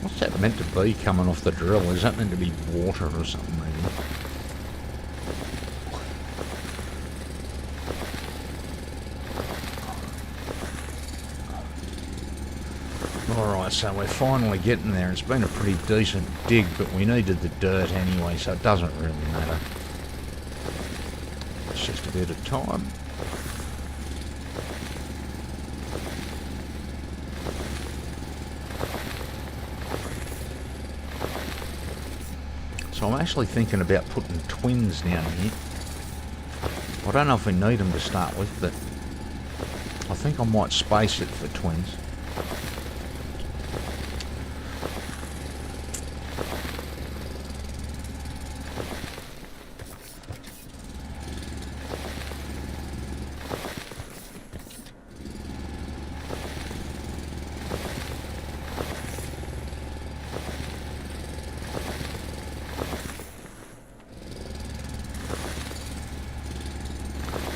What's that meant to be coming off the drill? Is that meant to be water or something maybe? Alright, so we're finally getting there. It's been a pretty decent dig, but we needed the dirt anyway, so it doesn't really matter. It's just a bit of time. So I'm actually thinking about putting twins down here. I don't know if we need them to start with, but I think I might space it for twins.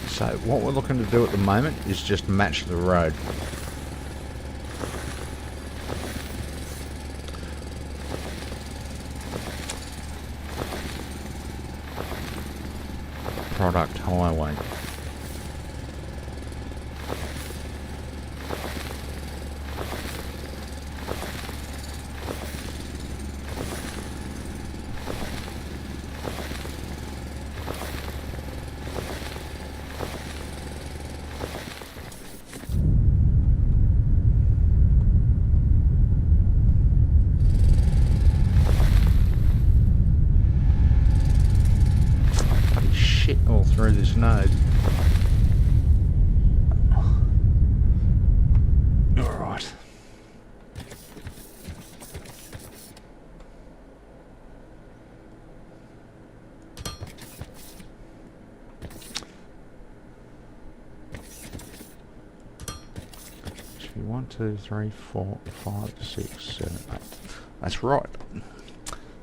So what we're looking to do at the moment is just match the road. Product highway. All through this node. Alright. Should be 1, 2, 3, 4, 5, 6, 7, 8. That's right.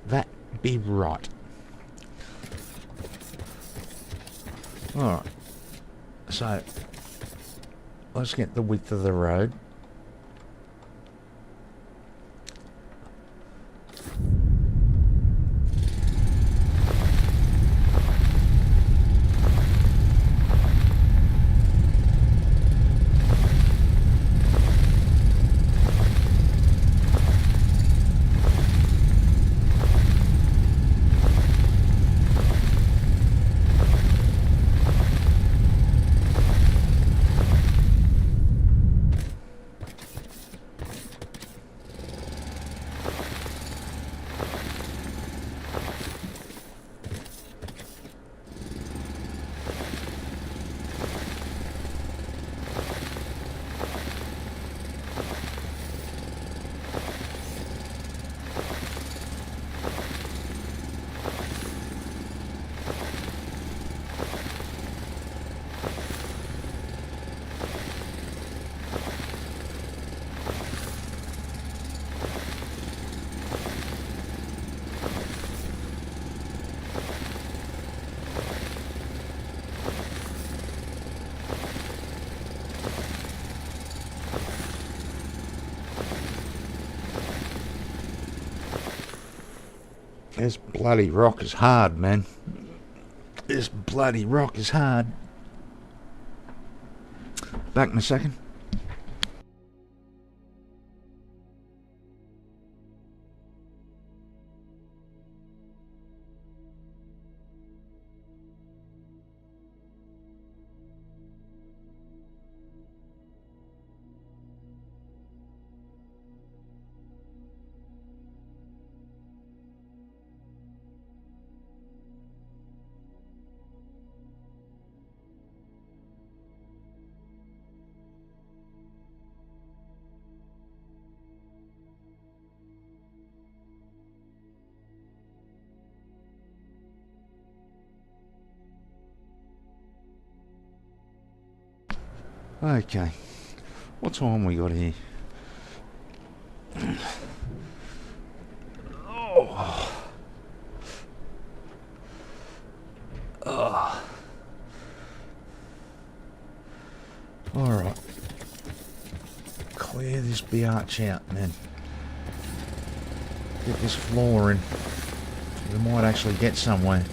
That be right. Alright, so let's get the width of the road. This bloody rock is hard, man. This bloody rock is hard. Back in a second. Okay, what time we got here? Oh. Oh. Alright, clear this biatch out, man. Get this floor in. We might actually get somewhere.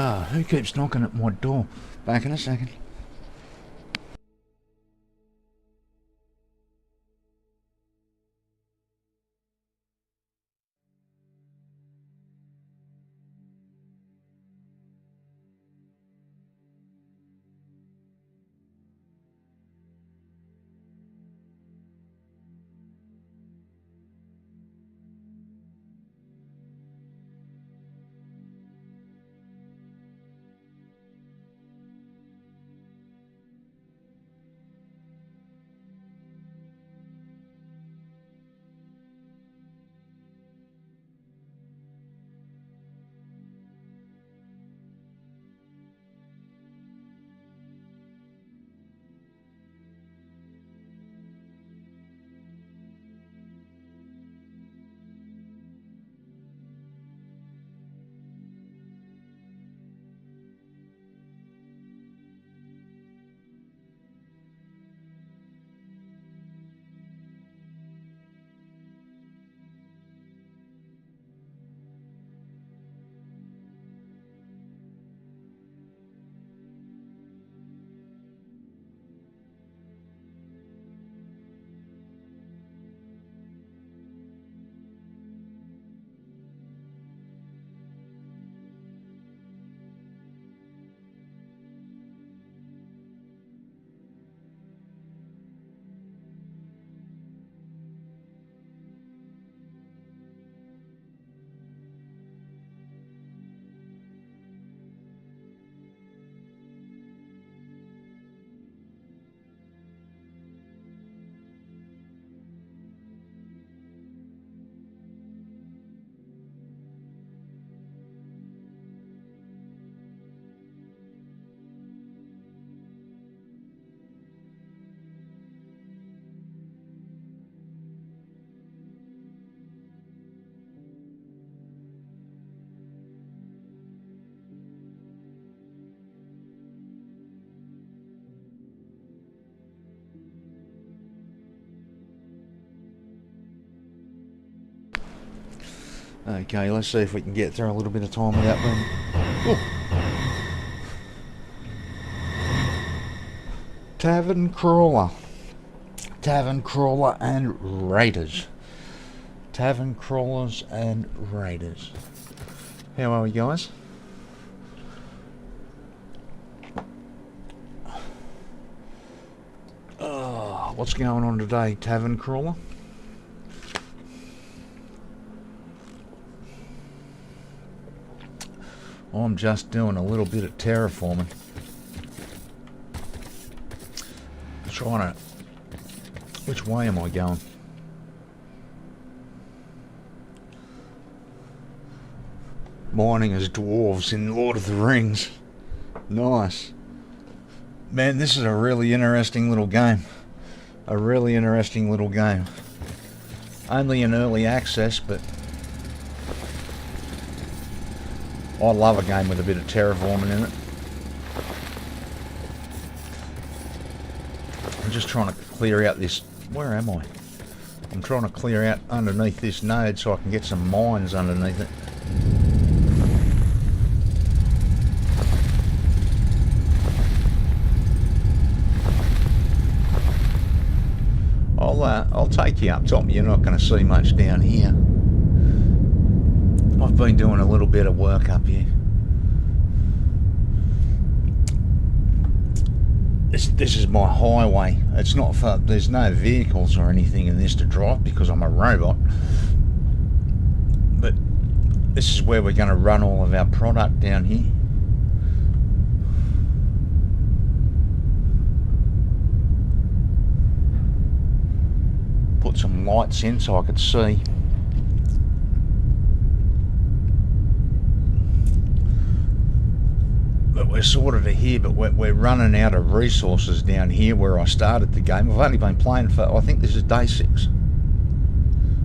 Ah, who keeps knocking at my door? Back in a second. Okay, let's see if we can get through a little bit of time without being... Oh. Tavern Crawler. Tavern Crawler and Raiders. Tavern Crawlers and Raiders. How are we, guys? What's going on today, Tavern Crawler? I'm just doing a little bit of terraforming. Trying to Which way am I going? Mining as dwarves in Lord of the Rings. Nice. Man, this is a really interesting little game. A really interesting little game. Only in early access, but I love a game with a bit of terraforming in it. I'm just trying to clear out this... Where am I? I'm trying to clear out underneath this node so I can get some mines underneath it. I'll take you up top. You're not going to see much down here. I've been doing a little bit of work up here. This is my highway. It's not for... There's no vehicles or anything in this to drive because I'm a robot. But this is where we're going to run all of our product down here. Put some lights in so I could see. But we're sort of here, but we're running out of resources down here where I started the game. I've only been playing for, I think this is day 6.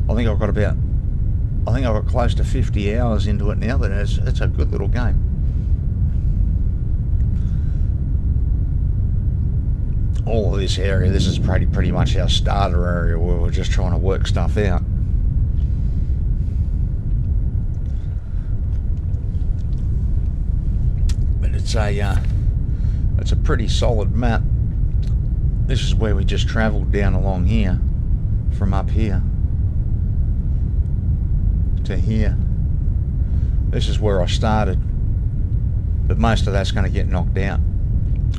I think I've got close to 50 hours into it now, but it's a good little game. All of this area, this is pretty much our starter area where we're just trying to work stuff out. But it's a pretty solid map. This is where we just travelled down along here, from up here to here. This is where I started, but most of that's going to get knocked out.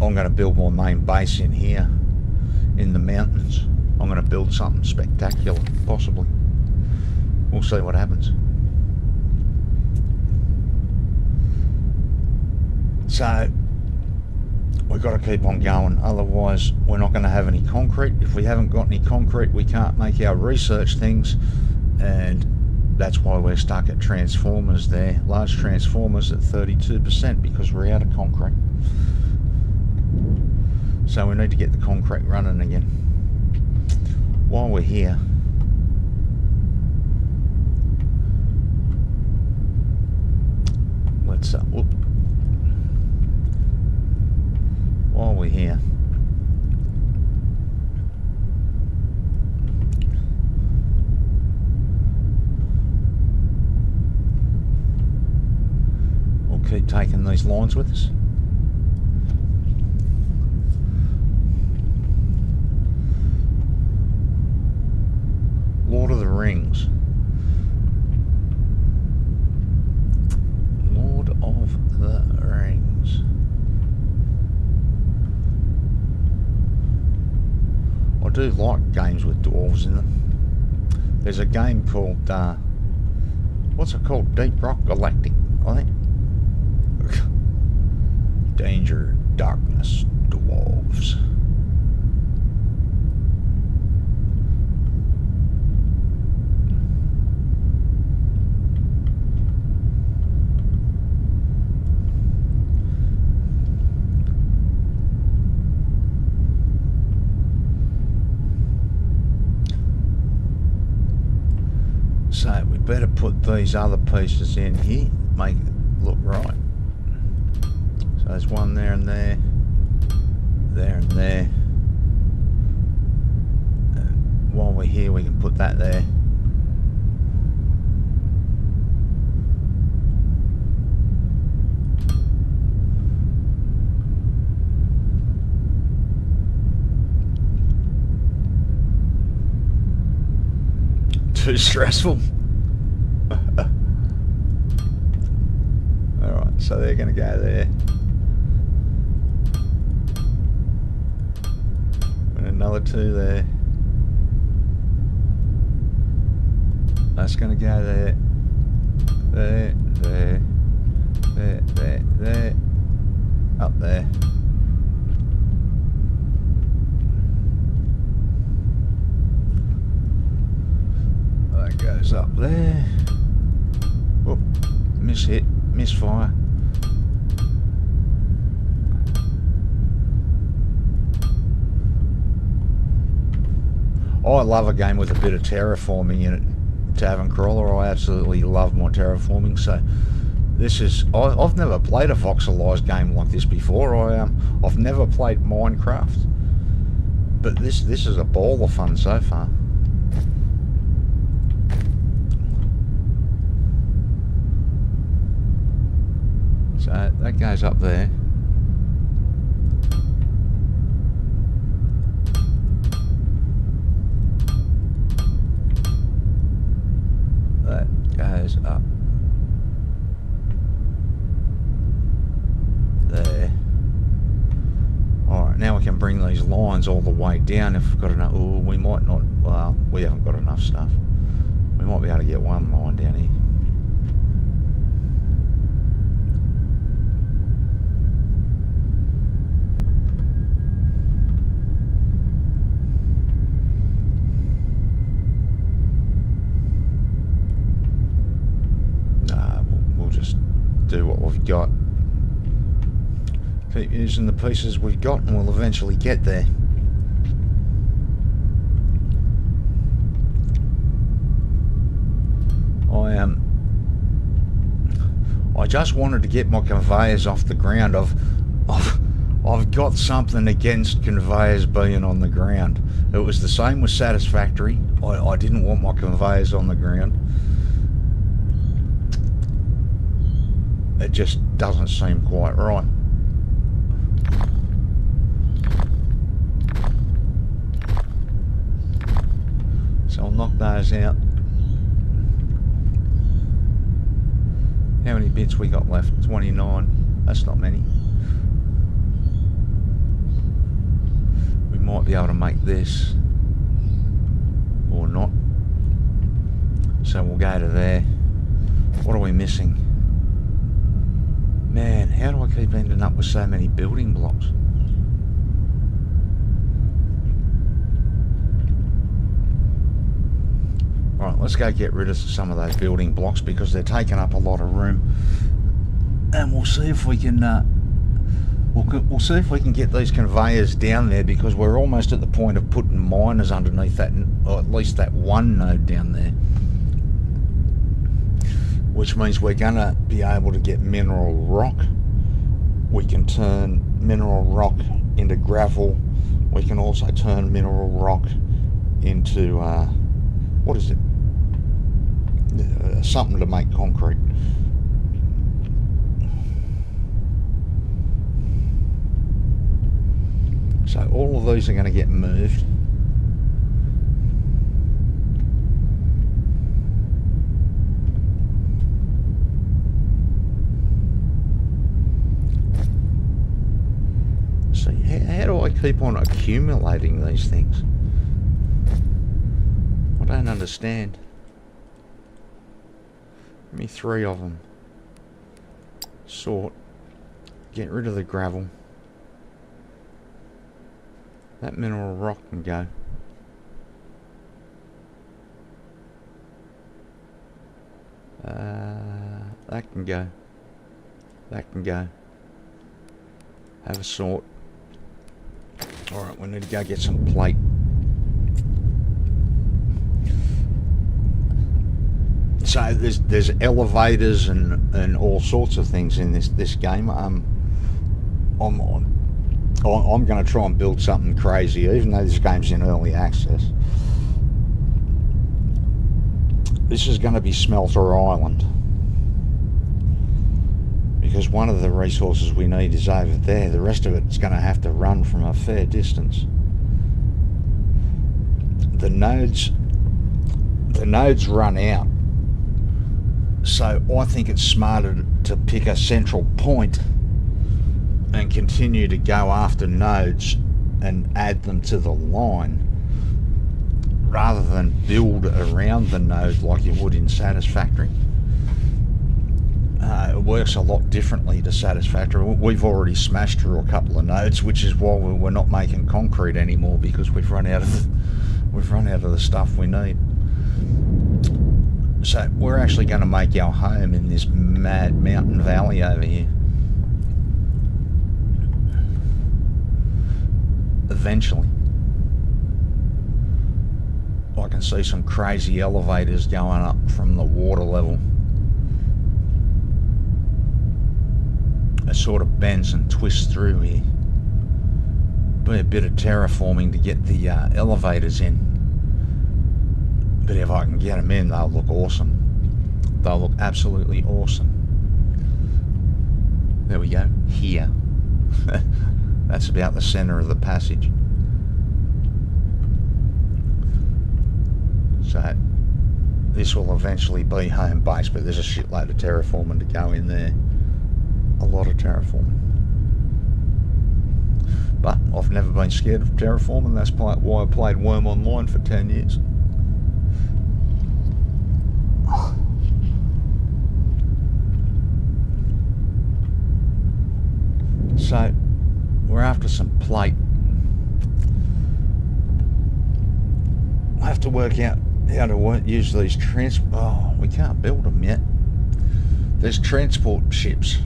I'm going to build my main base in here, in the mountains. I'm going to build something spectacular, possibly. We'll see what happens. So, we've got to keep on going, otherwise we're not going to have any concrete. If we haven't got any concrete, we can't make our research things, and that's why we're stuck at transformers there. Large transformers at 32% because we're out of concrete. So we need to get the concrete running again. While we're here, let's while we're here, we'll keep taking these lines with us. Lord of the Rings. Lord of the Rings. I do like games with dwarves in them. There's a game called, what's it called? Deep Rock Galactic, I think. Danger, darkness, dwarves. So we better put these other pieces in here, make it look right. So there's one there and there, there and there. And while we're here, we can put that there. Too stressful. Alright, so they're going to go there. And another 2 there. That's going to go there. There, there, there, there, there. Up there. I love a game with a bit of terraforming in it. Tavern Crawler, I absolutely love my terraforming. So this is, I've never played a voxelized game like this before. I've never played Minecraft, but this is a ball of fun so far. So that goes up there. That goes up there. Alright, now we can bring these lines all the way down if we've got enough. Oh, we might not. Well, we haven't got enough stuff. We might be able to get one line down here. Do what we've got. Keep using the pieces we've got and we'll eventually get there. I just wanted to get my conveyors off the ground. I've got something against conveyors being on the ground. It was the same with Satisfactory. I didn't want my conveyors on the ground. It just doesn't seem quite right. So I'll knock those out. How many bits we got left? 29. That's not many. We might be able to make this. Or not. So we'll go to there. What are we missing? Man, how do I keep ending up with so many building blocks? Alright, let's go get rid of some of those building blocks because they're taking up a lot of room. And we'll see if we can we'll see if we can get these conveyors down there, because we're almost at the point of putting miners underneath that, or at least that one node down there. Which means we're going to be able to get mineral rock. We can turn mineral rock into gravel. We can also turn mineral rock into, what is it? Something to make concrete. So all of these are going to get moved. How do I keep on accumulating these things? I don't understand. Give me 3 of them. Sort. Get rid of the gravel. That mineral rock can go. That can go. That can go. Have a sort. Alright, we need to go get some plate. So there's elevators and all sorts of things in this game. I'm going to try and build something crazy, even though this game's in early access. This is going to be Smelter Island, because one of the resources we need is over there. The rest of it's going to have to run from a fair distance. The nodes run out, so I think it's smarter to pick a central point and continue to go after nodes and add them to the line, rather than build around the node like you would in Satisfactory. It works a lot differently to Satisfactory. We've already smashed through a couple of nodes, which is why we're not making concrete anymore, because we've run out of the stuff we need. So we're actually going to make our home in this mad mountain valley over here. Eventually. I can see some crazy elevators going up from the water level. It sort of bends and twists through here. Be a bit of terraforming to get the elevators in. But if I can get them in, they'll look awesome. They'll look absolutely awesome. There we go. Here. That's about the center of the passage. So this will eventually be home base, but there's a shitload of terraforming to go in there. A lot of terraforming. But I've never been scared of terraforming. That's why I played Worm Online for 10 years. So we're after some plate. I have to work out how to use these we can't build them yet. There's transport ships,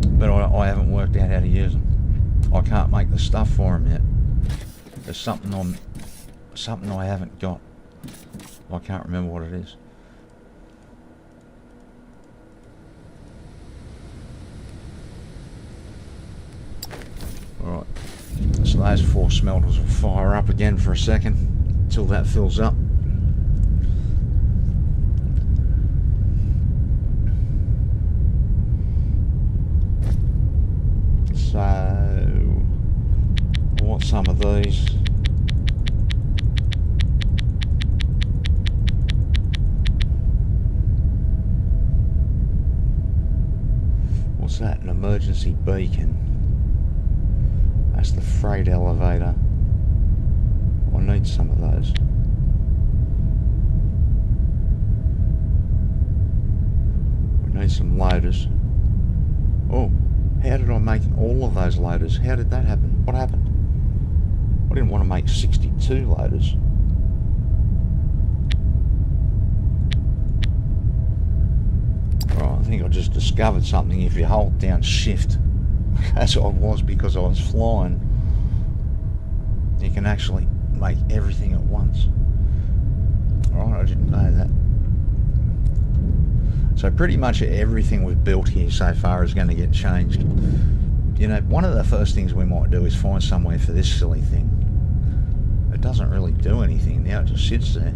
but I haven't worked out how to use them. I can't make the stuff for them yet. There's something I haven't got. I can't remember what it is. Alright, so those 4 smelters will fire up again for a second until that fills up. So I want some of these. What's that? An emergency beacon. That's the freight elevator. I need some of those. We need some loaders. Oh, how did I make all of those loaders? How did that happen? What happened? I didn't want to make 62 loaders. Right, I think I just discovered something. If you hold down shift, as I was because I was flying, you can actually make everything at once. Alright, I didn't know that. So pretty much everything we've built here so far is going to get changed. You know, one of the first things we might do is find somewhere for this silly thing. It doesn't really do anything now, it just sits there.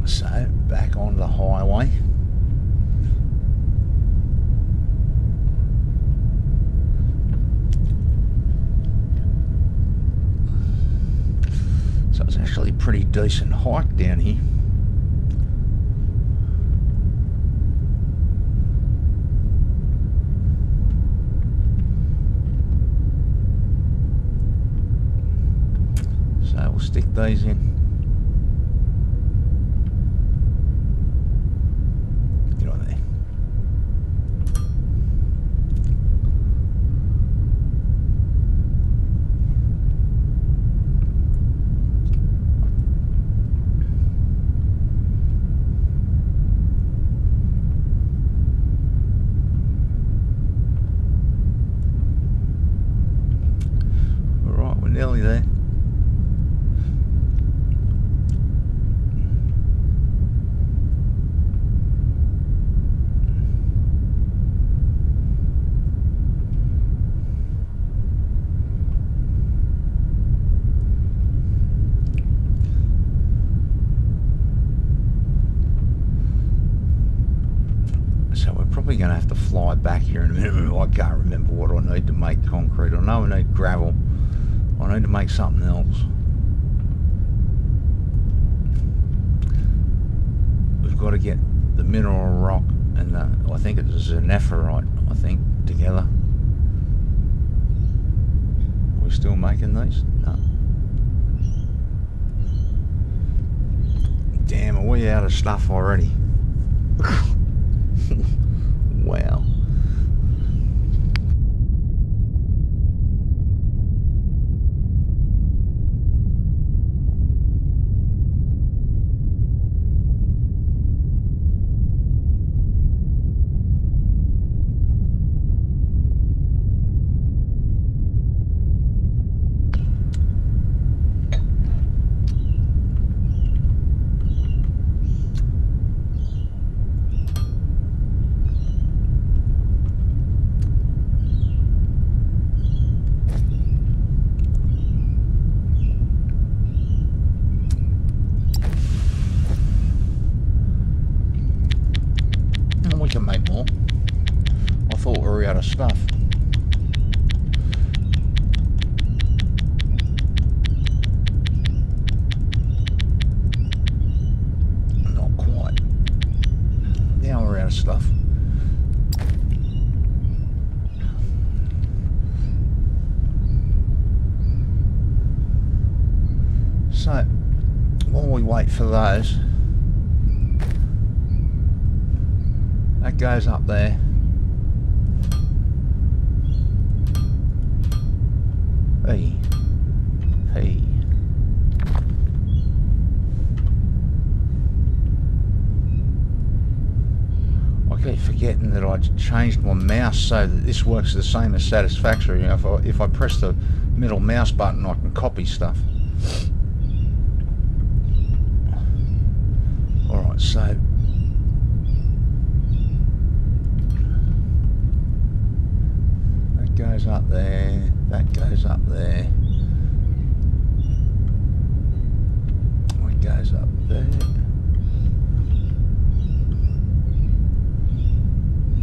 So, back on the highway. So it's actually a pretty decent hike down here. So we'll stick these in. Get on there. Alright, we're nearly there. So we're probably going to have to fly back here in a minute. I can't remember what I need to make concrete. I know I need gravel. I need to make something else. We've got to get the mineral rock and the, I think it's a nephrite, I think, together. Are we still making these? No. Damn, are we out of stuff already? Wow. we can make more. I thought we were out of stuff. Not quite. Now we're out of stuff. So, while we wait for those, that goes up there. Hey. Hey. I keep forgetting that I changed my mouse so that this works the same as Satisfactory. You know, if I press the middle mouse button, I can copy stuff. Alright, so that goes up there, that goes up there, that goes up there,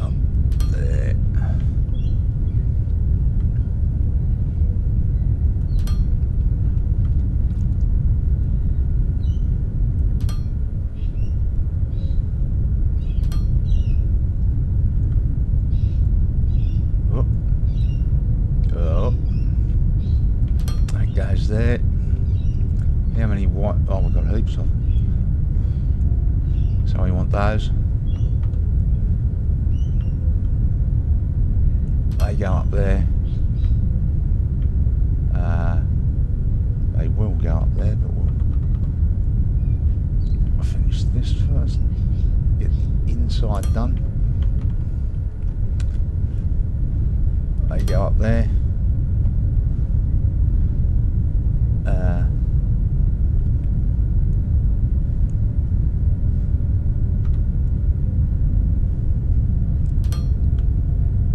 up there. There. How many white? Oh, we've got heaps of them. So we want those. They go up there. They will go up there, but I'll finish this first. Get the inside done. They go up there.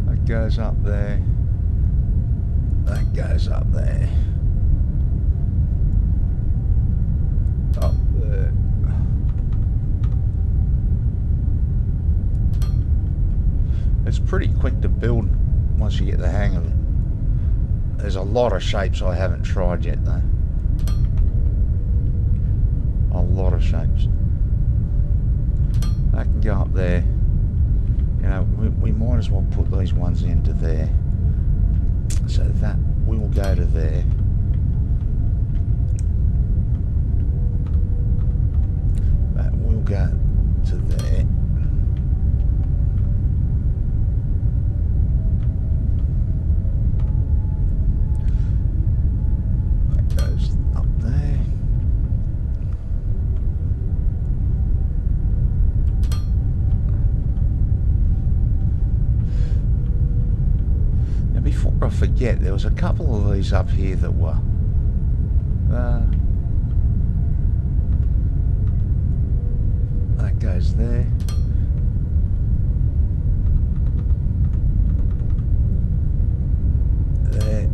That goes up there. That goes up there. Up there. It's pretty quick to build once you get the hang of it. There's a lot of shapes I haven't tried yet though. A lot of shapes. That can go up there. You know, we might as well put these ones into there. So that will go to there. That will go to there. That goes up there. Now before I forget, there was a couple of these up here that were that goes there. There.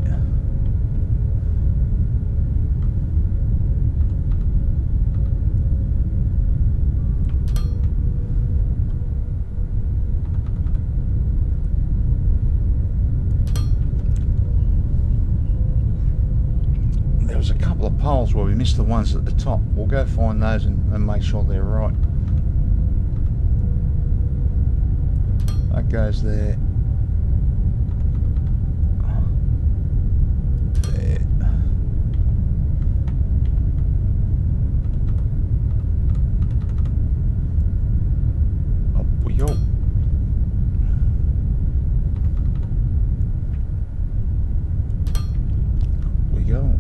There was a couple of poles where we missed the ones at the top. We'll go find those and make sure they're right. That goes there. There. Up we go. Up we go.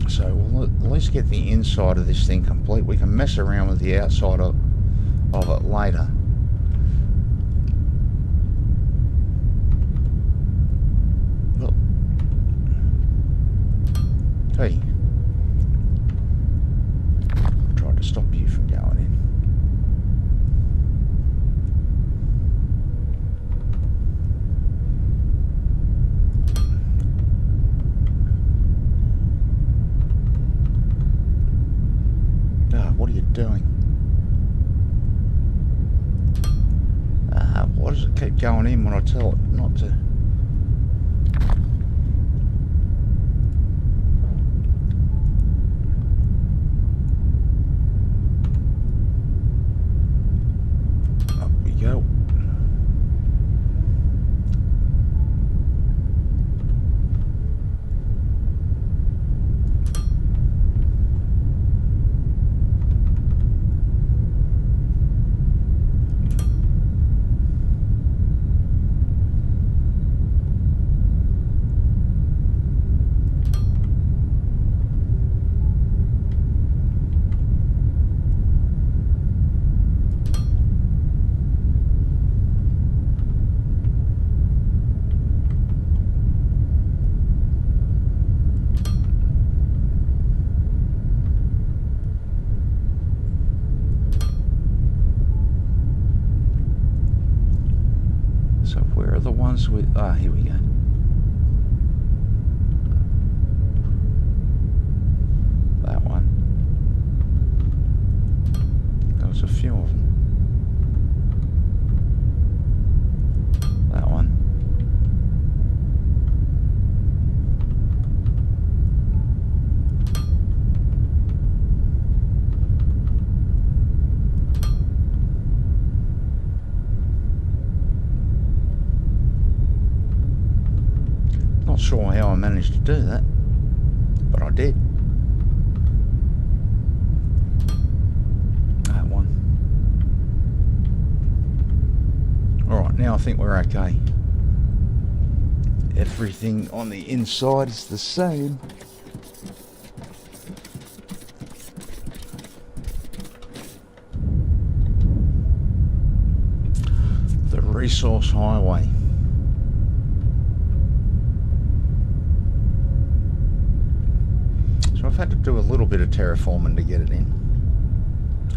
So we'll at least get the inside of this thing complete. We can mess around with the outside of it later. Look. Hey. I tried to stop you from going in. doing? Why does it keep going in when I tell it not to? Up we go. So where are the ones with... Ah, here we go. That one. There was a few of them. That one. Not sure how I managed to do that, but I did. That one. Alright, now I think we're okay. Everything on the inside is the same. The resource highway. I've had to do a little bit of terraforming to get it in,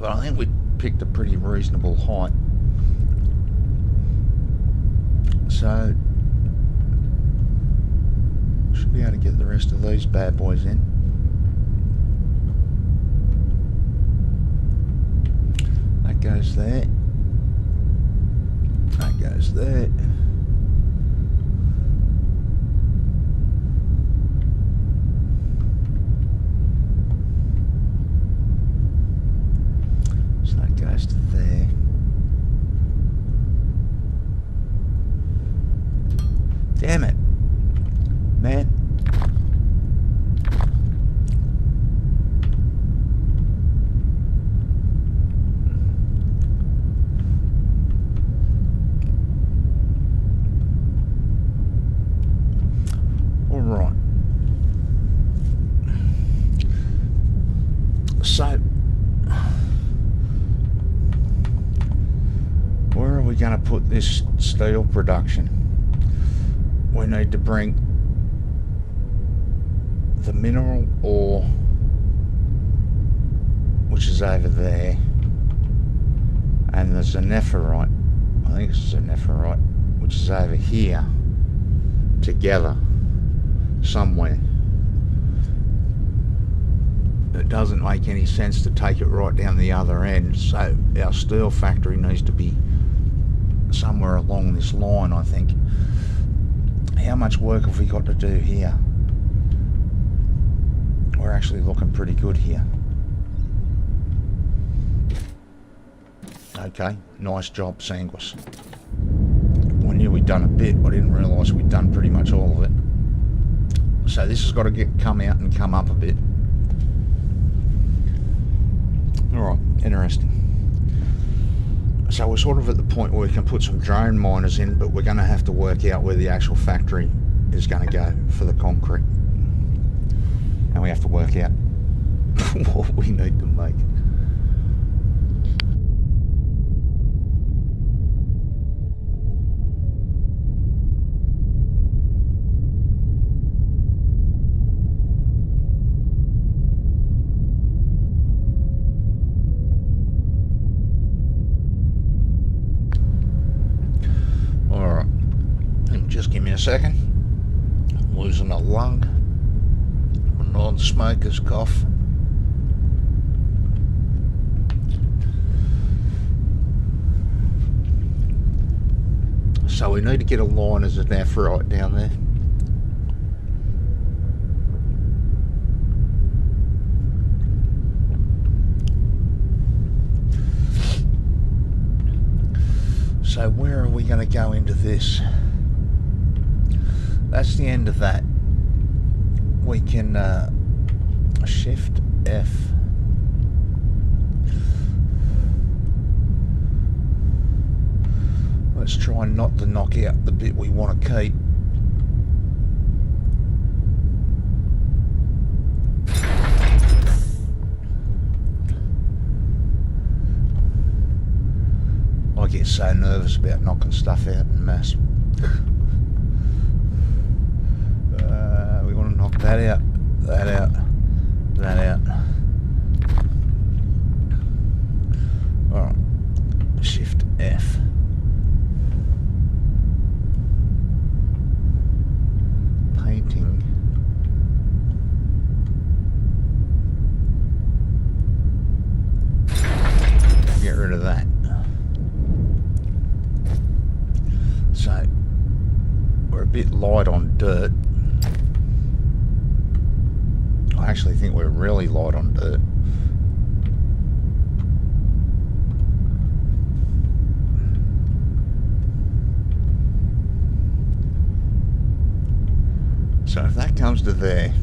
but I think we picked a pretty reasonable height, so should be able to get the rest of these bad boys in. That goes there, that goes there. Goes to there. Damn it, man. All right. So where are we going to put this steel production? We need to bring the mineral ore, which is over there, and the zenephorite, I think it's zenephorite, which is over here, together somewhere. It doesn't make any sense to take it right down the other end, so our steel factory needs to be somewhere along this line, I think. How much work have we got to do here? We're actually looking pretty good here. Okay, nice job, Sanguis. I knew we'd done a bit, I didn't realise we'd done pretty much all of it. So this has got to come out and come up a bit. Alright, interesting. So we're sort of at the point where we can put some drone miners in, but we're going to have to work out where the actual factory is going to go for the concrete. And we have to work out what we need to make. Just give me a second. I'm losing a lung. A non-smoker's cough. So we need to get a line as an Aphrodite down there. So where are we going to go into this? That's the end of that. We can shift F. Let's try not to knock out the bit we want to keep. I get so nervous about knocking stuff out in mass. We want to knock that out, that out, that out. Alright, Shift F. Painting. Get rid of that. So, we're a bit light on dirt. I actually think we're really light on dirt. So if that comes to there,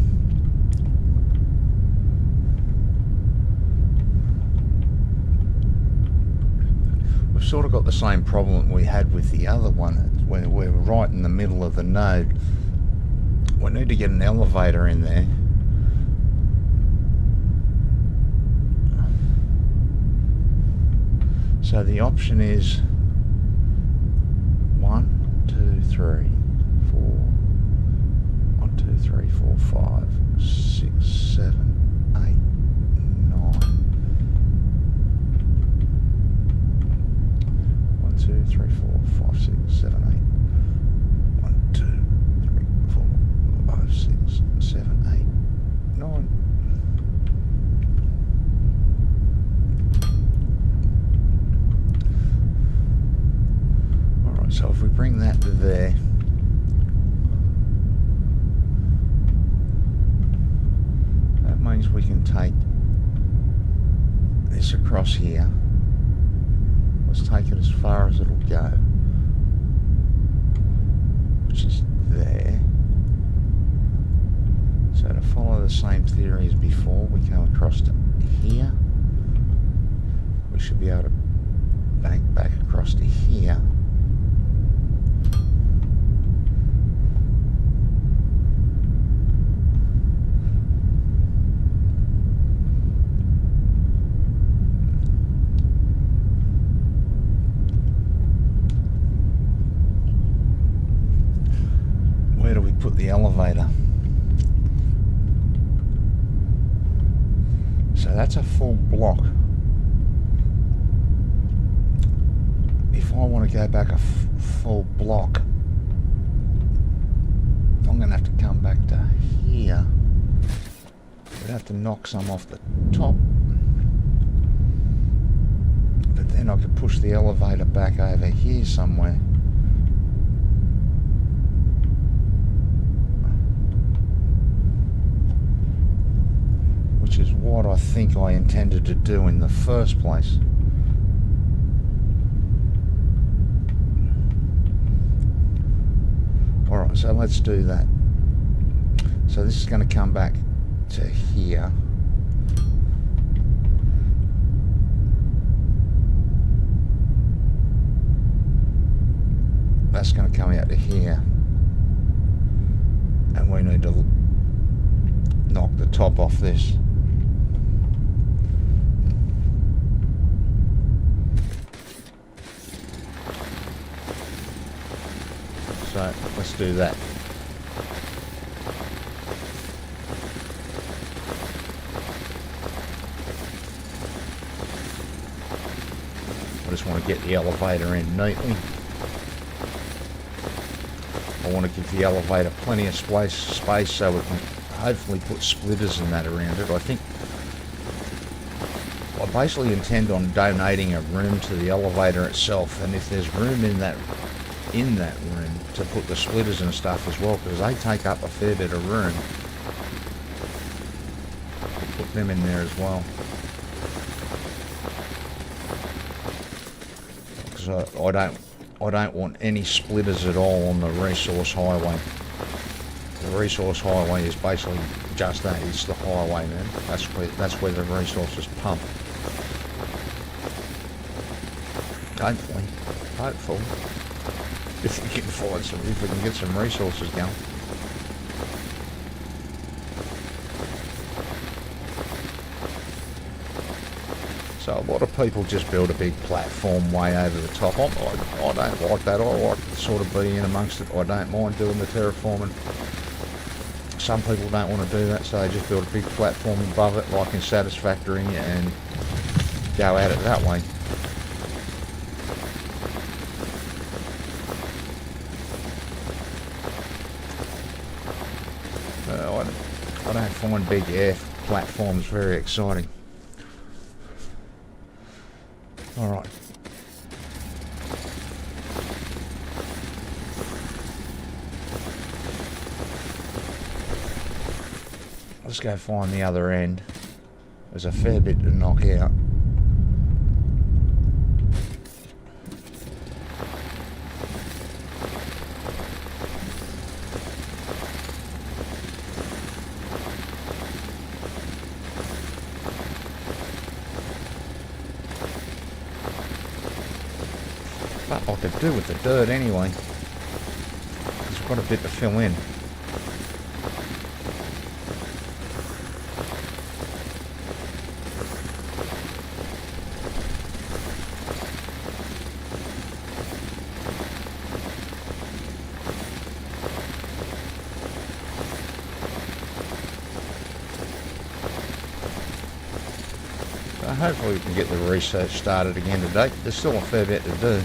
we've sort of got the same problem we had with the other one, where we're right in the middle of the node. We need to get an elevator in there. So the option is 1, 2, 3, 4, 1, 2, 3, 4, 5, 6, 7, 8, 9. 1, 2, 3, 4, 5, 6, 7, 8. 1, 2, 3, 4, 5, 6, 7, 8, 9. So if we bring that to there, that means we can take this across here. Let's take it as far as it'll go, which is there. So to follow the same theory as before, we come across to here. We should be able to bank back across to here. Where do we put the elevator? So that's a full block. If I want to go back a full block, I'm going to have to come back to here. We'd have to knock some off the top. But then I could push the elevator back over here somewhere. Which is what I think I intended to do in the first place. Alright, so let's do that. So this is going to come back to here. That's going to come out to here. And we need to knock the top off this. So let's do that. I just want to get the elevator in neatly. I want to give the elevator plenty of space so we can hopefully put splitters and that around it. I think I basically intend on donating a room to the elevator itself, and if there's room in in that room to put the splitters and stuff as well, because they take up a fair bit of room. We'll put them in there as well. Because I don't want any splitters at all on the resource highway. The resource highway is basically just that. It's the highway, man. That's where the resources pump. Hopefully, if we can get some resources going. So a lot of people just build a big platform way over the top. I don't like that. I like to sort of be in amongst it. I don't mind doing the terraforming. Some people don't want to do that, so they just build a big platform above it, like in Satisfactory, and go at it that way. I don't find big air platforms very exciting. Alright. Let's go find the other end. There's a fair bit to knock out. But I could do with the dirt anyway, because we've got a bit to fill in. So hopefully we can get the research started again today. There's still a fair bit to do.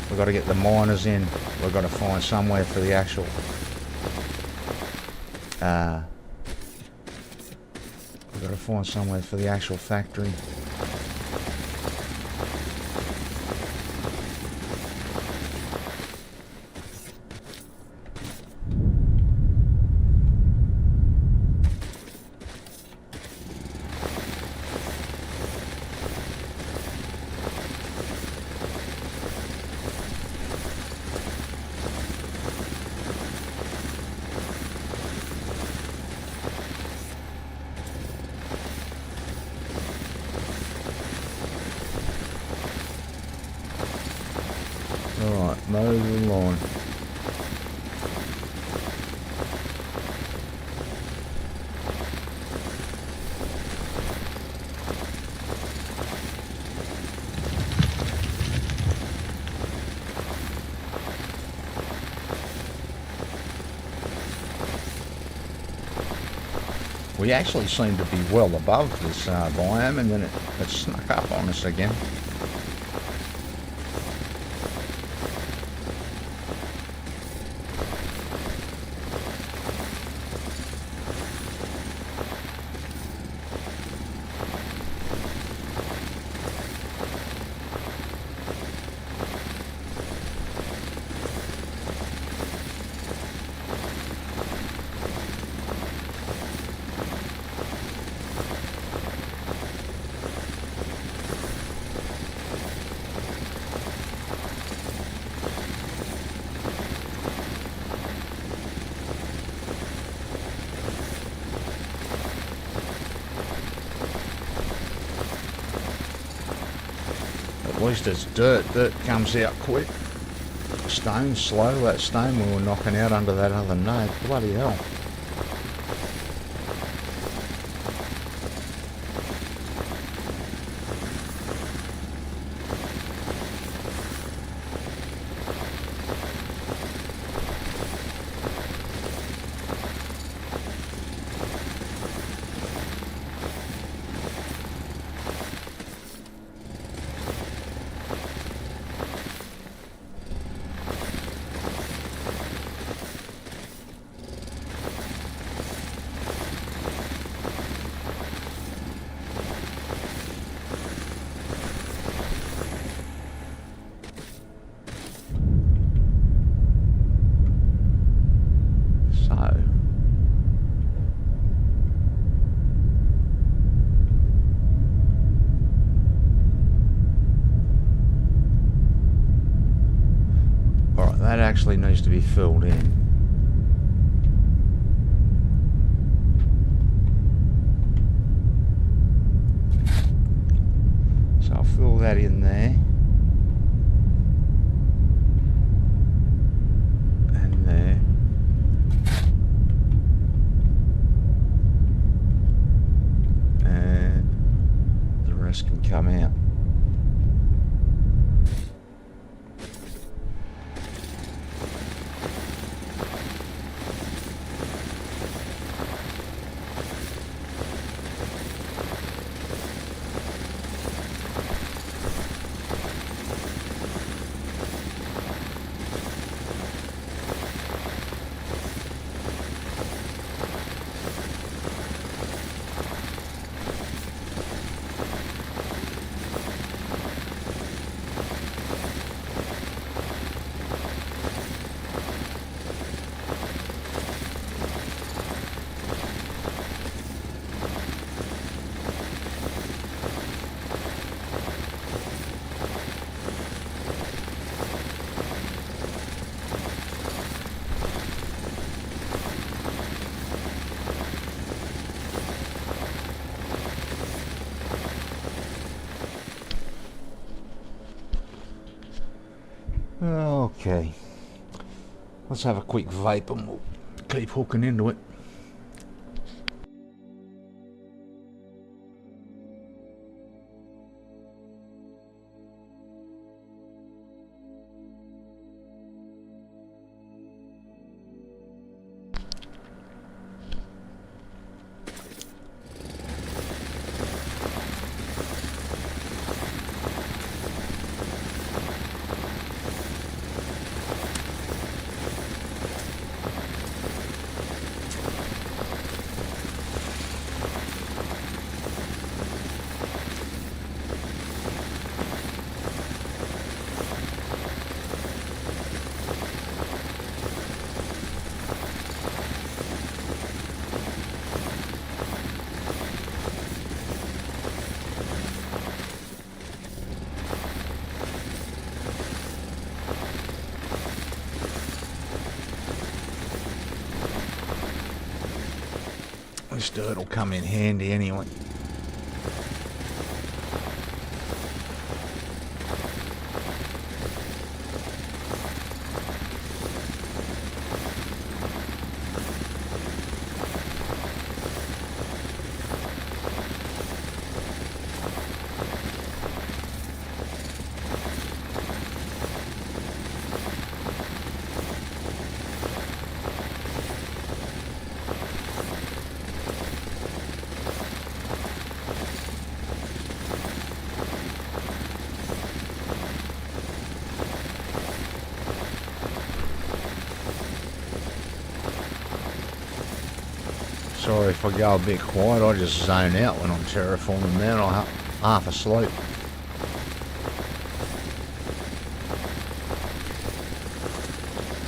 We've got to get the miners in. We've got to find somewhere for the actual factory. Alright, move along. We actually seem to be well above this biome, and then it snuck up on us again. At least it's dirt. Dirt comes out quick. Stone's slow. That stone we were knocking out under that other node. Bloody hell. actually needs to be filled in. So I'll fill that in there. And there. And the rest can come out. Okay, let's have a quick vape and we'll keep hooking into it. This dirt will come in handy anyway. Sorry if I go a bit quiet, I just zone out when I'm terraforming man. I'm half asleep.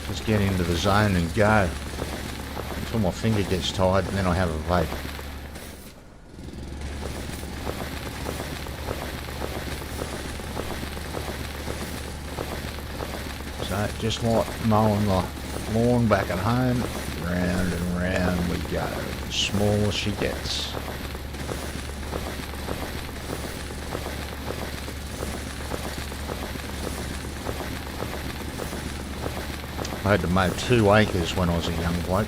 Just get into the zone and go until my finger gets tired, and then I have a vape. So just like mowing the lawn back at home, round and round we go, the smaller she gets. I had to mow 2 acres when I was a young bloke.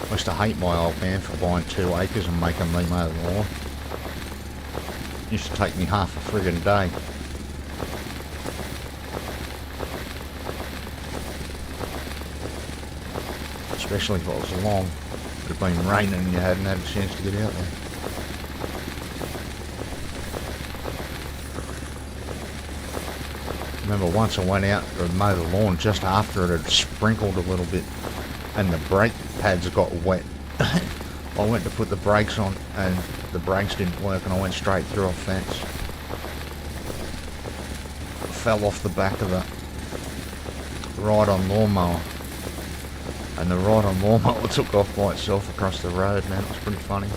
I used to hate my old man for buying 2 acres and making me mow the lawn. It used to take me half a friggin' day. Especially if it was long. It had been raining and you hadn't had a chance to get out there. Remember once I went out to mow the lawn just after it had sprinkled a little bit and the brake pads got wet. I went to put the brakes on and the brakes didn't work and I went straight through a fence. I fell off the back of the ride-on lawnmower. And the ride-on lawnmower took off by itself across the road, man. It was pretty funny.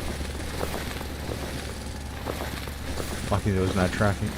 Lucky there was no traffic.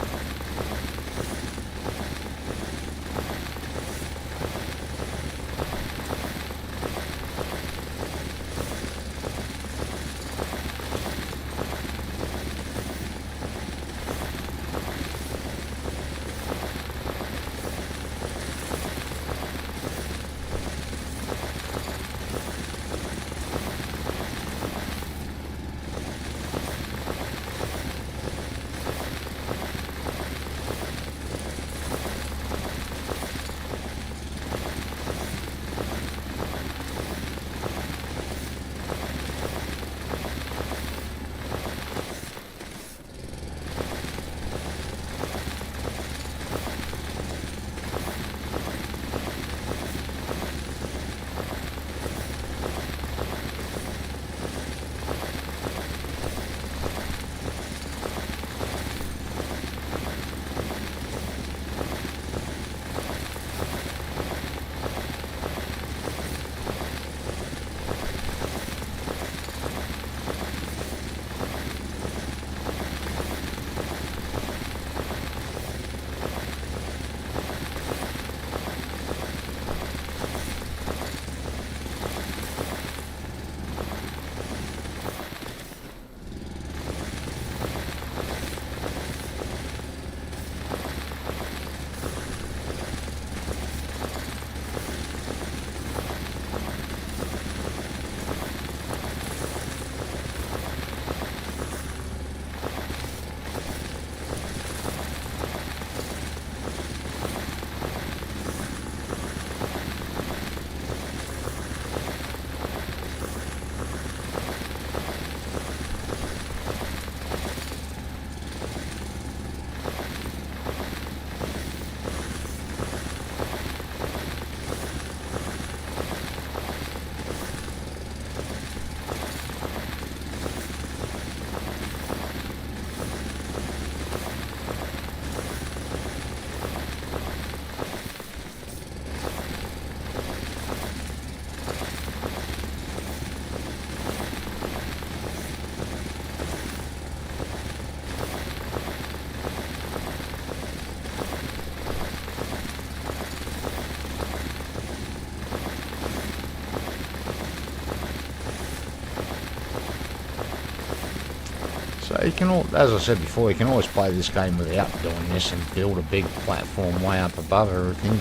So you can, as I said before, you can always play this game without doing this and build a big platform way up above everything,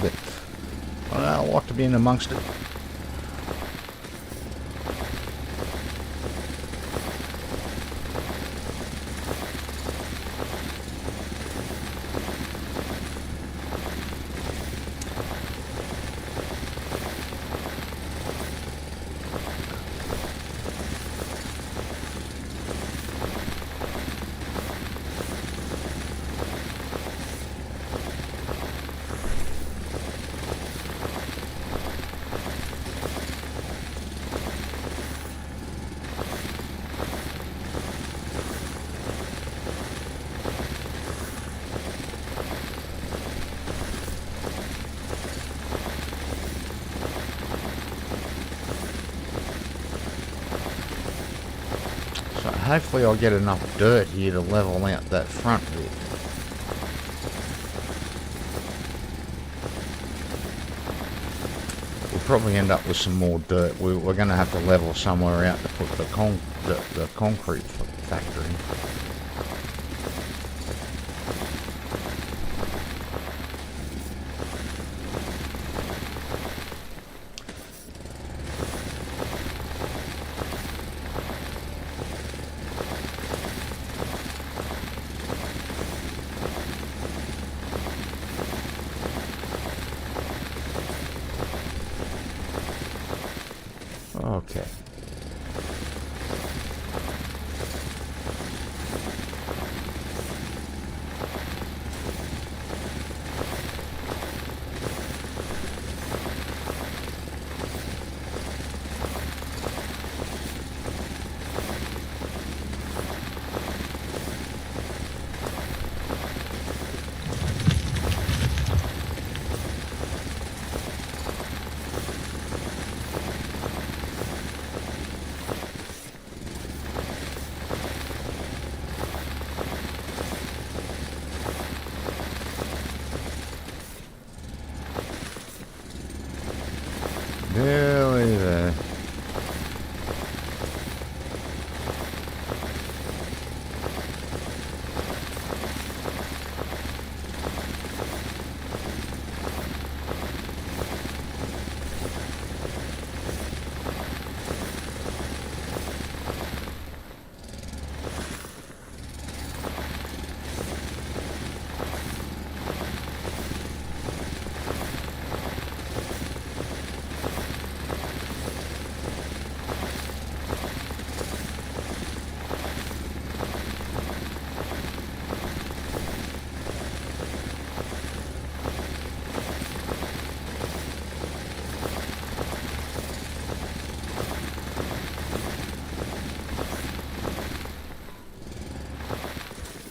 but I like to be in amongst it. So hopefully I'll get enough dirt here to level out that front bit. We'll probably end up with some more dirt. We're going to have to level somewhere out to put the concrete factory. Okay. Nearly there.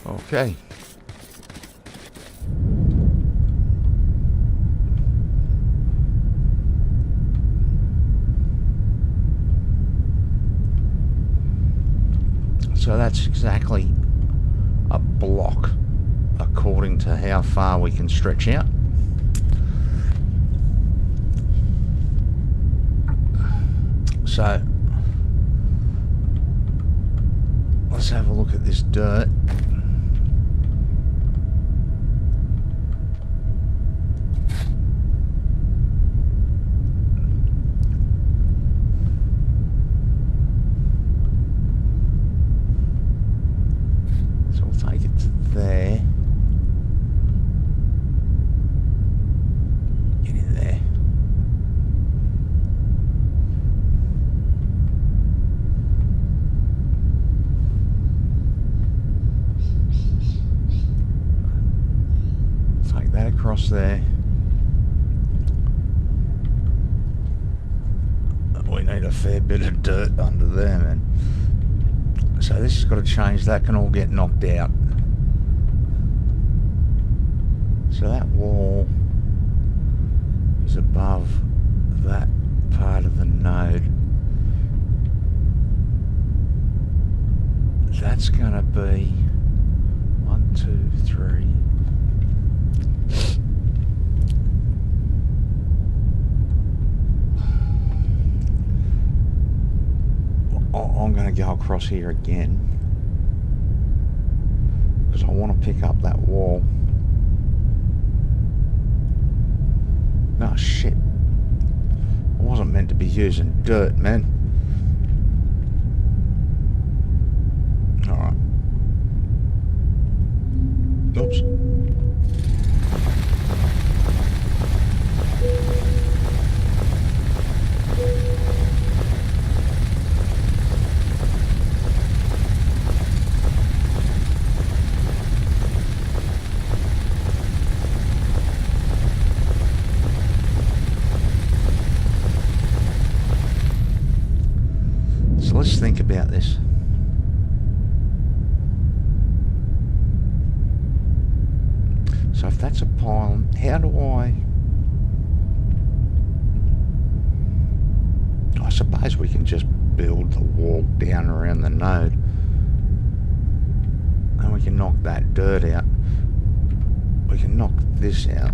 Okay. So that's exactly a block according to how far we can stretch out. So let's have a look at this dirt. Across there. We need a fair bit of dirt under there, man. So this has got to change. That can all get knocked out. So that wall is above that part of the node. That's going to be 1, 2, 3. I'm going to go across here again. because I want to pick up that wall. Oh shit. I wasn't meant to be using dirt, man. Alright. Oops. So let's think about this. So if that's a pylon, how do I suppose we can just build the wall down around the node. And we can knock that dirt out. We can knock this out.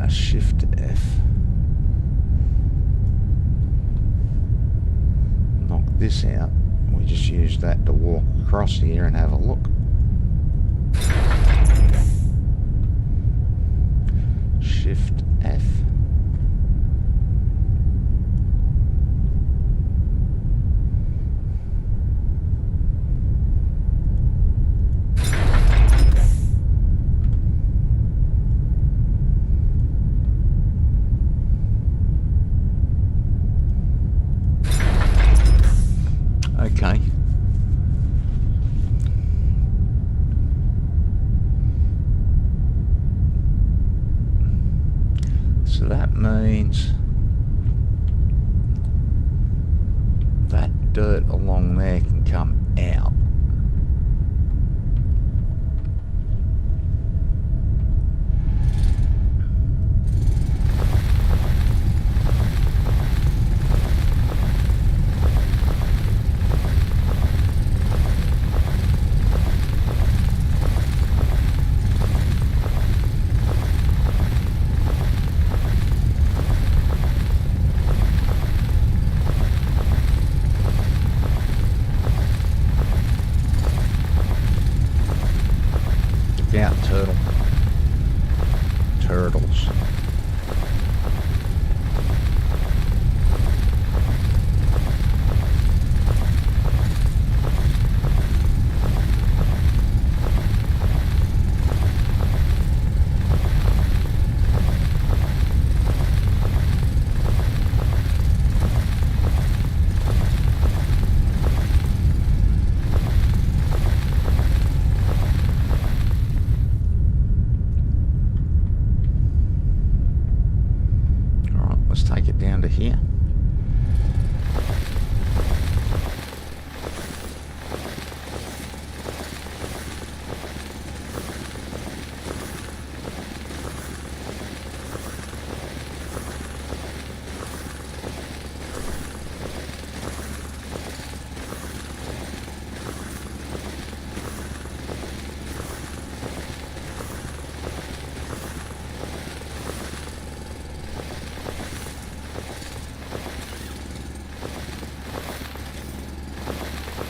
Shift F. Knock this out. We just use that to walk across here and have a look. Shift F. Okay. So that means that dirt along there can come out. Out turtles. Take it down to here.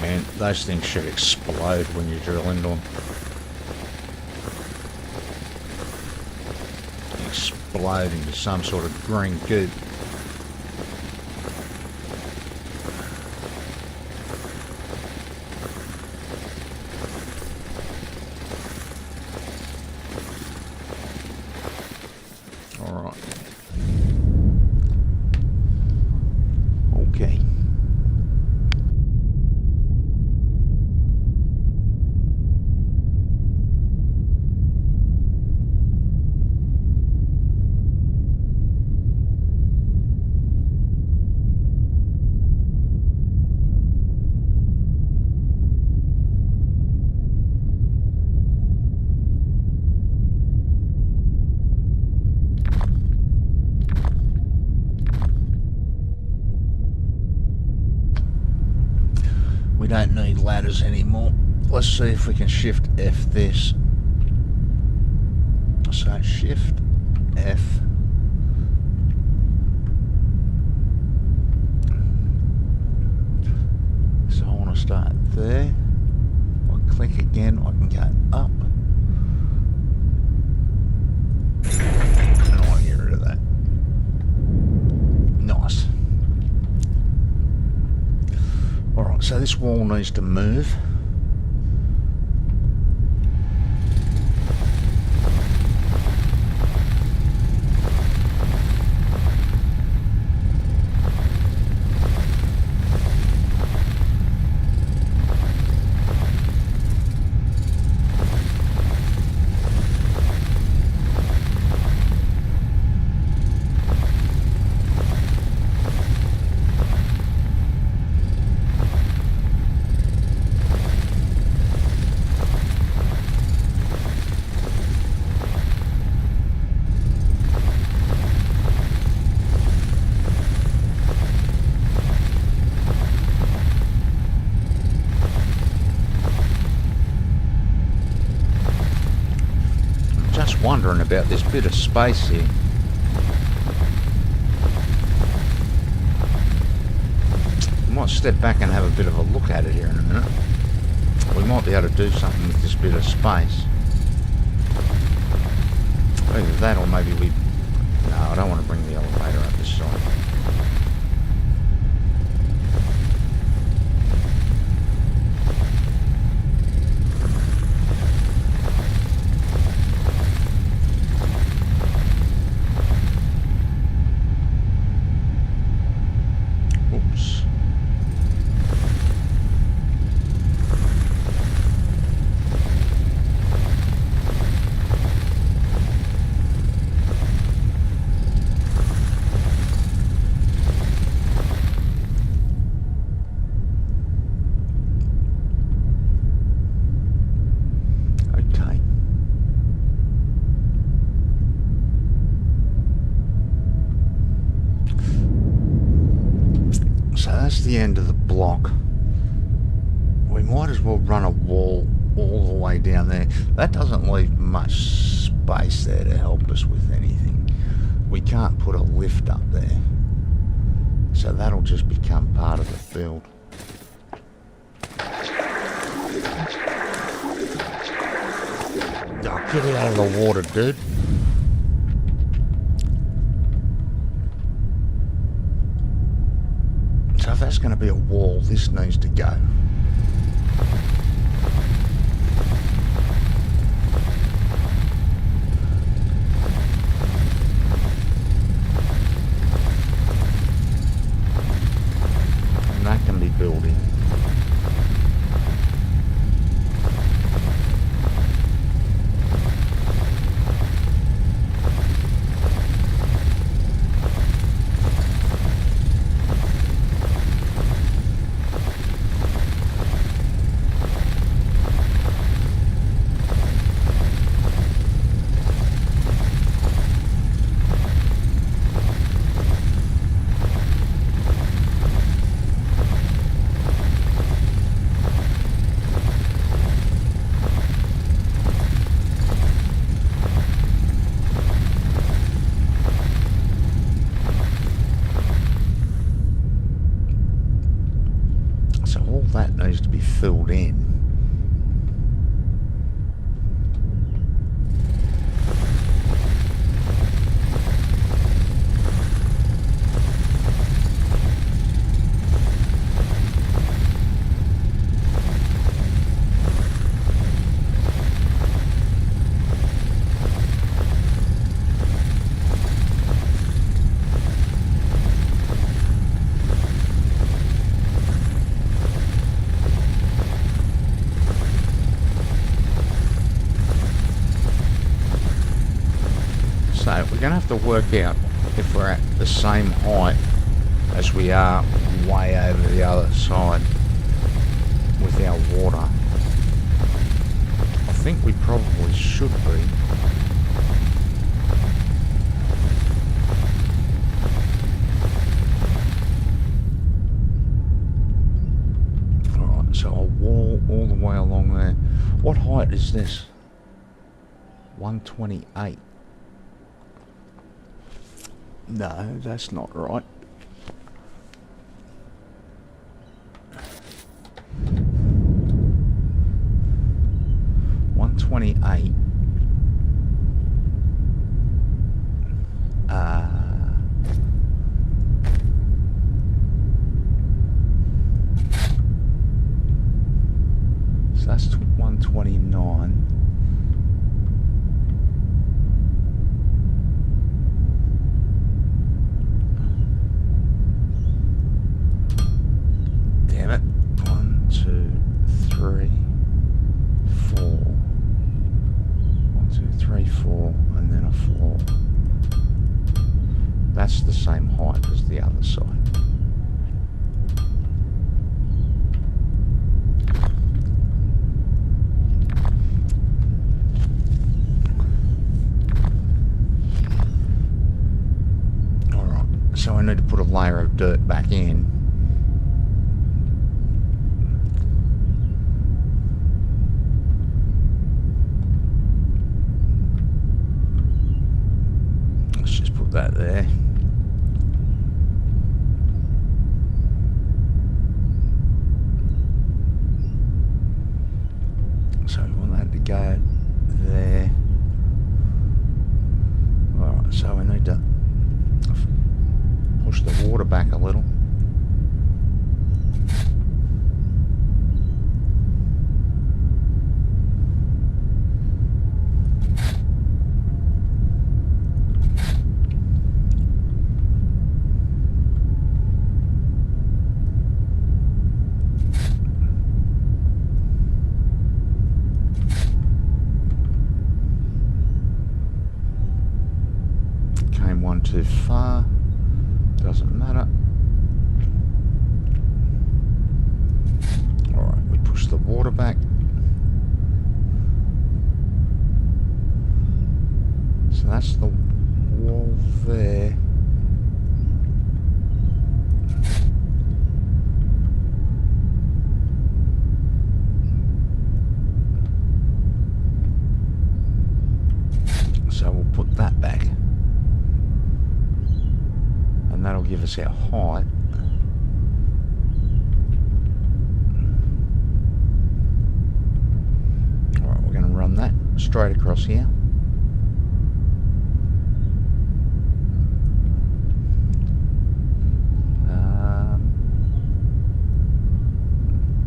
Man, those things should explode when you drill into them. Explode into some sort of green goop. Alright. Okay. We don't need ladders anymore. Let's see if we can shift F this. So Shift F. So I want to start there. I click again, I can go up. And I want to get rid of that. Nice. Alright, so this wall needs to move. Wondering about this bit of space here. I might step back and have a bit of a look at it here in a minute. We might be able to do something with this bit of space. Either that or maybe we... No, I don't want to bring the elevator up this side. The end of the block. We might as well run a wall all the way down there. That doesn't leave much space there to help us with anything. We can't put a lift up there, so that'll just become part of the build. Oh, get out of the water, dude. So if that's going to be a wall, this needs to go. And that can be built in. Needs to be filled in. So we're going to have to work out if we're at the same height as we are way over the other side with our water. I think we probably should be. Alright, so a wall all the way along there. What height is this? 128. No, that's not right. $128. So that's 129. Damn it. 1, 2, 3, 4. 1, 2, 3, 4, and then a 4. That's the same height as the other side. Alright, so I need to put a layer of dirt back in. Let's just put that there. So we want that to go there. Alright, so we need to push the water back a little. Came one too far. Doesn't matter. Alright, we push the water back. So that's the wall there. So we'll put that back. And that'll give us our height. Alright, we're going to run that straight across here.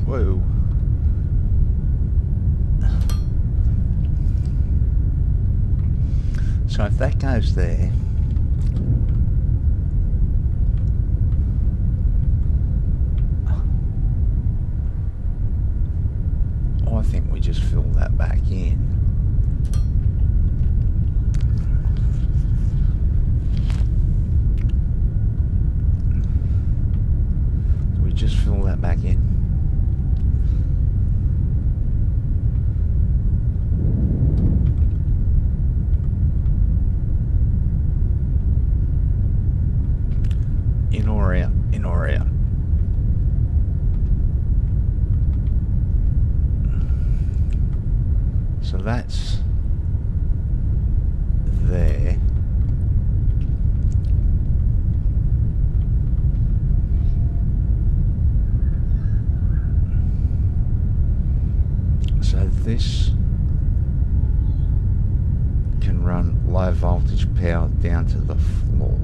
Whoa. So if that goes there, I think we just fill that back in. We just fill that back in. In or out, in or out. So that's there. So this can run low voltage power down to the floor.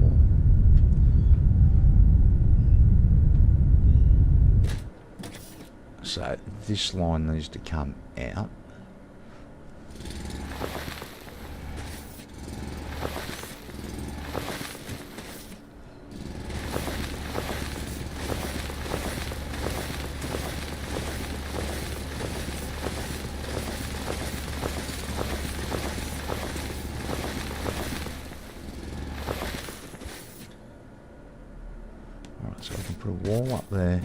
So this line needs to come out. Alright, so we can put a wall up there.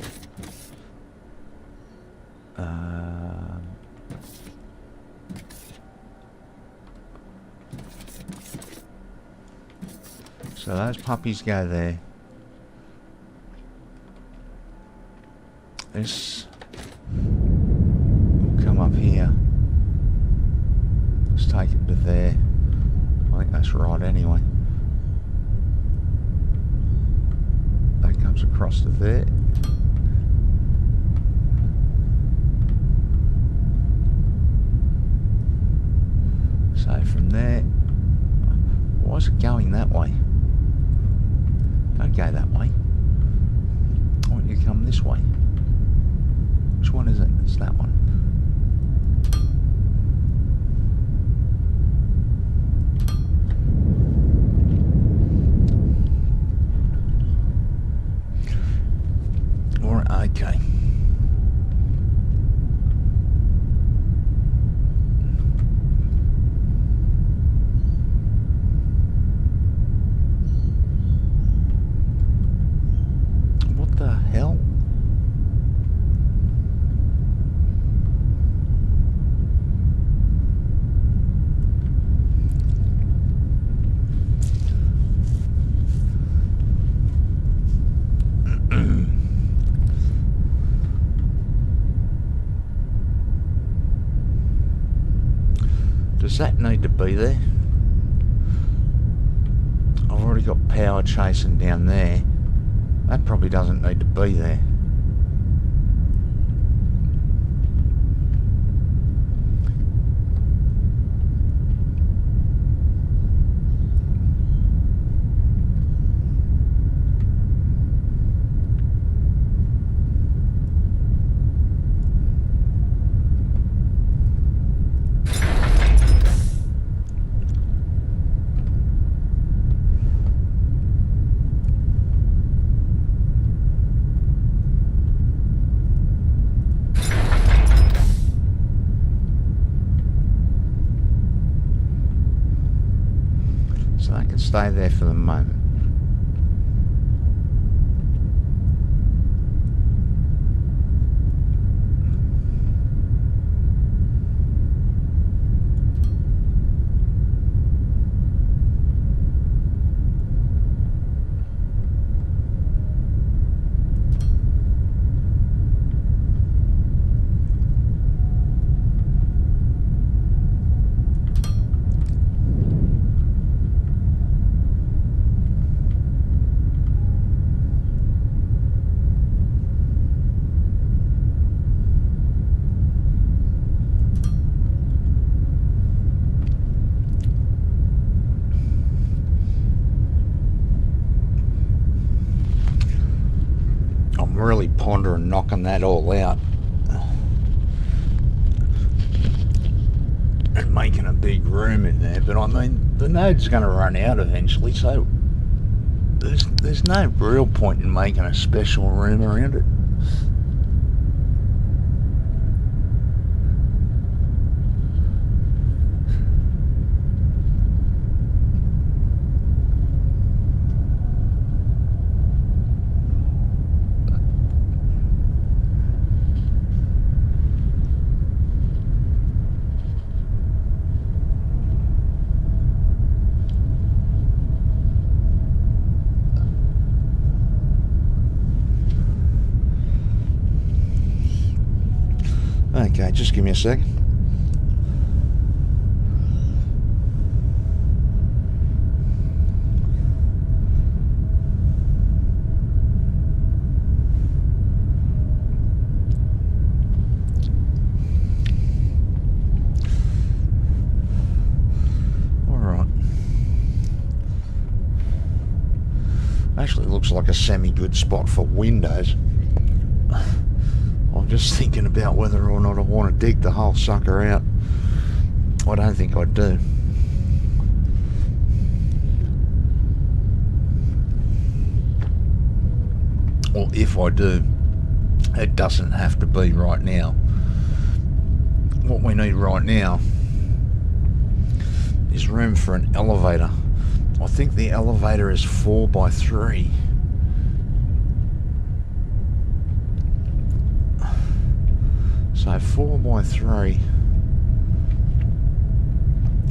So those puppies go there. This will come up here. Let's take it to there. I think that's right anyway. comes across to there. So from there, why is it going that way? Don't go that way. Why don't you come this way? Which one is it? It's that one. Alright, okay. What the hell? Does that need to be there? I've already got power chasing down there. That probably doesn't need to be there. So I can stay there for the moment. Really pondering knocking that all out and making a big room in there, but I mean the node's going to run out eventually, so there's no real point in making a special room around it. Okay, just give me a sec. Alright. Actually looks like a semi-good spot for windows. I'm just thinking about whether or not I want to dig the whole sucker out. I don't think I do. Or if I do, it doesn't have to be right now. What we need right now is room for an elevator. I think the elevator is 4x3. So 4x3.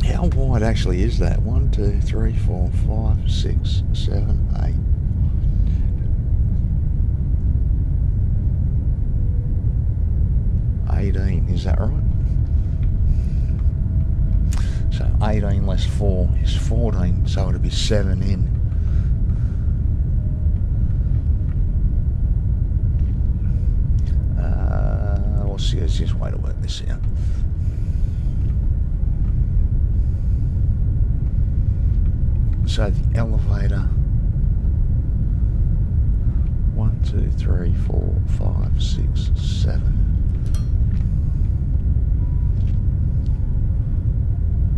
How wide actually is that? 1, 2, 3, 4, 5, 6, 7, 8. 18, is that right? So 18 less 4 is 14, so it'll be 7 in. what's the easiest way to work this out? So the elevator, 1, 2, 3, 4, 5, 6, 7.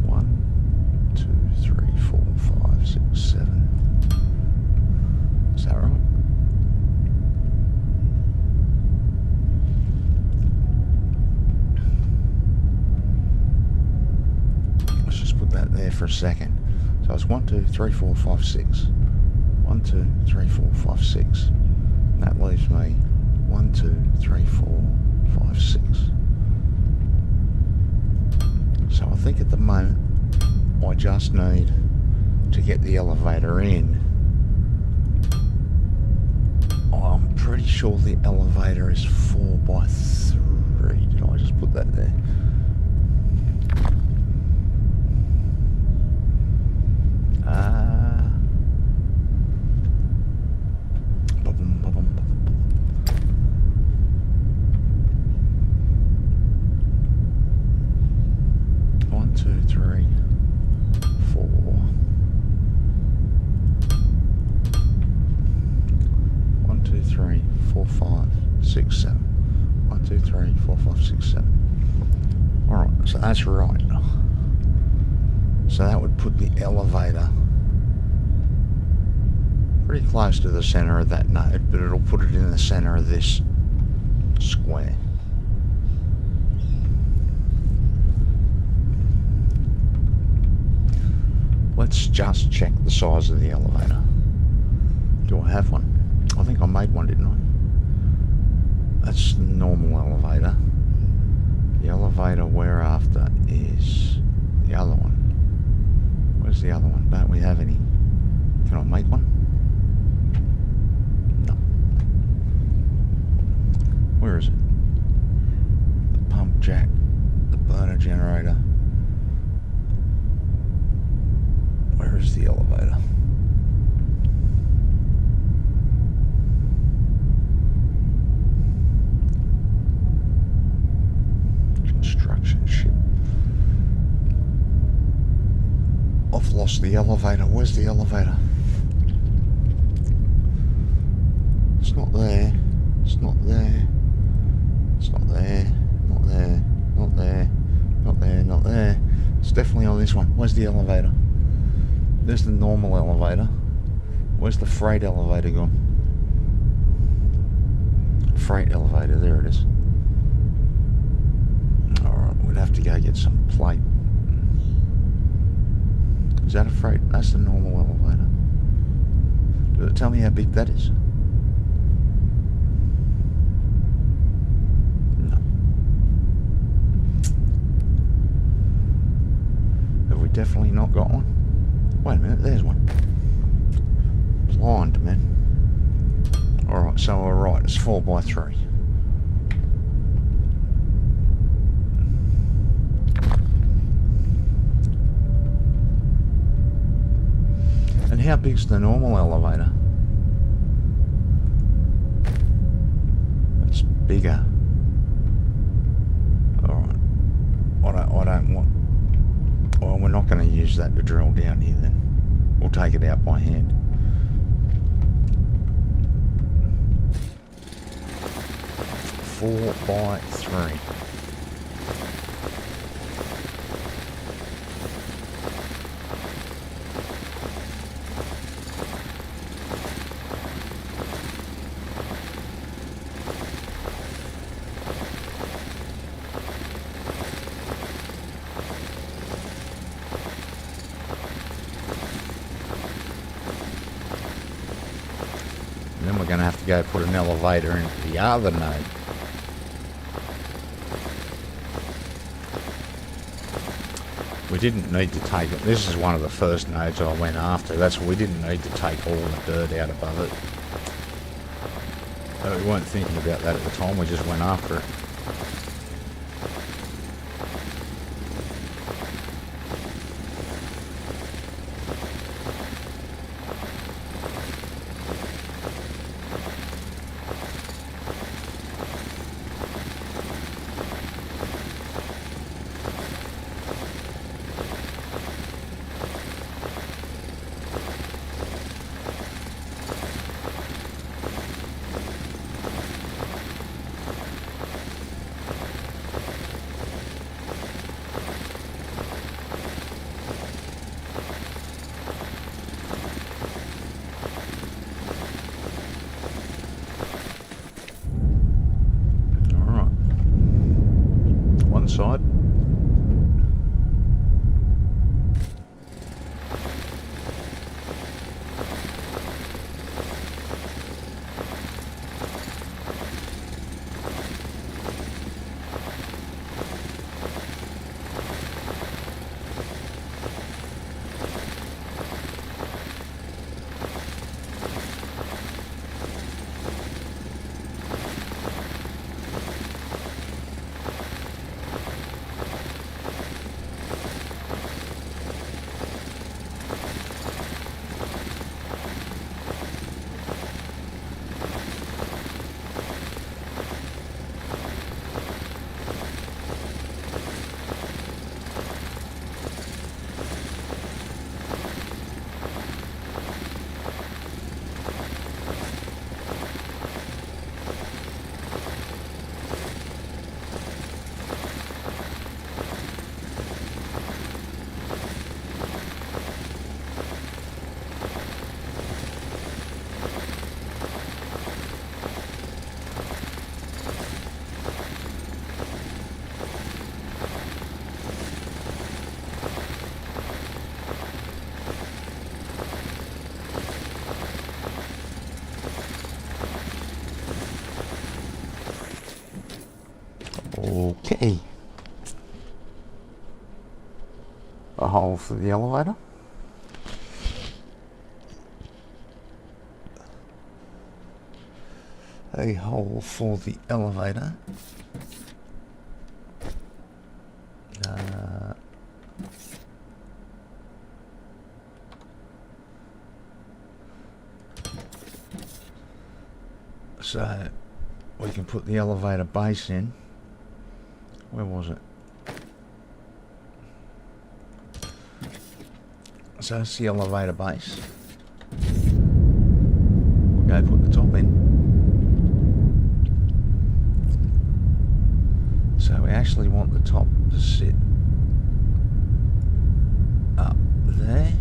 1, 2, 3, 4, 5, 6, 7. Is that right? Let's just put that there for a second. So it's 1, 2, 3, 4, 5, 6. 1, 2, 3, 4, 5, 6. And that leaves me 1, 2, 3, 4, 5, 6. So I think at the moment I just need to get the elevator in. I'm pretty sure the elevator is 4 by 3. Did I just put that there? So that's right. So that would put the elevator pretty close to the center of that node, but it'll put it in the center of this square. Let's just check the size of the elevator. Do I have one? I think I made one, didn't I? That's the normal elevator. The elevator we're after is the other one. Where's the other one? Don't we have any? Can I make one? No. Where is it? The pump jack, the burner generator. Where is the elevator? Construction ship. I've lost the elevator. Where's the elevator? It's not there. It's not there. It's not there. Not there. Not there. Not there. Not there. It's definitely on this one. Where's the elevator? There's the normal elevator. Where's the freight elevator gone? Freight elevator. There it is. Alright, we'd have to go get some plate. Is that a freight? That's the normal elevator. Does it tell me how big that is? No. Have we definitely not got one? Wait a minute, there's one. Blind, man. Alright, so we're right, it's 4 by 3. And how big's the normal elevator? It's bigger. Alright. I don't want... Well, we're not going to use that to drill down here then. We'll take it out by hand. Four by 3. And then we're going to have to go put an elevator into the other node. We didn't need to take it. This is one of the first nodes I went after. That's why we didn't need to take all the dirt out above it. But we weren't thinking about that at the time. We just went after it. a hole for the elevator. A hole for the elevator. So we can put the elevator base in. Where was it? So that's the elevator base. We'll go put the top in. So we actually want the top to sit up there.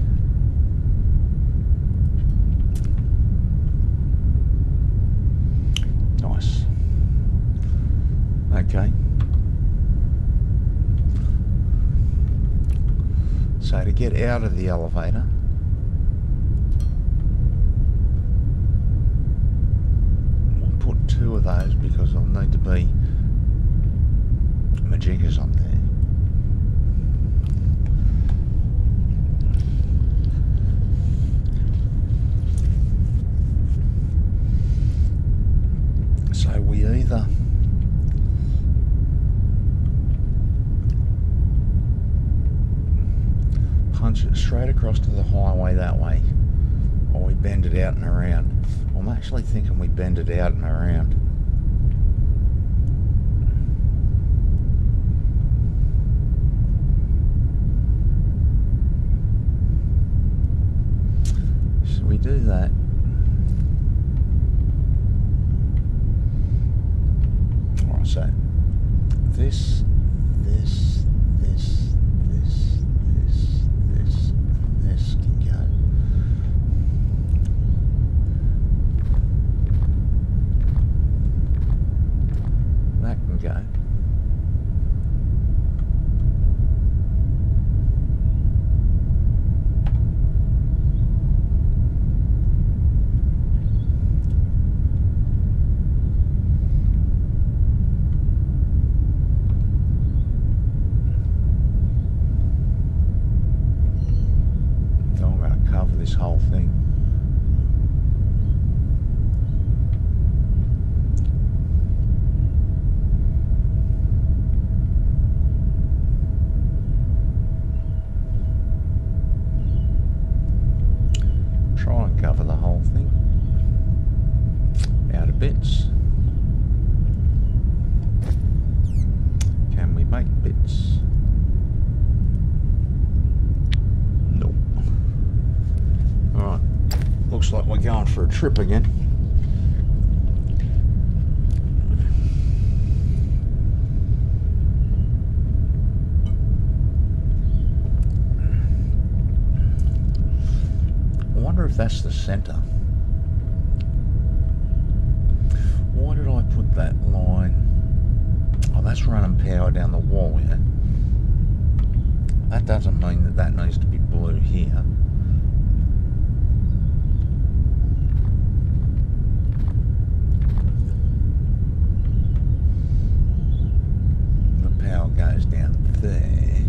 Nice. Okay. So to get out of the elevator, we'll put 2 of those because there'll need to be majiggers on there. So we either punch it straight across to the highway that way, or we bend it out and around. I'm actually thinking we bend it out and around. So we do that. Alright, so this can go. That can go. This whole thing. Try and cover the whole thing. Out of bits. Can we make bits? Looks like we're going for a trip again. I wonder if that's the center. Why did I put that line? Oh, that's running power down the wall, yeah? That doesn't mean that that needs to be blue here. Goes down there.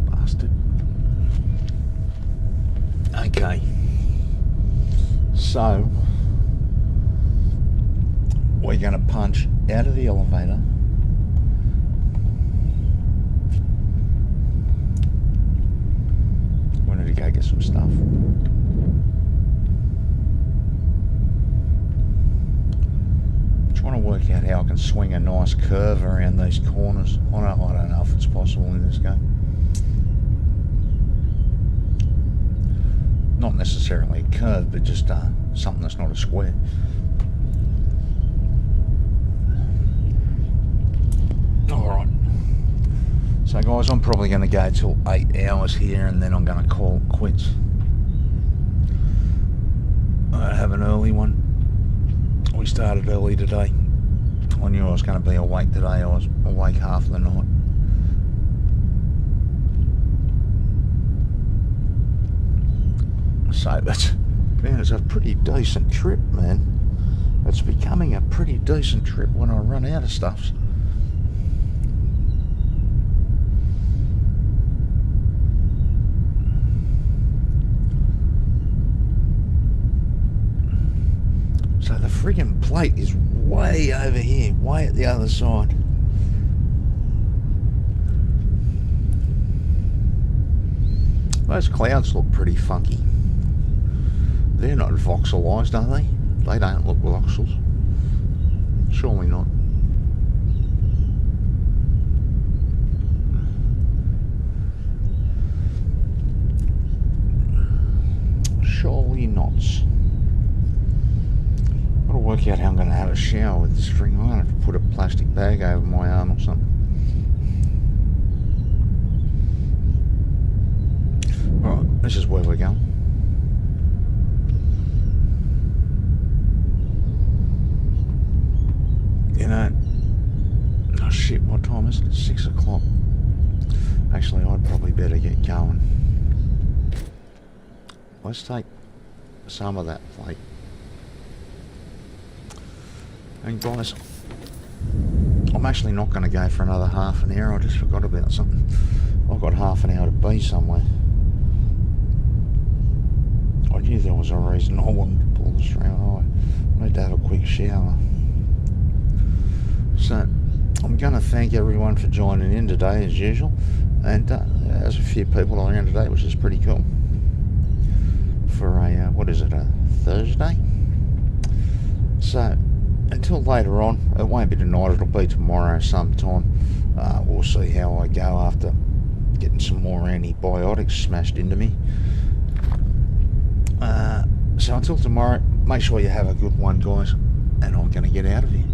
Bastard. Okay. So we're going to punch out of the elevator. We need to go get some stuff. Trying to work out how I can swing a nice curve around these corners. I don't know if it's possible in this game. Not necessarily a curve, but just something that's not a square. Alright. So guys, I'm probably going to go till 8 hours here and then I'm going to call it quits. I have an early one. We started early today. I knew I was going to be awake today. I was awake half the night. So that's, man, it's a pretty decent trip, man. It's becoming a pretty decent trip when I run out of stuff. So the friggin' plate is way over here, way at the other side. Those clouds look pretty funky. They're not voxelised, are they? They don't look voxels. Surely not. Surely not. Gotta work out how I'm gonna have a shower with this string. I'm gonna have to put a plastic bag over my arm or something. Alright, this is where we're going. You know, oh shit, what time is it? It's 6 o'clock. Actually, I'd probably better get going. Let's take some of that plate. And guys, I'm actually not going to go for another half an hour. I just forgot about something. I've got half an hour to be somewhere. I knew there was a reason I wanted to pull the string. I need to have a quick shower. So, I'm going to thank everyone for joining in today as usual. And there's a few people around today, which is pretty cool. For a, what is it, a Thursday? So, until later on, it won't be tonight, it'll be tomorrow sometime. We'll see how I go after getting some more antibiotics smashed into me. So until tomorrow, make sure you have a good one, guys, and I'm going to get out of here.